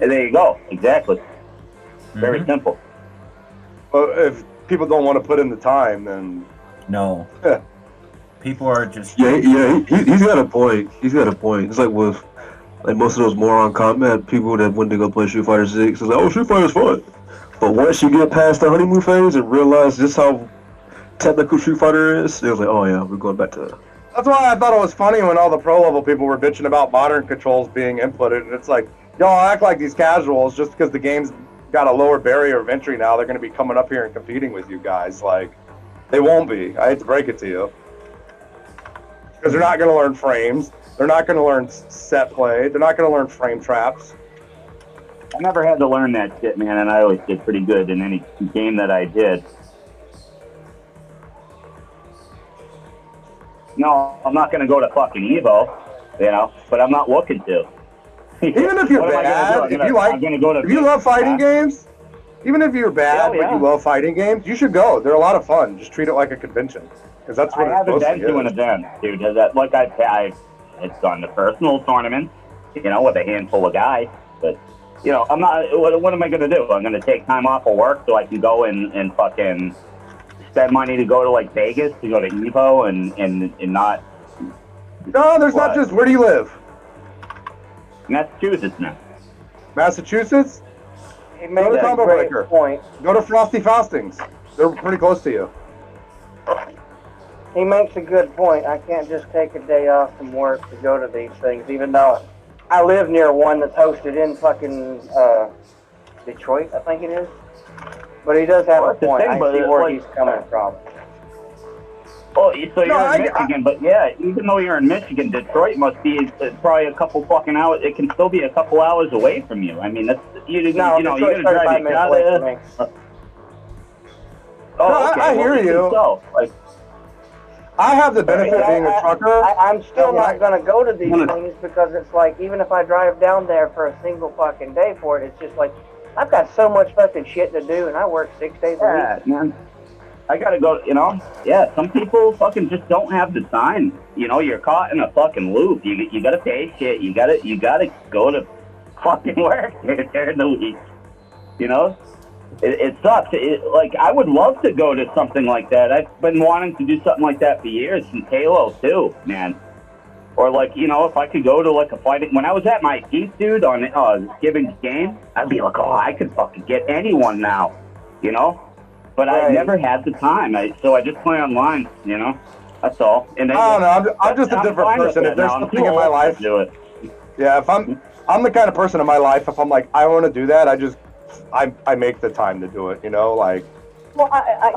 And there you go. Exactly. Very simple. But if people don't want to put in the time, then no. Yeah. People are just he's got a point. He's got a point. It's like with most of those moron combat people that went to go play Street Fighter 6. It's like, oh, Street Fighter's fun. But once you get past the honeymoon phase and realize just how technical Street Fighter is, it was like, oh yeah, we're going back to that. That's why I thought it was funny when all the pro level people were bitching about modern controls being inputted, and it's like, y'all act like these casuals just because the game's got a lower barrier of entry now. They're going to be coming up here and competing with you guys. Like, they won't be. I hate to break it to you, because they're not going to learn frames. They're not going to learn set play. They're not going to learn frame traps. I never had to learn that shit, man, and I always did pretty good in any game that I did. No, I'm not going to go to fucking Evo, you know, but I'm not looking to. Even if you're bad, if you love fighting games, even if you're bad but you love fighting games, you should go. They're a lot of fun. Just treat it like a convention, because that's what I it's haven't supposed been to to an event, dude. Like I've gone to personal tournaments, you know, with a handful of guys, but you know, I'm not. What am I going to do? I'm going to take time off of work so I can go and fucking spend money to go to like Vegas, to go to Evo, and not. No, there's not just. Where do you live? Massachusetts now. Massachusetts? He made Go to a Combo great Breaker. point. Go to Frosty Faustings. They're pretty close to you. He makes a good point. I can't just take a day off from work to go to these things, even though I live near one that's hosted in fucking Detroit, I think it is. But he does have a point. I see where he's coming from. Oh, so you're in Michigan, but yeah, even though you're in Michigan, Detroit must be probably a couple fucking hours. It can still be a couple hours away from you. I mean, that's you know, you're gonna drive your car there. Oh, okay. I hear you. So, like, I have the benefit of being a trucker. I'm still not going to go to these things because it's like, even if I drive down there for a single fucking day for it, it's just like, I've got so much fucking shit to do, and I work 6 days a week. Man. I gotta go, you know? Yeah, some people fucking just don't have the time. You know, you're caught in a fucking loop. You gotta pay shit. You gotta go to fucking work during the week. You know? It sucks. Like, I would love to go to something like that. I've been wanting to do something like that for years, since Halo too, man. Or like, you know, if I could go to like a fighting, when I was at my peak, dude, on Gibbons game, I'd be like, oh, I could fucking get anyone now, you know? But I never had the time, so I just play online, you know? That's all. And I don't know, I'm just a different person. If there's something in my life, yeah, if I'm the kind of person in my life, if I'm like, I want to do that, I make the time to do it, you know, like. Well, I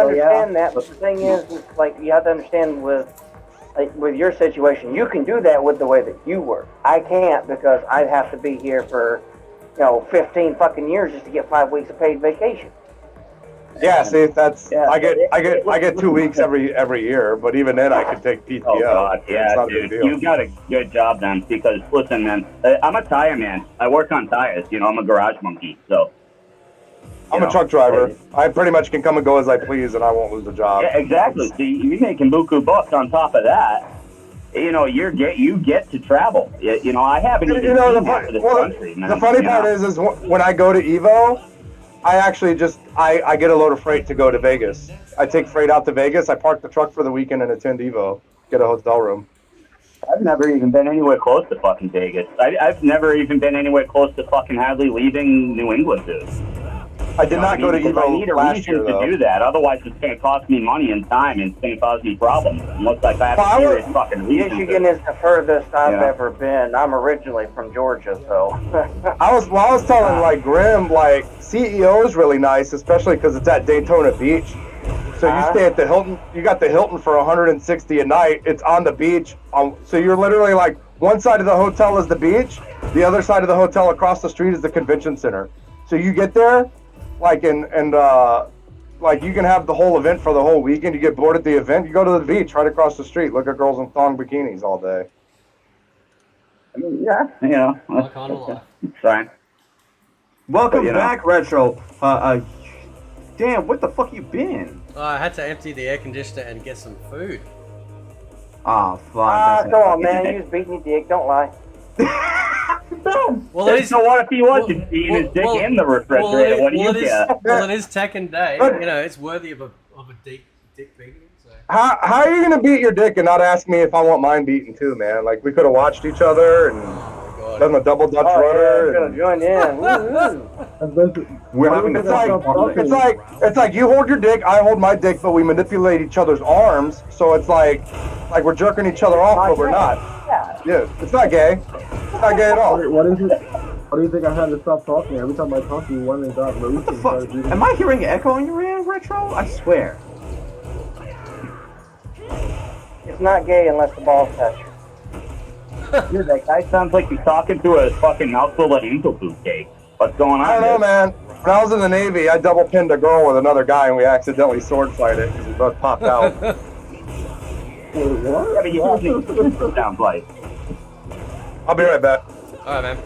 understand that, but the thing is, like, you have to understand with your situation, you can do that with the way that you work. I can't, because I'd have to be here for, 15 fucking years just to get 5 weeks of paid vacation. Yeah, see, that's I get 2 weeks every year, but even then I could take PTO. Oh God, yeah, dude, you got a good job then. Because listen, man, I'm a tire man. I work on tires. You know, I'm a garage monkey. So I'm a truck driver. I pretty much can come and go as I please, and I won't lose a job. Yeah, exactly. See, you're making buku bucks on top of that. You know, you get to travel. You know, I haven't even seen half of this country, man. The funny part is when I go to Evo, I actually I get a load of freight to go to Vegas. I take freight out to Vegas. I park the truck for the weekend and attend Evo. Get a hotel room. I've never even been anywhere close to fucking Vegas. I've never even been anywhere close to fucking hardly leaving New England, dude. I did not go to because I need Evo a last reason year, to though. do that. Otherwise, it's going to cost me money and time, and it's going to cause me problems. Unless I have a serious fucking reason. Michigan is the furthest I've Yeah. ever been. I'm originally from Georgia, so. I was telling like Grim, like CEO is really nice, especially because it's at Daytona Beach. So you stay at the Hilton. You got the Hilton for 160 a night. It's on the beach. So you're literally like one side of the hotel is the beach, the other side of the hotel across the street is the convention center. So you get there, like like you can have the whole event for the whole weekend. You get bored at the event, you go to the beach right across the street. Look at girls in thong bikinis all day. I mean, yeah, you know, it's fine. Welcome But, you know. back, Retro. Damn, what the fuck you been? I had to empty the air conditioner and get some food. Ah, fuck. Come on, man. You was beating your dick. Don't lie. Well, it is. So what if he wasn't eating his dick in the refrigerator? What do you get? Well, it is Tekken Day. You know, it's worthy of a dick beating. So. How are you gonna beat your dick and not ask me if I want mine beaten too, man? Like we could have watched each other and done the double Dutch rudder. Yeah, join in. We're having it's like you hold your dick, I hold my dick, but we manipulate each other's arms, so it's like we're jerking each other off, but we're not. Yeah, it's not gay. It's not gay at all. What is it? What do you think I had to stop talking? Every time I talk, you went and got loose. What the fuck? Am I hearing an echo on your end, Retro? I swear. It's not gay unless the balls touch. Dude, that guy sounds like he's talking to a fucking mouthful of ankle boot cake. What's going on? I don't know, man. When I was in the Navy, I double pinned a girl with another guy, and we accidentally sword fight it because we both popped out. Yeah, but you have me sounds like. I'll be right back. All right, man.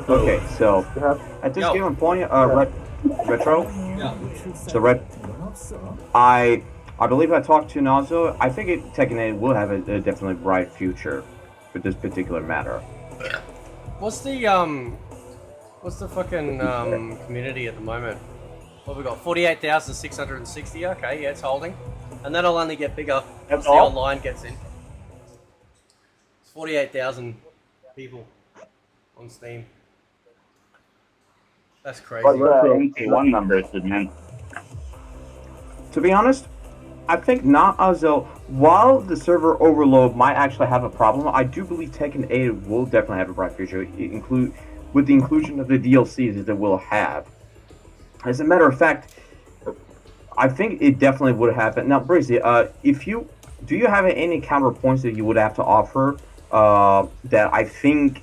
Okay, so at this given point, Retro. Yeah. So I believe I talked to Nazo. I think Tekken 8 will have a definitely bright future with this particular matter. What's the fucking community at the moment? What have we got? 48,660. Okay, yeah, it's holding, and that'll only get bigger once the online gets in. It's 48,000 people on Steam. That's crazy. One numbers, man. To be honest, I think not as though while the server overload might actually have a problem, I do believe Tekken 8 will definitely have a bright future, with the inclusion of the DLCs that it will have. As a matter of fact, I think it definitely would happen. Now, Breezy, do you have any counterpoints that you would have to offer that I think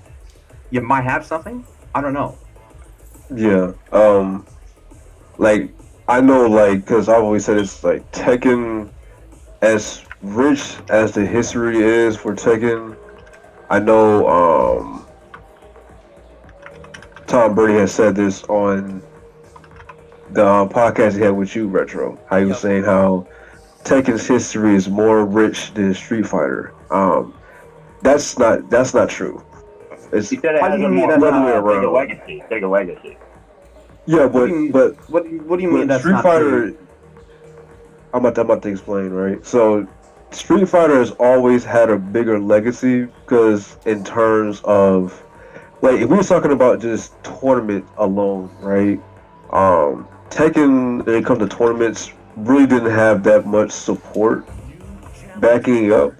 you might have something? I don't know. Yeah, like I know, like, because I've always said it's like Tekken, as rich as the history is for Tekken. I know, Tom Brady has said this on the podcast he had with you, Retro. How he was saying how Tekken's history is more rich than Street Fighter. That's not true. It's, He said it has a more bigger legacy. Yeah, but what do you mean that's Street not Fighter? true? I'm about to explain, right? So Street Fighter has always had a bigger legacy because in terms of, like, if we were talking about just tournament alone, right? Tekken, when it comes to tournaments, really didn't have that much support backing up.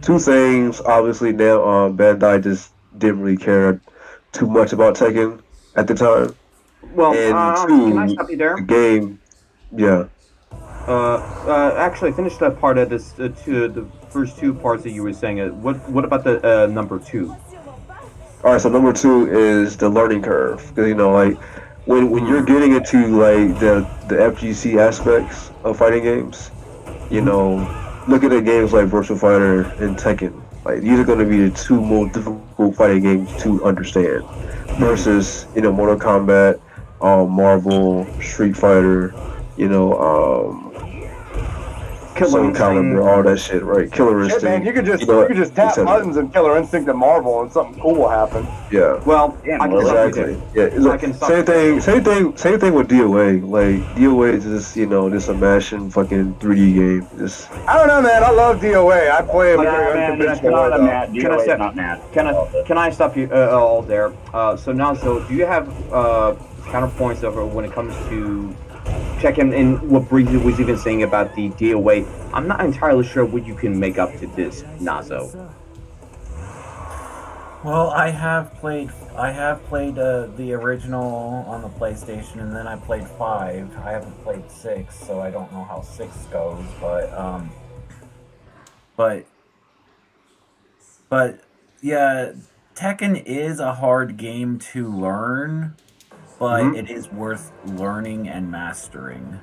Two things, obviously now Bandai just didn't really care too much about Tekken at the time. Well, and can I stop you there? the game, yeah. Actually, finish that part of this. The first two parts that you were saying. What about the number 2? All right, so number 2 is the learning curve, because you know, like when you're getting into like the FGC aspects of fighting games, you know, look at the games like Virtua Fighter and Tekken. Like these are going to be the two most difficult fighting games to understand, versus Mortal Kombat, Marvel, Street Fighter, Soul Calibur, all that shit, right? Killer Instinct. Shit, man, you could just tap etc. buttons in Killer Instinct and Marvel, and something cool will happen. Yeah. Well, exactly. Yeah. Same thing with DOA. Like DOA is just just a mashing fucking 3D game. Just I don't know, man. I love DOA. I play it very man, that's unconventional not way, a though. Matt. Can I DOA step? is not Matt. Can I stop you all there? So Nazo, do you have counterpoints over when it comes to Tekken and what Breezy was even saying about the DOA? I'm not entirely sure what you can make up to this, Nazo. Well, I have played the original on the PlayStation, and then I played 5. I haven't played 6, so I don't know how 6 goes. But yeah, Tekken is a hard game to learn, but it is worth learning and mastering.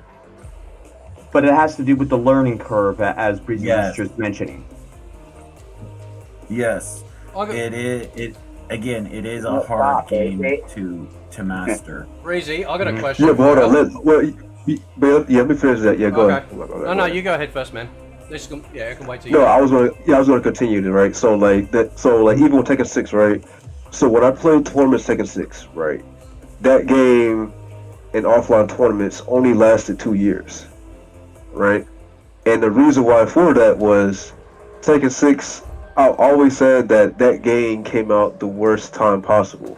But it has to do with the learning curve, as Breezy was just mentioning. Yes. It is a hard game to master. Breezy, I got a question. Yeah, but hold on. Let me finish that. Yeah, go ahead. No, you go ahead first, man. I can wait till you. No, I was gonna continue to right. So even with Tekken 6, right? So when I played tournaments Tekken 6, right? That game in offline tournaments only lasted 2 years, right? And the reason why for that was Tekken 6. I always said that game came out the worst time possible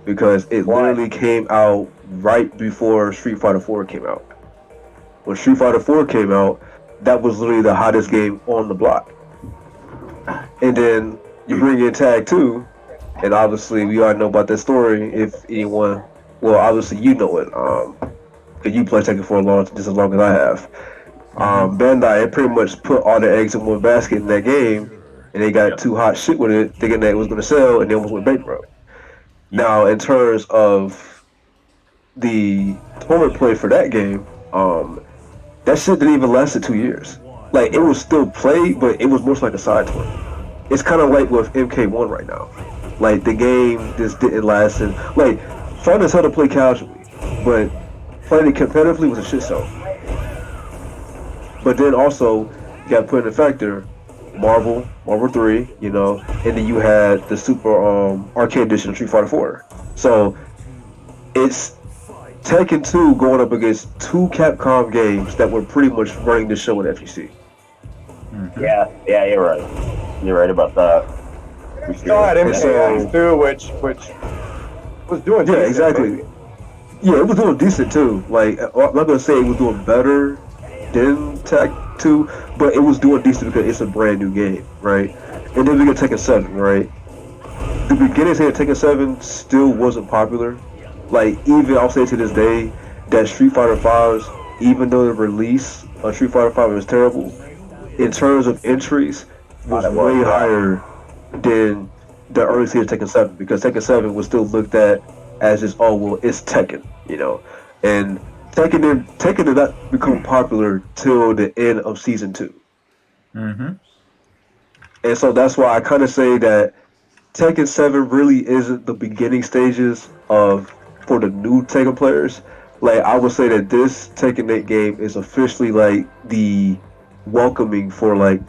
because it literally came out right before Street Fighter 4 came out. When Street Fighter 4 came out, that was literally the hottest game on the block. And then you bring in Tag 2, and obviously we all know about that story. If anyone, well, obviously you know it, because you play Tekken for just as long as I have. Bandai had pretty much put all the eggs in one basket in that game. And they got too hot shit with it, thinking that it was going to sell, and then almost went bankrupt. Now, in terms of the tournament play for that game, that shit didn't even last 2 years. Like, it was still played, but it was more like a side tournament. It's kind of like with MK1 right now. Like, the game just didn't last, and like, fun as hell to play casually, but playing it competitively was a shit show. But then also, you got to put in a factor. Marvel 3, and then you had the Super Arcade Edition of Street Fighter 4. So it's Tekken 2 going up against 2 Capcom games that were pretty much running the show at FGC. Yeah, you're right. You're right about that. Still had MK too, which was doing decent. Exactly. Yeah, it was doing decent too. Like, I'm not gonna say it was doing better than Tekken 2, but it was doing decent because it's a brand new game, right? And then we get Tekken 7, right? The beginnings of Tekken 7 still wasn't popular. Like, even I'll say to this day that Street Fighter 5's, even though the release of Street Fighter 5 was terrible, in terms of entries, was way higher than the early series of Tekken 7, because Tekken 7 was still looked at as just, oh well, it's Tekken, and Tekken did not become popular till the end of Season 2. And so that's why I kind of say that Tekken 7 really isn't the beginning stages for the new Tekken players. Like, I would say that this Tekken 8 game is officially like the welcoming for like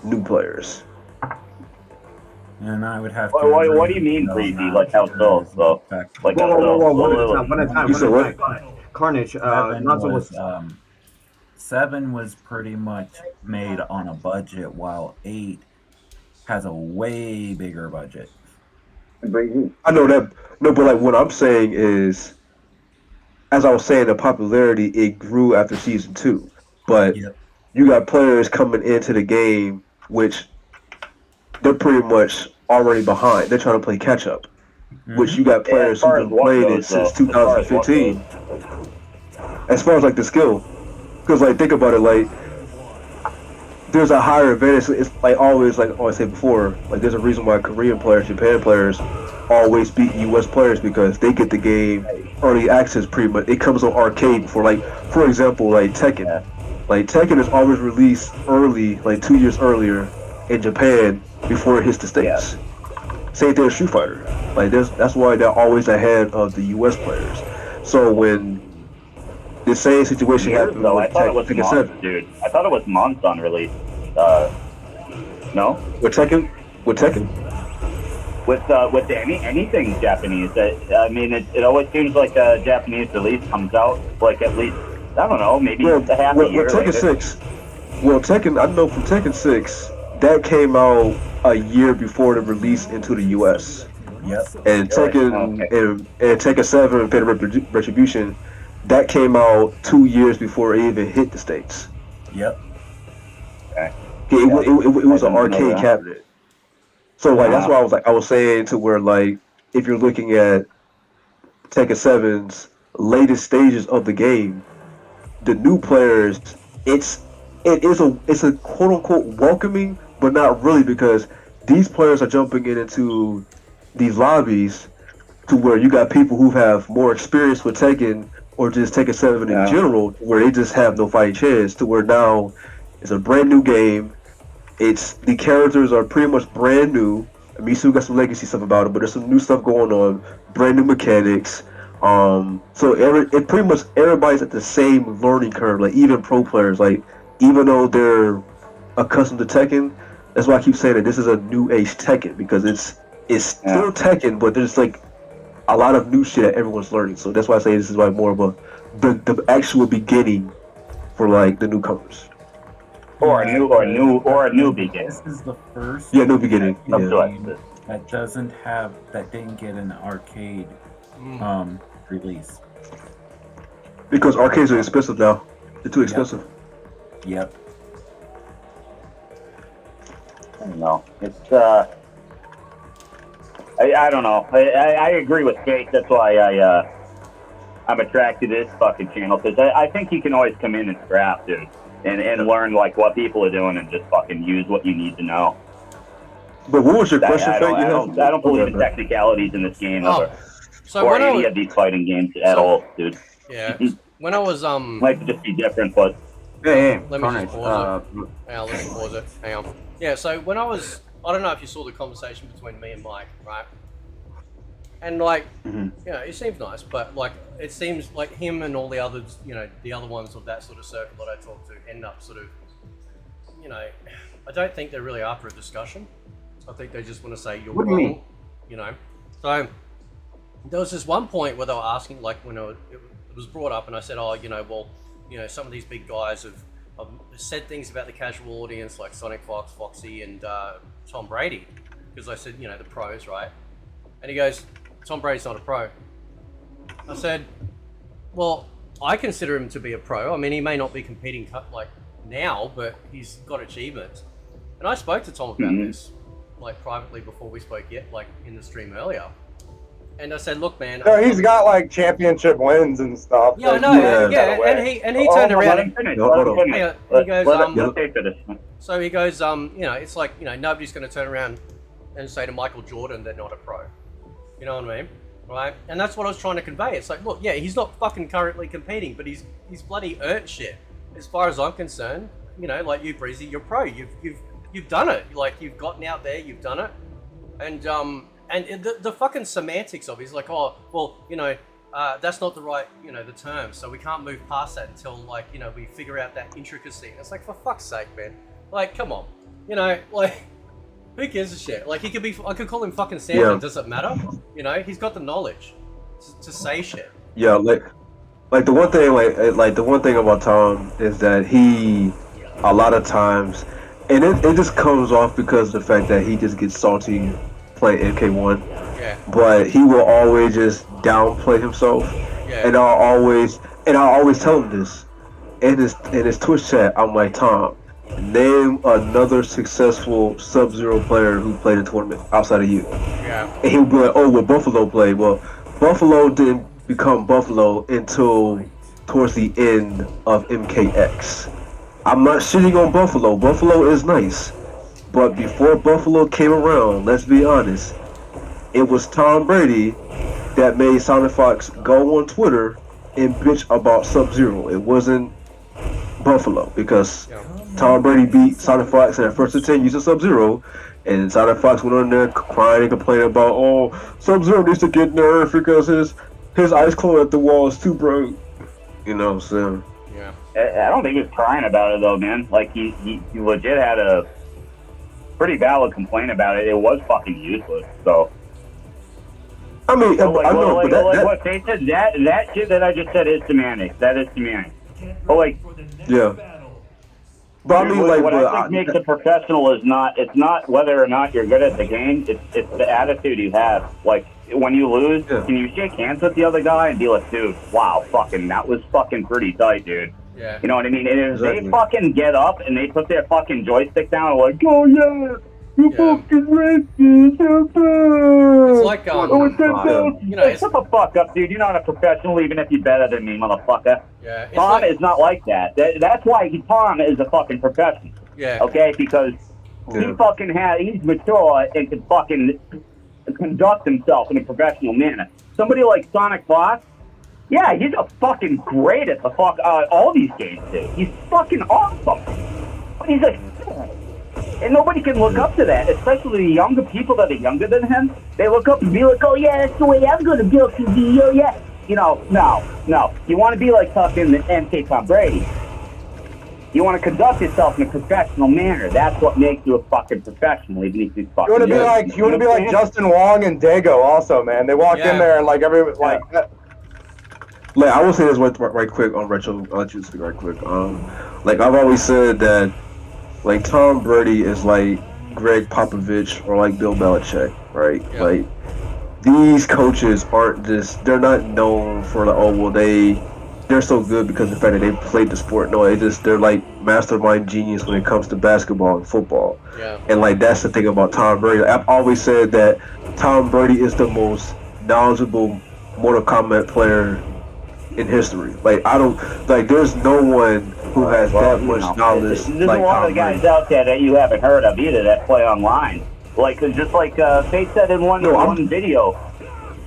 new players. And I would have to. What do you mean, Breezy? Like how so? Like one at a time. Carnage. Seven was pretty much made on a budget, while 8 has a way bigger budget. I know that. No, but like what I'm saying is, as I was saying, the popularity, it grew after Season 2. But you got players coming into the game which they're pretty much already behind. They're trying to play catch up. Which you got players who've been playing it since 2015. As far as like the skill, because like think about it, like there's a higher advantage. It's like always, like I said before, like there's a reason why Korean players, Japan players always beat US players, because they get the game early access pretty much. It comes on arcade before, like for example, like Tekken. Like Tekken is always released early, like 2 years earlier in Japan before it hits the States. Same thing with Street Fighter. Like that's why they're always ahead of the US players. So when the same situation Years, happened though. I with thought it was Tekken months, 7. dude. I thought it was months on release. No? With Tekken? With anything Japanese. I mean, it always seems like a Japanese release comes out like at least, I don't know, maybe a half a year Tekken later. 6. Well, Tekken, I know from Tekken 6, that came out a year before the release into the US. Yep. And Tekken and Tekken 7 and Fatal Retribution, that came out 2 years before it even hit the States. Yep. Okay. It was an arcade cabinet. So like that's Wow. why I was saying to where like if you're looking at Tekken 7's latest stages of the game, the new players, it's a quote unquote welcoming, but not really, because these players are jumping into these lobbies to where you got people who have more experience with Tekken or just Tekken 7 in general, where they just have no fighting chance, to where now it's a brand new game. The characters are pretty much brand new. I mean, you still got some legacy stuff about it, but there's some new stuff going on, brand new mechanics. So it pretty much everybody's at the same learning curve. Like even pro players, like even though they're accustomed to Tekken, that's why I keep saying that this is a new age Tekken, because it's still Tekken, but there's like a lot of new shit that everyone's learning. So that's why I say this is like more of the actual beginning for like the newcomers. Or a new beginning. This is the first. Yeah, new beginning. Game that didn't get an arcade release. Because arcades are expensive now. They're too expensive. Yep. I don't know. It's I don't know. I agree with Jake. That's why I'm attracted to this fucking channel, because I think you can always come in and scrap, dude. And learn like what people are doing and just fucking use what you need to know. But what was your question? I don't believe in technicalities in this game or any of these fighting games at all, dude. Yeah. When I was might just be different, but let me just pause it. Hang on, let's pause it. Hang on. Yeah. So when I don't know if you saw the conversation between me and Mike, right? And like, you know, it seems nice, but like, it seems like him and all the others, you know, the other ones of that sort of circle that I talk to end up sort of, you know, I don't think they're really after a discussion. I think they just want to say you're What do you wrong, mean? you know. So there was this one point where they were asking, like, when it was brought up, and I said, oh, you know, well, you know, some of these big guys have said things about the casual audience, like Sonic Fox, Foxy, and Tom Brady, because I said, you know, the pros, right? And he goes, Tom Brady's not a pro. I said, well, I consider him to be a pro. I mean, he may not be competing like now, but he's got achievements. And I spoke to Tom about this, like privately before we spoke yet, like in the stream earlier. And I said, look, man. So he's got like championship wins and stuff. Yeah, I know. Yeah, and he turned around and he goes, so he goes, you know, it's like, you know, nobody's going to turn around and say to Michael Jordan they're not a pro. You know what I mean? Right? And that's what I was trying to convey. It's like, look, yeah, he's not fucking currently competing, but he's bloody earned shit. As far as I'm concerned, you know, like you, Breezy, you're pro. You've done it. Like you've gotten out there, you've done it. And the fucking semantics of it is like, oh, well, you know, that's not the right, you know, the term. So we can't move past that until like, you know, we figure out that intricacy. And it's like, for fuck's sake, man. Like, come on. You know, like, who gives a shit? Like, he could be, I could call him fucking Santa. Yeah. Does it matter? You know, he's got the knowledge to say shit. Yeah, like the one thing, like the one thing about Tom is that he, a lot of times, and it just comes off because of the fact that he just gets salty playing MK1. Yeah. But he will always just downplay himself. Yeah. And I'll always tell him this in his Twitch chat. I'm like, Tom, name another successful Sub-Zero player who played a tournament outside of you. Yeah. And he'll be like, oh, well, Buffalo played. Well, Buffalo didn't become Buffalo until towards the end of MKX. I'm not shitting on Buffalo. Buffalo is nice. But before Buffalo came around, let's be honest, it was Tom Brady that made Sonic Fox go on Twitter and bitch about Sub-Zero. It wasn't Buffalo, because Tom Brady beat Sonic Fox in that first attempt using Sub-Zero, and Sonic Fox went on there crying and complaining about, oh, Sub-Zero needs to get nerfed because his ice clone at the wall is too broke. You know what I'm saying? Yeah. I don't think he was crying about it though, man. Like he legit had a pretty valid complaint about it. It was fucking useless. So. I mean, but I know, but that what they said, that shit that I just said is semantics. That is semantics. But like, yeah. But I mean, like, what I think makes a professional is it's not whether or not you're good at the game. It's the attitude you have. Like when you lose, can you shake hands with the other guy and be like, dude, wow, fucking, that was fucking pretty tight, dude. Yeah. You know what I mean? And if they fucking get up and they put their fucking joystick down and like, oh yeah, you fucking racist, it's like you know, shut the fuck up, dude. You're not a professional, even if you're better than me, motherfucker. Yeah. It's Tom is not like that. That's why Tom is a fucking professional. Yeah. Okay, because he's mature and can fucking conduct himself in a professional manner. Somebody like Sonic Fox, yeah, he's a fucking great at the all these games, dude. He's fucking awesome. But he's a and nobody can look up to that, especially the younger people that are younger than him. They look up and be like, oh yeah, that's the way I'm going to build some video, yeah. You know, no. You want to be like fucking MK Tom Brady. You want to conduct yourself in a professional manner. That's what makes you a fucking professional, even if you fucking. You want to be like Justin Wong and Dago, also, man. They walk in there and like like. Like, I will say this right quick on Retro. I'll let you speak right quick. Like I've always said that, like Tom Brady is like Greg Popovich or like Bill Belichick, right? Yeah. Like these coaches aren't they're not known for like, oh well they're so good because of the fact that they played the sport. No, they're like mastermind genius when it comes to basketball and football. Yeah. And like that's the thing about Tom Brady. I've always said that Tom Brady is the most knowledgeable Mortal Kombat player in history. Like there's no one who has that much knowledge. There's a lot of guys out there that you haven't heard of either that play online. Like just like Faith said in one video,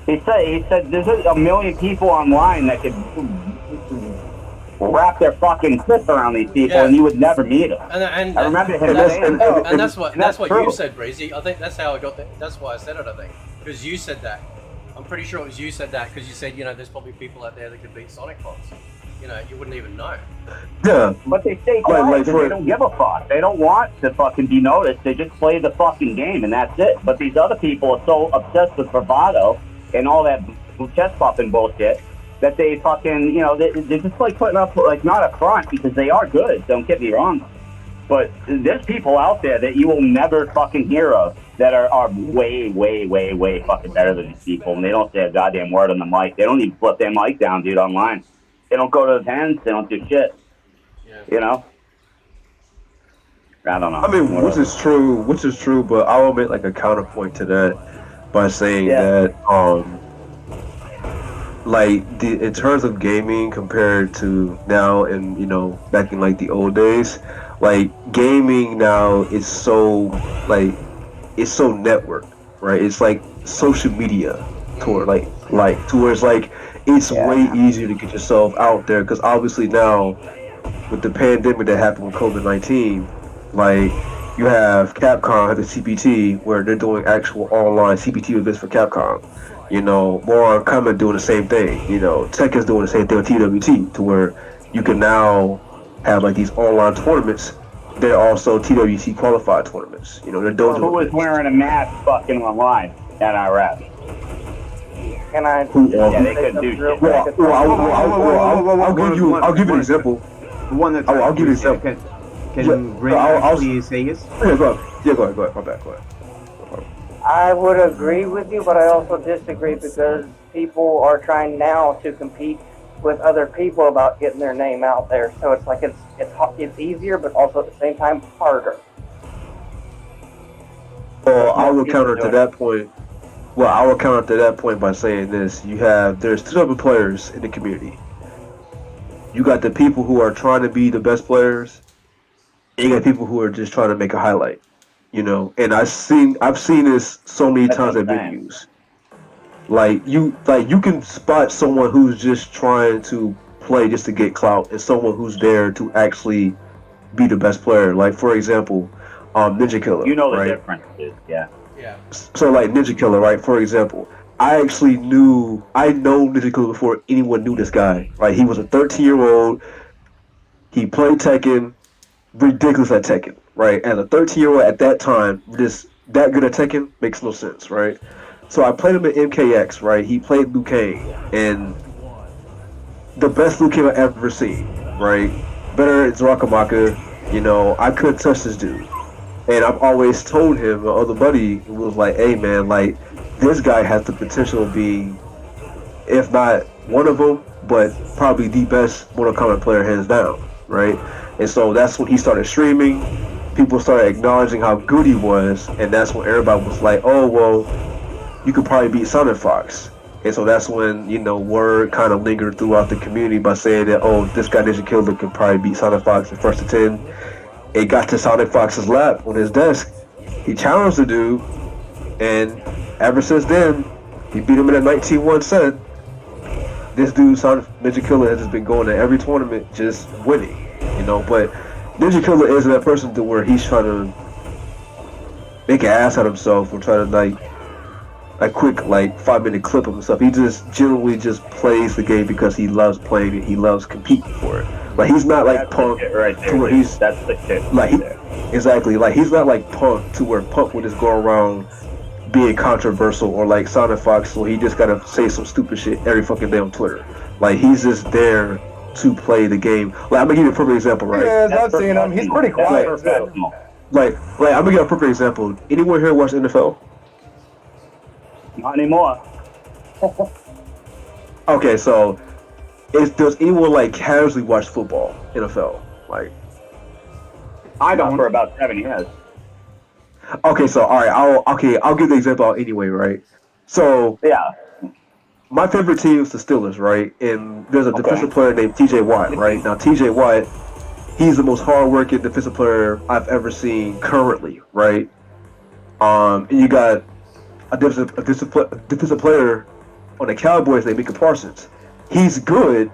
he said there's a million people online that could wrap their fucking clip around these people, and you would never meet them. And I remember him saying and that's what true. you said, Breezy. I think that's how I got that. That's why I said it. I think because you said that. I'm pretty sure it was you said that because you said, you know, there's probably people out there that could beat Sonic Fox. You know, you wouldn't even know. Yeah. But they stay quiet because they don't give a fuck. They don't want to fucking be noticed. They just play the fucking game and that's it. But these other people are so obsessed with bravado and all that chest popping bullshit that they fucking, you know, they're just like putting up, like, not a front because they are good. Don't get me wrong. But there's people out there that you will never fucking hear of that are way, way, way, way fucking better than these people. And they don't say a goddamn word on the mic. They don't even flip their mic down, dude, online. They don't go to the pens. They don't do shit. Yeah. You know? I don't know. I mean, which is true, but I will make like a counterpoint to that by saying that, like, in terms of gaming compared to now and, you know, back in like the old days, like gaming now is so it's so networked, right? It's like social media toward like towards like it's way easier to get yourself out there because obviously now with the pandemic that happened with COVID-19, like you have Capcom have the CPT where they're doing actual online CPT events for Capcom. You know, Mortal Kombat doing the same thing. You know, Tekken's doing the same thing with TWT to where you can now have like these online tournaments. They're also TWT qualified tournaments. You know, they're doing. Who was wearing a mask fucking online at IRS? Can I? Yeah, they couldn't do shit. I'll give you an example. The one that I'll give you an example. Can Ray actually say yes? Yeah, go ahead. My bad. Go ahead. I would agree with you, but I also disagree because people are trying now to compete with other people about getting their name out there. So it's like it's easier, but also at the same time harder. Well, I will counter to that point. Well, I will counter to that point by saying this: there's two types of players in the community. You got the people who are trying to be the best players, and you got people who are just trying to make a highlight. You know, and I've seen this so many times at venues. Like you can spot someone who's just trying to play just to get clout, and someone who's there to actually be the best player. Like for example, Ninja Killer. You know the right? difference, dude. Yeah. Yeah. So like Ninja Killer, right? For example, I know Ninja Killer before anyone knew this guy. Right? He was a 13-year-old. He played Tekken, ridiculous at Tekken. Right? As a 13-year-old at that time, just that good at Tekken makes no sense. Right? So I played him at MKX. Right? He played Liu Kang, and the best Liu Kang I've ever seen. Right? Better than Zarakamaka. I couldn't touch this dude. And I've always told him, my other buddy was like, hey man, like, this guy has the potential of being, if not one of them, but probably the best Mortal Kombat player hands down, right? And so that's when he started streaming. People started acknowledging how good he was, and that's when everybody was like, oh, well, you could probably beat Sonic Fox. And so that's when, word kind of lingered throughout the community by saying that, oh, this guy Ninja Killer could probably beat Sonic Fox in first to 10. It got to Sonic Fox's lap on his desk. He challenged the dude, and ever since then, he beat him in a 19-1 set. This dude, Sonic Ninja Killer, has just been going to every tournament just winning, But Ninja Killer isn't that person to where he's trying to make an ass out of himself or trying to a quick 5-minute clip of himself. He just generally just plays the game because he loves playing it. He loves competing for it. Like he's not like Punk to where he's that's the shit. Exactly. Like he's not like Punk to where Punk would just go around being controversial or like Sonic Fox, so he just gotta say some stupid shit every fucking day on Twitter. Like he's just there to play the game. Like I'm gonna give you a perfect example, right? Yeah, I've seen him. He's pretty quiet. Like I'm gonna give you a perfect example. Anyone here watch NFL? Not anymore. Okay, so does anyone casually watch football, NFL? I don't. For about 7 years. Okay, so all right, I'll give the example out anyway, right? So yeah, my favorite team is the Steelers, right? And there's a defensive player named T.J. Watt, right? Now T.J. Watt, he's the most hardworking defensive player I've ever seen currently, right? And you got a defensive player on the Cowboys named Micah Parsons. He's good,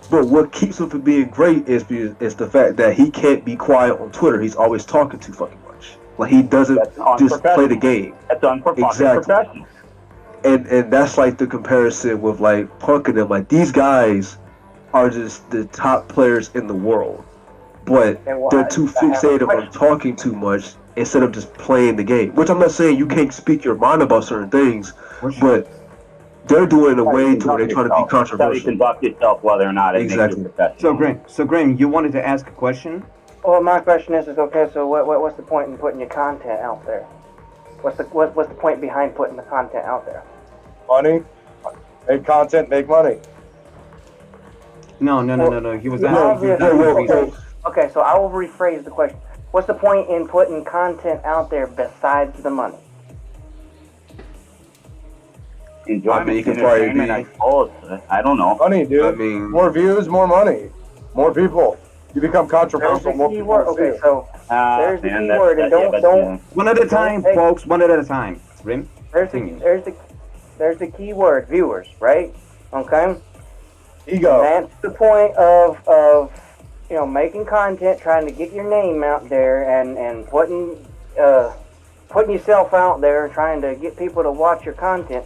but what keeps him from being great is the fact that he can't be quiet on Twitter. He's always talking too fucking much. Like he doesn't just play the game. That's unprofessional. And that's the comparison with Punk and them. Like these guys are just the top players in the world, but they're too fixated on talking too much instead of just playing the game. Which I'm not saying you can't speak your mind about certain things, but they're doing it in a way to where they're trying to be controversial. How you conduct yourself, whether or not it makes you professional. So Graham, you wanted to ask a question? Well, my question is okay. So what's the point in putting your content out there? What's the point behind putting the content out there? Money. Make content, make money. No. He was Okay, so I will rephrase the question. What's the point in putting content out there besides the money? Enjoyment, you can probably be. I don't know. Money, dude. More views, more money, more people. You become controversial. More people. Okay, so there's the key word, and don't. One at a time, folks. One at a time. Rim. There's the key word, viewers, right? Okay. Ego. That's the point of making content, trying to get your name out there, and putting yourself out there, trying to get people to watch your content.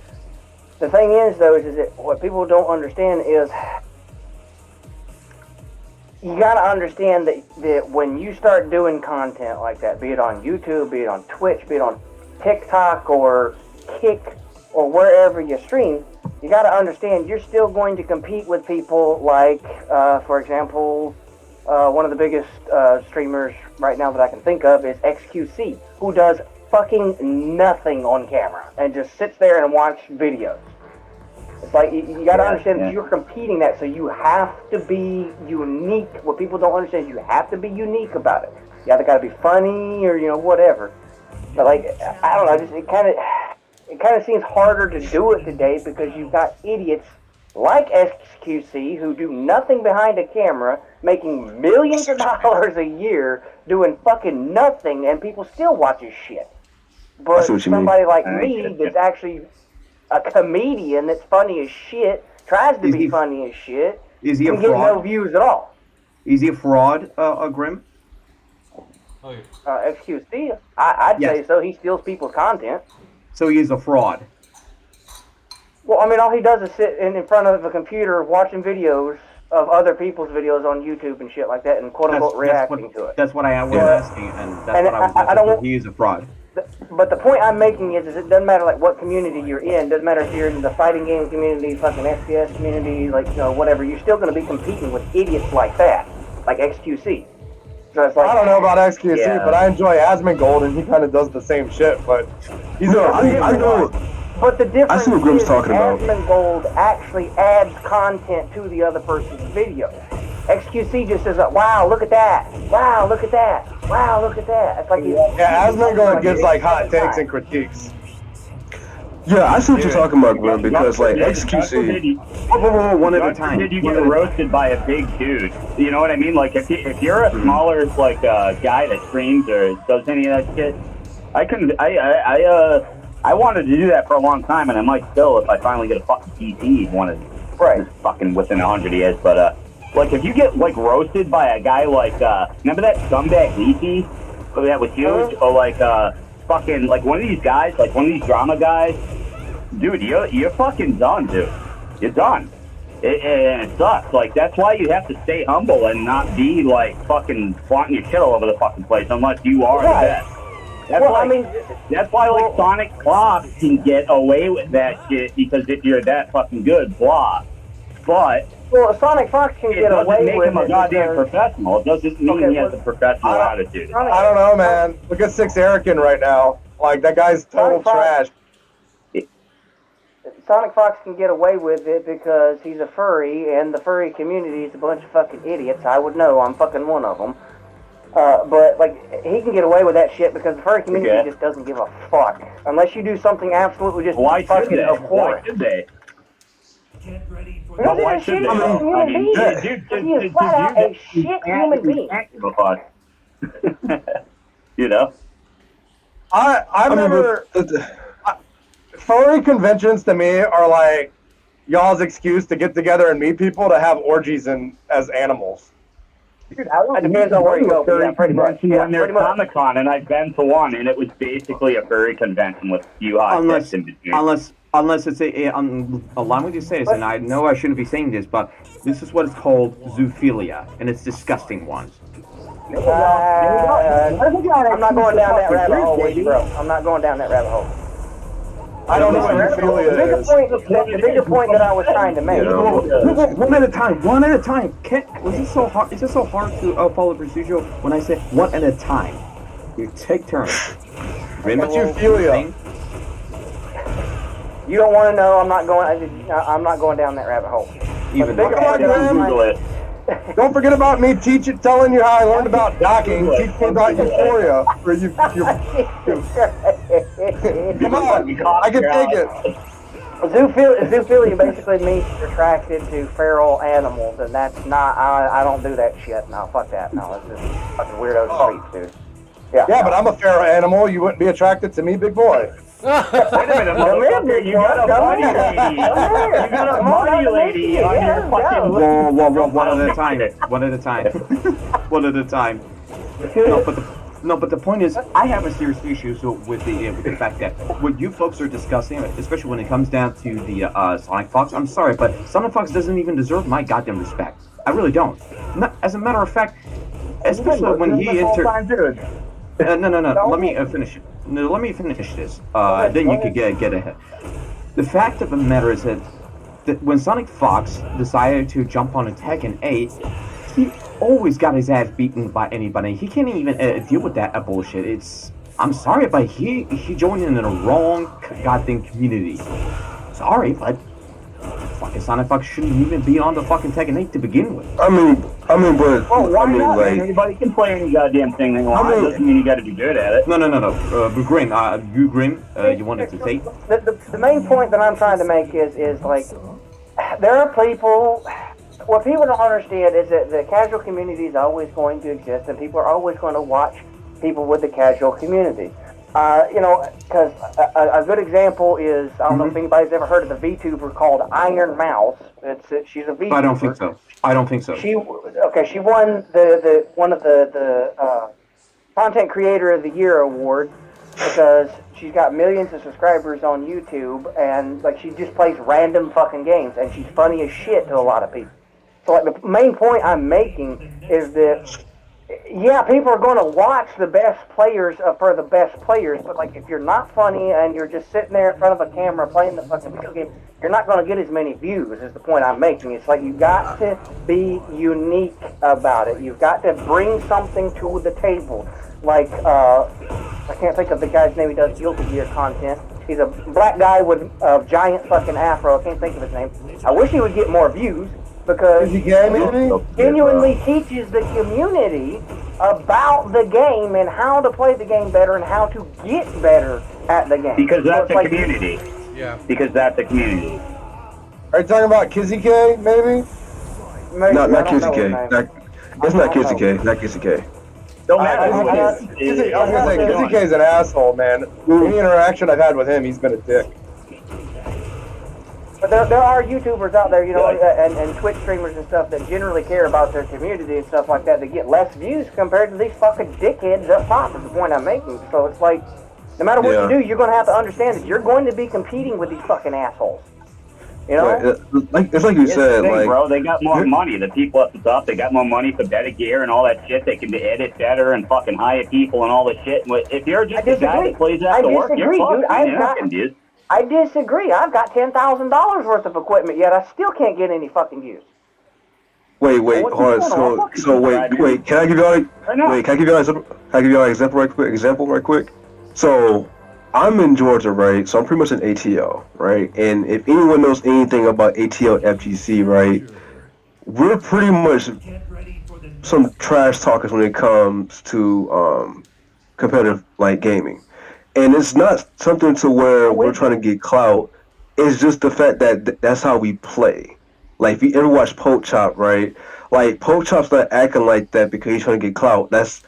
The thing is, though, is that what people don't understand is you got to understand that when you start doing content like that, be it on YouTube, be it on Twitch, be it on TikTok or Kick or wherever you stream, you got to understand you're still going to compete with people like, for example, one of the biggest streamers right now that I can think of is XQC, who does fucking nothing on camera and just sits there and watches videos. It's like you got to understand that you're competing that, so you have to be unique. What people don't understand is you have to be unique about it. You either got to be funny or whatever. But I don't know, just it kind of seems harder to do it today because you've got idiots like XQC who do nothing behind a camera, making millions of dollars a year, doing fucking nothing, and people still watch his shit. But somebody like me that's actually a comedian that's funny as shit, tries to be funny as shit, is he a can get fraud? no views at all. Is he a fraud, Grim? XQC? I'd say so. He steals people's content. So he is a fraud. Well, I mean, all he does is sit in front of a computer watching videos of other people's videos on YouTube and shit like that, and quote unquote reacting to it. That's what I was asking, and that's what I was asking. I don't want, he is a fraud. But the point I'm making is it doesn't matter like what community you're in. It doesn't matter if you're in the fighting game community, fucking FPS community, like whatever. You're still going to be competing with idiots like that, like XQC. So it's like, I don't know about XQC, yeah. but I enjoy Asmongold, and he kind of does the same shit. But he's I know. But the difference I see what Grim's is talking about. Asmongold actually adds content to the other person's video. XQC just says, "Wow, look at that! Wow, look at that! Wow, look at that!" It's like Asmongold gives like hot takes and critiques. Yeah, I see what you're talking about, Grim, because like XQC. One at a time. Did you get roasted by a big dude? You know what I mean? Like if you're a smaller like guy that streams or does any of that shit, I couldn't. I wanted to do that for a long time, and I might still if I finally get a fucking PC. One of just fucking within 100 years, but like if you get like roasted by a guy like remember that scumbag Leafy that was huge, or like fucking like one of these guys, like one of these drama guys, dude, you're fucking done, dude. You're done. And it sucks. Like that's why you have to stay humble and not be like fucking flaunting your shit all over the fucking place unless you are the best. That's why like Sonic Fox can get away with that shit because if you're that fucking good, blah. But Sonic Fox can get away away make with him a it goddamn because- professional. It doesn't mean he has a professional attitude. I don't know, man. Look at Six Erican right now. Like that guy's total trash. Sonic Fox can get away with it because he's a furry, and the furry community is a bunch of fucking idiots. I would know. I'm fucking one of them. But like, he can get away with that shit because the furry community just doesn't give a fuck unless you do something absolutely just fucking abhorrent. Why should they? But why should they? I mean, he is flat out a shit human being. You know? I remember furry conventions to me are like y'all's excuse to get together and meet people to have orgies as animals. Dude, it depends on where you go. Furry convention when there's Comic-Con, and I've been to one, and it was basically a furry convention with a few hot chicks in between. Unless it's allow me to say this, and I know I shouldn't be saying this, but this is what it's called zoophilia, and it's disgusting ones. I'm not going down that rabbit hole with you, bro. I'm not going down that rabbit hole. I don't know what zoophilia is. The bigger point that I was trying to make. One at a time. One at a time. Was it so hard? Is it so hard to follow procedure when I say one at a time? You take turns. What's zoophilia? You don't want to know. I'm not going down that rabbit hole. Even Google it. Don't forget about me telling you how I learned about docking. Teach me about euphoria. Come on, I can take it. Zoophilia basically means you're attracted to feral animals, and that's not. I don't do that shit. No, fuck that. No, it's just fucking weirdo streets, dude. Yeah, but I'm a feral animal. You wouldn't be attracted to me, big boy. Wait a minute, motherfucker, you got a bunny lady. You got a bunny lady on your fucking... Whoa, one at a time. One at a time. One at a time. No, but the point is, I have a serious issue with the fact that what you folks are discussing, especially when it comes down to the Sonic Fox, I'm sorry, but Sonic Fox doesn't even deserve my goddamn respect. I really don't. As a matter of fact, especially when he entered... No. Let me finish it. No, let me finish this. Then you could get ahead. The fact of the matter is that when Sonic Fox decided to jump on a Tekken 8, he always got his ass beaten by anybody. He can't even deal with that bullshit. I'm sorry, but he joined in the wrong goddamn community. Sorry, but fucking Sonic Fox shouldn't even be on the fucking Tekken 8 to begin with. I mean, but why not? Like, anybody can play any goddamn thing they want. Doesn't mean you got to be good at it. No. Grim, you wanted to take? The main point that I'm trying to make is like, there are people. What people don't understand is that the casual community is always going to exist, and people are always going to watch people with the casual community. Because a good example is, I don't know if anybody's ever heard of the VTuber called Iron Mouse. She's a VTuber. I don't think so. She won one of the Content Creator of the Year award because she's got millions of subscribers on YouTube, and like she just plays random fucking games, and she's funny as shit to a lot of people. So like the main point I'm making is that yeah, people are going to watch the best players for the best players, but like if you're not funny and you're just sitting there in front of a camera playing the fucking video game, you're not going to get as many views. Is the point I'm making? It's like you got to be unique about it. You've got to bring something to the table. Like I can't think of the guy's name. He does Guilty Gear content. He's a black guy with a giant fucking afro. I can't think of his name. I wish he would get more views, because he genuinely teaches the community about the game and how to play the game better and how to get better at the game. Because that's so a community. Yeah. Because that's a community. Are you talking about Kizzy K, maybe? Not Kizzy K. It's not Kizzy K. Not Kizzy K. Don't matter who it is. Kizzy, I was gonna say, Kizzy K is an asshole, man. Any interaction I've had with him, he's been a dick. But there are YouTubers out there, you know, and Twitch streamers and stuff that generally care about their community and stuff like that. They get less views compared to these fucking dickheads up top, is the point I'm making. So it's like, no matter what you do, you're going to have to understand that you're going to be competing with these fucking assholes. You know? Right. It's like you said, thing, like, bro, they got more money. The people up the top, they got more money for better gear and all that shit. They can edit better and fucking hire people and all this shit. If you're just a guy that plays after work, you're fucked, dude. I disagree. I've got $10,000 worth of equipment, yet I still can't get any fucking views. Wait, hold on. So wait. Can I give y'all? Wait, can I give y'all an example right quick? So, I'm in Georgia, right? So I'm pretty much an ATL, right? And if anyone knows anything about ATL FGC, right, we're pretty much some trash talkers when it comes to competitive like gaming. And it's not something to where we're trying to get clout. It's just the fact that that's how we play. Like, if you ever watch Poke Chop, right? Like, Poke Chop's not acting like that because he's trying to get clout. That's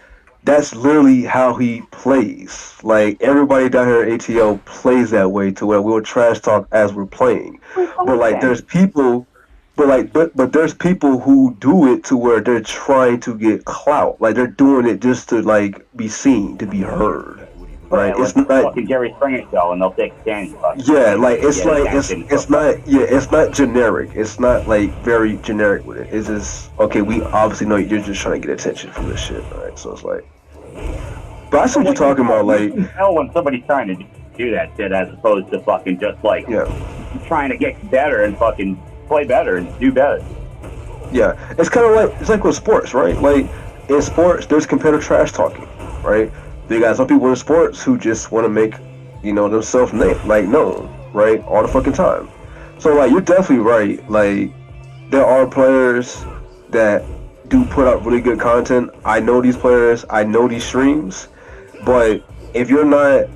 literally how he plays. Like, everybody down here at ATL plays that way to where we'll trash talk as we're playing. But, like, there's people... But there's people who do it to where they're trying to get clout. Like, they're doing it just to, like, be seen, to be heard. Right, it's not fucking Jerry Springer show, and they'll take stands. Yeah, like it's not generic. It's not like very generic with it. It's just okay. We obviously know you're just trying to get attention from this shit, right? So it's like, but I see what you're talking about. Like, you can tell when somebody's trying to do that shit as opposed to fucking just like trying to get better and fucking play better and do better. Yeah, it's kind of like with sports, right? Like in sports, there's competitive trash talking, right? They got some people in sports who just want to make, themselves known, right, all the fucking time. So, like, you're definitely right. Like, there are players that do put out really good content. I know these players. I know these streams. But if you're not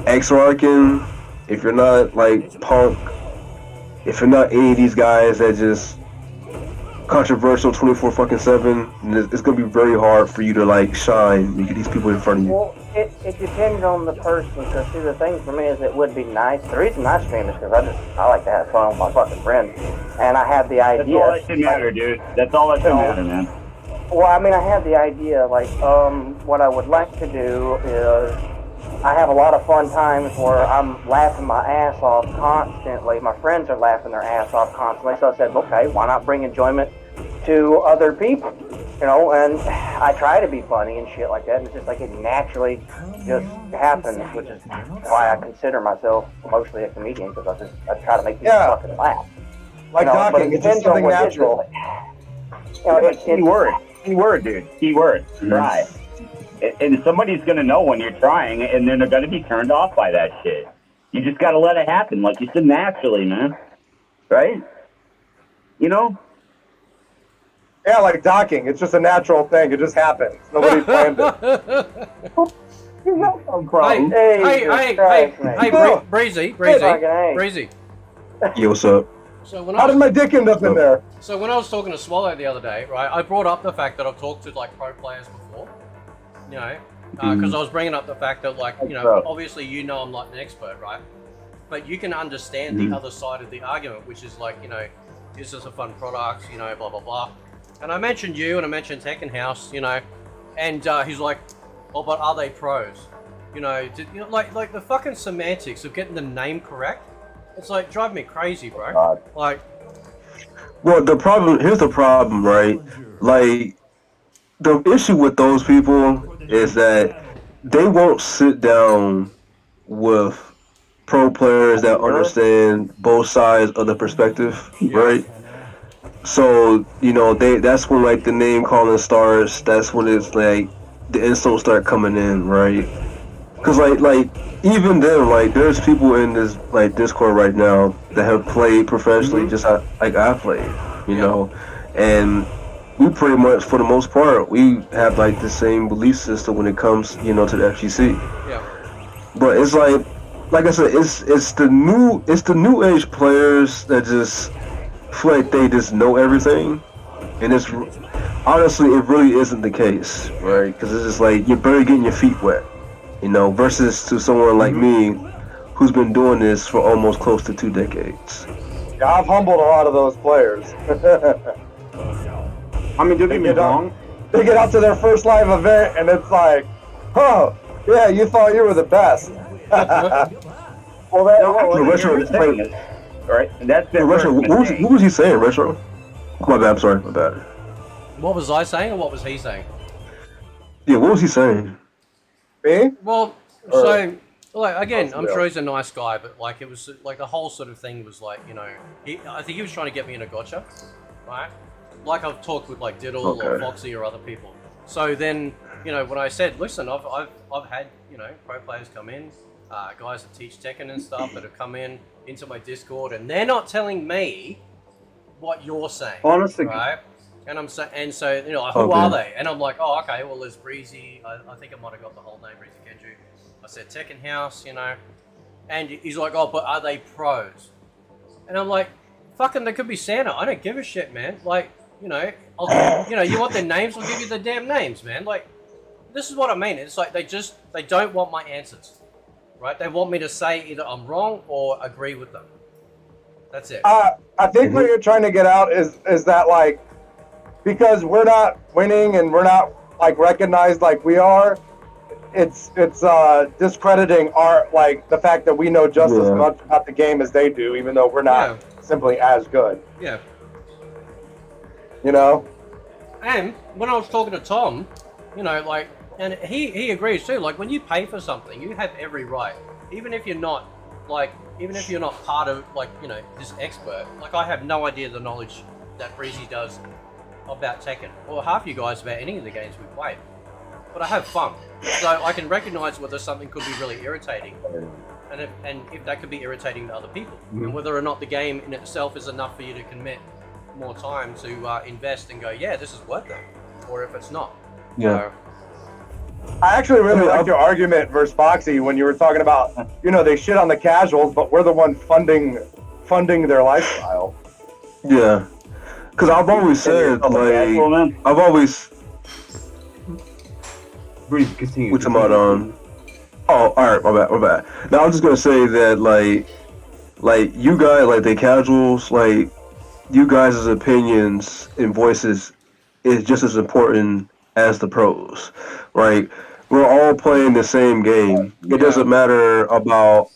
X-Rockin', if you're not, like, Punk, if you're not any of these guys that just controversial 24/7, it's gonna be very hard for you to like shine and get these people in front of you. Well, it depends on the person. Because see, the thing for me is it would be nice. The reason I stream is because I like to have fun with my fucking friends, and I have the idea. That's all that should matter, dude. That's all that should matter, man. Well, I mean, I have the idea. Like, what I would like to do is I have a lot of fun times where I'm laughing my ass off constantly. My friends are laughing their ass off constantly. So I said, okay, why not bring enjoyment to other people? And I try to be funny and shit like that. And it's just like it naturally just happens, which is why I consider myself mostly a comedian, because I try to make people fucking laugh. Like talking, it's just something natural. Keyword, dude. Keyword. Try. And somebody's going to know when you're trying, and then they're going to be turned off by that shit. You just got to let it happen, like you said, naturally, man. Right? Yeah, like docking. It's just a natural thing. It just happens. Nobody planned it. Hey, Breezy. Yo, what's up? So How did my dick end up in there? So when I was talking to Swallow the other day, right, I brought up the fact that I've talked to like pro players before. Because I was bringing up the fact that, like, obviously I'm not an expert, right? But you can understand the other side of the argument, which is like, this is a fun product, blah, blah, blah. And I mentioned you and I mentioned Tekken House, and he's like, oh, but are they pros? like the fucking semantics of getting the name correct. It's like driving me crazy, bro. God. Like, well, here's the problem, right? Like, the issue with those people is that they won't sit down with pro players that understand both sides of the perspective, right? So, that's when like the name calling starts. That's when it's like the insults start coming in, right? Because like even then, like there's people in this like Discord right now that have played professionally, just like I played, and we pretty much, for the most part, we have like the same belief system when it comes, to the FGC. Yeah. But it's like I said, it's the new age players that just feel like they just know everything, and it's honestly it really isn't the case, right? Because it's just like you're barely getting your feet wet, versus to someone like me who's been doing this for almost close to 2 decades. Yeah, I've humbled a lot of those players. I mean, don't get me wrong. They get out to their first live event, and it's like, oh, yeah, you thought you were the best. Well, right? And that's been Retro, what was he saying, Retro? My bad, I'm sorry, my bad. what was I saying, or what was he saying? Yeah, what was he saying? Me? Well, so like again, I'm sure he's a nice guy, but like it was like the whole sort of thing was like, I think he was trying to get me in a gotcha, right? Like I've talked with like Diddle or Foxy or other people. So then, when I said, listen, I've had pro players come in, guys that teach Tekken and stuff that have come into my Discord, and they're not telling me what you're saying. Honestly, right? And I'm so who are they? And I'm like, oh, okay, well, there's Breezy. I think I might have got the whole name, Breezy Kenju. I said Tekken House, and he's like, oh, but are they pros? And I'm like, fucking, they could be Santa. I don't give a shit, man. Like, you want their names? I'll give you the damn names, man. Like, this is what I mean. It's like they don't want my answers, right? They want me to say either I'm wrong or agree with them. That's it. I think what you're trying to get out is that like, because we're not winning and we're not like recognized like we are, it's discrediting our like the fact that we know just as much about the game as they do, even though we're not simply as good. Yeah. And when I was talking to Tom, and he agrees too. Like when you pay for something, you have every right, even if you're not part of this expert. Like I have no idea the knowledge that Breezy does about Tekken, or half you guys about any of the games we play. But I have fun, so I can recognize whether something could be really irritating, and if that could be irritating to other people, and whether or not the game in itself is enough for you to commit more time to invest and go, yeah, this is worth it, or if it's not. Yeah. I actually really like your argument versus Foxy when you were talking about, they shit on the casuals, but we're the one funding their lifestyle. Yeah. Because I've always said, I've always... Breathe, continue. What's about, Oh, alright, my bad. Now I'm just gonna say that, like, you guys, like, the casuals, like, you guys' opinions and voices is just as important as the pros, right? We're all playing the same game. It doesn't matter about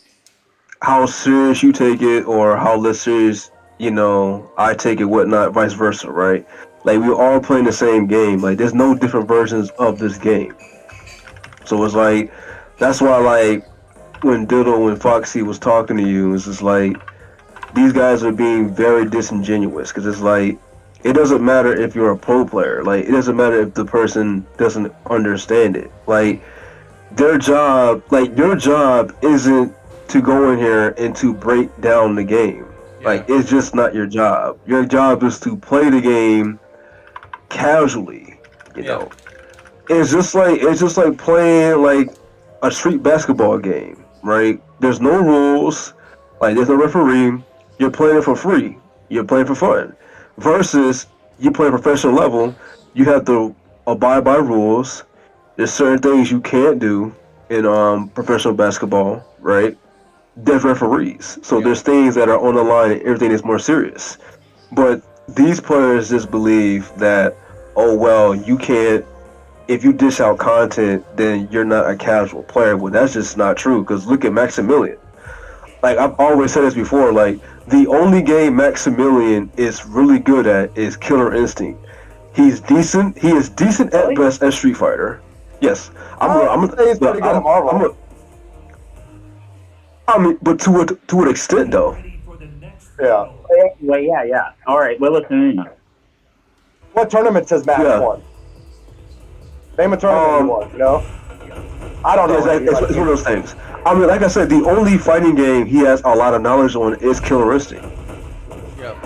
how serious you take it or how less serious, I take it, whatnot, vice versa, right? Like, we're all playing the same game. Like, there's no different versions of this game. So it's like, that's why, like, when Diddle and Foxy was talking to you, it's just like, these guys are being very disingenuous, because it's like, it doesn't matter if you're a pro player. Like, it doesn't matter if the person doesn't understand it. Like, your job isn't to go in here and to break down the game. Like, it's just not your job. Your job is to play the game casually, you know. It's just like playing like a street basketball game, right? There's no rules, like there's no referee. You're playing it for free. You're playing for fun. Versus you play professional level, you have to abide by rules. There's certain things you can't do in professional basketball, right? There's referees, so there's things that are on the line and everything is more serious. But these players just believe that, oh well, you can't if you dish out content, then you're not a casual player. Well, that's just not true. Because look at Maximilian. Like I've always said this before. Like the only game Maximilian is really good at is Killer Instinct. He's decent. He is decent at best at Street Fighter. Yes, I'm say he's pretty good at Marvel. I mean, but to an extent, though. Yeah. Well, yeah. All right, well, listen. What tournaments has Max won? Name a tournament he won, you know? I don't know. It's one of those things. I mean, like I said, the only fighting game he has a lot of knowledge on is Killer Instinct. Yep.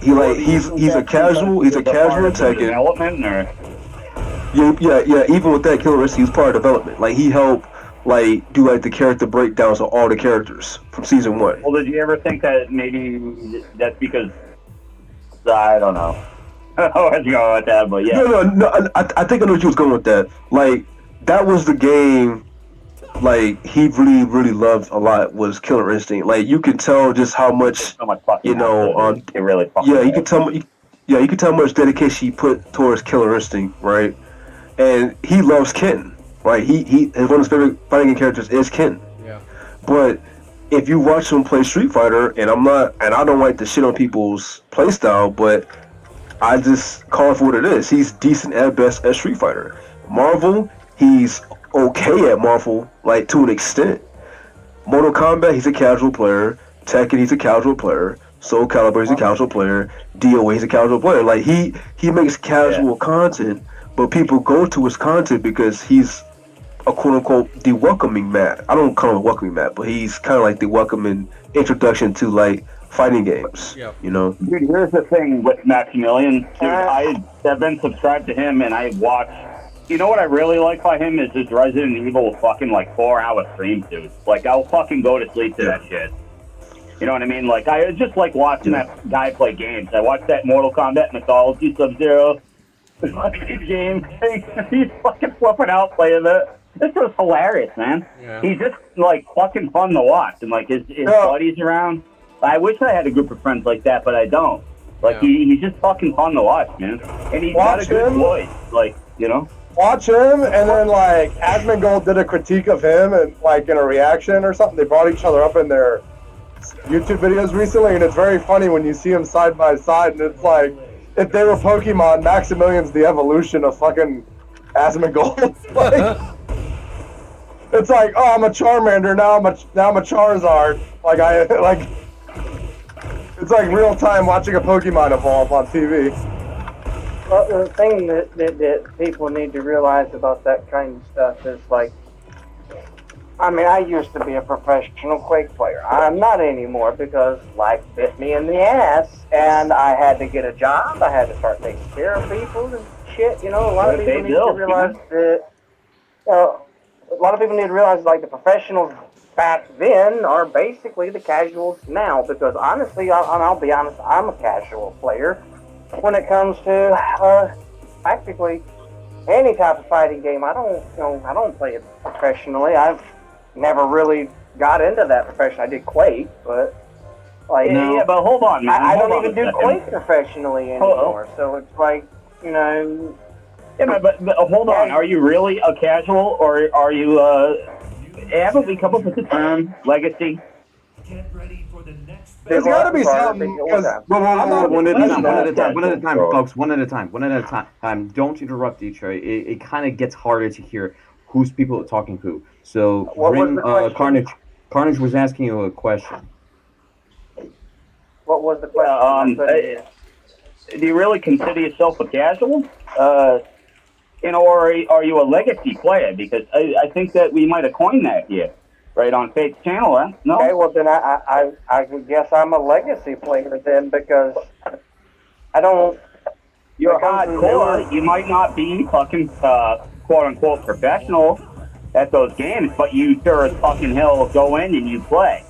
He's a casual in Tekken. Development or? Yeah. Even with that, Killer Instinct, he's part of development. Like he helped, do the character breakdowns of all the characters from season 1. Well, did you ever think that maybe that's because I don't know. I don't know where to go with that, but yeah. No. I think I know what you was going with that. Like that was the game. Like he really loved a lot was Killer Instinct. Like you could tell just how much it really. You could tell. Yeah, you could tell how much dedication he put towards Killer Instinct, right? And he loves Ken, right? He one of his favorite fighting game characters is Ken. Yeah. But if you watch him play Street Fighter, and I don't like to shit on people's playstyle, but I just call it for what it is. He's decent at best at Street Fighter. Marvel, he's okay at Marvel, to an extent. Mortal Kombat, he's a casual player. Tekken, he's a casual player. Soul Calibur, he's a casual player. DOA, he's a casual player. Like he makes casual content, but people go to his content because he's a quote unquote the welcoming mat. I don't call him a welcoming mat, but he's kind of like the welcoming introduction to fighting games. Yep. You know. Dude, here's the thing with Maximilian. Dude, I've been subscribed to him and I watch. You know what I really like by him is his Resident Evil fucking 4-hour streams, dude. I'll fucking go to sleep to that shit. You know what I mean? I just like watching that guy play games. I watched that Mortal Kombat Mythology Sub-Zero game. He's fucking flipping out playing that. This was hilarious, man. Yeah. He's just fucking fun to watch, and his buddies around. I wish I had a group of friends like that, but I don't. He's just fucking fun to watch, man. And he's got a good voice, you know. Watch him, and then Asmongold did a critique of him, and in a reaction or something, they brought each other up in their YouTube videos recently, and it's very funny when you see them side by side, and it's if they were Pokemon, Maximilian's the evolution of fucking Asmongold. It's oh, I'm a Charmander now. I'm a Charizard. It's real time watching a Pokemon evolve on TV. Well, the thing that people need to realize about that kind of stuff is I used to be a professional Quake player. I'm not anymore because life bit me in the ass, and I had to get a job. I had to start taking care of people and shit. A lot of people need to realize that. A lot of people need to realize the professionals back then are basically the casuals now. Because honestly, I'll be honest, I'm a casual player when it comes to practically any type of fighting game. I don't play it professionally. I've never really got into that profession. I did Quake, but yeah, but hold on, man. I don't even do Quake professionally anymore. So it's Yeah, but hold on. Are you really a casual, or are you? Haven't we come up with the term legacy? There's got to be something because one at a time, folks. One at a time. Don't interrupt each other. It kind of gets harder to hear who's people talking who. So, Carnage was asking you a question. What was the question? Do you really consider yourself a casual? Or are you a legacy player? Because I think that we might have coined that here, right on Fate's channel, huh? No? Okay, well then I would guess I'm a legacy player then, because I don't... You're hardcore. You might not be fucking quote-unquote professional at those games, but you sure as fucking hell go in and you play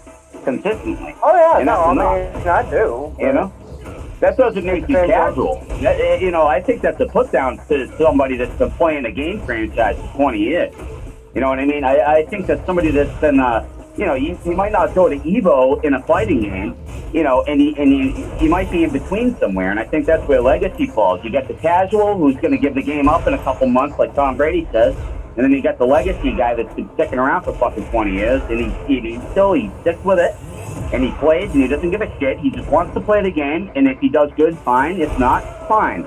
consistently. Oh yeah, and I do. You know? That doesn't make you casual. I think that's a put down to somebody that's been playing a game franchise for 20 years. You know what I mean? I think that somebody that's been, you might not go to Evo in a fighting game, you know, and you might be in between somewhere, and I think that's where legacy falls. You got the casual who's going to give the game up in a couple months, like Tom Brady says, and then you got the legacy guy that's been sticking around for fucking 20 years, and he sticks with it, and he plays, and he doesn't give a shit. He just wants to play the game, and if he does good, fine. If not, fine.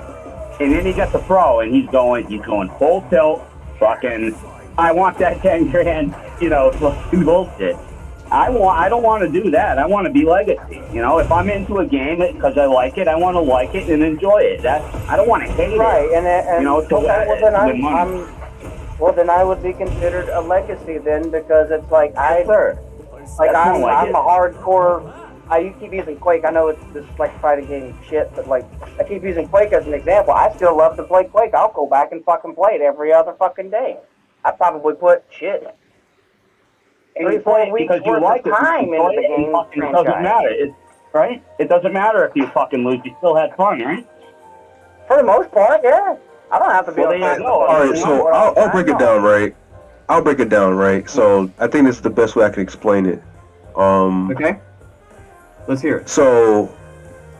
And then you got the pro, and he's going full tilt, fucking, I want that 10 grand, you know, fucking bullshit. I don't want to do that. I want to be legacy. You know, if I'm into a game because I like it, I want to like it and enjoy it. I don't want to hate it. Right, and you know, well, then I would be considered a legacy then, because it's like I'm a hardcore. You keep using Quake. I know it's just like fighting game shit, but like I keep using Quake as an example. I still love to play Quake. I'll go back and fucking play it every other fucking day. I probably put shit. And you play it because you like it. Time into the game. It doesn't matter. Right? It doesn't matter if you fucking lose. You still had fun, right? For the most part, yeah. I don't have to be. All right, so I'll break it down, right? I'll break it down, right? So I think this is the best way I can explain it. Okay. Let's hear it. So,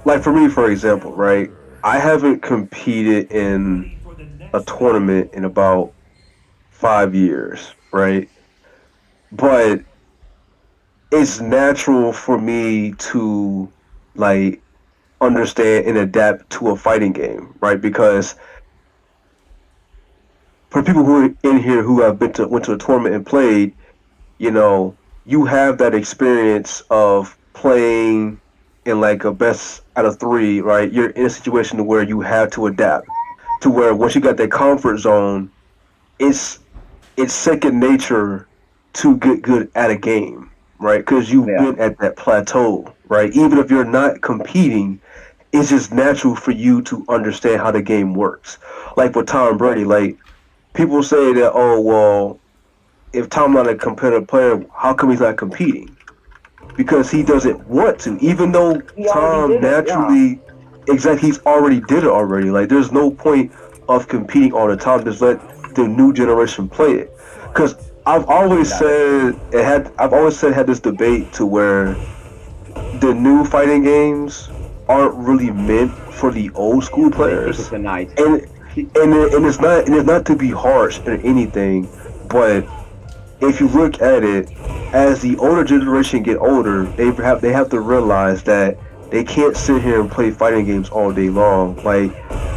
like for me, for example, right? I haven't competed in a tournament in about 5 years, right? But it's natural for me to like understand and adapt to a fighting game, right? Because for people who are in here who have went to a tournament and played, you know, you have that experience of playing in like a best out of 3, right? You're in a situation where you have to adapt to where once you got that comfort zone, it's second nature to get good at a game, right? Because you've been at that plateau, right? Even if you're not competing, it's just natural for you to understand how the game works. Like with Tom Brady, like people say that, oh, well, if Tom's not a competitive player, how come he's not competing? Because he doesn't want to, even though Tom naturally, exactly, he's already did it already. Like, there's no point of competing all the time. Just let the new generation play it. Because I've always said had this debate to where the new fighting games aren't really meant for the old school players. And it's not to be harsh or anything, but if you look at it, as the older generation get older, they have to realize that they can't sit here and play fighting games all day long. Like,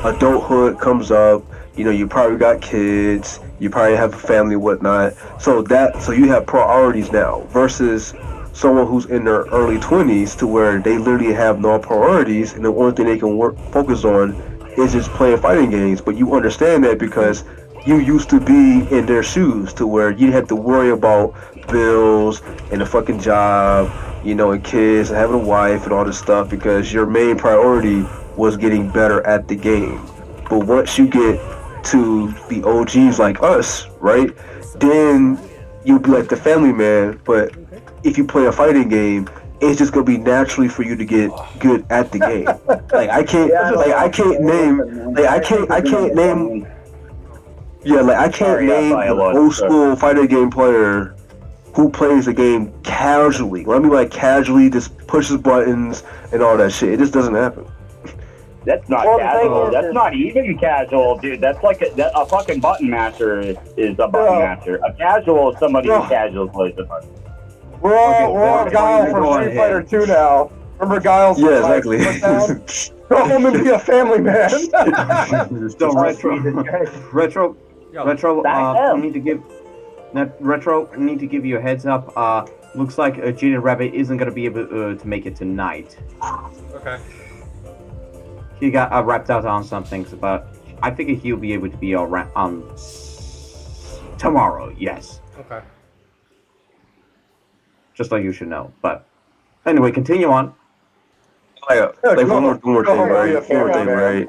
adulthood comes up, you know, you probably got kids, you probably have a family and whatnot. So you have priorities now versus someone who's in their early 20s to where they literally have no priorities and the only thing they can focus on is just playing fighting games. But you understand that because you used to be in their shoes to where you had to worry about bills and a fucking job, you know, and kids and having a wife and all this stuff because your main priority was getting better at the game. But once you get to the OGs like us, right, then you'll be like the family man. But if you play a fighting game, it's just gonna be naturally for you to get good at the game. I can't name an old school fighting game player who plays the game casually. What I mean by casually, just pushes buttons and all that shit. It just doesn't happen. That's not casual. That's not even casual, dude. That's like a fucking button masher is a button masher. A casual is somebody who casual plays the button. We're all Guile from Street Fighter 2 now. Remember Guile's? Yeah, exactly. Go home and be a family man. So retro. I need to give you a heads up. Looks like Jaden Rabbit isn't gonna be able to make it tonight. Okay. He got wrapped out on some things, but I figure he'll be able to be on tomorrow. Yes. Okay. Just like you should know. But anyway, continue on. One more thing, right?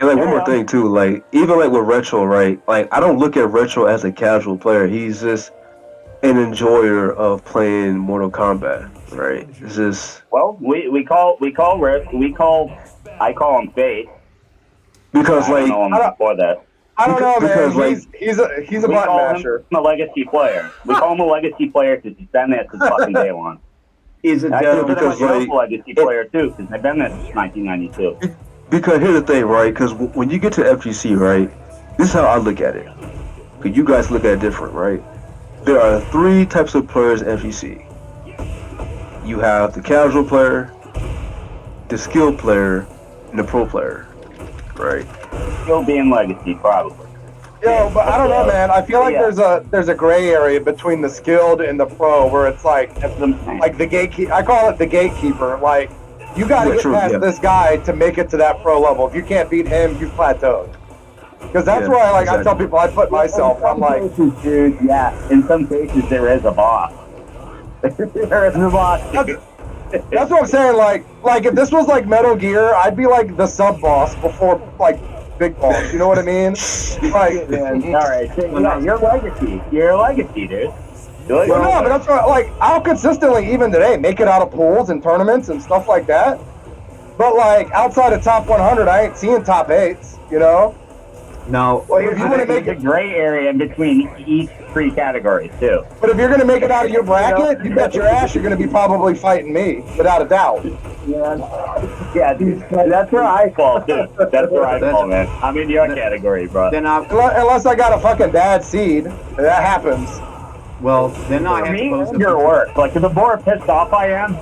And one more thing too, like even like with Retro, right? Like I don't look at Retro as a casual player. He's just an enjoyer of playing Mortal Kombat, right? It's just I call him Faith. Because I don't know him before that. I don't know, man. Because, he's a button masher. I'm a legacy player. We call him a legacy player because he's been there since fucking day one. Is it I though? consider myself a legacy player too, because I've been there since 1992. Because here's the thing, right? Because when you get to FGC, right, this is how I look at it. Because you guys look at it different, right? There are 3 types of players in FGC. You have the casual player, the skilled player, and the pro player, right? Still being legacy, probably. Yo, but I don't know, man. I feel like there's a gray area between the skilled and the pro, where it's like the gatekeeper. I call it the gatekeeper. Like, you got to get past this guy to make it to that pro level. If you can't beat him, you've plateaued. Because that's where I tell people I put myself. I'm like, dude, yeah. In some cases, there is a boss. There is a boss. That's what I'm saying. Like if this was like Metal Gear, I'd be like the sub boss before like big boss. You know what I mean? Like, man, all right, so, yeah, you're legacy. You're a legacy, dude. Well, no, but that's right. Like, I'll consistently, even today, make it out of pools and tournaments and stuff like that. But like outside of top 100, I ain't seeing top 8s. You know? No. Like, if you want to make a gray area in between each 3 categories too. But if you're going to make it out of your bracket, you bet your ass you're going to be probably fighting me, without a doubt. Yeah, dude, that's where I fall too. That's where I fall, man. I'm in your category, bro. Then unless I got a fucking bad seed, that happens. Well, then I For have me, to it's your work. Like, the more pissed off I am,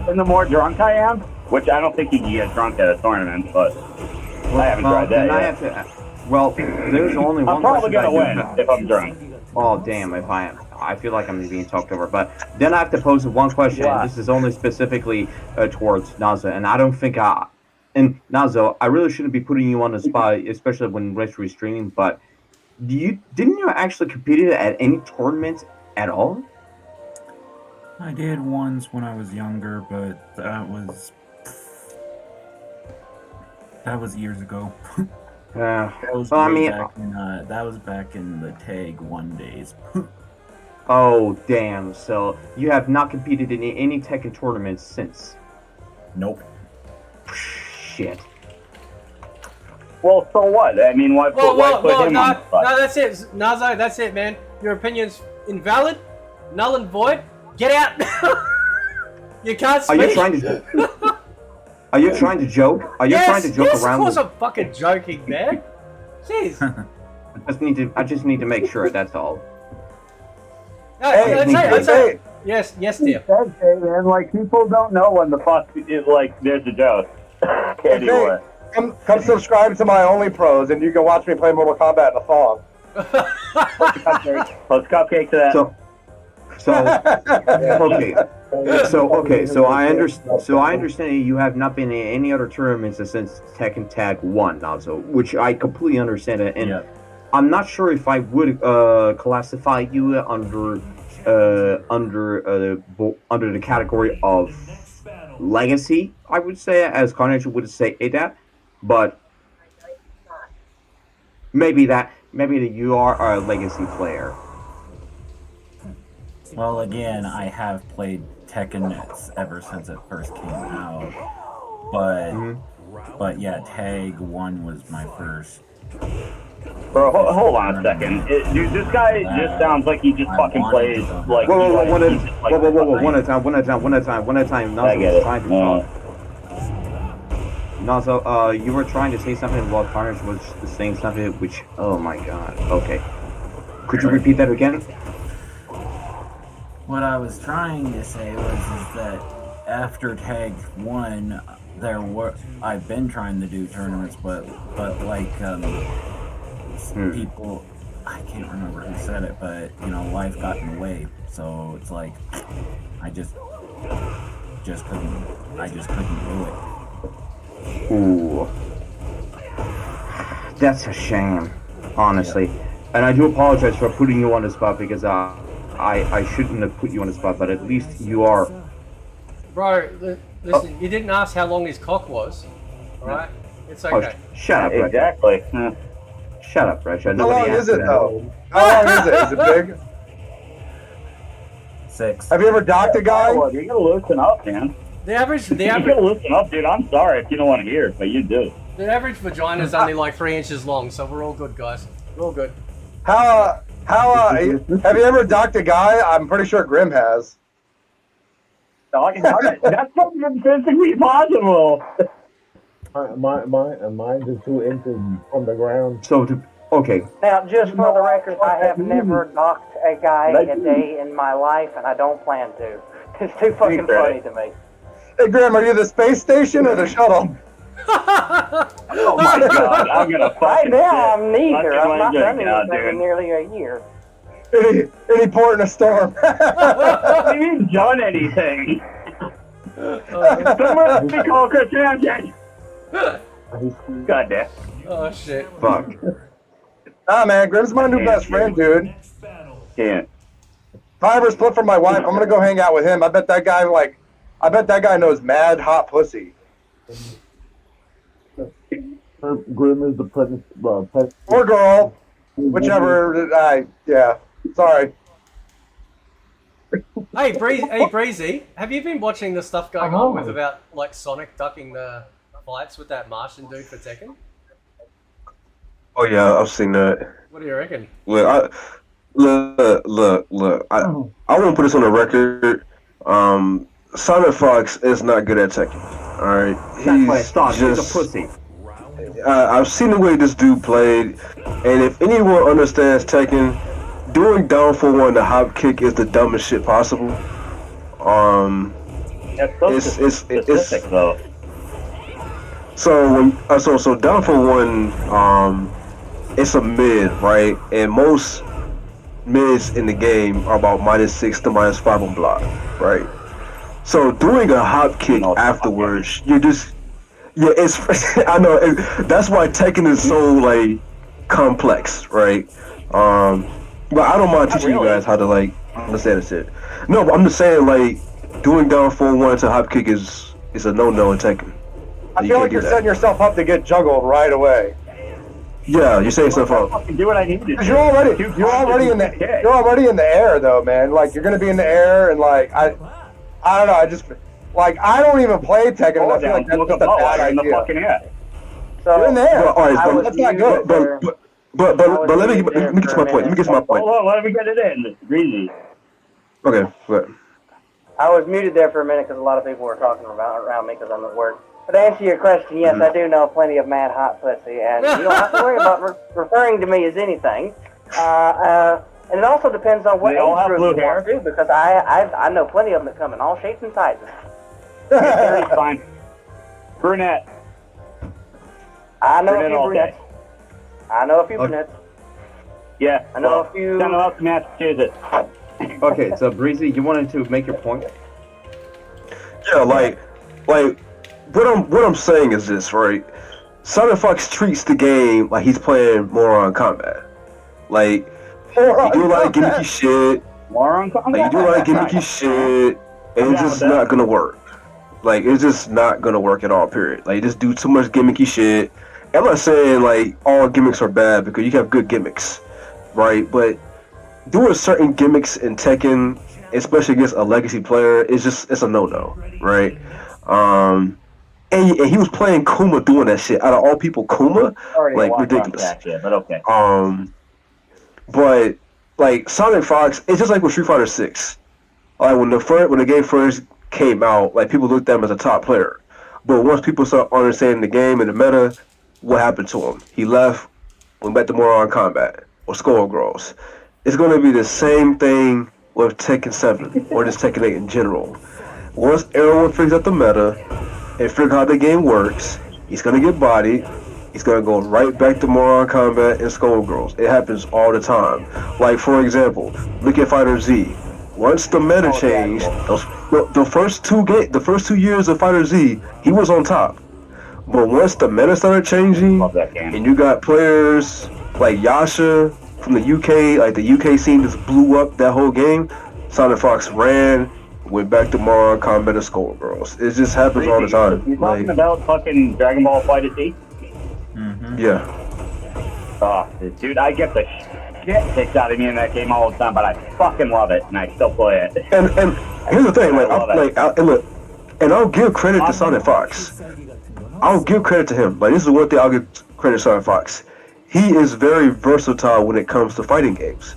and the more drunk I am, which I don't think you can get drunk at a tournament, but I haven't tried that yet. Well, there's only one. I'm probably question gonna I do win have. if I'm drunk. Oh damn! If I feel like I'm being talked over, but then I have to pose one question. Why? And this is only specifically towards Naza, and I don't think and Nazo, I really shouldn't be putting you on the spot, especially when Retro is streaming. But didn't you actually compete at any tournaments at all? I did once when I was younger, but that was years ago. That was that was back in the Tag 1 days. Oh damn! So you have not competed in any Tekken tournaments since? Nope. Shit. Well, so what? I mean, why put him on the spot? No, that's it, Nazo. That's it, man. Your opinion's invalid, null and void. Get out. You can't speak. Are you trying to joke? Are you trying to joke around? Yes, of course I'm fucking joking, man. Jeez. I just need to make sure. That's all. No, that's it. Yes, dear. Okay, man. Like, people don't know when the fuck there's a joke anymore. Come subscribe to my Only Pros, and you can watch me play Mortal Kombat in a thong. Post cupcake to that. So I understand you have not been in any other tournaments since Tekken Tag 1 now, so which I completely understand it, and I'm not sure if I would classify you under the category of legacy. I would say, as Carnage would say that, but maybe that you are a legacy player. Well, again, I have played Tekken ever since it first came out, but yeah, Tag 1 was my first. Bro, hold on a second. Dude, this guy just sounds like he just fucking plays like. Whoa, one at a time. I get it. Trying to talk. Nazo, you were trying to say something while Carnage was saying something, which, oh my god. Okay. Could you repeat that again? What I was trying to say is that after Tag 1, I've been trying to do tournaments, but like people, I can't remember who said it, but life got in the way, so it's like I just couldn't do it. Ooh, that's a shame, honestly. And I do apologize for putting you on the spot because I shouldn't have put you on the spot, but at least you are. Bro, listen, you didn't ask how long his cock was, alright? It's okay. Shut up, Reg. Exactly. Shut up, Reg. How long is it, though? How long is it? Is it big? 6. Have you ever docked a guy? Well, you're gonna loosen up, man. The average. You're gonna loosen up, dude. I'm sorry if you don't want to hear it, but you do. The average vagina is only like 3 inches long, so we're all good, guys. We're all good. Have you ever docked a guy? I'm pretty sure Grim has. That's not even physically possible. Mine is 2 inches from the ground. So, okay. Now, just for the record, I have never docked a guy a day in my life, and I don't plan to. It's too fucking funny to me. Hey, Graham, are you the space station or the shuttle? Oh my god, I'm gonna fucking Right now, I'm shit. neither. I've not done Now, anything in dude. nearly a year. Any port in a storm. Have you done anything? Somebody call Chris Hansen. God damn. Oh shit. Fuck. Ah, man, Grim's my new best friend, dude. Can't. If I ever split from my wife, I'm gonna go hang out with him. I bet that guy knows mad hot pussy. Grim is the prince. Or girl, whichever. Yeah. Sorry. Hey, Breezy, have you been watching the stuff going on with about like Sonic ducking the fights with that Martian dude for Tekken? Oh yeah, I've seen that. What do you reckon? Look, look. I want to put this on the record. Sonic Fox is not good at Tekken. All right, He's a pussy. I've seen the way this dude played, and if anyone understands Tekken, doing down for one the hop kick is the dumbest shit possible. It's though. So down for one, it's a mid, right? And most mids in the game are about -6 to -5 on block, right? So doing a hop kick afterwards, you're just it's I know that's why Tekken is so like complex, right? But I don't mind teaching you guys how to like understand this shit. No, but I'm just saying like doing down 4-1 to hop kick is a no in Tekken. I feel like you're setting yourself up to get juggled right away. Yeah, you're setting yourself up. Do what I need to do. You're already in the air though, man. Like you're gonna be in the air and like I don't know. I just like I don't even play Tekken, and I feel like that's just a bad idea. In the fucking air. So, you're in the air. Well, all right, That's not good. But let me get to my point. Let me get to my point. Hold on, let me get it in. It's greasy. Okay, good. I was muted there for a minute because a lot of people were talking around me because I'm at work. But to answer your question, yes, I do know plenty of mad hot pussy, and you don't have to worry about referring to me as anything. And it also depends on what They all age have group blue you want hair? to, because I know plenty of them that come in all shapes and sizes. It's fine. Brunette. I know Brunette a few all brunettes. I know a few brunettes. Yeah. I know a few. Send them up to Massachusetts. Okay, so Breezy, you wanted to make your point? Yeah, like what I'm saying is this, right? Sonic Fox treats the game like he's playing Moron Combat. Like you do a lot of gimmicky shit. Moron Combat. Like you do a lot of gimmicky shit, and it's just not gonna work. Like it's just not gonna work at all. Period. Like you just do too much gimmicky shit. I'm not saying like all gimmicks are bad because you have good gimmicks, right? But doing certain gimmicks in Tekken, especially against a legacy player, it's a no, right? And he was playing Kuma doing that shit. Out of all people, Kuma, like ridiculous. But okay. But like Sonic Fox, it's just like with Street Fighter 6. Like when the game first came out, like people looked at him as a top player. But once people start understanding the game and the meta, what happened to him? He left, went back to Moron Combat or Skullgirls. It's going to be the same thing with Tekken 7 or just Tekken 8 in general. Once everyone figures out the meta and figure out how the game works, he's going to get bodied. He's going to go right back to Moron Combat and Skullgirls. It happens all the time. Like, for example, look at Fighter Z. Once the meta changed, the first 2 years of Fighter Z, he was on top. But once the meta started changing, and you got players like Yasha from the UK, like the UK scene just blew up that whole game, Sonic Fox ran, went back to Moron Combat and Skullgirls. It just happens all the time. You talking about fucking Dragon Ball Fighter Z? Yeah. Oh, dude, I get the shit kicked out of me in that game all the time, but I fucking love it, and I still play it. And here's the thing, and I'll give credit to Sonic Fox. I'll give credit to him. Like, this is one thing I'll give credit to Sonic Fox. He is very versatile when it comes to fighting games.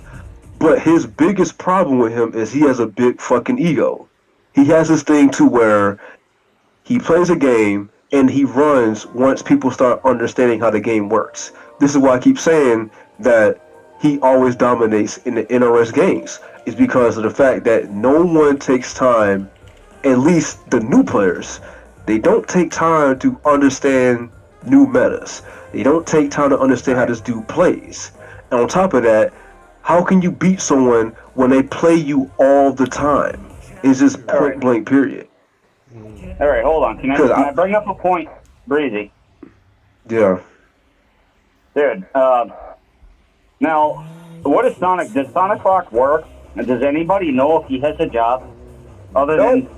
But his biggest problem with him is he has a big fucking ego. he has this thing to where he plays a game and he runs once people start understanding how the game works. This is why I keep saying that he always dominates in the NRS games. Is because of the fact that no one takes time, at least the new players, they don't take time to understand new metas. They don't take time to understand how this dude plays. And on top of that, how can you beat someone when they play you all the time? It's just point blank period. All right, hold on. Can I bring up a point, Breezy? Yeah. Dude, now, what is Sonic? Does Sonic Rock work? And does anybody know if he has a job? Other than,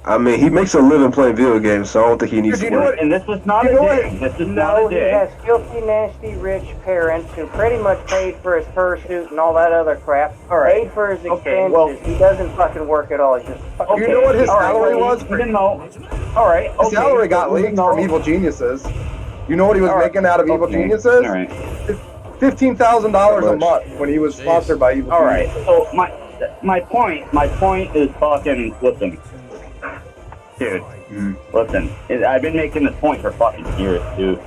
I mean, he makes a living playing video games, so I don't think he needs to work. And this is not a dig. This is not a No, he dig. has filthy, nasty, rich parents who pretty much paid for his fursuit and all that other crap. Paid for his expenses. He doesn't fucking work at all. He just fucking You know what his All right, salary well, was? you didn't know. All right, His okay. salary got You leaked didn't know. from Evil Geniuses. You know what he was All right. making out of Evil Okay. Geniuses? All right. $15,000 a month when he was sponsored by Evil All right. Geniuses. So my point is fucking listen, dude. Listen, I've been making this point for fucking years, dude.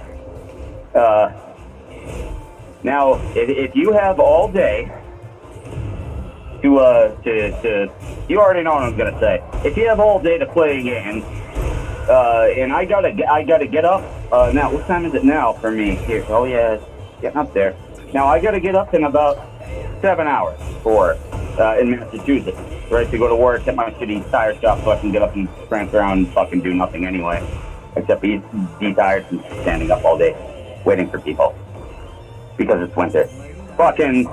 Now, if you have all day to you already know what I'm gonna say. If you have all day to play a game, and I gotta get up. Now, what time is it now for me here? Oh yeah, it's getting up there. Now I gotta get up in about 7 hours for in Massachusetts, right, to go to work at my shitty tire shop so I can get up and prance around and fucking do nothing anyway, except be tired from standing up all day waiting for people because it's winter. Fucking,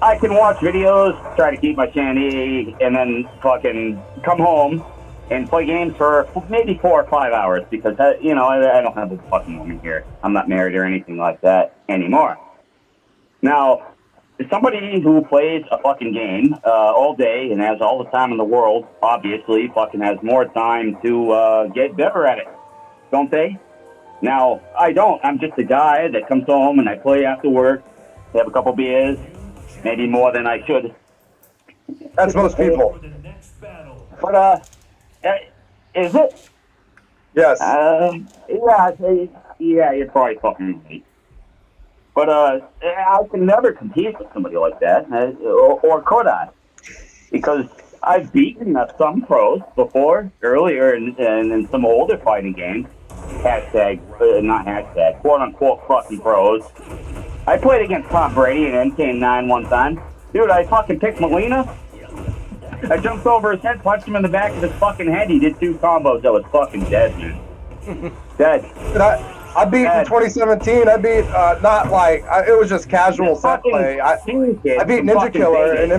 I can watch videos, try to keep my sanity, and then fucking come home and play games for maybe 4 or 5 hours because, I don't have a fucking woman here. I'm not married or anything like that anymore. Now, somebody who plays a fucking game all day and has all the time in the world, obviously, fucking has more time to get better at it, don't they? Now, I don't. I'm just a guy that comes home and I play after work, have a couple beers, maybe more than I should. That's most people. But, is it? Yes. Yeah, you're probably fucking right. But I can never compete with somebody like that, or could I? Because I've beaten some pros before, earlier in some older fighting games. Quote unquote fucking pros. I played against Tom Brady in MK9 one time. Dude, I fucking picked Molina. I jumped over his head, punched him in the back of his fucking head. He did 2 combos. I was fucking dead, man. Dead. I beat in 2017. I beat it was just casual set play. I beat Ninja Killer and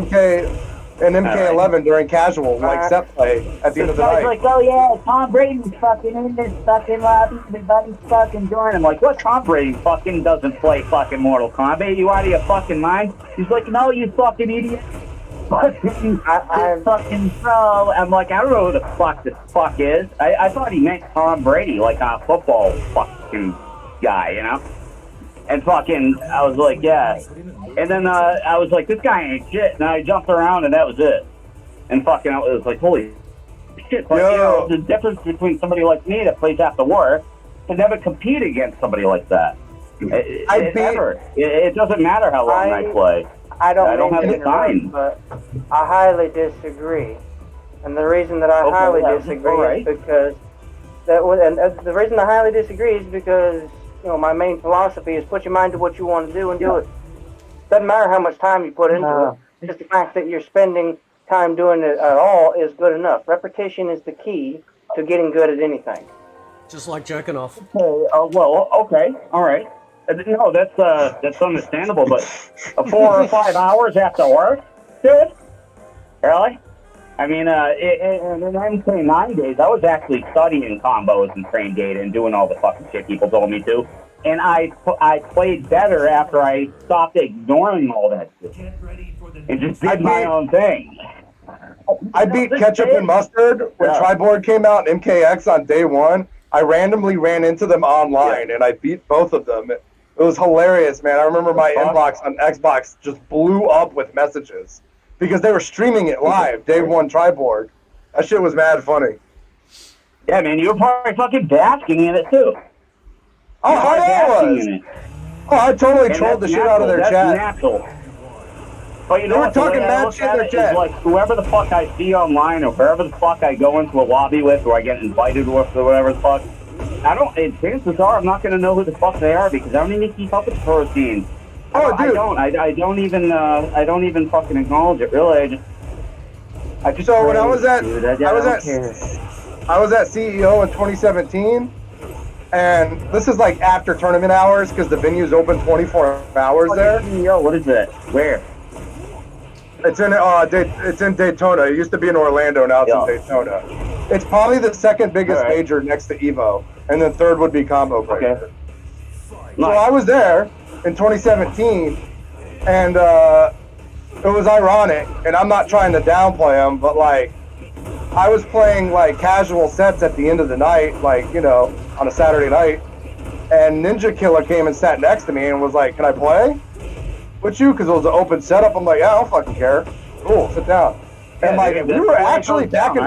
MK11 during casual set play at the end of the night. Like, oh yeah, Tom Brady's fucking in this fucking lobby. Everybody's fucking joining. I'm like, what? Tom Brady fucking doesn't play fucking Mortal Kombat. You out of your fucking mind? He's like, no, you fucking idiot. I'm fucking pro. I'm like, I don't know who the fuck this fuck is. I thought he meant Tom Brady, like a football fucking guy, you know? And fucking, I was like, yeah. And then I was like, this guy ain't shit. And I jumped around and that was it. And fucking, I was like, holy shit. But, the difference between somebody like me that plays after work can never compete against somebody like that. It doesn't matter how long I play. I don't have mean to the time. interrupt, but I highly disagree. And the reason that I highly disagree is because the reason I highly disagree is because my main philosophy is put your mind to what you want to do and do it. Doesn't matter how much time you put into it. Just the fact that you're spending time doing it at all is good enough. Repetition is the key to getting good at anything. Just like jerking off. Okay, all right. No, that's understandable, but 4 or 5 hours after work, dude? Really? I mean, in MK9 days, I was actually studying combos and frame data and doing all the fucking shit people told me to. And I played better after I stopped ignoring all that shit and just did my own thing. I beat Ketchup and Mustard when Triboard came out in MKX on day 1. I randomly ran into them online and I beat both of them. It was hilarious, man. I remember my inbox on Xbox just blew up with messages. because they were streaming it live. Day one Triborg. That shit was mad funny. Yeah, man, you were probably fucking basking in it too. Oh, You were I basking was. in it. Oh, I totally And trolled the that's shit out of their natural. chat. That's natural. But you They know were what? The talking way I mad look shit in at their it is chat. like whoever the fuck I see online or wherever the fuck I go into a lobby with or I get invited with or whatever the fuck, chances are I'm not going to know who the fuck they are because I don't even keep up with the pro scene. I don't even fucking acknowledge it. Really, I just. So when I was at don't care. I was at CEO in 2017, and this is like after tournament hours because the venue's open 24 hours there. CEO, what is that? Where? It's in Daytona. It used to be in Orlando. Now it's in Daytona. It's probably the second biggest major next to Evo, and then third would be Combo Breaker. So I was there in 2017, and it was ironic. And I'm not trying to downplay them, but like I was playing like casual sets at the end of the night, like on a Saturday night, and Ninja Killer came and sat next to me and was like, "Can I play with you?" Because it was an open setup. I'm like, "Yeah, I don't fucking care. Cool, sit down." And like we were actually back in.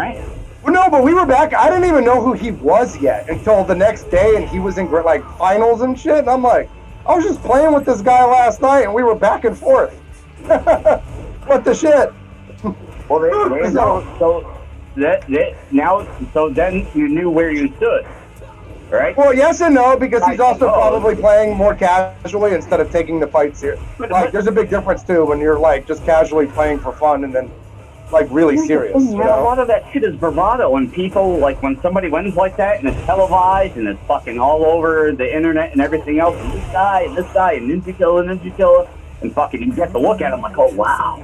Well, no, but we were back. I didn't even know who he was yet until the next day, and he was in like finals and shit. And I'm like, I was just playing with this guy last night, and we were back and forth. What the shit? Well, so then you knew where you stood, right? Well, yes and no, because he's also probably playing more casually instead of taking the fights here. Like, there's a big difference too when you're like just casually playing for fun and then like really serious. A lot of that shit is bravado, and people like when somebody wins like that and it's televised and it's fucking all over the internet and everything else. And this guy and Ninja Killer, and fucking you get to look at him like, oh wow.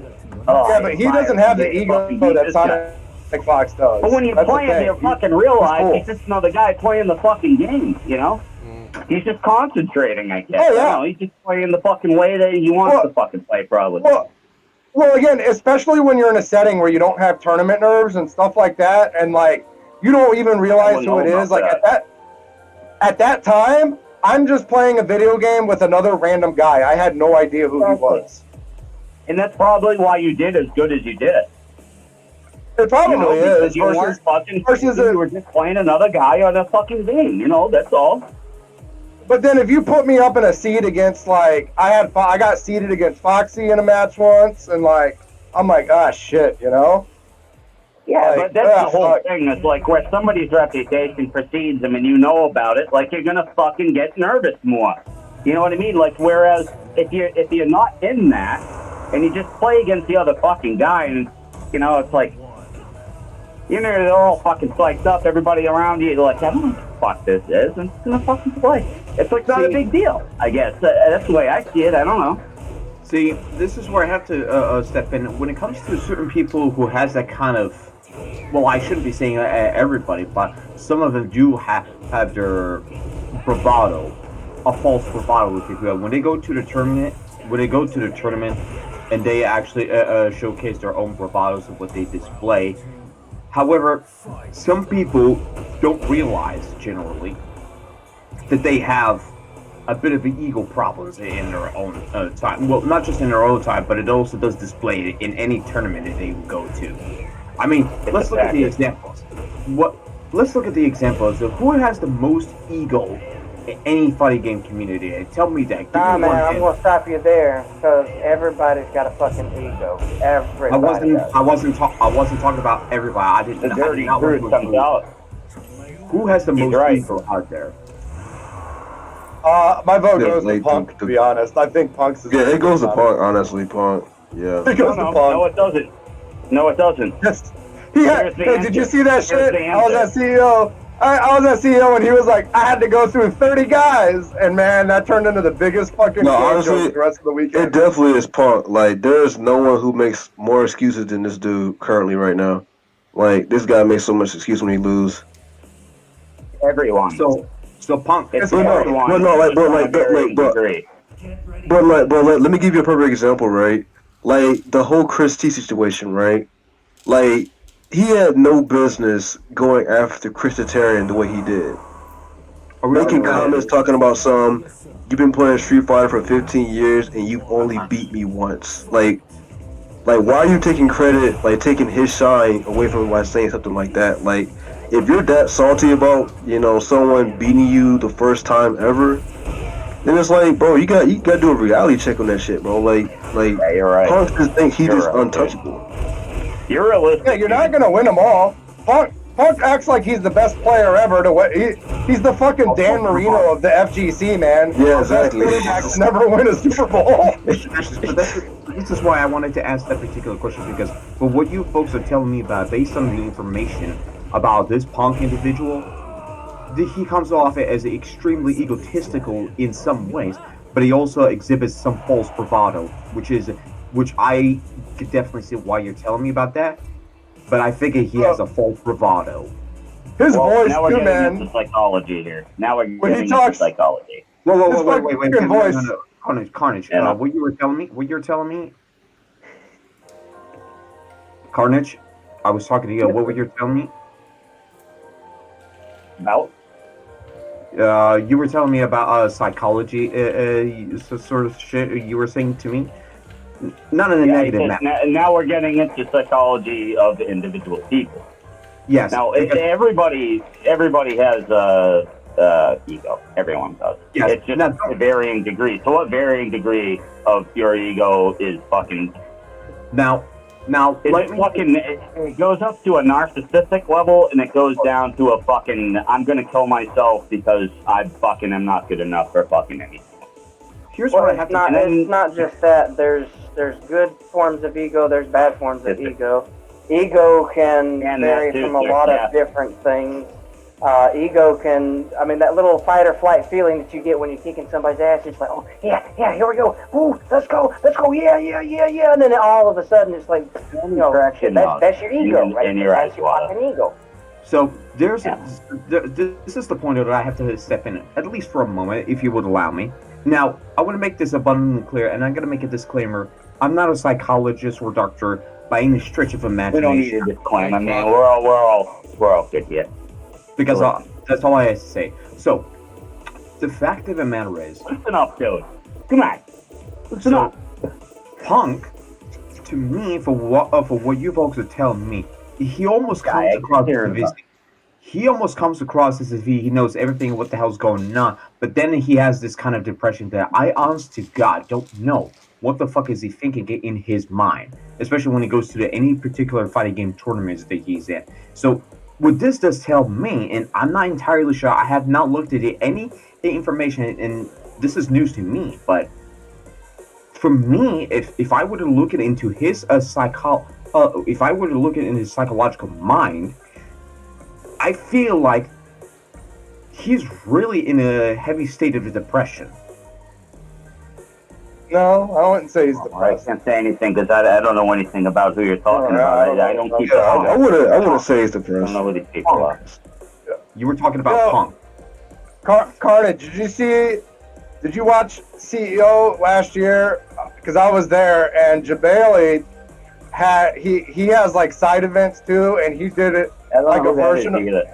Oh, yeah, but he doesn't have the ego that Sonic Fox does. But when you play it, you fucking realize he's just another guy playing the fucking game, you know? He's just concentrating, I guess. Oh, yeah. He's just playing the fucking way that he wants to fucking play, probably. Well, again, especially when you're in a setting where you don't have tournament nerves and stuff like that, and like you don't even realize who it is. Like at that time, I'm just playing a video game with another random guy. I had no idea who he was. And that's probably why you did as good as you did. It probably is. You weren't fucking you were just playing another guy on a fucking game, that's all. But then if you put me up in a seed against like I got seeded against Foxy in a match once, and like I'm like, ah shit, Yeah, like, but that's the whole thing. It's like where somebody's reputation precedes them and you know about it, like you're gonna fucking get nervous more. You know what I mean? Like whereas if you're not in that and you just play against the other fucking guy and it's like they're all fucking psyched up, everybody around you, they're like, I don't know what the fuck this is, and it's gonna fucking play. It's like not a big deal, I guess. That's the way I see it, I don't know. See, this is where I have to step in. When it comes to certain people who has that kind of, well, I shouldn't be saying everybody, but some of them do have their bravado, a false bravado, if you will. When they go to the tournament, and they actually showcase their own bravados of what they display. However, some people don't realize, generally, that they have a bit of the ego problems in their own time. Well, not just in their own time, but it also does display it in any tournament that they go to. I mean, let's look at the examples. Let's look at the examples of who has the most ego in any fighting game community. Tell me that. Nah, man, I'm gonna stop you there because everybody's got a fucking ego. Everybody. I wasn't talking about everybody. I didn't. The dirty I did truth comes out. Who has the most ego out there? My vote goes to Punk, to be honest. I think Punk's is... Yeah, it goes to Punk, honestly, Punk. Yeah. It goes to Punk. No, it doesn't. No, it doesn't. Yes. Did you see that shit? I was at CEO. I was at CEO and he was like, I had to go through 30 guys. And man, that turned into the biggest fucking no, honestly, the rest of the weekend. It definitely is Punk. Like, there's no one who makes more excuses than this dude currently right now. Like, this guy makes so much excuse when he lose. Everyone. So Punk. But let me give you a perfect example, right? Like the whole Chris T situation, right? Like he had no business going after Chris Tatarian the way he did. Making comments talking about you've been playing Street Fighter for 15 years and you've only beat me once. Like Like, why are you taking credit, like taking his shine away from him by saying something like that? Like, if you're that salty about, you know, someone beating you the first time ever, then it's like, bro, you got to do a reality check on that shit, bro. Like yeah, you're right. Punk just think he's You're just right, untouchable. You're realistic. Yeah, you're not gonna win them all. Punk acts like he's the best player ever. He's the fucking Dan Marino of the FGC, man. Yeah, exactly. The best quarterbacks never win a Super Bowl. This is why I wanted to ask that particular question, because for what you folks are telling me about, based on the information about this Punk individual, he comes off as extremely egotistical in some ways, but he also exhibits some false bravado, which I could definitely see why you're telling me about that. But I figure he has a false bravado. His voice, now we're too, getting man. into psychology here. Now we're When he getting talks- into psychology. Wait. fucking voice. No. Carnage. Yeah. What you're telling me? Carnage, I was talking to you. What were you telling me? About? You were telling me about psychology, sort of shit you were saying to me. Not in a negative manner. Now we're getting into psychology of individual people. Yes. Now, everybody has ego. Everyone does. Yes. It's just to varying degrees. So what varying degree of your ego is fucking... Now, it goes up to a narcissistic level, and it goes down to a fucking, I'm gonna kill myself because I fucking am not good enough for fucking anything. Here's Well, what I have it's not just that. There's good forms of ego. There's bad forms of ego. Ego can vary from a lot of different things. Ego can, I mean, that little fight or flight feeling that you get when you're kicking somebody's ass. It's like, oh yeah, here we go. Ooh, let's go, yeah. And then all of a sudden, it's like, shit, that's your ego, right? That's your fucking ego. So this is the point that I have to step in, at least for a moment, if you would allow me. Now, I want to make this abundantly clear, and I'm going to make a disclaimer. I'm not a psychologist or doctor by any stretch of imagination. We don't need a disclaimer, man. We're all good here. Because that's all I have to say. So, the fact of the matter is... Listen up, dude. Come on. Listen up. Punk, to me, for what you folks are telling me, he almost comes across as if he knows everything what the hell's going on, but then he has this kind of depression that I honest to God don't know what the fuck is he thinking in his mind, especially when he goes to any particular fighting game tournaments that he's in. So what this does tell me, and I'm not entirely sure, I have not looked at any information, and this is news to me, but for me, if I were to look into his if I were to look in his psychological mind, I feel like he's really in a heavy state of depression. No, I wouldn't say he's depressed. I can't say anything because I don't know anything about who you're talking about. I don't keep. I wouldn't say he's depressed. I don't know who these people are. You were talking about Punk. Carnage, did you watch CEO last year? Because I was there, and Jabali he has like side events too, and he did it like a version of it.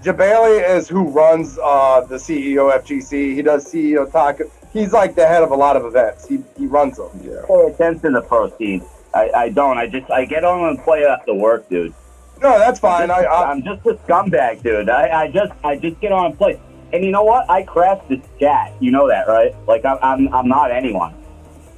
Jabali is who runs the CEO FGC. He does CEO talk. He's like the head of a lot of events. He runs them. Yeah. Pay attention to pro scene. I don't. I get on and play after work, dude. No, that's fine. I'm just a scumbag, dude. I just get on and play. And you know what? I crashed this chat. You know that, right? Like I'm not anyone.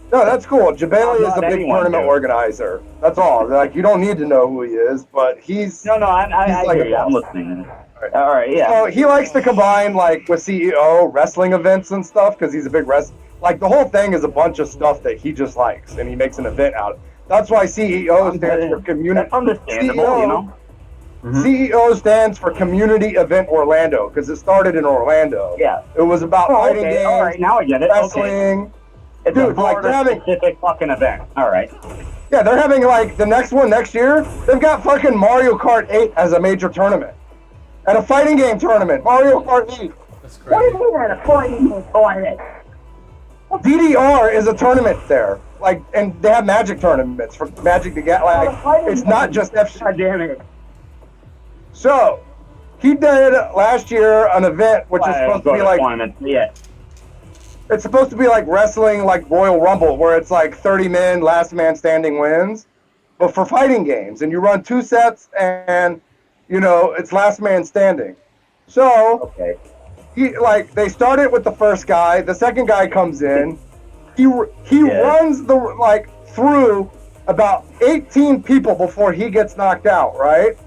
No, that's cool. Jabali is a big anyone, tournament dude. organizer. That's all. Like, you don't need to know who he is, but he's... No, I like hear you. I'm listening. All right, yeah. So he likes to combine, like, with CEO, wrestling events and stuff, because he's a big wrestler. Like, the whole thing is a bunch of stuff that he just likes, and he makes an event out of it. That's why CEO stands for community... That's understandable, you know? CEO stands for Community Event Orlando, because it started in Orlando. Yeah. It was about fighting games, all right, now I get it. wrestling... Okay. It's Dude, a like they're having specific fucking event. All right. Yeah, they're having like the next one next year. They've got fucking Mario Kart 8 as a major tournament, and a fighting game tournament. Mario Kart 8. That's What do you mean at a fighting game tournament? DDR is a tournament there, like, and they have Magic tournaments for Magic to get like. It's not just FC. God damn it. So, he did last year an event which is supposed to be like. Yeah. it's supposed to be like wrestling, like Royal Rumble, where it's like 30 men, last man standing wins, but for fighting games, and you run 2 sets, and it's last man standing. So they started with the first guy. The second guy comes in. He runs through about 18 people before he gets knocked out. Right.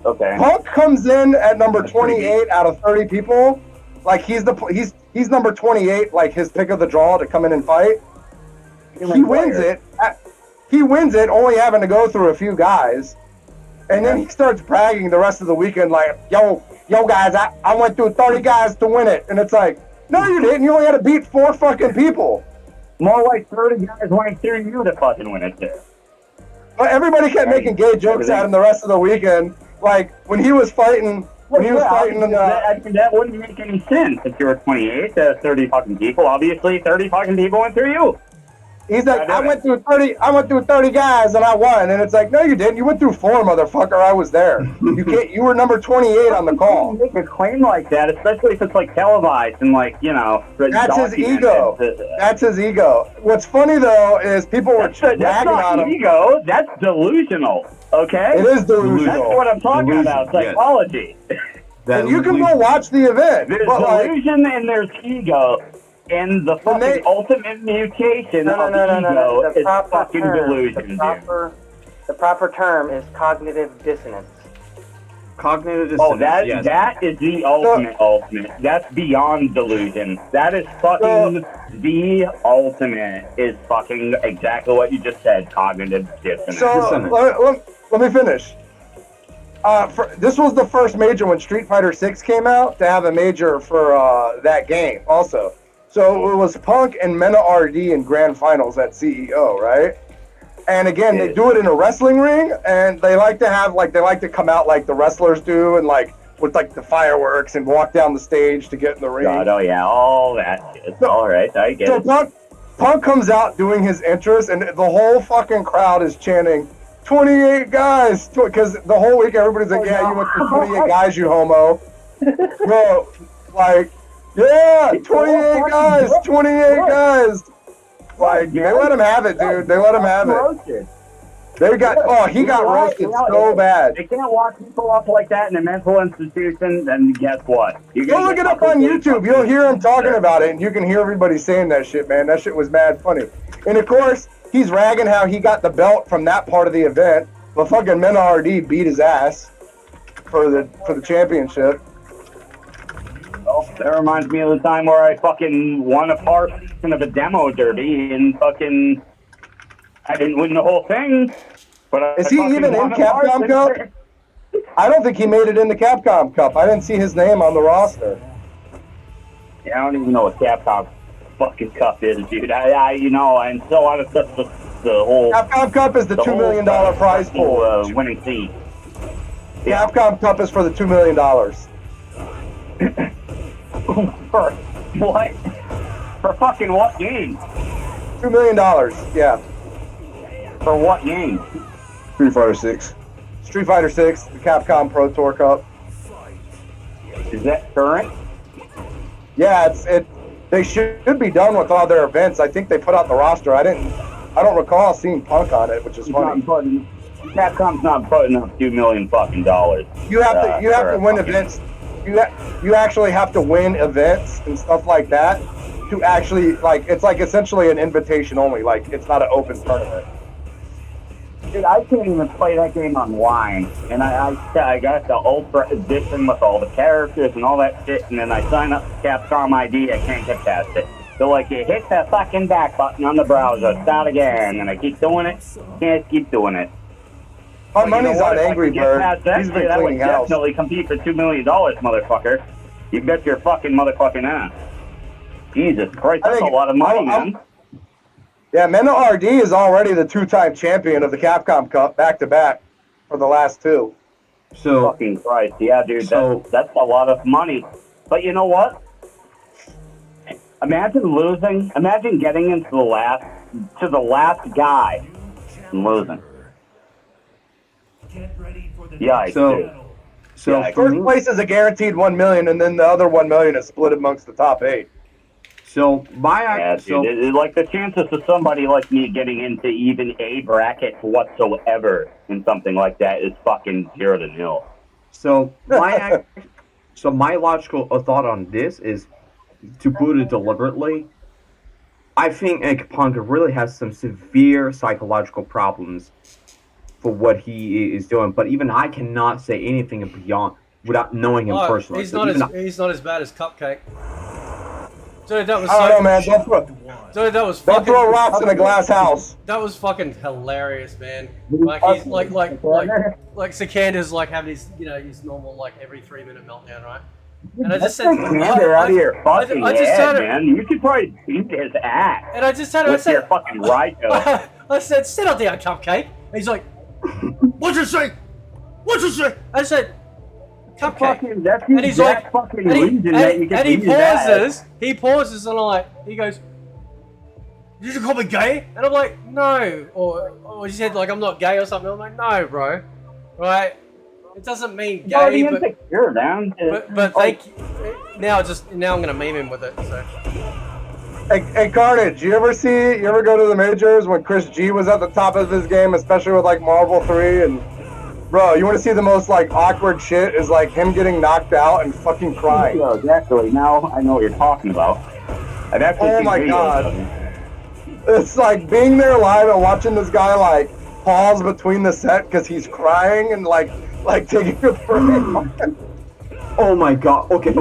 Okay. Punk comes in at number 28 out of 30 people. Like he's number 28, like his pick of the draw to come in and fight. He wins it. He wins it, only having to go through a few guys. And then he starts bragging the rest of the weekend like, yo guys, I went through 30 guys to win it. And it's like, no, you didn't. You only had to beat 4 fucking people. More like 30 guys went through you to fucking win it too. But everybody kept making gay jokes at him the rest of the weekend. Like when he was fighting, that wouldn't make any sense if you were 28 to 30 fucking people. Obviously, 30 fucking people went through you. He's like, I went through 30 guys and I won. And it's like, no, you didn't. You went through 4, motherfucker. I was there. You were number 28 on the call. Make a claim like that, especially if it's like televised and like, That's his ego. That's his ego. What's funny though is people were ragging on him. Ego. That's delusional. Okay. It is delusional. That's what I'm talking about. Psychology. And you can go watch the event. There's delusion and there's ego. And the fucking ultimate mutation of ego is fucking delusion, The proper term is cognitive dissonance. Cognitive dissonance. Oh, that is the ultimate. That's beyond delusion. That is fucking the ultimate. Is fucking exactly what you just said. Cognitive dissonance. So let me finish. This was the first major when Street Fighter 6 came out to have a major for that game also. So it was Punk and Mena RD in grand finals at CEO, right? And again, they do it in a wrestling ring, and they like to come out like the wrestlers do, and like with like the fireworks and walk down the stage to get in the ring. Oh yeah, all that shit. All right, I get it. Punk comes out doing his entrance, and the whole fucking crowd is chanting 28 guys, because the whole week everybody's like, you went through 28 guys, you homo. Bro, like. Yeah, 28 guys, 28 guys. Like, they let him have it, dude. They let him have it. He got roasted so bad. They can't lock people up like that in a mental institution, then guess what? Go look it up on YouTube. You'll hear him talking about it, and you can hear everybody saying that shit, man. That shit was mad funny. And of course, he's ragging how he got the belt from that part of the event, but fucking Mena RD beat his ass for the championship. Oh, that reminds me of the time where I fucking won a portion of a demo derby and fucking I didn't win the whole thing. But is he even in Capcom Cup? I don't think he made it in the Capcom Cup. I didn't see his name on the roster. Yeah, I don't even know what Capcom fucking Cup is, dude. And so on. It's just the whole Capcom Cup is the $2 million prize pool. Winning team. Capcom Cup is for the $2 million. For what? For fucking what game? $2 million, yeah. For what game? Street Fighter 6. Street Fighter 6, the Capcom Pro Tour Cup. Is that current? Yeah, they should be done with all their events. I think they put out the roster. I don't recall seeing Punk on it, which is funny. Capcom's not putting up $2 million fucking dollars. You have to win events. You actually have to win events and stuff like that to actually it's like essentially an invitation only. Like it's not an open tournament. Dude, I can't even play that game online, and I got the Ultra Edition with all the characters and all that shit, and then I sign up for Capcom ID. I can't get past it. So like you hit that fucking back button on the browser, start again, and I keep doing it. Can't keep doing it. My money's on Angry Bird. He's been cleaning house. Definitely compete for $2 million, motherfucker. You bet your fucking motherfucking ass. Jesus Christ, that's a lot of money, man. Yeah, Mena RD is already the 2-time champion of the Capcom Cup, back-to-back, for the last 2. So fucking Christ, yeah, dude, that's a lot of money. But you know what? Imagine losing. Imagine getting into the last guy and losing. Yikes, so first place is a guaranteed $1 million, and then the other $1 million is split amongst the top 8. So my Yeah, so dude, like the chances of somebody like me getting into even a bracket whatsoever in something like that is fucking 0 to 0. so my logical thought on this is, to put it deliberately, I think Punk really has some severe psychological problems for what he is doing. But even I cannot say anything beyond without knowing him personally. He's So not even he's not as bad as Cupcake. Dude, that was I don't know, man. Dude, that was Don't fucking. throw rocks in a glass house. That was fucking hilarious, man. Like he's like Sikander's like having his his normal like every 3-minute meltdown, right? And I just said, Sikander out of your fucking I just head, had man. You could probably beat his ass. And I just had him. With your fucking Ryko. I said, "Settle down, Cupcake." And he's like, "What'd you say? What'd you say?" I said, "Cupcake." That's And he's like, fucking and he, reason that you can and he beat his ass. pauses. He pauses, and I'm like, he goes, "Did you call me gay?" And I'm like, "No," or he said like, "I'm not gay" or something. I'm like, "No, bro, right? It doesn't mean You're gay, insecure, man. but thank you." Now I'm gonna meme him with it. So. Hey, Carnage, you ever go to the majors when Chris G was at the top of his game, especially with like Marvel 3 and bro, you want to see the most like awkward shit is like him getting knocked out and fucking crying. Yeah, exactly. Now I know what you're talking about. I've actually Oh seen my videos god. of him. It's like being there live and watching this guy like pause between the set because he's crying and like taking a break. Oh my god. Okay.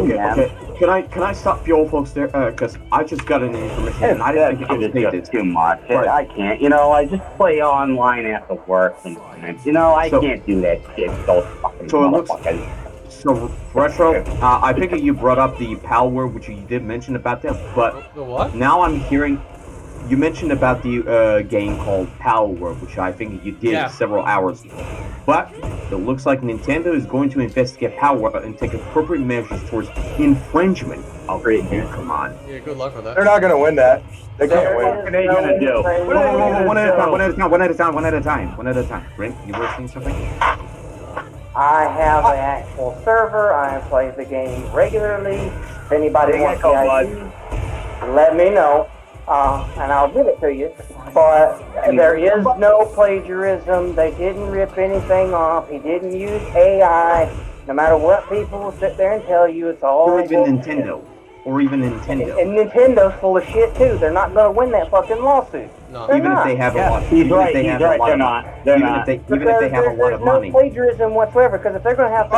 Can I stop you all folks there? Because I just got an information and I didn't think I was It's just too much. I can't. I just play online after work sometimes. I can't do that shit. Those fucking motherfuckers. So, Retro, I think you brought up the power, which you did mention about that, but The what? now I'm hearing you mentioned about the game called Power World, which I think you did several hours ago. But it looks like Nintendo is going to investigate Power World and take appropriate measures towards infringement of it. Come on. Yeah, good luck with that. They're not gonna win that. They can't win. What are they gonna do? One at a time. Brent, you were saying something? I have an actual server. I play the game regularly. If anybody wants the ID, let me know, and I'll give it to you. But there is no plagiarism. They didn't rip anything off. He didn't use AI. No matter what people will sit there and tell you, it's all. Or even Nintendo. And Nintendo's full of shit too. They're not going to win that fucking lawsuit. No. They're Even not. if they have a lot. He's right. They're not. Even if they have a lot of money. There's no plagiarism whatsoever, because if they're going to have to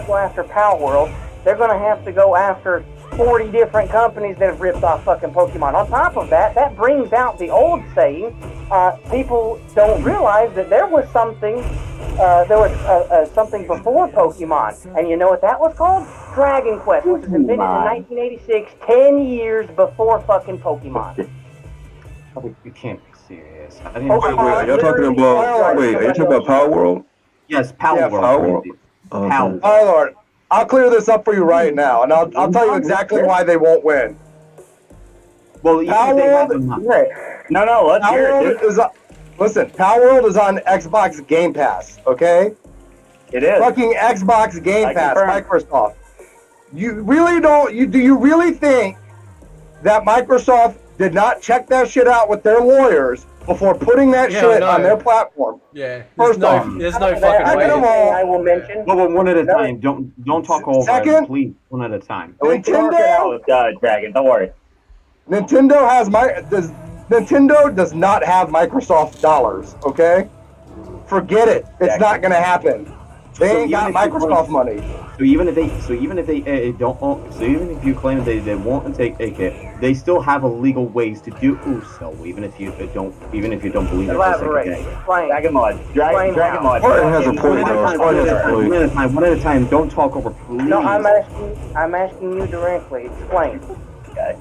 go after Power World, they're going to have to go after 40 different companies that have ripped off fucking Pokemon. On top of that, that brings out the old saying, people don't realize that there was something something before Pokemon. And you know what that was called? Dragon Quest, which was invented in 1986, 10 years before fucking Pokemon. You can't be serious. Wait, are y'all talking about? Wait, are you talking about Power World? Yes, Power World. Power World. Power. Oh Lord, I'll clear this up for you right now, and I'll tell you exactly why they won't win. Well, Power World. No, let's hear it, dude. Listen, Power World is on Xbox Game Pass. Okay. It is. Fucking Xbox Game Pass, Microsoft. You really don't? Do you really think that Microsoft did not check that shit out with their lawyers before putting that shit on their platform? Yeah. First off, there's no fucking way. I will mention. Well, one at a time. Don't talk over it, please. One at a time. Dragon, don't worry. Nintendo does not have Microsoft dollars. Okay, forget it. It's not gonna happen. They ain't got Microsoft money. So even if they don't, so even if you claim they won't take it, they still have a legal ways to do so. Even if you don't believe it. Elaborate. Dragon Mod. Martin has a point, though. One at a time. Don't talk over, please. No, I'm asking you directly. Explain. Okay.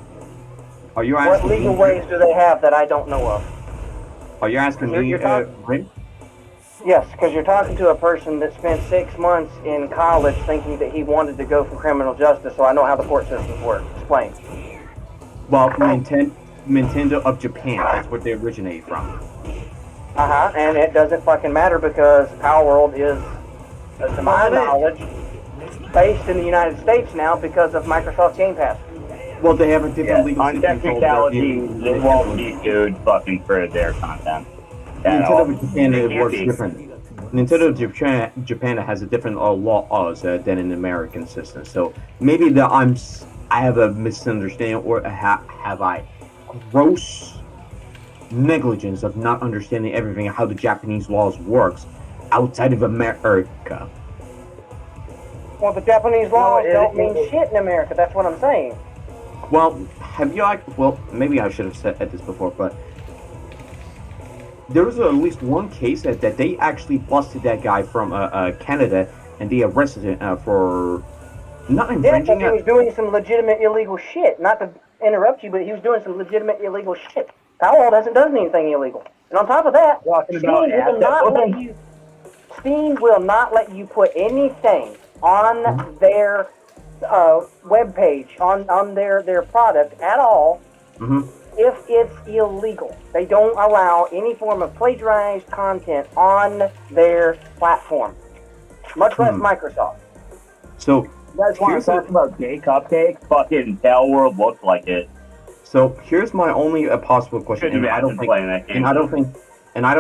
Are you What asking legal me? ways do they have that I don't know of? Are you asking me, Brent? Yes, because you're talking to a person that spent 6 months in college thinking that he wanted to go for criminal justice, so I know how the court systems work. Explain. Well, Nintendo of Japan. That's where they originate from. And it doesn't fucking matter because Power World is, to my knowledge, based in the United States now because of Microsoft Game Pass. Well, they have a different legal on system. technicality, they won't be sued fucking for their content. Nintendo of Japan it works differently. Nintendo of Japan has a different laws than in the American system. So maybe I have a misunderstanding, or have I gross negligence of not understanding everything how the Japanese laws works outside of America. Well, the Japanese laws don't mean shit in America. That's what I'm saying. Well, well, maybe I should have said this before, but there was at least one case that they actually busted that guy from Canada, and they arrested him for not infringing. Yeah, he was doing some legitimate illegal shit. Not to interrupt you, but he was doing some legitimate illegal shit. Powerworld hasn't done anything illegal. And on top of that, Steam will not let you put anything on their web page, on their product at all, if it's illegal. They don't allow any form of plagiarized content on their platform, much less Microsoft. So, you guys want to talk about gay cupcakes? Fucking Palworld looks like it. So here's my only possible question, and I don't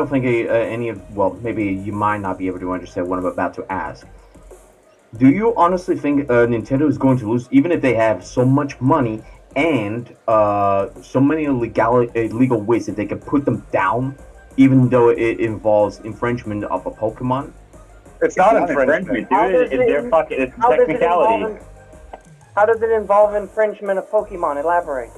think any of, well, maybe you might not be able to understand what I'm about to ask. Do you honestly think Nintendo is going to lose, even if they have so much money and so many illegal ways that they can put them down, even though it involves infringement of a Pokemon? It's not infringement, dude. It's technicality. How does it involve infringement of Pokemon? Elaborate.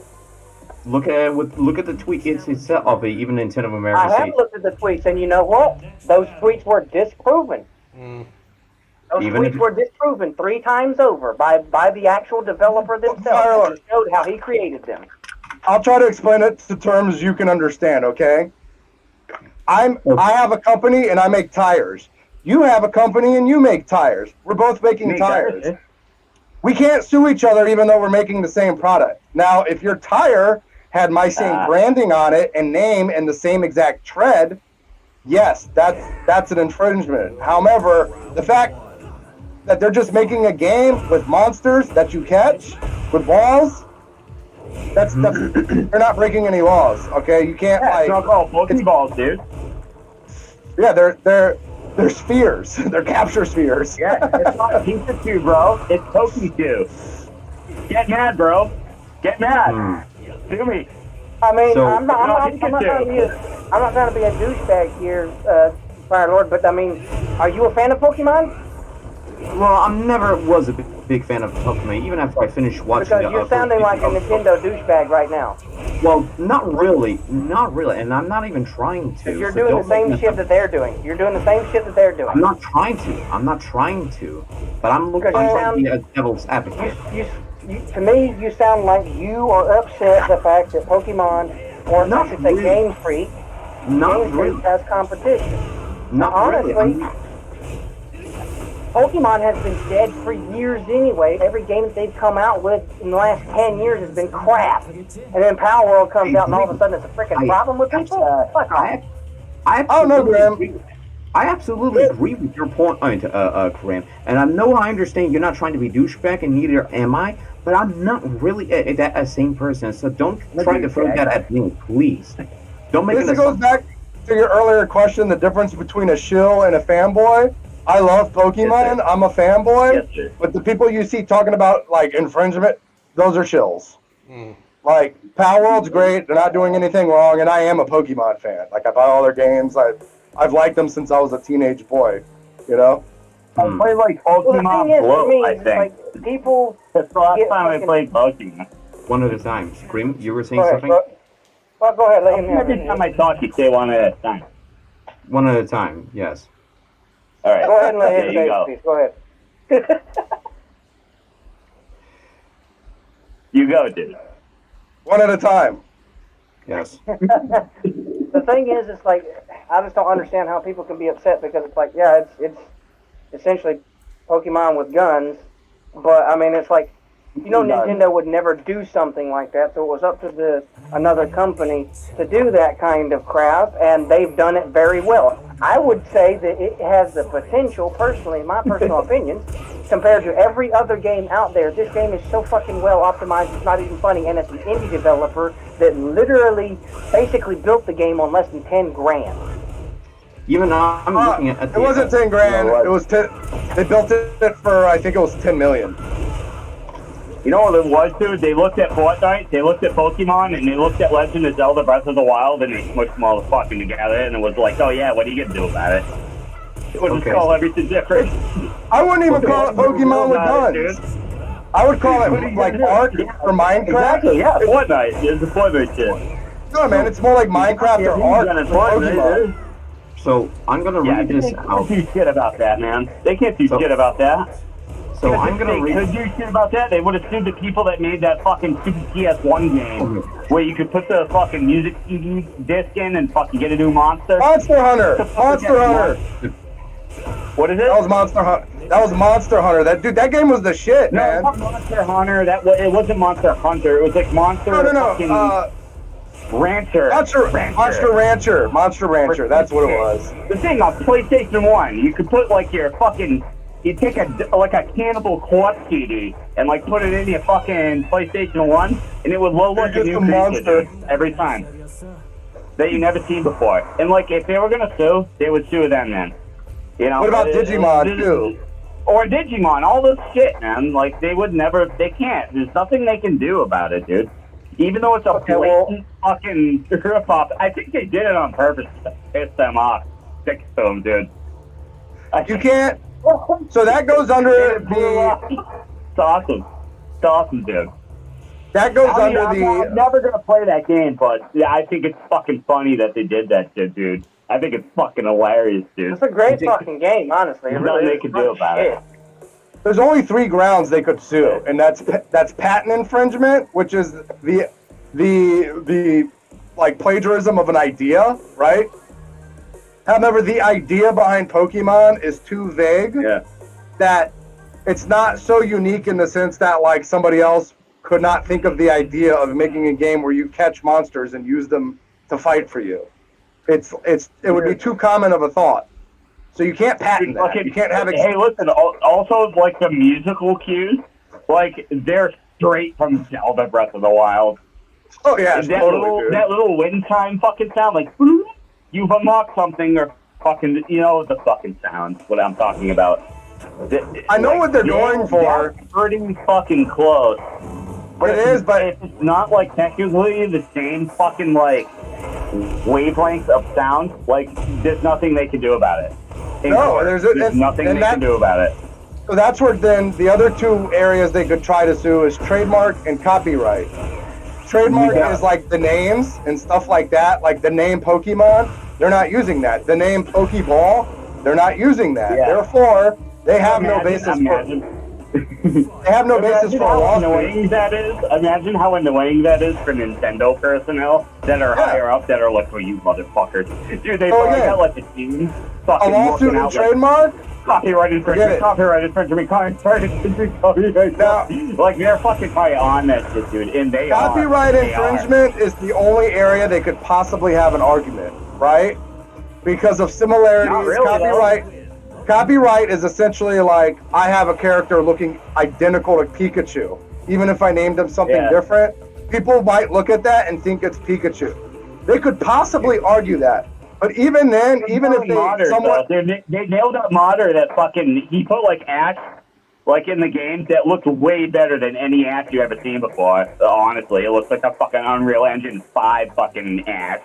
Look at the tweet itself of even Nintendo of America. I have looked at the tweets, and you know what? Those tweets were disproven. Those tweets were disproven 3 times over by the actual developer themselves. He showed how he created them. I'll try to explain it to terms you can understand, okay? I have a company and I make tires. You have a company and you make tires. We're both making tires. We can't sue each other even though we're making the same product. Now, if your tire had my same branding on it and name and the same exact tread, yes, that's an infringement. However, the fact that they're just making a game with monsters that you catch with balls, that's they're not breaking any laws. Okay, you can't it's not called Pokeballs, dude. Yeah, they're spheres. They're capture spheres. Yeah, it's not Pikachu, bro. It's Pokemon. Get mad, bro. Get mad. Do me. I mean, I'm not trying to be a douchebag here, Fire Lord, but I mean, are you a fan of Pokemon? Well, I never was a big fan of Pokemon, even after I finished watching. Because you're sounding like a Nintendo douchebag right now. Well, not really, and I'm not even trying to. You're doing the same shit that they're doing. You're doing the same shit that they're doing. I'm not trying to, but I'm trying to be a devil's advocate. To me, you sound like you are upset the fact that Pokemon, or I should say Game Freak, has competition. Honestly, Pokemon has been dead for years anyway. Every game that they've come out with in the last 10 years has been crap. And then Power World comes out and all of a sudden it's a freaking problem with people? Fuck off. I absolutely agree with your point, Graham. And I know I understand you're not trying to be douchebag, and neither am I, but I'm not really that same person. So don't try to throw that at me, please. Don't make This goes back to your earlier question, the difference between a shill and a fanboy. I love Pokemon. Yes, I'm a fanboy. But the people you see talking about like infringement, those are shills. Like Palworld's great. They're not doing anything wrong, and I am a Pokemon fan. Like I buy all their games. I've liked them since I was a teenage boy. You know. I played like Pokemon Blue. I think like, people. That's the last time I played Pokemon. One at a time. Scream. You were saying something. Well, go ahead. Let him Every time I talk, you say one at a time. One at a time. Yes. All right. Go ahead and let him say, please. Go ahead. You go, dude. One at a time. Yes. The thing is, it's like, I just don't understand how people can be upset because it's like, yeah, it's essentially Pokemon with guns, but I mean, it's like, you know, Nintendo would never do something like that, so it was up to another company to do that kind of crap, and they've done it very well. I would say that it has the potential, personally, in my personal opinion, compared to every other game out there, this game is so fucking well optimized, it's not even funny, and it's an indie developer that literally basically built the game on less than 10 grand. Even now, I'm looking at It wasn't 10 grand. It was 10. They built it for, I think it was 10 million. You know what it was, dude? They looked at Fortnite, they looked at Pokemon, and they looked at Legend of Zelda Breath of the Wild, and they smushed them all fucking together, and it was like, oh yeah, what are you gonna do about it? It would just call everything different. I wouldn't even call it Pokemon with guns. I would call it like Ark or Minecraft. Exactly, yeah, Fortnite. It's a Fortnite shit. No, man, it's more like Minecraft or Ark or Pokemon. So I'm gonna read this out. They can't do shit about that, man. They can't do shit about that. So I'm gonna read. If they could do shit about that, they would have sued the people that made that fucking stupid PS1 game where you could put the fucking music CD disc in and fucking get a new monster. Monster Hunter. Monster Hunter. What is it? That was Monster Hunter. That was Monster Hunter. That game was the shit, no, man. It wasn't Monster Hunter. It wasn't Monster Hunter. It was like Monster. Rancher. Monster Rancher. That's what it was. The thing on PlayStation 1, you could put like your fucking. You take a Cannibal Corpse CD and like put it in your fucking PlayStation 1, and it would load like a new monster every time that you never seen before. And like if they were gonna sue, they would sue them then. You know. What about Digimon too? Or Digimon, all this shit, man. Like they would never. They can't. There's nothing they can do about it, dude. Even though it's a blatant fucking rip-off, I think they did it on purpose to piss them off. Stick to them, dude. You can't. So that goes under the. It's awesome. It's awesome, dude. That goes I'm never gonna play that game, but yeah, I think it's fucking funny that they did that shit, dude. I think it's fucking hilarious, dude. It's a great fucking game, honestly. There's nothing they can do about it. There's only 3 grounds they could sue, and that's patent infringement, which is the like plagiarism of an idea, right? However, the idea behind Pokemon is too vague that it's not so unique in the sense that like somebody else could not think of the idea of making a game where you catch monsters and use them to fight for you. It would be too common of a thought. So you can't patent that. You can't have it. Hey, listen, also like the musical cues, like they're straight from Zelda Breath of the Wild. Oh yeah, that little wind chime fucking sound, like you've unlocked something, or fucking, you know the fucking sound. What I'm talking about. I know what they're going for. Pretty fucking close. It is, but if it's not like technically the same fucking like wavelength of sound, like there's nothing they can do about it. No, there's nothing they can do about it. So that's where then the other 2 areas they could try to sue is trademark and copyright. Trademark is like the names and stuff like that, like the name Pokemon, they're not using that. The name Pokeball, they're not using that. Therefore, they have no basis they have no basis for a lawsuit. Annoying that is. Imagine how annoying that is for Nintendo personnel that are higher up that are like, oh, you motherfuckers. Dude, they probably got like a team fucking a lawsuit working and out trademark? Like, copyright infringement, copyright infringement, copyright infringement. Now, like, they're fucking probably on that shit, dude. And they copyright infringement is the only area they could possibly have an argument, right? Because of similarities. Not really, Copyright is essentially like, I have a character looking identical to Pikachu. Even if I named him something different, people might look at that and think it's Pikachu. They could possibly argue that. But even then, even if they nailed up modder that fucking, he put like Ash, like in the game, that looked way better than any Ash you ever seen before. Honestly, it looks like a fucking Unreal Engine 5 fucking Ash.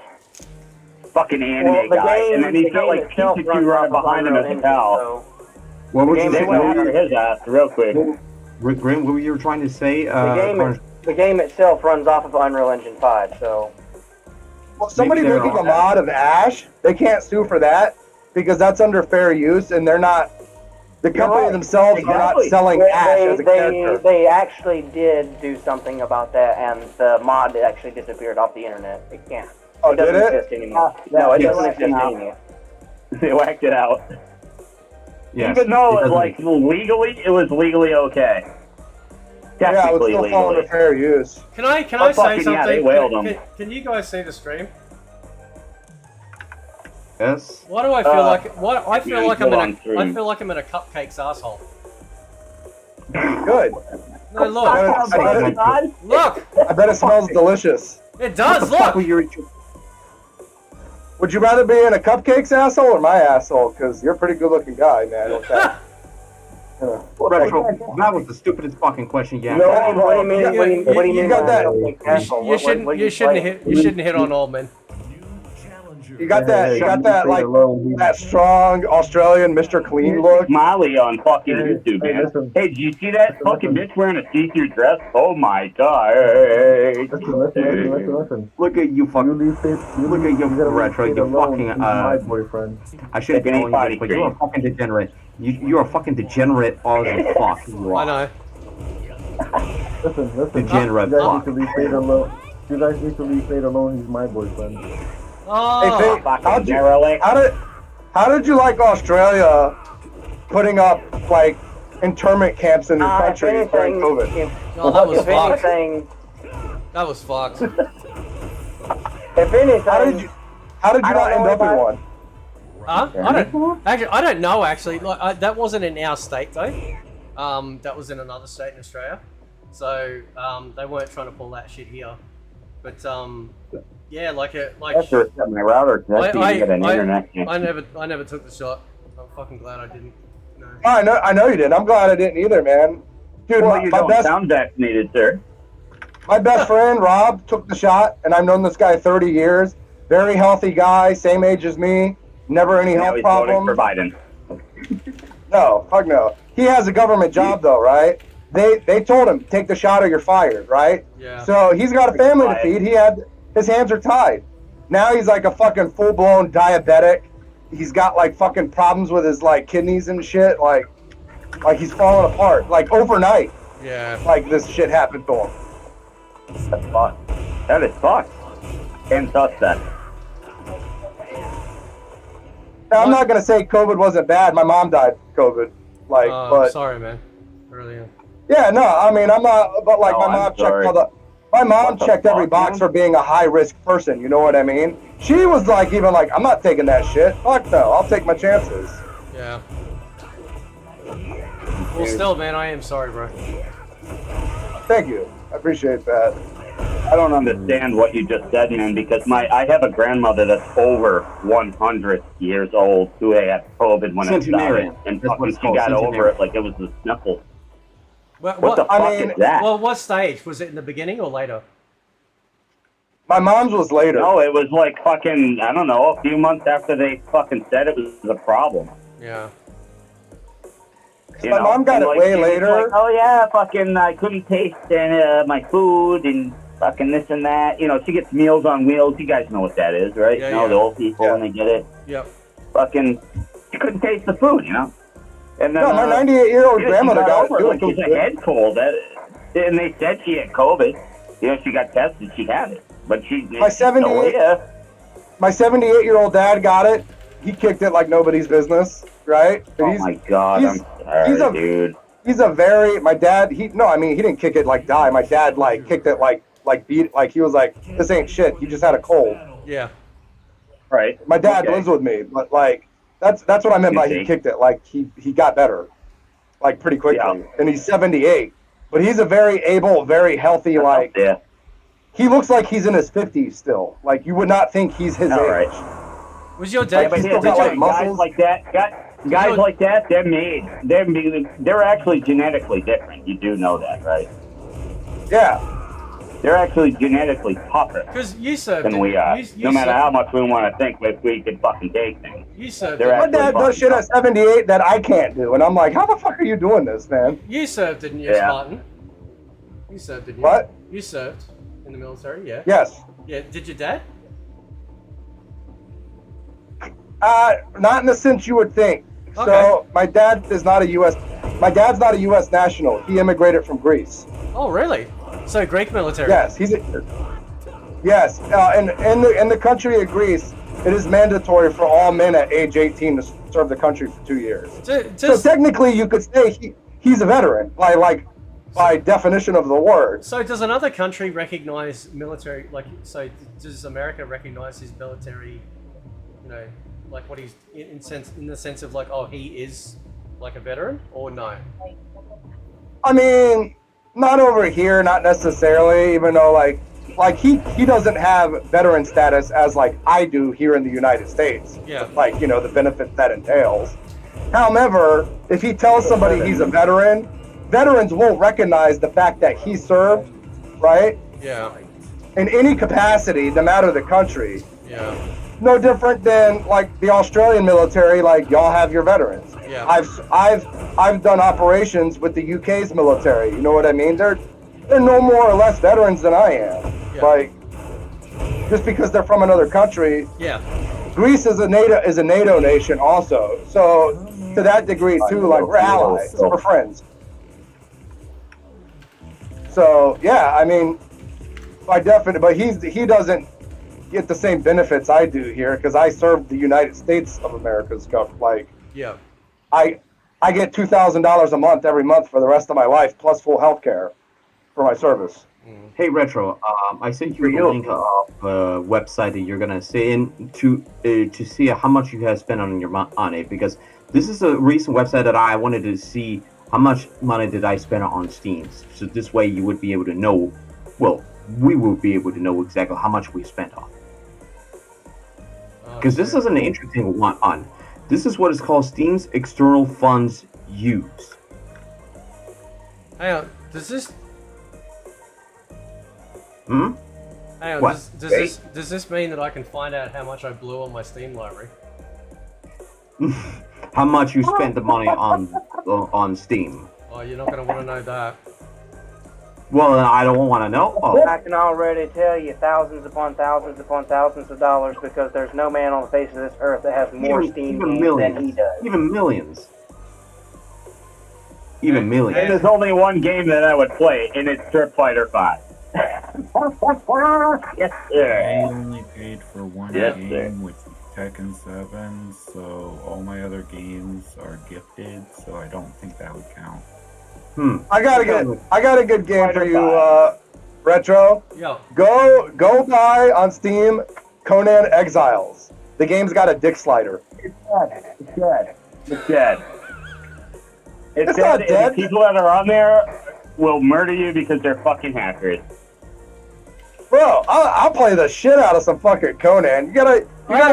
Fucking anime guy, and then he's got like Pikachu running behind him as a pal. What were you They went after his ass real quick. Grim, what were you trying to say? The game itself runs off of Unreal Engine 5, so. Well, somebody making a mod of Ash, they can't sue for that because that's under fair use, and they're not. The company themselves are not selling Ash as a character. They actually did do something about that, and the mod actually disappeared off the internet. It can't. Oh, it doesn't did it? exist anymore. No, it doesn't exist anymore. They whacked it out. Yes, Even though it was legally okay. Yeah, it was still falling under fair use. Can I say something? Yeah, they whaled them. Can you guys see the stream? Yes. Why do I feel like I feel like I'm in a cupcake's asshole? Good. No, look. Look. I bet it smells delicious. It does. Look. Would you rather be in a cupcakes asshole or my asshole? Because you're a pretty good looking guy, man. Okay. Retro, that was the stupidest fucking question you No, asked. What do you mean? What do you mean? got that. You shouldn't hit on old men. You got that. You got that like that strong Australian Mr. Clean look. Molly on fucking YouTube, man. Hey, did you see that fucking bitch wearing a see-through dress? Oh my god! Listen. Look at you fucking. Look at you, Retro. You fucking. My boyfriend. I should have known you, but you're a fucking degenerate. You're a fucking degenerate as fuck. You are. I know. Listen. Degenerate You guys fuck. need to leave Fade alone. You guys need to leave Fade alone. He's my boyfriend. Oh. Hey, Fade, how did you like Australia putting up like internment camps in your country during COVID? No, that was If fucked. anything, That was fucked. if anything, How did you I don't not end know up in about- one? Huh? I don't know actually. Like that wasn't in our state though. That was in another state in Australia. So they weren't trying to pull that shit here. But yeah, like After I set my router connected, you get an internet connection. I never took the shot. I'm fucking glad I didn't. No. I know you did. I'm glad I didn't either, man. Dude, Well, you my don't best sound vaccinated, sir. my best friend Rob took the shot, and I've known this guy 30 years. Very healthy guy, same age as me. Never any Now health he's voting problems. for Biden. No, fuck no. He has a government job though, right? They told him take the shot or you're fired, right? Yeah. So he's got a family to feed. His hands are tied. Now he's like a fucking full blown diabetic. He's got like fucking problems with his like kidneys and shit. Like he's falling apart. Like overnight. Yeah. Like this shit happened to him. That's fucked. That is fucked. And suspect. Now, I'm not gonna say COVID wasn't bad. My mom died of COVID. Like, but sorry, man. Really. yeah, no, I mean, I'm not. But like, No, my I'm mom checked sorry. all the. My mom What the checked every fuck, box man? for being a high risk person. You know what I mean? She was like, even like, I'm not taking that shit. Fuck no, I'll take my chances. Yeah. Well, still, man, I am sorry, bro. Thank you. I appreciate that. I don't understand what you just said, man, because I have a grandmother that's over 100 years old who had COVID when it Centenarian. started, and That's what fucking it's she called, got over centenarian. it like it was a sniffle. What the fuck is that? Well, what stage? Was it in the beginning or later? My mom's was later. No, it was like fucking, I don't know, a few months after they fucking said it was a problem. Yeah. You My know? mom got And, it like, way she was later. Like, oh yeah, fucking, I couldn't taste my food and fucking this and that. You know, she gets Meals on Wheels. You guys know what that is, right? Yeah, you know, yeah. the old people and they get it. Yep. Fucking, she couldn't taste the food, you know? And then, No, my 98-year-old yeah, grandmother she got over it like too. it was a head cold. And they said she had COVID. You know, she got tested, she had it. But she My 78 my 78-year-old dad got it. He kicked it like nobody's business, right? But Oh my god, I'm sorry, dude. He's a very my dad. He didn't kick it like die. My dad like kicked it like beat like he was like this ain't shit. He just had a cold. Yeah. Right. My dad Okay. lives with me, but like that's what I meant by he kicked it. Like he got better, like pretty quickly. And he's 78, but he's a very able, very healthy. Like yeah. He looks like he's in his 50s still. Like you would not think he's his All age. right. Was your Like, dad? he's still Did got you- like guys muscles. like that, guys like that, they're actually genetically different. You do know that, right? Yeah. They're actually genetically tougher Because you served. than we are. You No matter served- how much we want to think if we could fucking take things. You served. They're My actually dad does fucking shit at 78 that I can't do, and I'm like, how the fuck are you doing this, man? You served, didn't you, Yeah. Spartan? You served, didn't you? What? You served in the military, yeah. Yes. Yeah. Did your dad? Not in the sense you would think. So my dad is not a U.S. My dad's not a U.S. national. He immigrated from Greece. Oh, really? So Greek military. Yes, yes. In the country of Greece, it is mandatory for all men at age 18 to serve the country for 2 years. So technically, you could say he's a veteran, like by definition of the word. So does another country recognize military? Like, so does America recognize his military? You know, like what he's in the sense of like, oh, he is like a veteran, or no? I mean, not over here, not necessarily. Even though like he doesn't have veteran status as like I do here in the United States. Yeah. Like the benefits that entails. However, if he tells somebody he's a veteran, veterans won't recognize the fact that he served, right? Yeah. In any capacity, no matter the country. Yeah. No different than like the Australian military. Like y'all have your veterans. Yeah. I've done operations with the UK's military. You know what I mean? They're no more or less veterans than I am. Yeah. Like just because they're from another country. Yeah. Greece is a NATO nation also. So to that degree too, like we're allies, we're friends. So yeah, I mean, by definition, but he doesn't get the same benefits I do here because I served the United States of America's government. Like, yeah, I get $2,000 a month every month for the rest of my life plus full health care for my service. Hey Retro, I sent you a link of a website that you're gonna see in to see how much you have spent on it, because this is a recent website that I wanted to see how much money did I spend on Steam. So this way you would be able to know, well, we will be able to know exactly how much we spent on. Because this is an interesting one on. This is what is called Steam's external funds used. Hang on, does this? Hmm? Hang on, What? does this mean that I can find out how much I blew on my Steam library? How much you spent the money on Steam? Oh, you're not gonna want to know that. Well, I don't want to know. Oh. I can already tell you thousands upon thousands upon thousands of dollars, because there's no man on the face of this earth that has more Steam games than he does. Even millions. Even millions. There's only one game that I would play, and it's Street Fighter 5. Yes, sir. I only paid for one Yes, game, sir. which is Tekken 7, so all my other games are gifted, so I don't think that would count. I got a good game for you, Retro. Yo. Go buy on Steam Conan Exiles. The game's got a dick slider. It's dead. It's dead. It's not and dead. The people that are on there will murder you because they're fucking hackers. Bro, I'll play the shit out of some fucking Conan. You gotta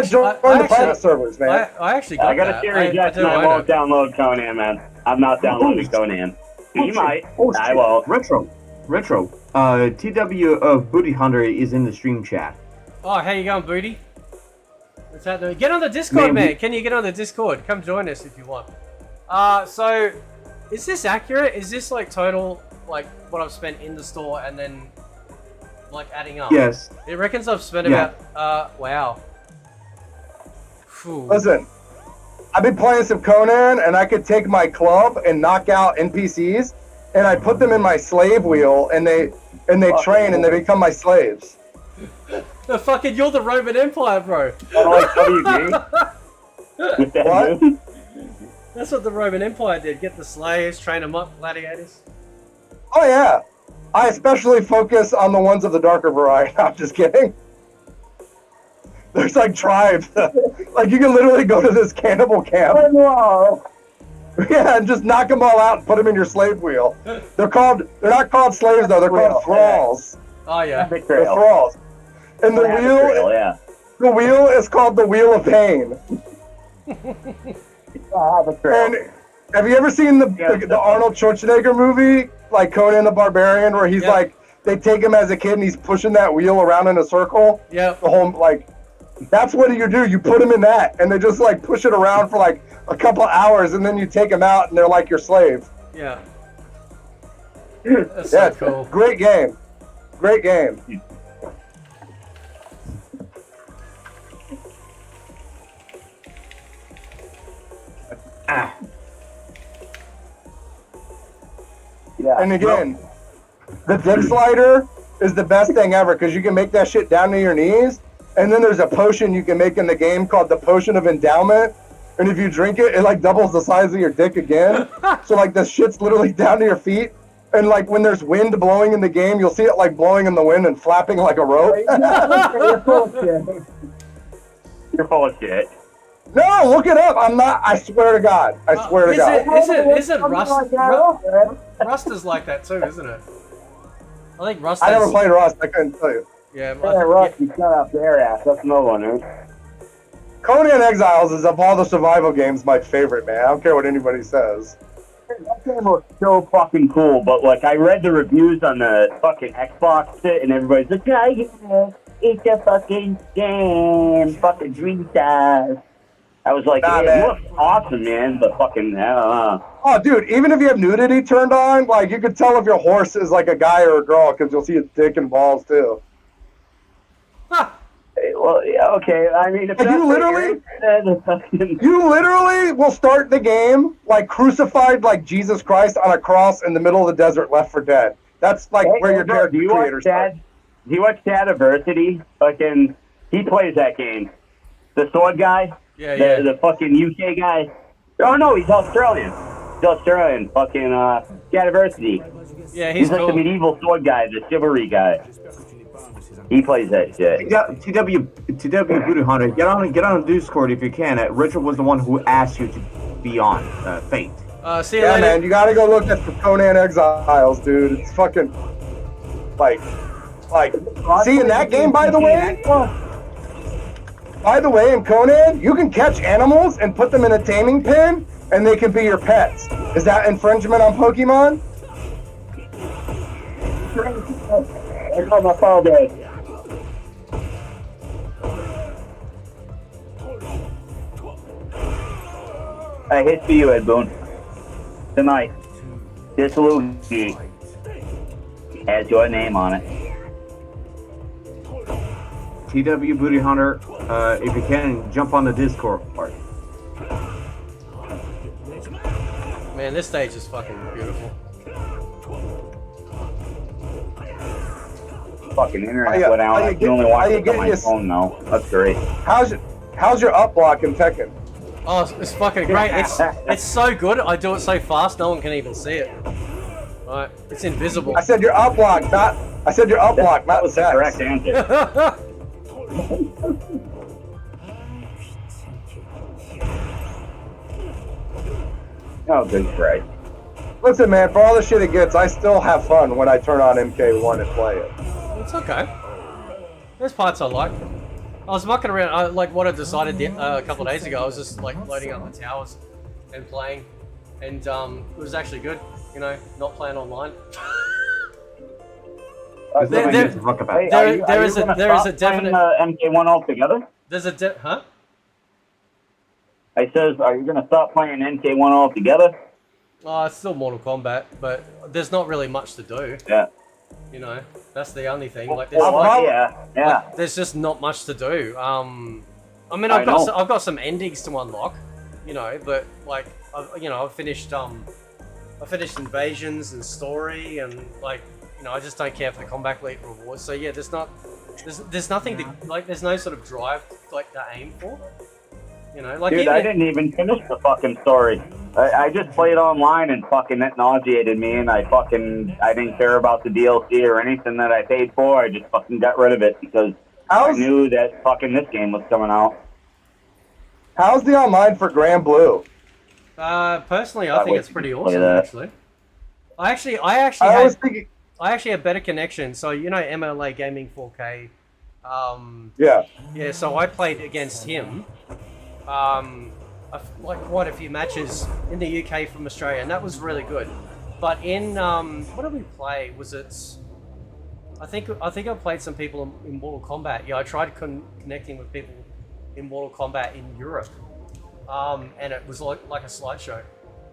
join the private servers, man. I actually got I got a that. Series X and I won't download Conan, man. I'm not downloading Conan. You might. I won't. Retro. TW of Booty Hunter is in the stream chat. Oh, how you going, Booty? What's happening? Get on the Discord, man. Can you get on the Discord? Come join us if you want. So, is this accurate? Is this like total, like what I've spent in the store and then like adding up? Yes. It reckons I've spent Yeah. about, wow. Phew. Listen, I've been playing some Conan, and I could take my club and knock out NPCs, and I put them in my slave wheel, and they train and they become my slaves. The fucking, you're the Roman Empire, bro. What? That's what the Roman Empire did. Get the slaves, train them up, gladiators. Oh yeah, I especially focus on the ones of the darker variety. I'm just kidding. There's like tribes. Like you can literally go to this cannibal camp. Yeah, and just knock them all out and put them in your slave wheel. They're not called slaves though. They're called thralls. Oh yeah. They're thralls. And the wheel, the wheel is called the Wheel of Pain. And have you ever seen the Arnold Schwarzenegger movie, like Conan the Barbarian, where he's like, they take him as a kid and he's pushing that wheel around in a circle? Yeah. The whole, like, that's what you do. You put him in that, and they just, like, push it around for, like, a couple hours, and then you take them out, and they're like your slave. Yeah. That's so Yeah, cool. Great game. Great game. Yeah. And again, the dick slider is the best thing ever because you can make that shit down to your knees. And then there's a potion you can make in the game called the Potion of Endowment. And if you drink it, it like doubles the size of your dick again. So like the shit's literally down to your feet. And like when there's wind blowing in the game, you'll see it like blowing in the wind and flapping like a rope. You're full of shit. You're full of shit. No, look it up. I'm not. I swear to God. I swear to God. Isn't Rust? Rust is like that too, isn't it? I think Rust. I never played Rust. I couldn't tell you. Yeah, Rust, you shut up their ass. That's another one, dude. Conan Exiles is of all the survival games my favorite, man. I don't care what anybody says. That game was so fucking cool, but like I read the reviews on the fucking Xbox shit, and everybody's like, yeah, it's a fucking game, fucking dream size. I was like, Nah, it man. looks awesome, man, but fucking, I don't know. Oh, dude, even if you have nudity turned on, like, you can tell if your horse is, like, a guy or a girl, because you'll see its dick and balls, too. Well, yeah, okay, I mean, if And you literally will start the game, like, crucified like Jesus Christ on a cross in the middle of the desert, Left 4 Dead. That's, like, where your character creator starts. Do you watch Diversity? Fucking, he plays that game. The sword guy? Yeah, the fucking UK guy? Oh, no, he's Australian. He's Australian. Fucking, Diversity. Yeah, he's like the medieval sword guy, the chivalry guy. He plays that shit. TW Booty Hunter, get on Discord if you can. Richard was the one who asked you to be on Fate. See you yeah, later. man, you gotta go look at Conan Exiles, dude. It's fucking, like, see, in that game, by the way, in Conan, you can catch animals and put them in a taming pen, and they can be your pets. Is that infringement on Pokemon? I got my phone dead. I hit for you, Ed Boon. Tonight, this Luigi has your name on it. TW Booty Hunter, if you can, jump on the Discord part. Man, this stage is fucking beautiful. Fucking internet went out. I can only watch it on my phone now. That's great. How's your up block in Tekken? Oh, it's fucking great. It's so good. I do it so fast, no one can even see it. Right, it's invisible. I said your up block, not. I said your up block, not was the correct answer. Oh, good Christ. Listen, man, for all the shit it gets, I still have fun when I turn on MK1 and play it. It's okay. There's parts I like. I was mucking around, like what I decided a couple of days ago, I was just like loading up the towers and playing, and it was actually good, you know, not playing online. There is a definite MK1 altogether. There's a huh? I says, are you gonna stop playing MK1 altogether? Oh, it's still Mortal Kombat, but there's not really much to do. Yeah. You know, that's the only thing. Like, yeah. Like, there's just not much to do. I mean, I've got some endings to unlock, you know, but like, I finished Invasions and Story, and like, you know, I just don't care for the Combat Elite rewards. So yeah, there's nothing to like. There's no sort of drive like to aim for. You know, like, dude, I didn't even finish the fucking story. I just played online and fucking it nauseated me, and I didn't care about the DLC or anything that I paid for. I just fucking got rid of it because I knew that fucking this game was coming out. How's the online for Grand Blue? Personally, I think it's pretty awesome. Actually, I actually had better connection. So you know, MLA Gaming 4K. Yeah. Yeah. So I played against him. Like quite a few matches in the UK from Australia, and that was really good. But in what did we play? Was it? I think I played some people in Mortal Kombat. Yeah, I tried connecting with people in Mortal Kombat in Europe, and it was like a slideshow.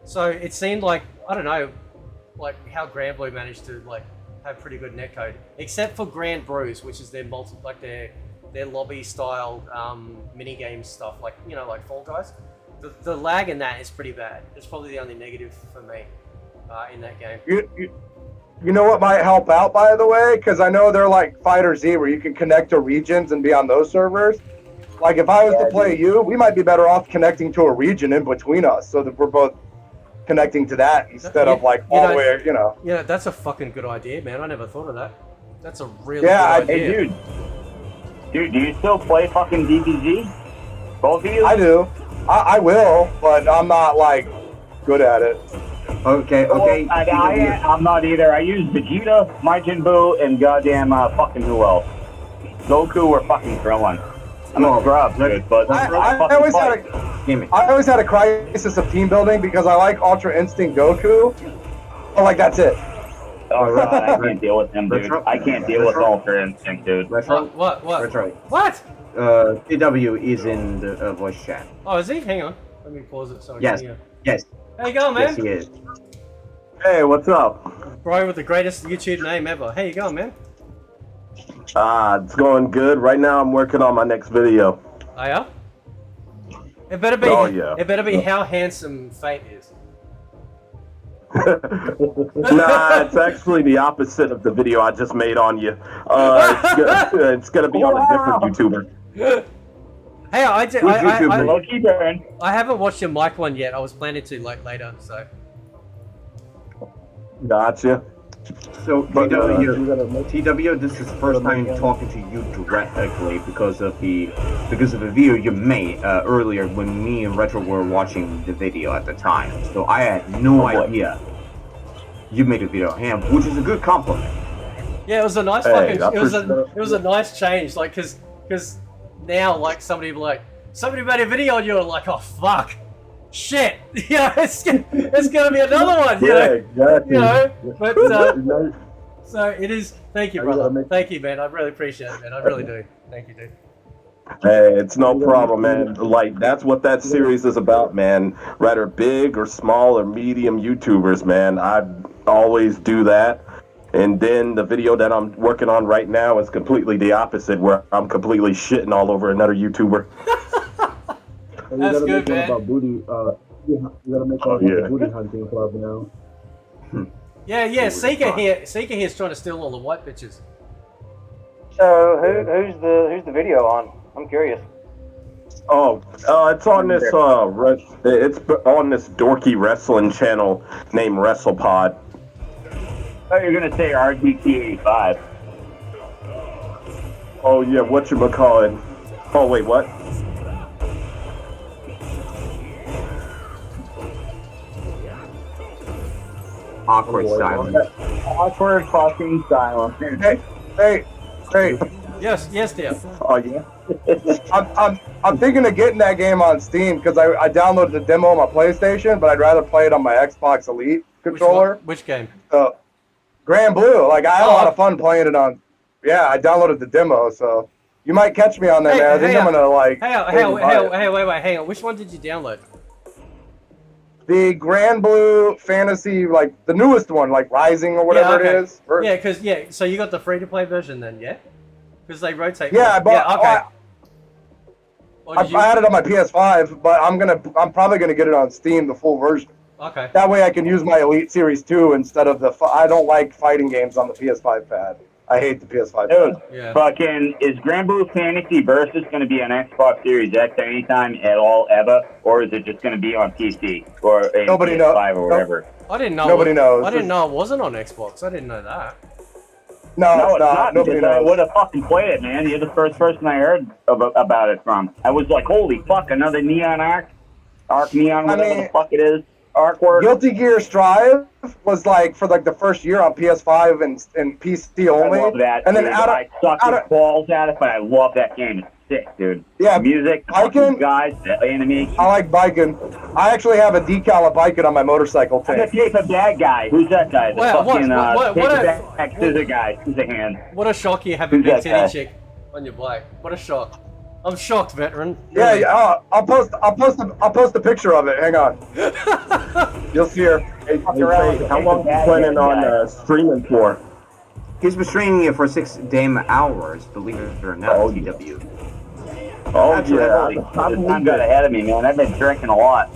So it seemed like, I don't know, like how Grand Blue managed to like have pretty good netcode, except for Grand Brews, which is their their lobby style mini game stuff, like, you know, like Fall Guys. The lag in that is pretty bad. It's probably the only negative for me in that game. You know what might help out, by the way? Because I know they're like Fighter Z, where you can connect to regions and be on those servers. Like, if I was to play you, we might be better off connecting to a region in between us, so that we're both connecting to that instead of like all the way, you know. Yeah, that's a fucking good idea, man. I never thought of that. That's a really good idea. Hey, dude, do you still play fucking DBZ? Both of you? I do. I will, but I'm not like good at it. Okay. I'm not either. I use Vegeta, Majin Buu, and goddamn fucking who else? Goku or fucking Krillin. I'm a scrub, dude, but I always had a crisis of team building because I like Ultra Instinct Goku. Oh, like that's it. Oh, right. I can't deal with him, dude. I can't deal with Ultra Instinct, dude. Retro? What? Retro. What? TW is in the voice chat. Oh, is he? Hang on. Let me pause it so I Yes. can hear. Yes. How you going, man? Yes, he is. Hey, what's up? Bro with the greatest YouTube name ever. How you going, man? It's going good. Right now, I'm working on my next video. Oh, yeah? It better be. Oh, yeah. It better be how handsome Fate is. Nah, it's actually the opposite of the video I just made on you. It's gonna be on a different YouTuber. Hey, YouTuber? I haven't watched your mic one yet. I was planning to like later, so. Gotcha. So But, TW, this is the first time talking to you directly because of the video you made earlier when me and Retro were watching the video at the time. So I had no idea you made a video of him, which is a good compliment. Yeah, it was a nice Hey, fucking. It was a nice change, like, cause now like somebody made a video on you and like, oh fuck, shit, yeah, it's gonna be another one, you know, exactly. you know, but so it is. Thank you, brother. Thank you, man. I really appreciate it, man. I really do. Thank you, dude. Hey, it's no problem, man. Like, that's what that series is about, man. Rather big or small or medium YouTubers, man. I always do that. And then the video that I'm working on right now is completely the opposite, where I'm completely shitting all over another YouTuber. That's good, man. About booty, you gotta make a booty hunting club now. Yeah. Seeker here is trying to steal all the white bitches. So who's the video on? I'm curious. Oh, it's on this it's on this dorky wrestling channel named WrestlePod. Oh, you're gonna say RGT85. Oh yeah, whatchamacallit. Oh wait, what? Awkward silence. Awkward fucking silence. Hey. Yes, dear. Oh yeah. I'm thinking of getting that game on Steam because I downloaded the demo on my PlayStation, but I'd rather play it on my Xbox Elite controller. Which game? Grand Blue. Like I had a lot of fun playing it on. Yeah, I downloaded the demo, so you might catch me on there, man. I think I'm gonna like. Hey, wait, hang on. Which one did you download? The Grand Blue Fantasy, like the newest one, like Rising or whatever it is. So you got the free-to-play version then, yeah? Because they rotate. Yeah, I bought. I had it on my PS5, but I'm probably gonna get it on Steam, the full version. Okay. That way I can use my Elite Series 2 instead of the. I don't like fighting games on the PS5 pad. I hate the PS5 pad. Dude, fucking, is Grand Blue Fantasy Versus going to be on Xbox Series X anytime at all, ever? Or is it just going to be on PC? Or Nobody PS5 or whatever? I didn't know. Nobody knows. I didn't know it wasn't on Xbox. I didn't know that. No, it's not. Nobody knows. I would have fucking played it, man. You're the first person I heard about it from. I was like, holy fuck, another Neon Arc Neon, whatever the fuck it is. Artwork. Guilty Gear Strive was like for like the first year on PS5 and PC only. I love that. And then dude. I suck the balls at it, but I love that game. It's sick, dude. Yeah, music, biking, guys, the animation. I like biking. I actually have a decal of biking on my motorcycle tank. I'm the paper bag guy. Who's that guy? The fucking paper bag scissor guy. Scissor hand. What a shock you have a big titty chick on your bike. What a shock. I'm shocked, veteran. Really. Yeah. I'll post a picture of it. Hang on. You'll see her. Hey, how long are you planning on streaming for? He's been streaming it for 6 damn hours, believe it or not, TW. Oh, Time got ahead of me, man. I've been drinking a lot.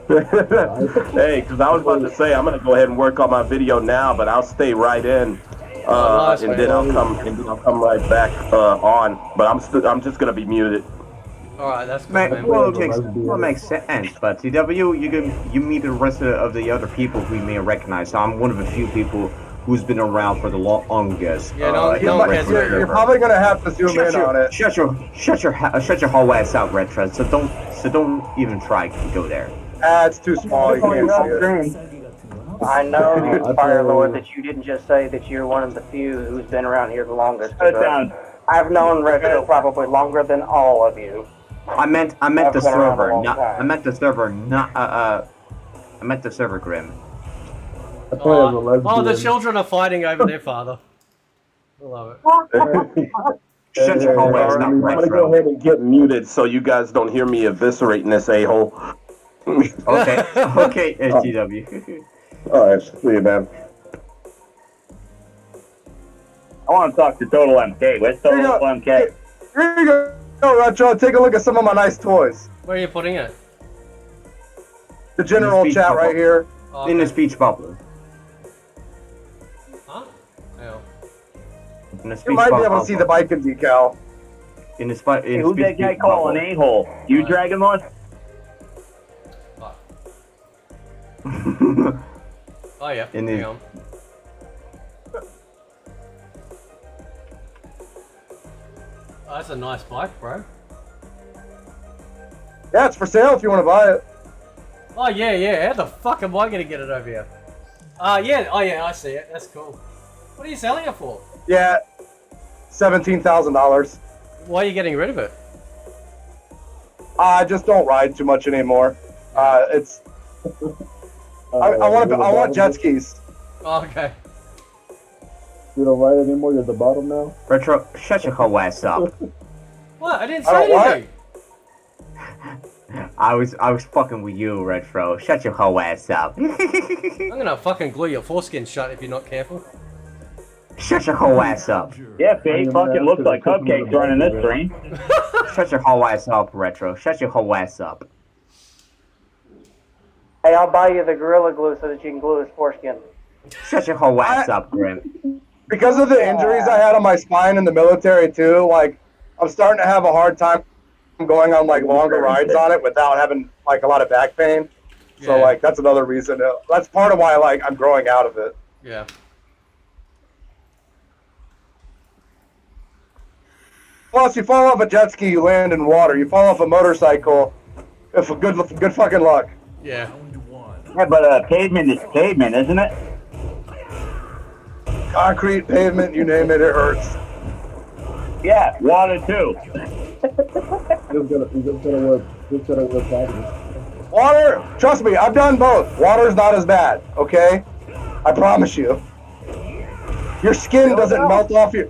Hey, because I was about to say, I'm going to go ahead and work on my video now, but I'll stay right in. And then I'll come right back on. But I'm just going to be muted. Alright, that's good, man. Well, it makes sense, but TW, you meet the rest of the other people who may recognize. So I'm one of the few people who's been around for the longest. Yeah, you're probably gonna have to zoom in on it. Shut your whole ass out, Retro. So don't so don't even try to go there. It's too small. You can't see it. I know, Fire Lord, that you didn't just say that you're one of the few who's been around here the longest. I've known Retro probably longer than all of you. I meant the server, not. I meant the server, not. I meant the server, Grim. Oh, the children are fighting over their father. I love it. Shut your hole, it's not I'm gonna go ahead and get muted so you guys don't hear me eviscerating this a-hole. Okay, okay, SGW. Alright, see you, man. I want to talk to Total MK. Where's Total MK? Here you go, Retro. Take a look at some of my nice toys. Where are you putting it? The general chat bubble. right here. Oh, In the speech bubble. Huh? Oh. In the You speech might be bubble. able to see the Viking decal. In the spot. Hey, who's that guy calling a-hole? You, Dragon Lord? Oh yeah. In Hang the- on. Oh, that's a nice bike, bro. Yeah, it's for sale if you want to buy it. Oh yeah, yeah. How the fuck am I gonna get it over here? Yeah. Oh yeah, I see it. That's cool. What are you selling it for? Yeah, $17,000. Why are you getting rid of it? I just don't ride too much anymore. It's. I want jet skis. Oh, okay. You don't ride anymore. You're at the bottom now. Retro, shut your whole ass up. What? I didn't I say don't anything. I was fucking with you, Retro. Shut your whole ass up. I'm gonna fucking glue your foreskin shut if you're not careful. Shut your whole ass up. Yeah, Faye fucking looks like cupcakes running this stream. Shut your whole ass up, Retro. Shut your whole ass up. Hey, I'll buy you the Gorilla Glue so that you can glue his foreskin. Shut your whole ass up, Grim. Because of the injuries I had on my spine in the military too, like I'm starting to have a hard time going on like longer rides on it without having like a lot of back pain. So Yeah. like that's another reason. That's part of why like I'm growing out of it. Yeah. Plus, you fall off a jet ski, you land in water. You fall off a motorcycle, it's a good fucking luck. Yeah. Yeah, but pavement is pavement, isn't it? Concrete, pavement, you name it, it hurts. Yeah, water too. Just gotta work harder. Water, trust me, I've done both. Water's not as bad, okay? I promise you. Your skin doesn't melt off your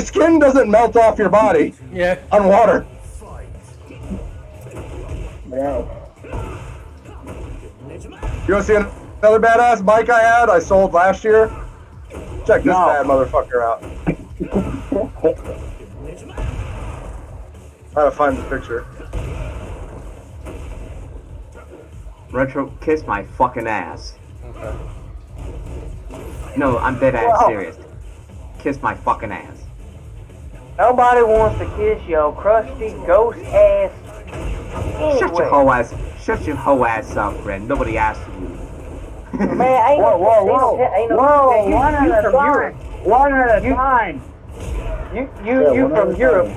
skin doesn't melt off your body. Yeah. On water. Wow. You want to see another badass bike I had? I sold last year. Check this bad motherfucker out. I gotta find the picture. Retro, kiss my fucking ass. Okay. No, I'm dead ass Whoa. serious. Kiss my fucking ass. Nobody wants to kiss your crusty ghost ass. Shut your whole ass. Shut your whole ass up, friend. Nobody asked you. Man, ain't no Whoa, one at a from time. Europe. One at a time. You from Europe.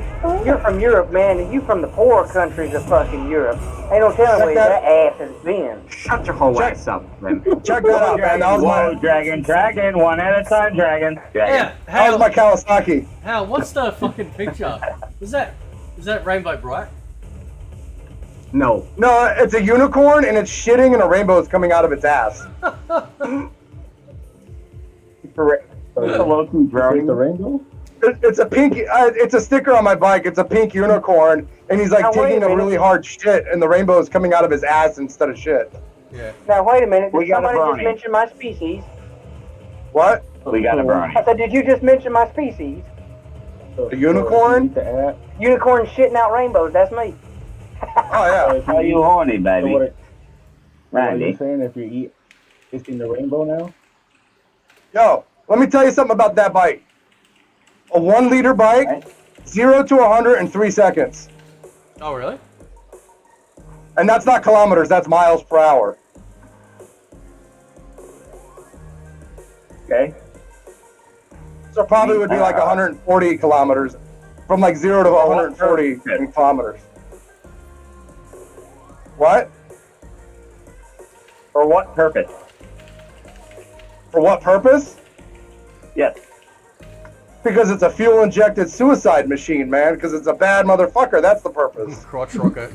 You're from Europe, man, and you from the poor countries of fucking Europe. Ain't no telling where that ass has been. Shut your whole ass up, friend. Check that out, man. That was Whoa, my dragon, one at a time, dragon. Yeah. that was my Kawasaki. Hal, what's the fucking picture? Is that Rainbow Bright? No, it's a unicorn and it's shitting and a rainbow is coming out of its ass. The rainbow? It's a pink. It's a sticker on my bike. It's a pink unicorn, and he's like Now, wait taking a a minute. really hard shit, and the rainbow is coming out of his ass instead of shit. Yeah. Now wait a minute. We Did got a somebody just brownie. mention my species? What? We got a brownie. I said, did you just mention my species? A unicorn? Unicorn shitting out rainbows. That's me. Oh yeah. Are you horny, baby? What are Randy. you saying if you eat, it's in the rainbow now? Yo, let me tell you something about that bike. A 1 liter bike, 0 to 100 in 3 seconds, Oh really? and that's not kilometers. That's miles per hour. Okay. So probably would be like 140 kilometers, from like 0 to 140 in kilometers. What? For what purpose? For what purpose? Yes. Because it's a fuel-injected suicide machine, man. Because it's a bad motherfucker. That's the purpose. Crotch rocket.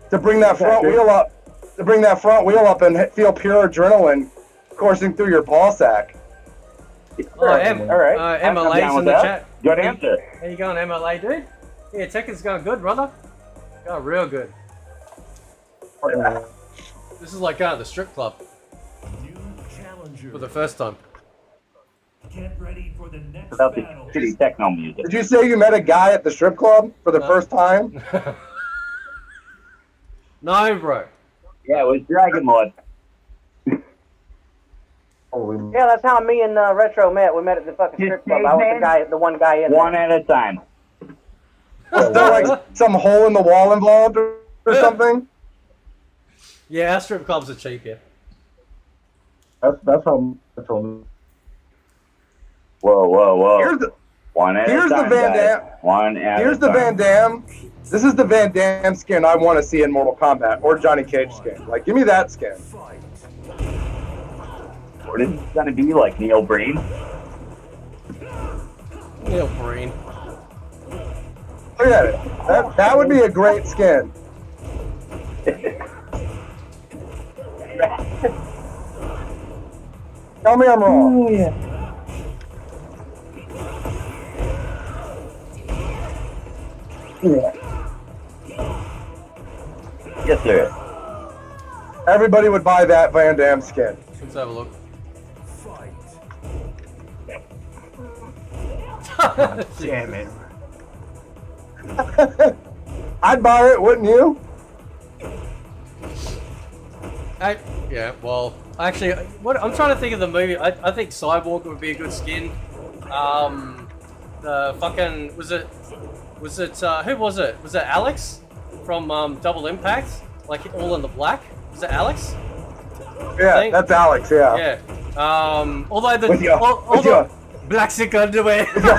To bring that front wheel up. To bring that front wheel up and feel pure adrenaline coursing through your ball sack. All right. MLA's in the chat. Good answer. How you going, MLA, dude? Yeah, Tekken's going good, brother. Going real good. This is like going to the strip club. For the first time. Get ready for the next Without the battle. shitty techno music. Did you say you met a guy at the strip club for the first time? No, bro. Yeah, it was Dragon Lord. Yeah, that's how me and Retro met. We met at the fucking strip club. I was the one guy in there. One at a time. Was there like some hole in the wall involved or something? Yeah, our strip clubs are cheap here. That's how I told me. Whoa. Here's the One at here's a time, the Van guys. Damme. One at Here's a the time. Van Damme. This is the Van Damme skin I want to see in Mortal Kombat or Johnny Cage skin. Like, give me that skin. What is it gonna be like, Neil Breen? Neil Breen. Look at it. That would be a great skin. Tell me I'm wrong. Oh, yeah. Yes, sir. Everybody would buy that Van Damme skin. Let's have a look. Damn it. I'd buy it, wouldn't you? Yeah, well, actually, what I'm trying to think of the movie. I think Cyborg would be a good skin. The fucking was it who was it? Was it Alex from Double Impact? Like all in the black? Was it Alex? Yeah, that's Alex. Yeah. Yeah. Although the With your- all with the your- black silk underwear. With your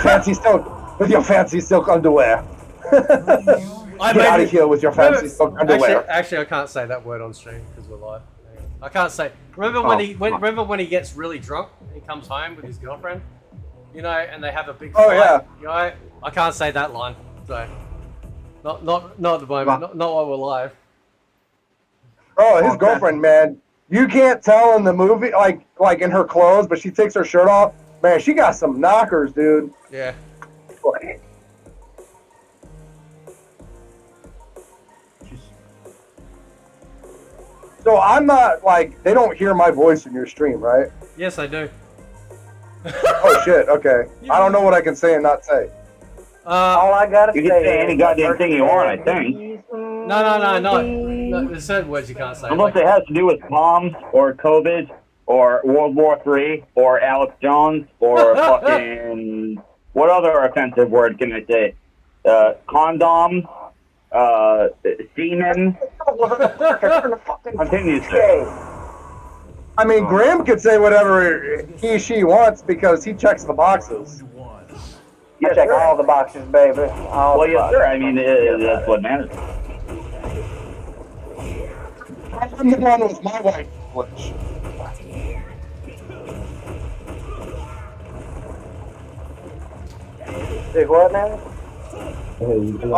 fancy silk underwear. Get out of here with your fancy silk underwear. Actually, I can't say that word on stream because we're live. I can't say. Remember when he gets really drunk and he comes home with his girlfriend, you know, and they have a big fight. Yeah. You know, I can't say that line. So, not at the moment. Not while we're live. Oh, his girlfriend, man. You can't tell in the movie, like in her clothes, but she takes her shirt off. Man, she got some knockers, dude. Yeah. So I'm not like they don't hear my voice in your stream, right? Yes, I do. Oh shit. Okay. I don't know what I can say and not say. All I gotta You can say any goddamn thing you want, I think. No. There's certain words you can't say. Unless it has to do with bombs or COVID or World War III or Alex Jones or fucking what other offensive word can I say? Condom, semen. Continue, sir. I mean, Graham could say whatever she wants because he checks the boxes. I check all the boxes, baby. All Well, the yes, boxes. sir. I mean, that's what matters. I'm the one with my white privilege. Say what now? Oh,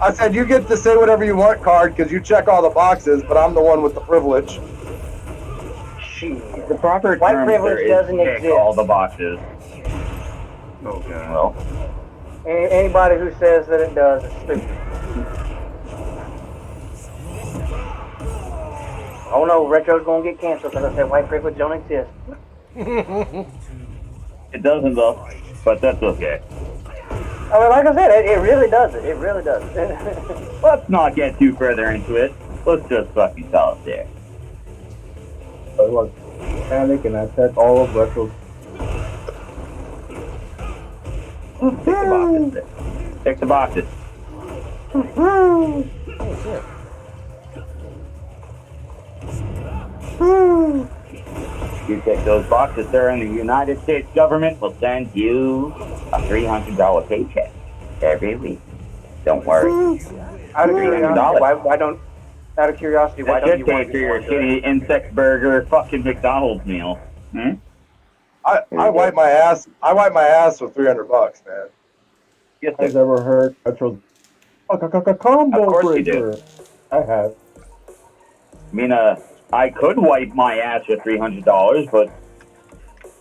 I said you get to say whatever you want, card, because you check all the boxes, but I'm the one with the privilege. The proper White term, privilege sir, is doesn't check exist. all the boxes. Okay. Well, Anybody who says that it does is stupid. Oh no, Retro's gonna get canceled because I said white privilege don't exist. it doesn't though, but that's okay. I mean, like I said, it really does it. It really does. Let's not get too further into it. Let's just fucking tell it there. I was panic and I checked all of Retro's. Check the boxes. There. Check the boxes. Oh shit. You check those boxes, sir, and the United States government will send you a $300 paycheck every week. Don't worry. Out of curiosity, why don't? Out of curiosity, why don't you want to pay for your shitty insect burger fucking McDonald's meal? Hmm? I wipe my ass. I wipe my ass with $300, man. Yes, Has ever heard Metro's combo Of course you breaker? do. I have. I mean, I could wipe my ass with $300, but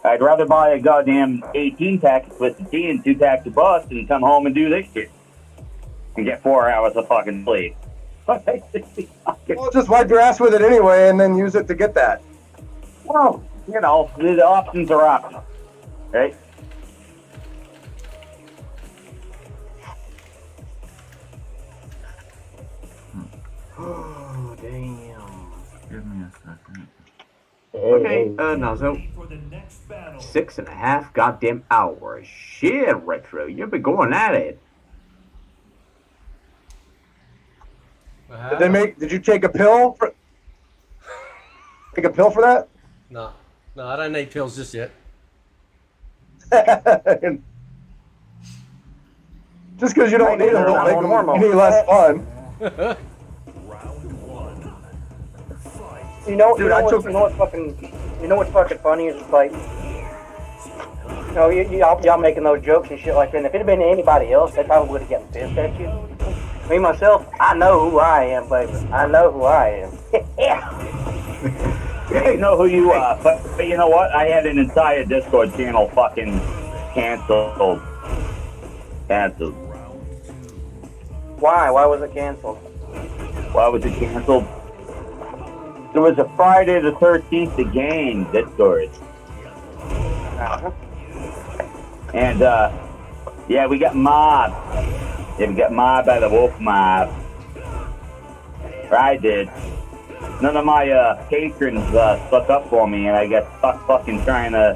I'd rather buy a goddamn 18 pack of Twisted Tea and 2 packs of Bust and come home and do this shit. And get 4 hours of fucking sleep. Well, just wipe your ass with it anyway, and then use it to get that. Well, you know, the options are options, right? Oh, damn. Give me a second. Okay, now so 6.5 goddamn hours. Shit, Retro, you've been going at it. Did you take a pill for? Take a pill for that? No, I don't need pills just yet. Just because you don't need them don't make them any less fun. You know what's fucking funny is like, y'all making those jokes and shit like that. And if it had been anybody else, they probably would have gotten pissed at you. Me myself, I know who I am, baby. I know who I am. You know who you are, but you know what? I had an entire Discord channel fucking canceled. Why? Why was it canceled? Why was it canceled? There was a Friday the 13th again Discord. And, yeah, we got mobbed. Yeah, we got mobbed by the wolf mob. Or I did. None of my patrons stuck up for me, and I got stuck fucking trying to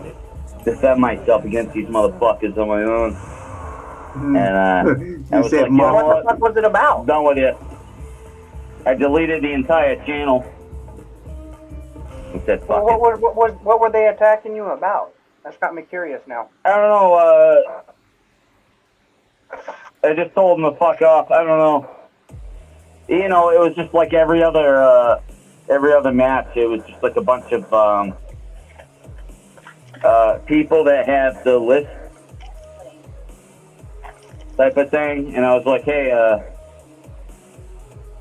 defend myself against these motherfuckers on my own. And I was like, what the fuck was it about? Done with it. I deleted the entire channel. Said, well, what were they attacking you about? That's got me curious now. I don't know. I just told them to fuck off. I don't know. You know, it was just like every other match. It was just like a bunch of people that have the list type of thing, and I was like, hey,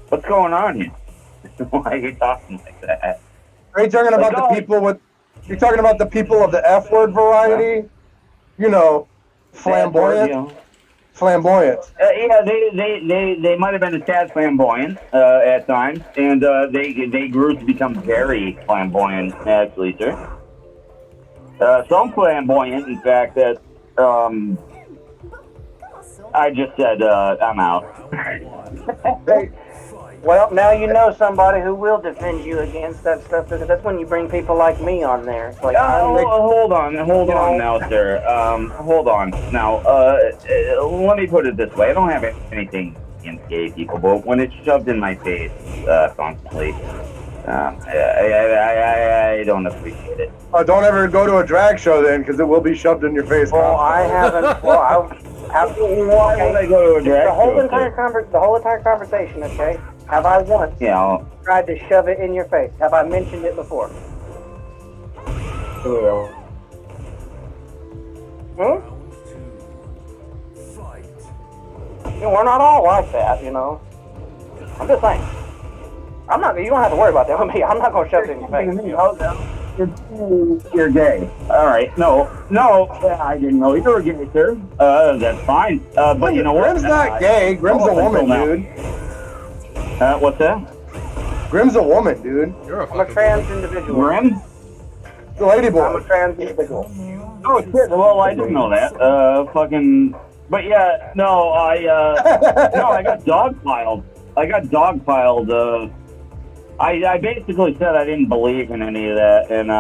what's going on here? Why are you talking like that? Are you talking about the people with? You're talking about the people of the F word variety? You know, flamboyant. Flamboyant. Yeah, they might have been a tad flamboyant at times, and they grew to become very flamboyant, actually, sir. So flamboyant, in fact, that I just said I'm out. Well, now you know somebody who will defend you against that stuff, because that's when you bring people like me on there. It's like, hold on now, sir. Hold on. Now, let me put it this way. I don't have anything against gay people, but when it's shoved in my face constantly, I don't appreciate it. Don't ever go to a drag show then, because it will be shoved in your face. Well, I haven't. Well, why would I go to a drag the whole show? entire conversation, okay? Have I once tried to shove it in your face? Have I mentioned it before? Hmm? You know, we're not all like that, you know. I'm just saying. I'm not. You don't have to worry about that with me. I'm not gonna shove it in your face. You're gay. All right. No, I didn't know you were gay, sir. That's fine. But you know what? Grim's not gay. Grim's a woman, dude. What's that? Grim's a woman, dude. I'm a trans individual. Grim? The lady boy. I'm a trans individual. Oh shit! Well, I didn't know that. Fucking. But yeah, no, I got dogpiled. I basically said I didn't believe in any of that, and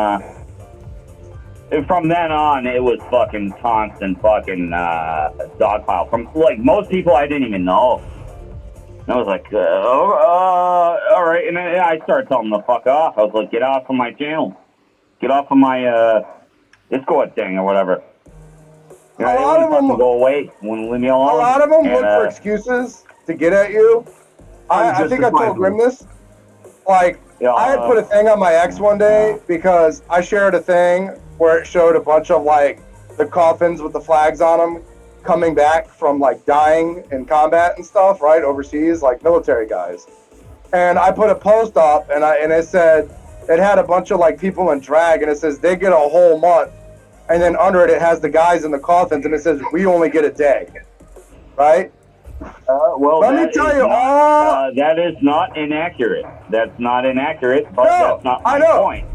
from then on, it was fucking constant fucking dogpile from like most people I didn't even know. And I was like, all right, and then I started telling them to fuck off. I was like, get off of my channel, get off of my Discord thing or whatever. You know, a lot of them go away. Wouldn't leave me alone. A lot of them and, look for excuses to get at you. I think I told Grim this. Like, I had put a thing on my ex one day because I shared a thing where it showed a bunch of, like, the coffins with the flags on them coming back from, like, dying in combat and stuff, right, overseas, like military guys. And I put a post up, and it said, it had a bunch of, like, people in drag, and it says they get a whole month. And then under it, it has the guys in the coffins, and it says we only get a day, right? Well, let me tell you all. That is not inaccurate. That's not inaccurate, but No, that's not my I know. point.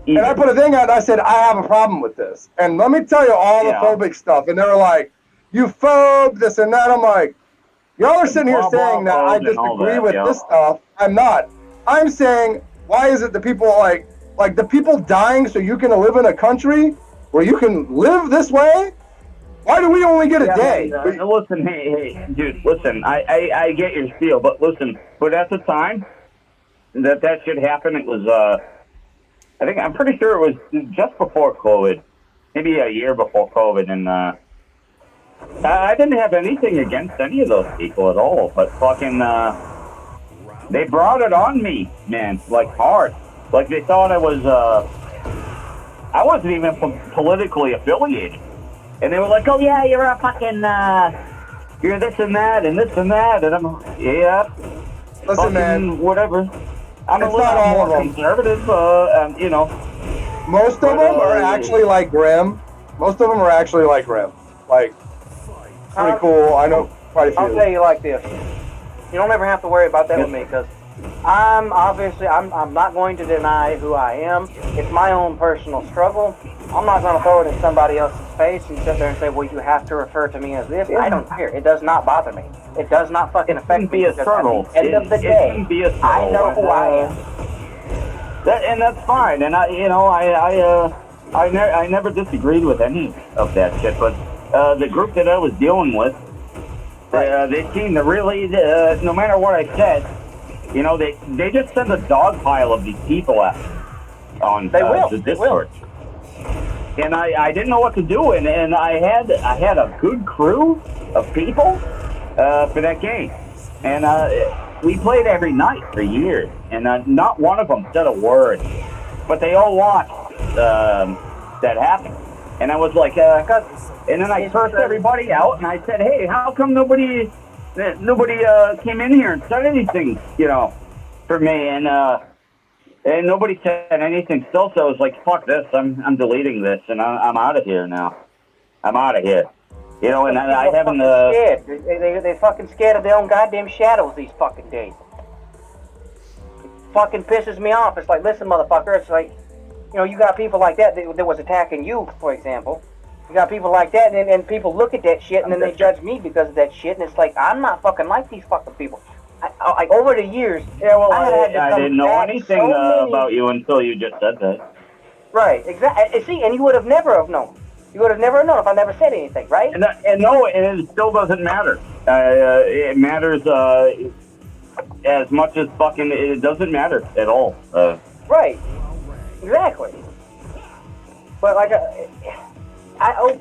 And I put a thing out, and I said, I have a problem with this. And let me tell you all the phobic stuff. And they were like, you phobe, this and that. I'm like, y'all are sitting here saying that I disagree with this stuff. I'm not. I'm saying, why is it the people like the people dying so you can live in a country where you can live this way? Why do we only get a day? Listen, hey, dude, listen, I get your spiel, but listen, but at the time that shit happened, it was, I'm pretty sure it was just before COVID, maybe a year before COVID, and, I didn't have anything against any of those people at all, but fucking, they brought it on me, man, like hard. Like they thought I wasn't even politically affiliated. And they were like, oh yeah, you're a fucking, you're this and that and this and that. And I'm like, yeah. Listen, fucking man. Whatever. I'm a It's little not all more of them. conservative, you know. Most of them are actually like Grim. Most of them are actually like Grim. Like, pretty cool. I know quite a few. I'll tell you like this. You don't ever have to worry about that with me, because I'm not going to deny who I am. It's my own personal struggle. I'm not going to throw it in somebody else's face and sit there and say, well, you have to refer to me as this. I don't care. It does not bother me. It does not fucking affect me. It can be a struggle. At the end of the day, can be a struggle. I know who I am. And that's fine. And I never disagreed with any of that shit. But the group that I was dealing with, they seemed to really, no matter what I said, you know, they just send a dog pile of these people out on the Discord. And I didn't know what to do, and I had a good crew of people for that game, and we played every night for years, and not one of them said a word, but they all watched that happen, and I was like, and then I cursed everybody out, and I said, hey, how come nobody came in here and said anything, you know, for me, and nobody said anything still, so I was like, fuck this, I'm deleting this, and I'm out of here now. I'm out of here. You know, and I haven't... scared. They fucking scared of their own goddamn shadows these fucking days. It fucking pisses me off. It's like, listen, motherfucker, it's like, you know, you got people like that was attacking you, for example. You got people like that, and people look at that shit, and then they judge me because of that shit, and it's like, I'm not fucking like these fucking people. Like over the years, I didn't know anything about you until you just said that. Right, exactly. See, and you would have never have known. You would have never known if I never said anything, right? And it still doesn't matter. It matters as much as fucking. It doesn't matter at all. Right, exactly. But like,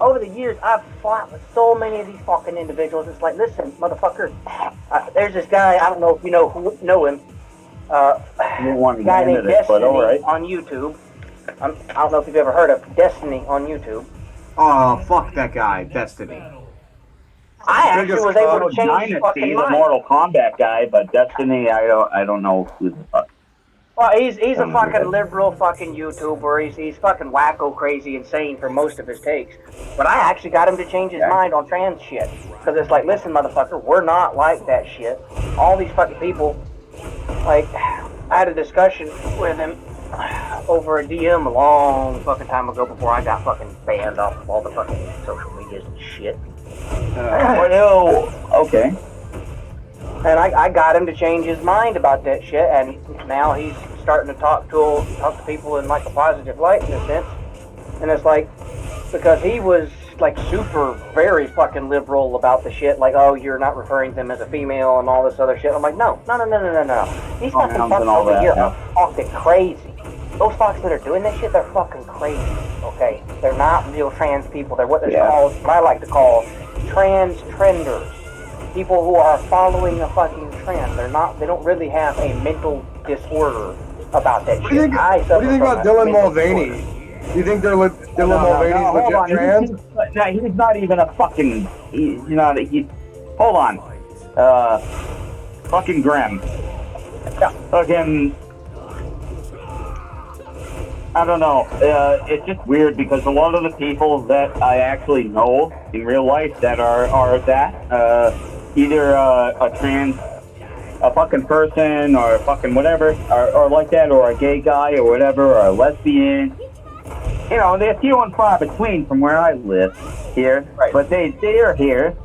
over the years, I've fought with so many of these fucking individuals. It's like, listen, motherfucker, there's this guy, I don't know if you know him, guy named Destiny on YouTube. I don't know if you've ever heard of Destiny on YouTube. Oh, fuck that guy, Destiny. I actually was able to change Dynasty, his fucking the mind. Mortal Kombat guy, but Destiny, I don't know who the fuck. Well, he's a fucking liberal fucking YouTuber. He's fucking wacko, crazy, insane for most of his takes. But I actually got him to change his mind on trans shit. Because it's like, listen, motherfucker, we're not like that shit. All these fucking people, like, I had a discussion with him over a DM a long fucking time ago before I got fucking banned off of all the fucking social medias and shit. Okay. And I got him to change his mind about that shit, and now he's starting to talk to people in like a positive light in a sense. And it's like, because he was like very fucking liberal about the shit, like, oh, you're not referring to them as a female and all this other shit. I'm like, no. These fucking fucks over here are fucking crazy. Those fucks that are doing that shit, they're fucking crazy, okay? They're not real trans people. They're what I like to call trans trenders. people who are following a fucking trend. They don't really have a mental disorder about that What do you shit. think, I what suffer do you think from about a Dylan mental Mulvaney? disorder. Do you think Dylan Mulvaney's hold on. legit trans? He's not even a fucking. Hold on. Fucking Graham. Fucking. I don't know. It's just weird because a lot of the people that I actually know in real life that are that either a trans, a fucking person or fucking whatever, or like that, or a gay guy or whatever, or a lesbian. You know, they're few and far between from where I live here, right. But they are here.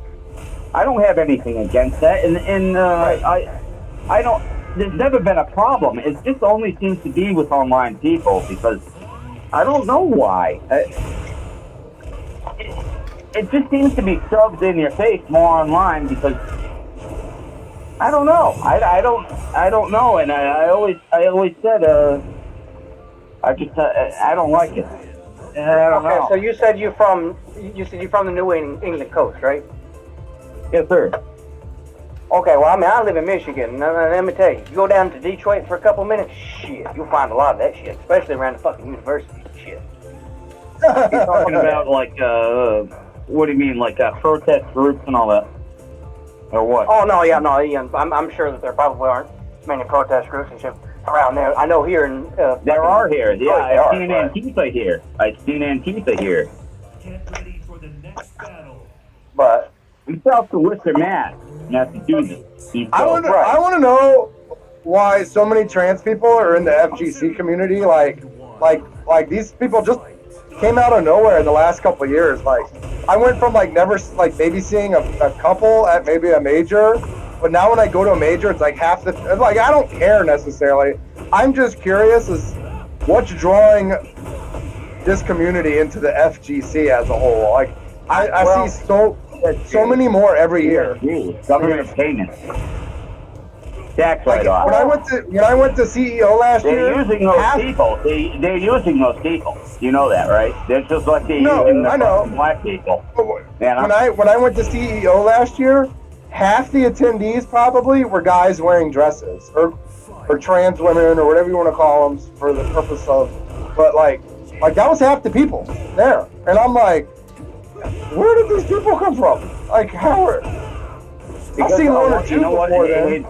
I don't have anything against that, and I don't. There's never been a problem. It just only seems to be with online people because I don't know why. It just seems to be shoved in your face more online because I don't know. I don't know, and I always said I don't like it. I don't know. So you said you're from the New England coast, right? Yes, sir. Okay, well, I mean, I live in Michigan, and let me tell you, you go down to Detroit for a couple minutes, shit, you'll find a lot of that shit, especially around the fucking university and shit. You're talking about, like, what do you mean, like, protest groups and all that? Or what? Oh, no, I'm sure that there probably aren't many protest groups and shit around there. I know here in... there are here, yeah, I've seen right. Antifa here. I've seen Antifa here. Get ready for the next battle. But... I'm south of Worcester, Mass. Massachusetts. I want to know why so many trans people are in the FGC community. Like these people just came out of nowhere in the last couple of years. Like, I went from never maybe seeing a couple at maybe a major, but now when I go to a major, it's like half the. Like, I don't care necessarily. I'm just curious as what's drawing this community into the FGC as a whole. Like, I see so many more every year. Government payment. Tax write-off. When I went to CEO last year, they're using those people. They're using those people. You know that, right? They're just like they're using the black people. When I went to CEO last year, half the attendees probably were guys wearing dresses or trans women or whatever you want to call them for the purpose of. But like that was half the people there, and I'm like, where did these people come from? Like, how are... I've seen one or two you know what?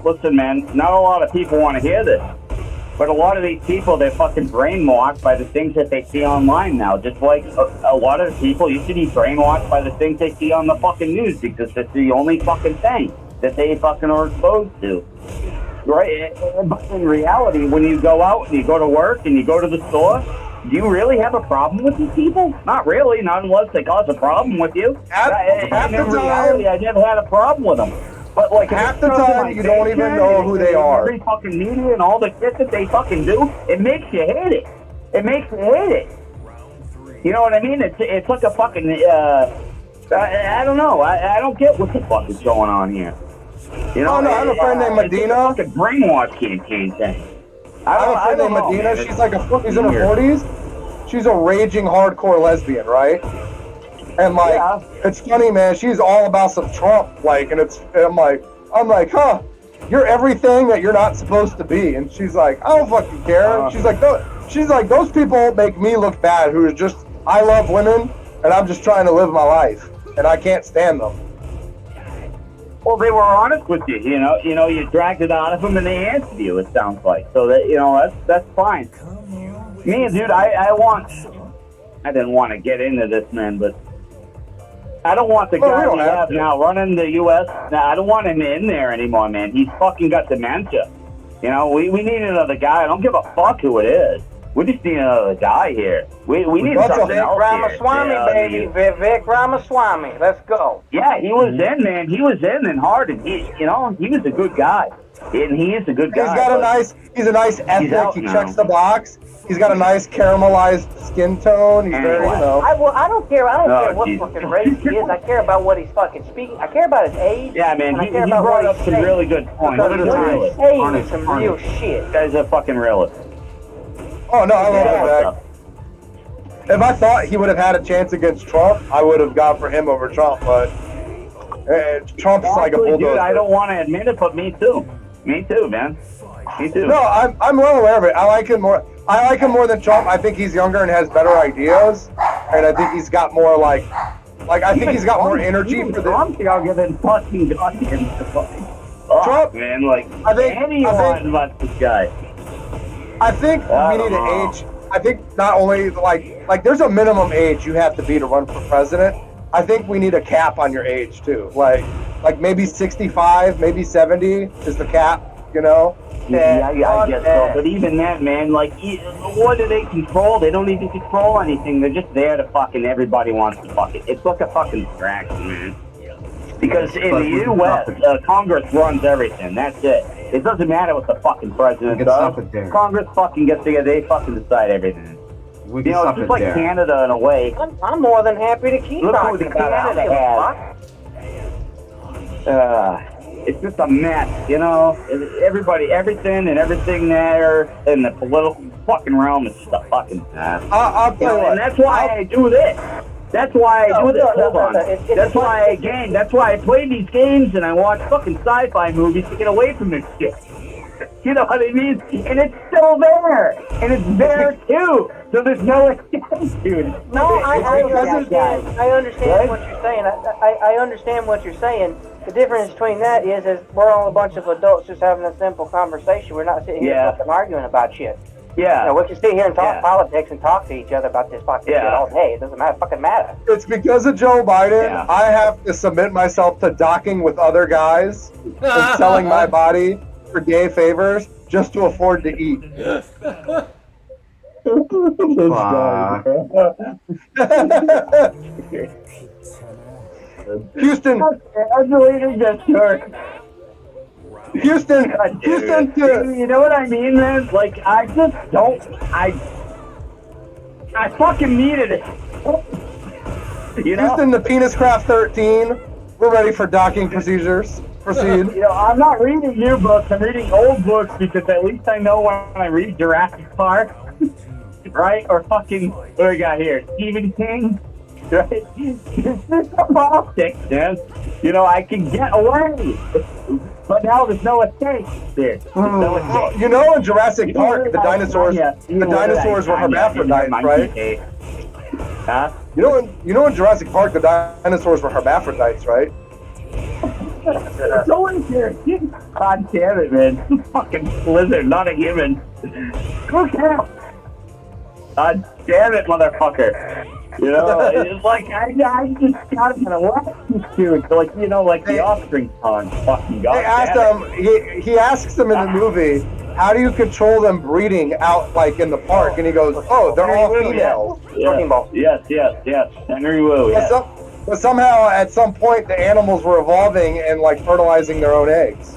Listen, man, not a lot of people want to hear this. But a lot of these people, they're fucking brainwashed by the things that they see online now. Just like a lot of the people used to be brainwashed by the things they see on the fucking news because it's the only fucking thing that they fucking are exposed to. Right? But in reality, when you go out and you go to work and you go to the store, do you really have a problem with these people? Not really, not unless they cause a problem with you. In reality, I never had a problem with them. But like half the time, you don't even know who they are. Every fucking media and all the shit that they fucking do, it makes you hate it. It makes you hate it. You know what I mean? It's like a fucking, I don't know. I don't get what the fuck is going on here. You know, I have a friend named Medina. It's like a brainwash campaign thing. I have a friend named Medina. She's she's in her 40s. She's a raging hardcore lesbian, right? And it's funny, man. She's all about some Trump, and I'm like, you're everything that you're not supposed to be. And she's like, I don't fucking care. She's like, those people make me look bad. Who is just, I love women, and I'm just trying to live my life, and I can't stand them. Well, they were honest with you, you know, you dragged it out of them and they answered you, it sounds like. So that, that's fine. Me, dude, I didn't want to get into this, man, but I don't want the guy we have now running the U.S. I don't want him in there anymore, man. He's fucking got dementia. You know, we need another guy. I don't give a fuck who it is. We just need another guy here. We need something Vic else Ramaswamy, here. baby. Vic Ramaswamy. Let's go. Yeah, he was in, man. He was in and hard, and he was a good guy. And he is a good guy. He's a nice ethnic. He checks the box. He's got a nice caramelized skin tone. He's very, I don't care. I don't care what fucking race he is. I care about what he's fucking speaking. I care about his age. Yeah, man. He about brought what up some really good points. He's saying some real shit. Guy's a fucking realist. Oh, no, I love that. If I thought he would have had a chance against Trump, I would have gone for him over Trump, but Trump's like a Actually, bulldozer. dude, I don't want to admit it, but me too. Me too, man. Me too. No, I'm well aware of it. I like him more. I like him more than Trump. I think he's younger and has better ideas, and I think he's got more like I think he's got more energy for the. Trump's younger than fucking Trump, man. Like anyone about this guy. I think we need an age. I think not only like there's a minimum age you have to be to run for president. I think we need a cap on your age too. Like maybe 65, maybe 70 is the cap. You know? Yeah, I guess so. But even that, man, like, what do they control? They don't even control anything. They're just there to fucking, everybody wants to fuck it. It's like a fucking distraction, man. Because in the U.S., Congress runs everything. That's it. It doesn't matter what the fucking president does. Congress fucking gets together. They fucking decide everything. We You know, it's just like Canada in a way. I'm more than happy to keep Look talking who about Canada has. It's just a mess, you know. Everybody, everything there in the political fucking realm is just a fucking mess. I'll tell you what. And that's why I do this. That's why I do this. Hold on. That's why I play these games and I watch fucking sci-fi movies to get away from this shit. You know what I mean? And it's still there. And it's there too. So there's no excuse, dude. No, I understand what you're saying. I understand what you're saying. The difference between that is we're all a bunch of adults just having a simple conversation. We're not sitting here fucking arguing about shit. Yeah. You know, we can sit here and talk politics and talk to each other about this fucking shit all day. It doesn't fucking matter. It's because of Joe Biden. I have to submit myself to docking with other guys and selling my body for gay favors just to afford to eat. Houston. Houston. You know what I mean, man? Like, I just don't. I fucking needed it. You know? Houston, the Penis Craft 13. We're ready for docking procedures. Proceed. You know, I'm not reading new books. I'm reading old books because at least I know when I read Jurassic Park, right? Or fucking, what do we got here? Stephen King, right? It's just a politics, man. You know, I can get away. But now there's no escape there. No escape. You know, in Jurassic Park, the dinosaurs were hermaphrodites, right? Huh? You know, in Jurassic Park, the dinosaurs were hermaphrodites, right? No one cares. God damn it, man. Fucking lizard, not a human. Who cares? God damn it, motherfucker. You know, it's like, I just got him in a weapon suit. Like, you know, like the offspring song. Fucking God. They asked him, he asks them in the movie, how do you control them breeding out, like, in the park? And he goes, oh, they're all females. Yes. Henry Wu, yeah. But somehow, at some point, the animals were evolving and, like, fertilizing their own eggs.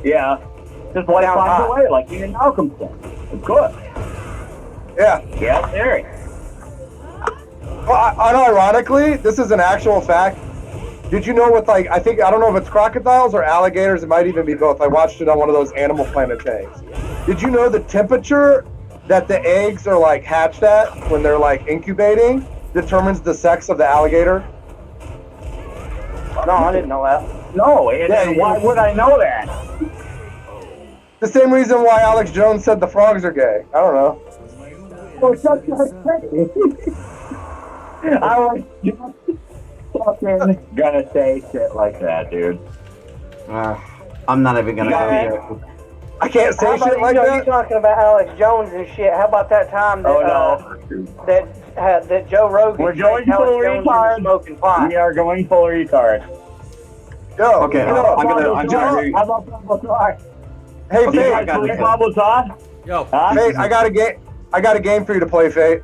Yeah. Just like finds a way, like Ian Malcolm said. Of course. Yeah. Yeah, theory. Well, unironically, this is an actual fact. Did you know with, like, I don't know if it's crocodiles or alligators, it might even be both. I watched it on one of those Animal Planet things. Did you know the temperature that the eggs are, like, hatched at when they're, like, incubating determines the sex of the alligator? No, I didn't know that. No, and why would I know that? The same reason why Alex Jones said the frogs are gay. I don't know. Well, such I was just fucking gonna say shit like that, dude. I'm not even gonna go here. I can't say shit like that. You're talking about Alex Jones and shit. How about that time that that Joe Rogan? We're going full retard. Smoking pot. We are going full retard. Yo, okay, I'm gonna. How about Pablo Tar? Hey, okay, Fate, I got Pablo Tar? Yo, Fate, I got a game for you to play, Fate.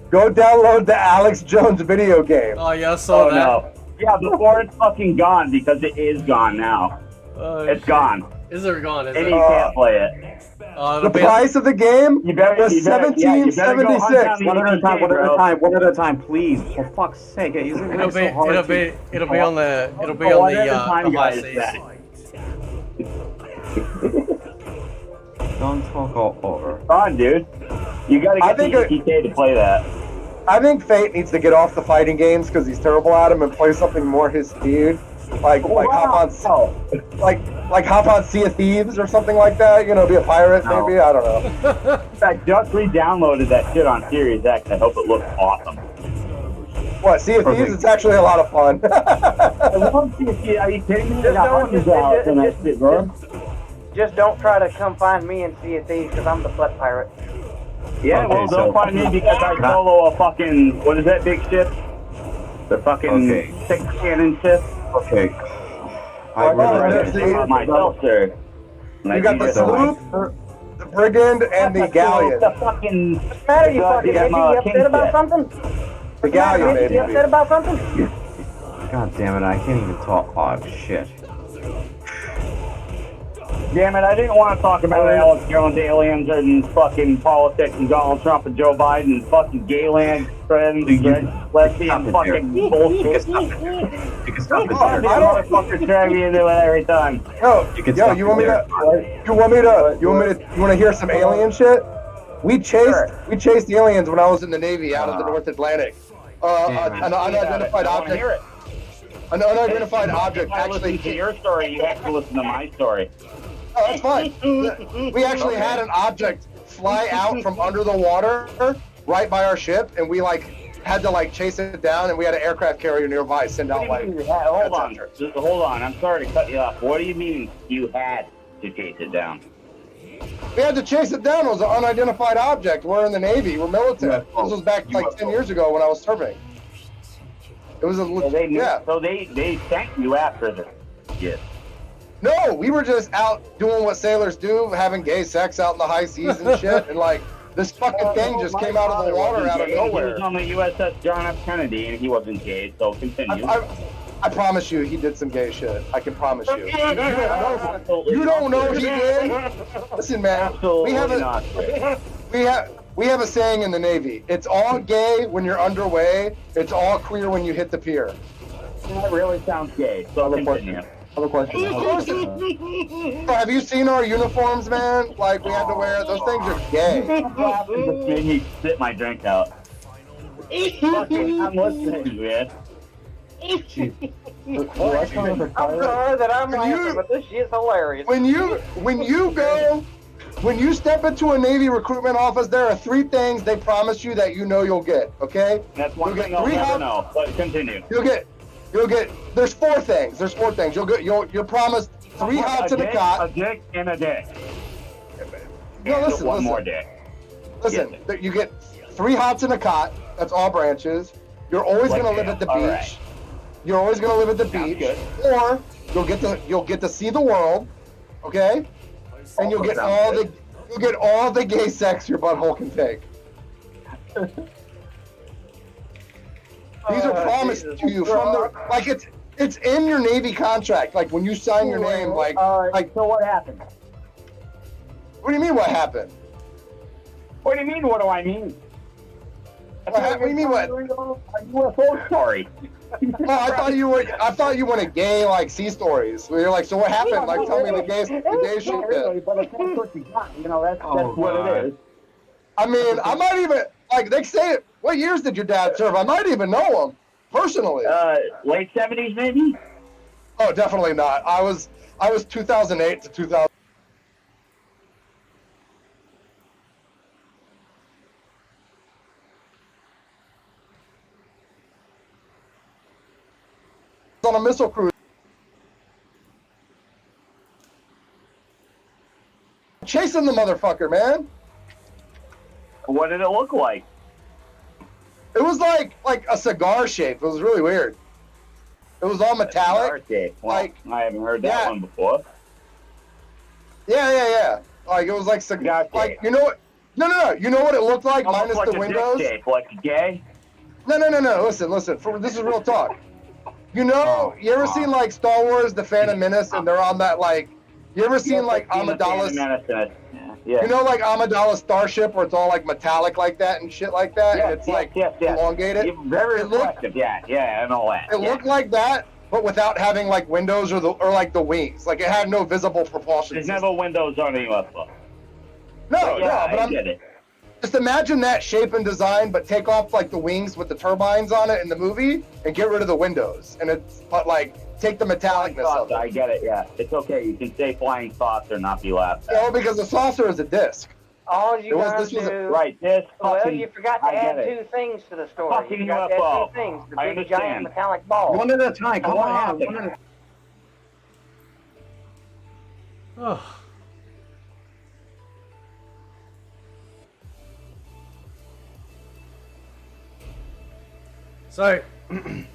Go download the Alex Jones video game. Oh yeah, I saw that. No. Yeah, before it's fucking gone because it is gone now. It's gone. Is it gone? And you can't play it. The price of the game was $17.76. One at a time, please. For fuck's sake, it'll be on the high seas. Don't talk all over. Come on, dude. You gotta get the ETK to play that. I think Fate needs to get off the fighting games because he's terrible at them and play something more his speed. Like hop on, like hop on Sea of Thieves or something like that. You know, be a pirate maybe. I don't know. I just re-downloaded that shit on Series X. I hope it looks awesome. What, Sea of Thieves? It's actually a lot of fun. I love Sea of Thieves. Are you kidding me? I got hundreds of hours in that shit, bro. Just don't try to come find me and Sea of Thieves because I'm the butt pirate. Yeah, well, don't find me because I solo a fucking, what is that big ship? The fucking six cannon ship? Okay. I myself, sir. You got the sloop, the brigand, and the galleon. The fucking... What's the matter, you fucking idiot? You upset about something? The galleon, baby. You upset about something? God damn it, I can't even talk. Oh, shit. Damn it, I didn't want to talk about Alex Jones, aliens, and fucking politics, and Donald Trump, and Joe Biden, and fucking gayland friends, lesbian fucking bullshit. You can stop it I there. motherfuckers drag me into it every time. You want to hear some alien shit? We chased aliens when I was in the Navy out of the North Atlantic. An unidentified object. An unidentified object actually. To your story, you have to listen to my story. Oh, that's fine. We actually had an object fly out from under the water right by our ship, and we had to chase it down, and we had an aircraft carrier nearby send out Hold on. I'm sorry to cut you off. What do you mean you had to chase it down? We had to chase it down. It was an unidentified object. We're in the Navy. We're military. This was back 10 years ago when I was serving. It was So they sent you after this. Yes. No, we were just out doing what sailors do, having gay sex out in the high seas and shit, and this fucking thing just came out of the water out of nowhere. He was on the USS John F. Kennedy, and he wasn't gay, so continue. I promise you, he did some gay shit. I can promise you. You don't know he did? Listen, man. We have a saying in the Navy. It's all gay when you're underway. It's all queer when you hit the pier. That really sounds gay. So continue. I have a question. Have you seen our uniforms, man? We had to wear. Those things are gay. Just made me spit my drink out. I'm listening, man. I'm sorry that I'm laughing, but this shit's hilarious. When you step into a Navy recruitment office, there are 3 things they promise you that you'll get. Okay? That's one thing I'll never know. But continue. You'll get. There's 4 things. You're promised 3 hots in a cot. A dick and a dick. No, listen. One more dick. Listen, you get 3 hots in a cot. That's all branches. You're always gonna live at the beach. Right. You're always gonna live at the beach, or you'll get to see the world. Okay? And you'll get all the gay sex your butthole can take. These are promised to you from the it's in your Navy contract. When you sign your name, So what happened? What do you mean? What happened? What do you mean? What do I mean? What do you mean? What? You a full story. Oh, I thought you wanted gay sea stories. Where you're so what happened? Tell me the gay shit. But that's what you got. That's what it is. I mean, I might even they say it. What years did your dad serve? I might even know him personally. Late 70s, maybe. Oh, definitely not. I was 2008 to 2000. On a missile cruise. Chasing the motherfucker, man. What did it look like? It was like a cigar shape. It was really weird. It was all metallic. Well, I haven't heard that one before. Yeah. It was like cigar. You know what? No. You know what it looked like minus like the windows? Dick shape, like gay? No. Listen. This is real talk. You ever seen Star Wars: The Phantom Menace, and they're on that you ever seen Amidala's? Yeah. You know, Amidala's starship, where it's all metallic like that and shit like that, and it's elongated. Very reflective. Yeah, and all that. It looked like that, but without having windows or the wings. It had no visible propulsion. There's never windows on a UFO. No, but I get it. Just imagine that shape and design, but take off the wings with the turbines on it in the movie, and get rid of the windows, and it's take the metallicness of Saucer, it. I get it. Yeah, it's okay. You can say flying saucer, not be laughed at. No, because the saucer is a disc. All you gotta This was do. Right, this Well, fucking. you forgot to I add get it. two things to the story. Fucking You forgot to add UFO. two things. The I big giant understand. metallic ball. One at a time. Come What on. happened? One at a Oh. So, I'm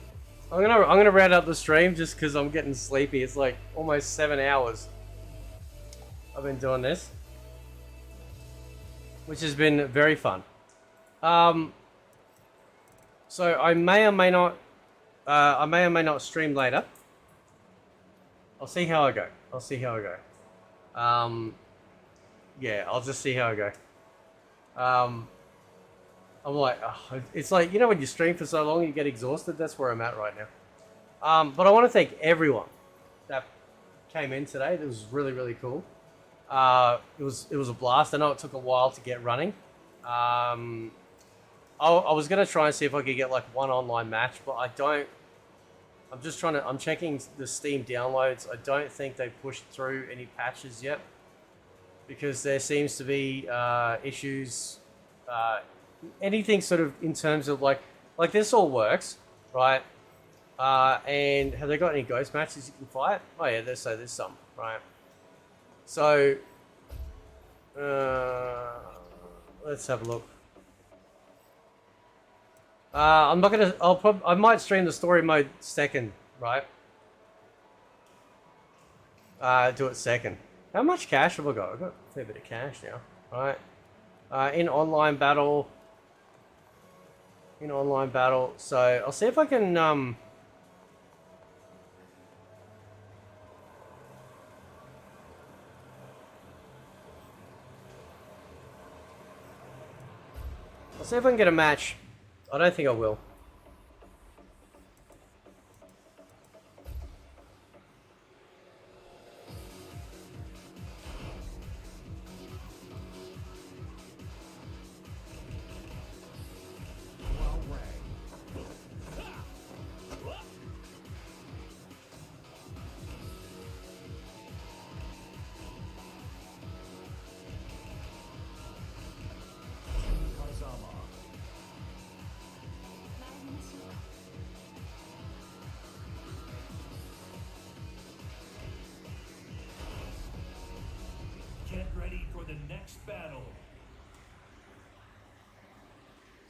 gonna round up the stream just because I'm getting sleepy. It's like almost 7 hours I've been doing this, which has been very fun. So I may or may not stream later. I'll see how I go. Yeah, I'll just see how I go. I'm like, oh, it's like, you know, when you stream for so long, you get exhausted. That's where I'm at right now. But I want to thank everyone that came in today. That was really, really cool. It was a blast. I know it took a while to get running. I was gonna try and see if I could get like one online match, but I don't. I'm checking the Steam downloads. I don't think they pushed through any patches yet, because there seems to be issues. Anything sort of in terms of like this all works, right? And have they got any ghost matches you can fight? Oh yeah, there's some, right? So let's have a look. I'm not gonna. I might stream the story mode second, right? Do it second. How much cash have I got? I've got a fair bit of cash now, right? In online battle. So I'll see if I can I'll see if I can get a match. I don't think I will. Get ready for the next battle.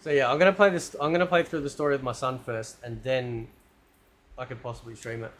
So yeah, I'm gonna play this. I'm gonna play through the story with my son first, and then I could possibly stream it.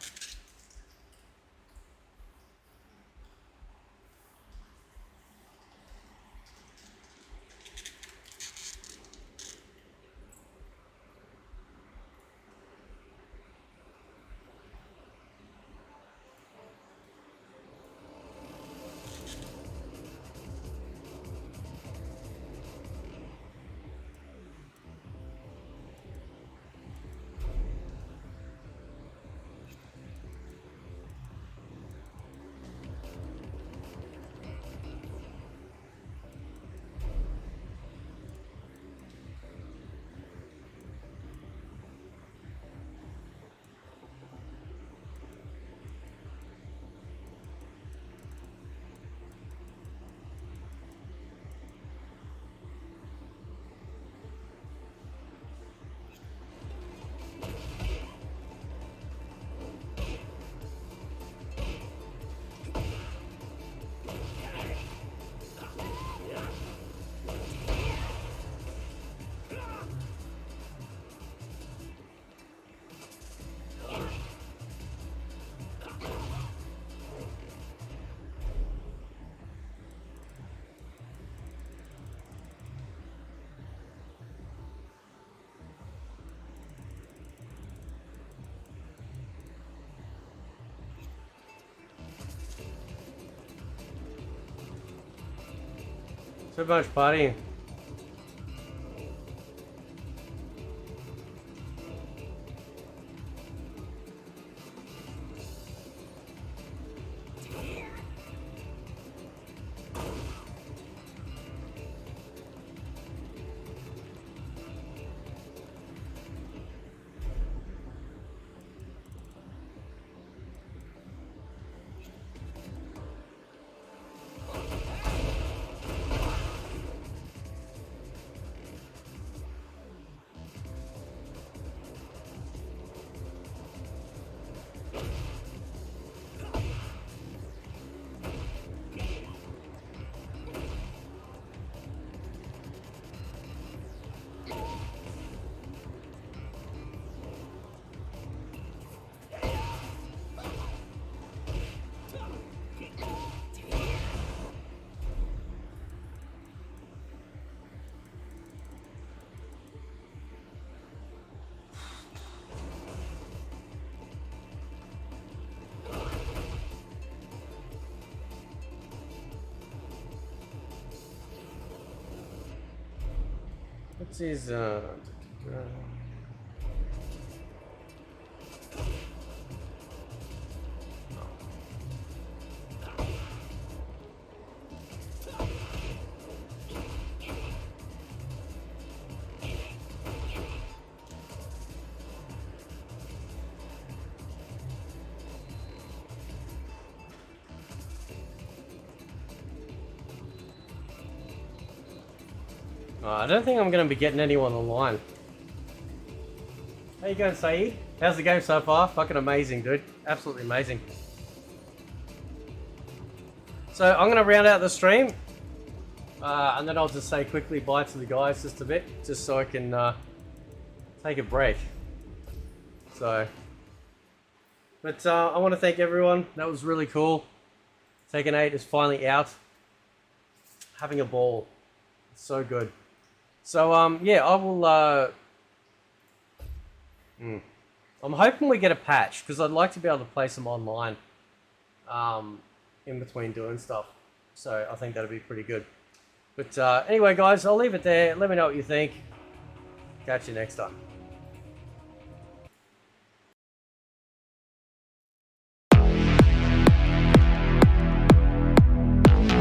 So much partying. What's his I don't think I'm going to be getting anyone online. How you going, Saeed? How's the game so far? Fucking amazing, dude. Absolutely amazing. So I'm going to round out the stream. And then I'll just say quickly bye to the guys just a bit. Just so I can take a break. So. But I want to thank everyone. That was really cool. Tekken 8 is finally out. Having a ball. It's so good. So, yeah, I will, I'm hoping we get a patch, because I'd like to be able to play some online, in between doing stuff. So, I think that'd be pretty good. But, anyway, guys, I'll leave it there. Let me know what you think. Catch you next time.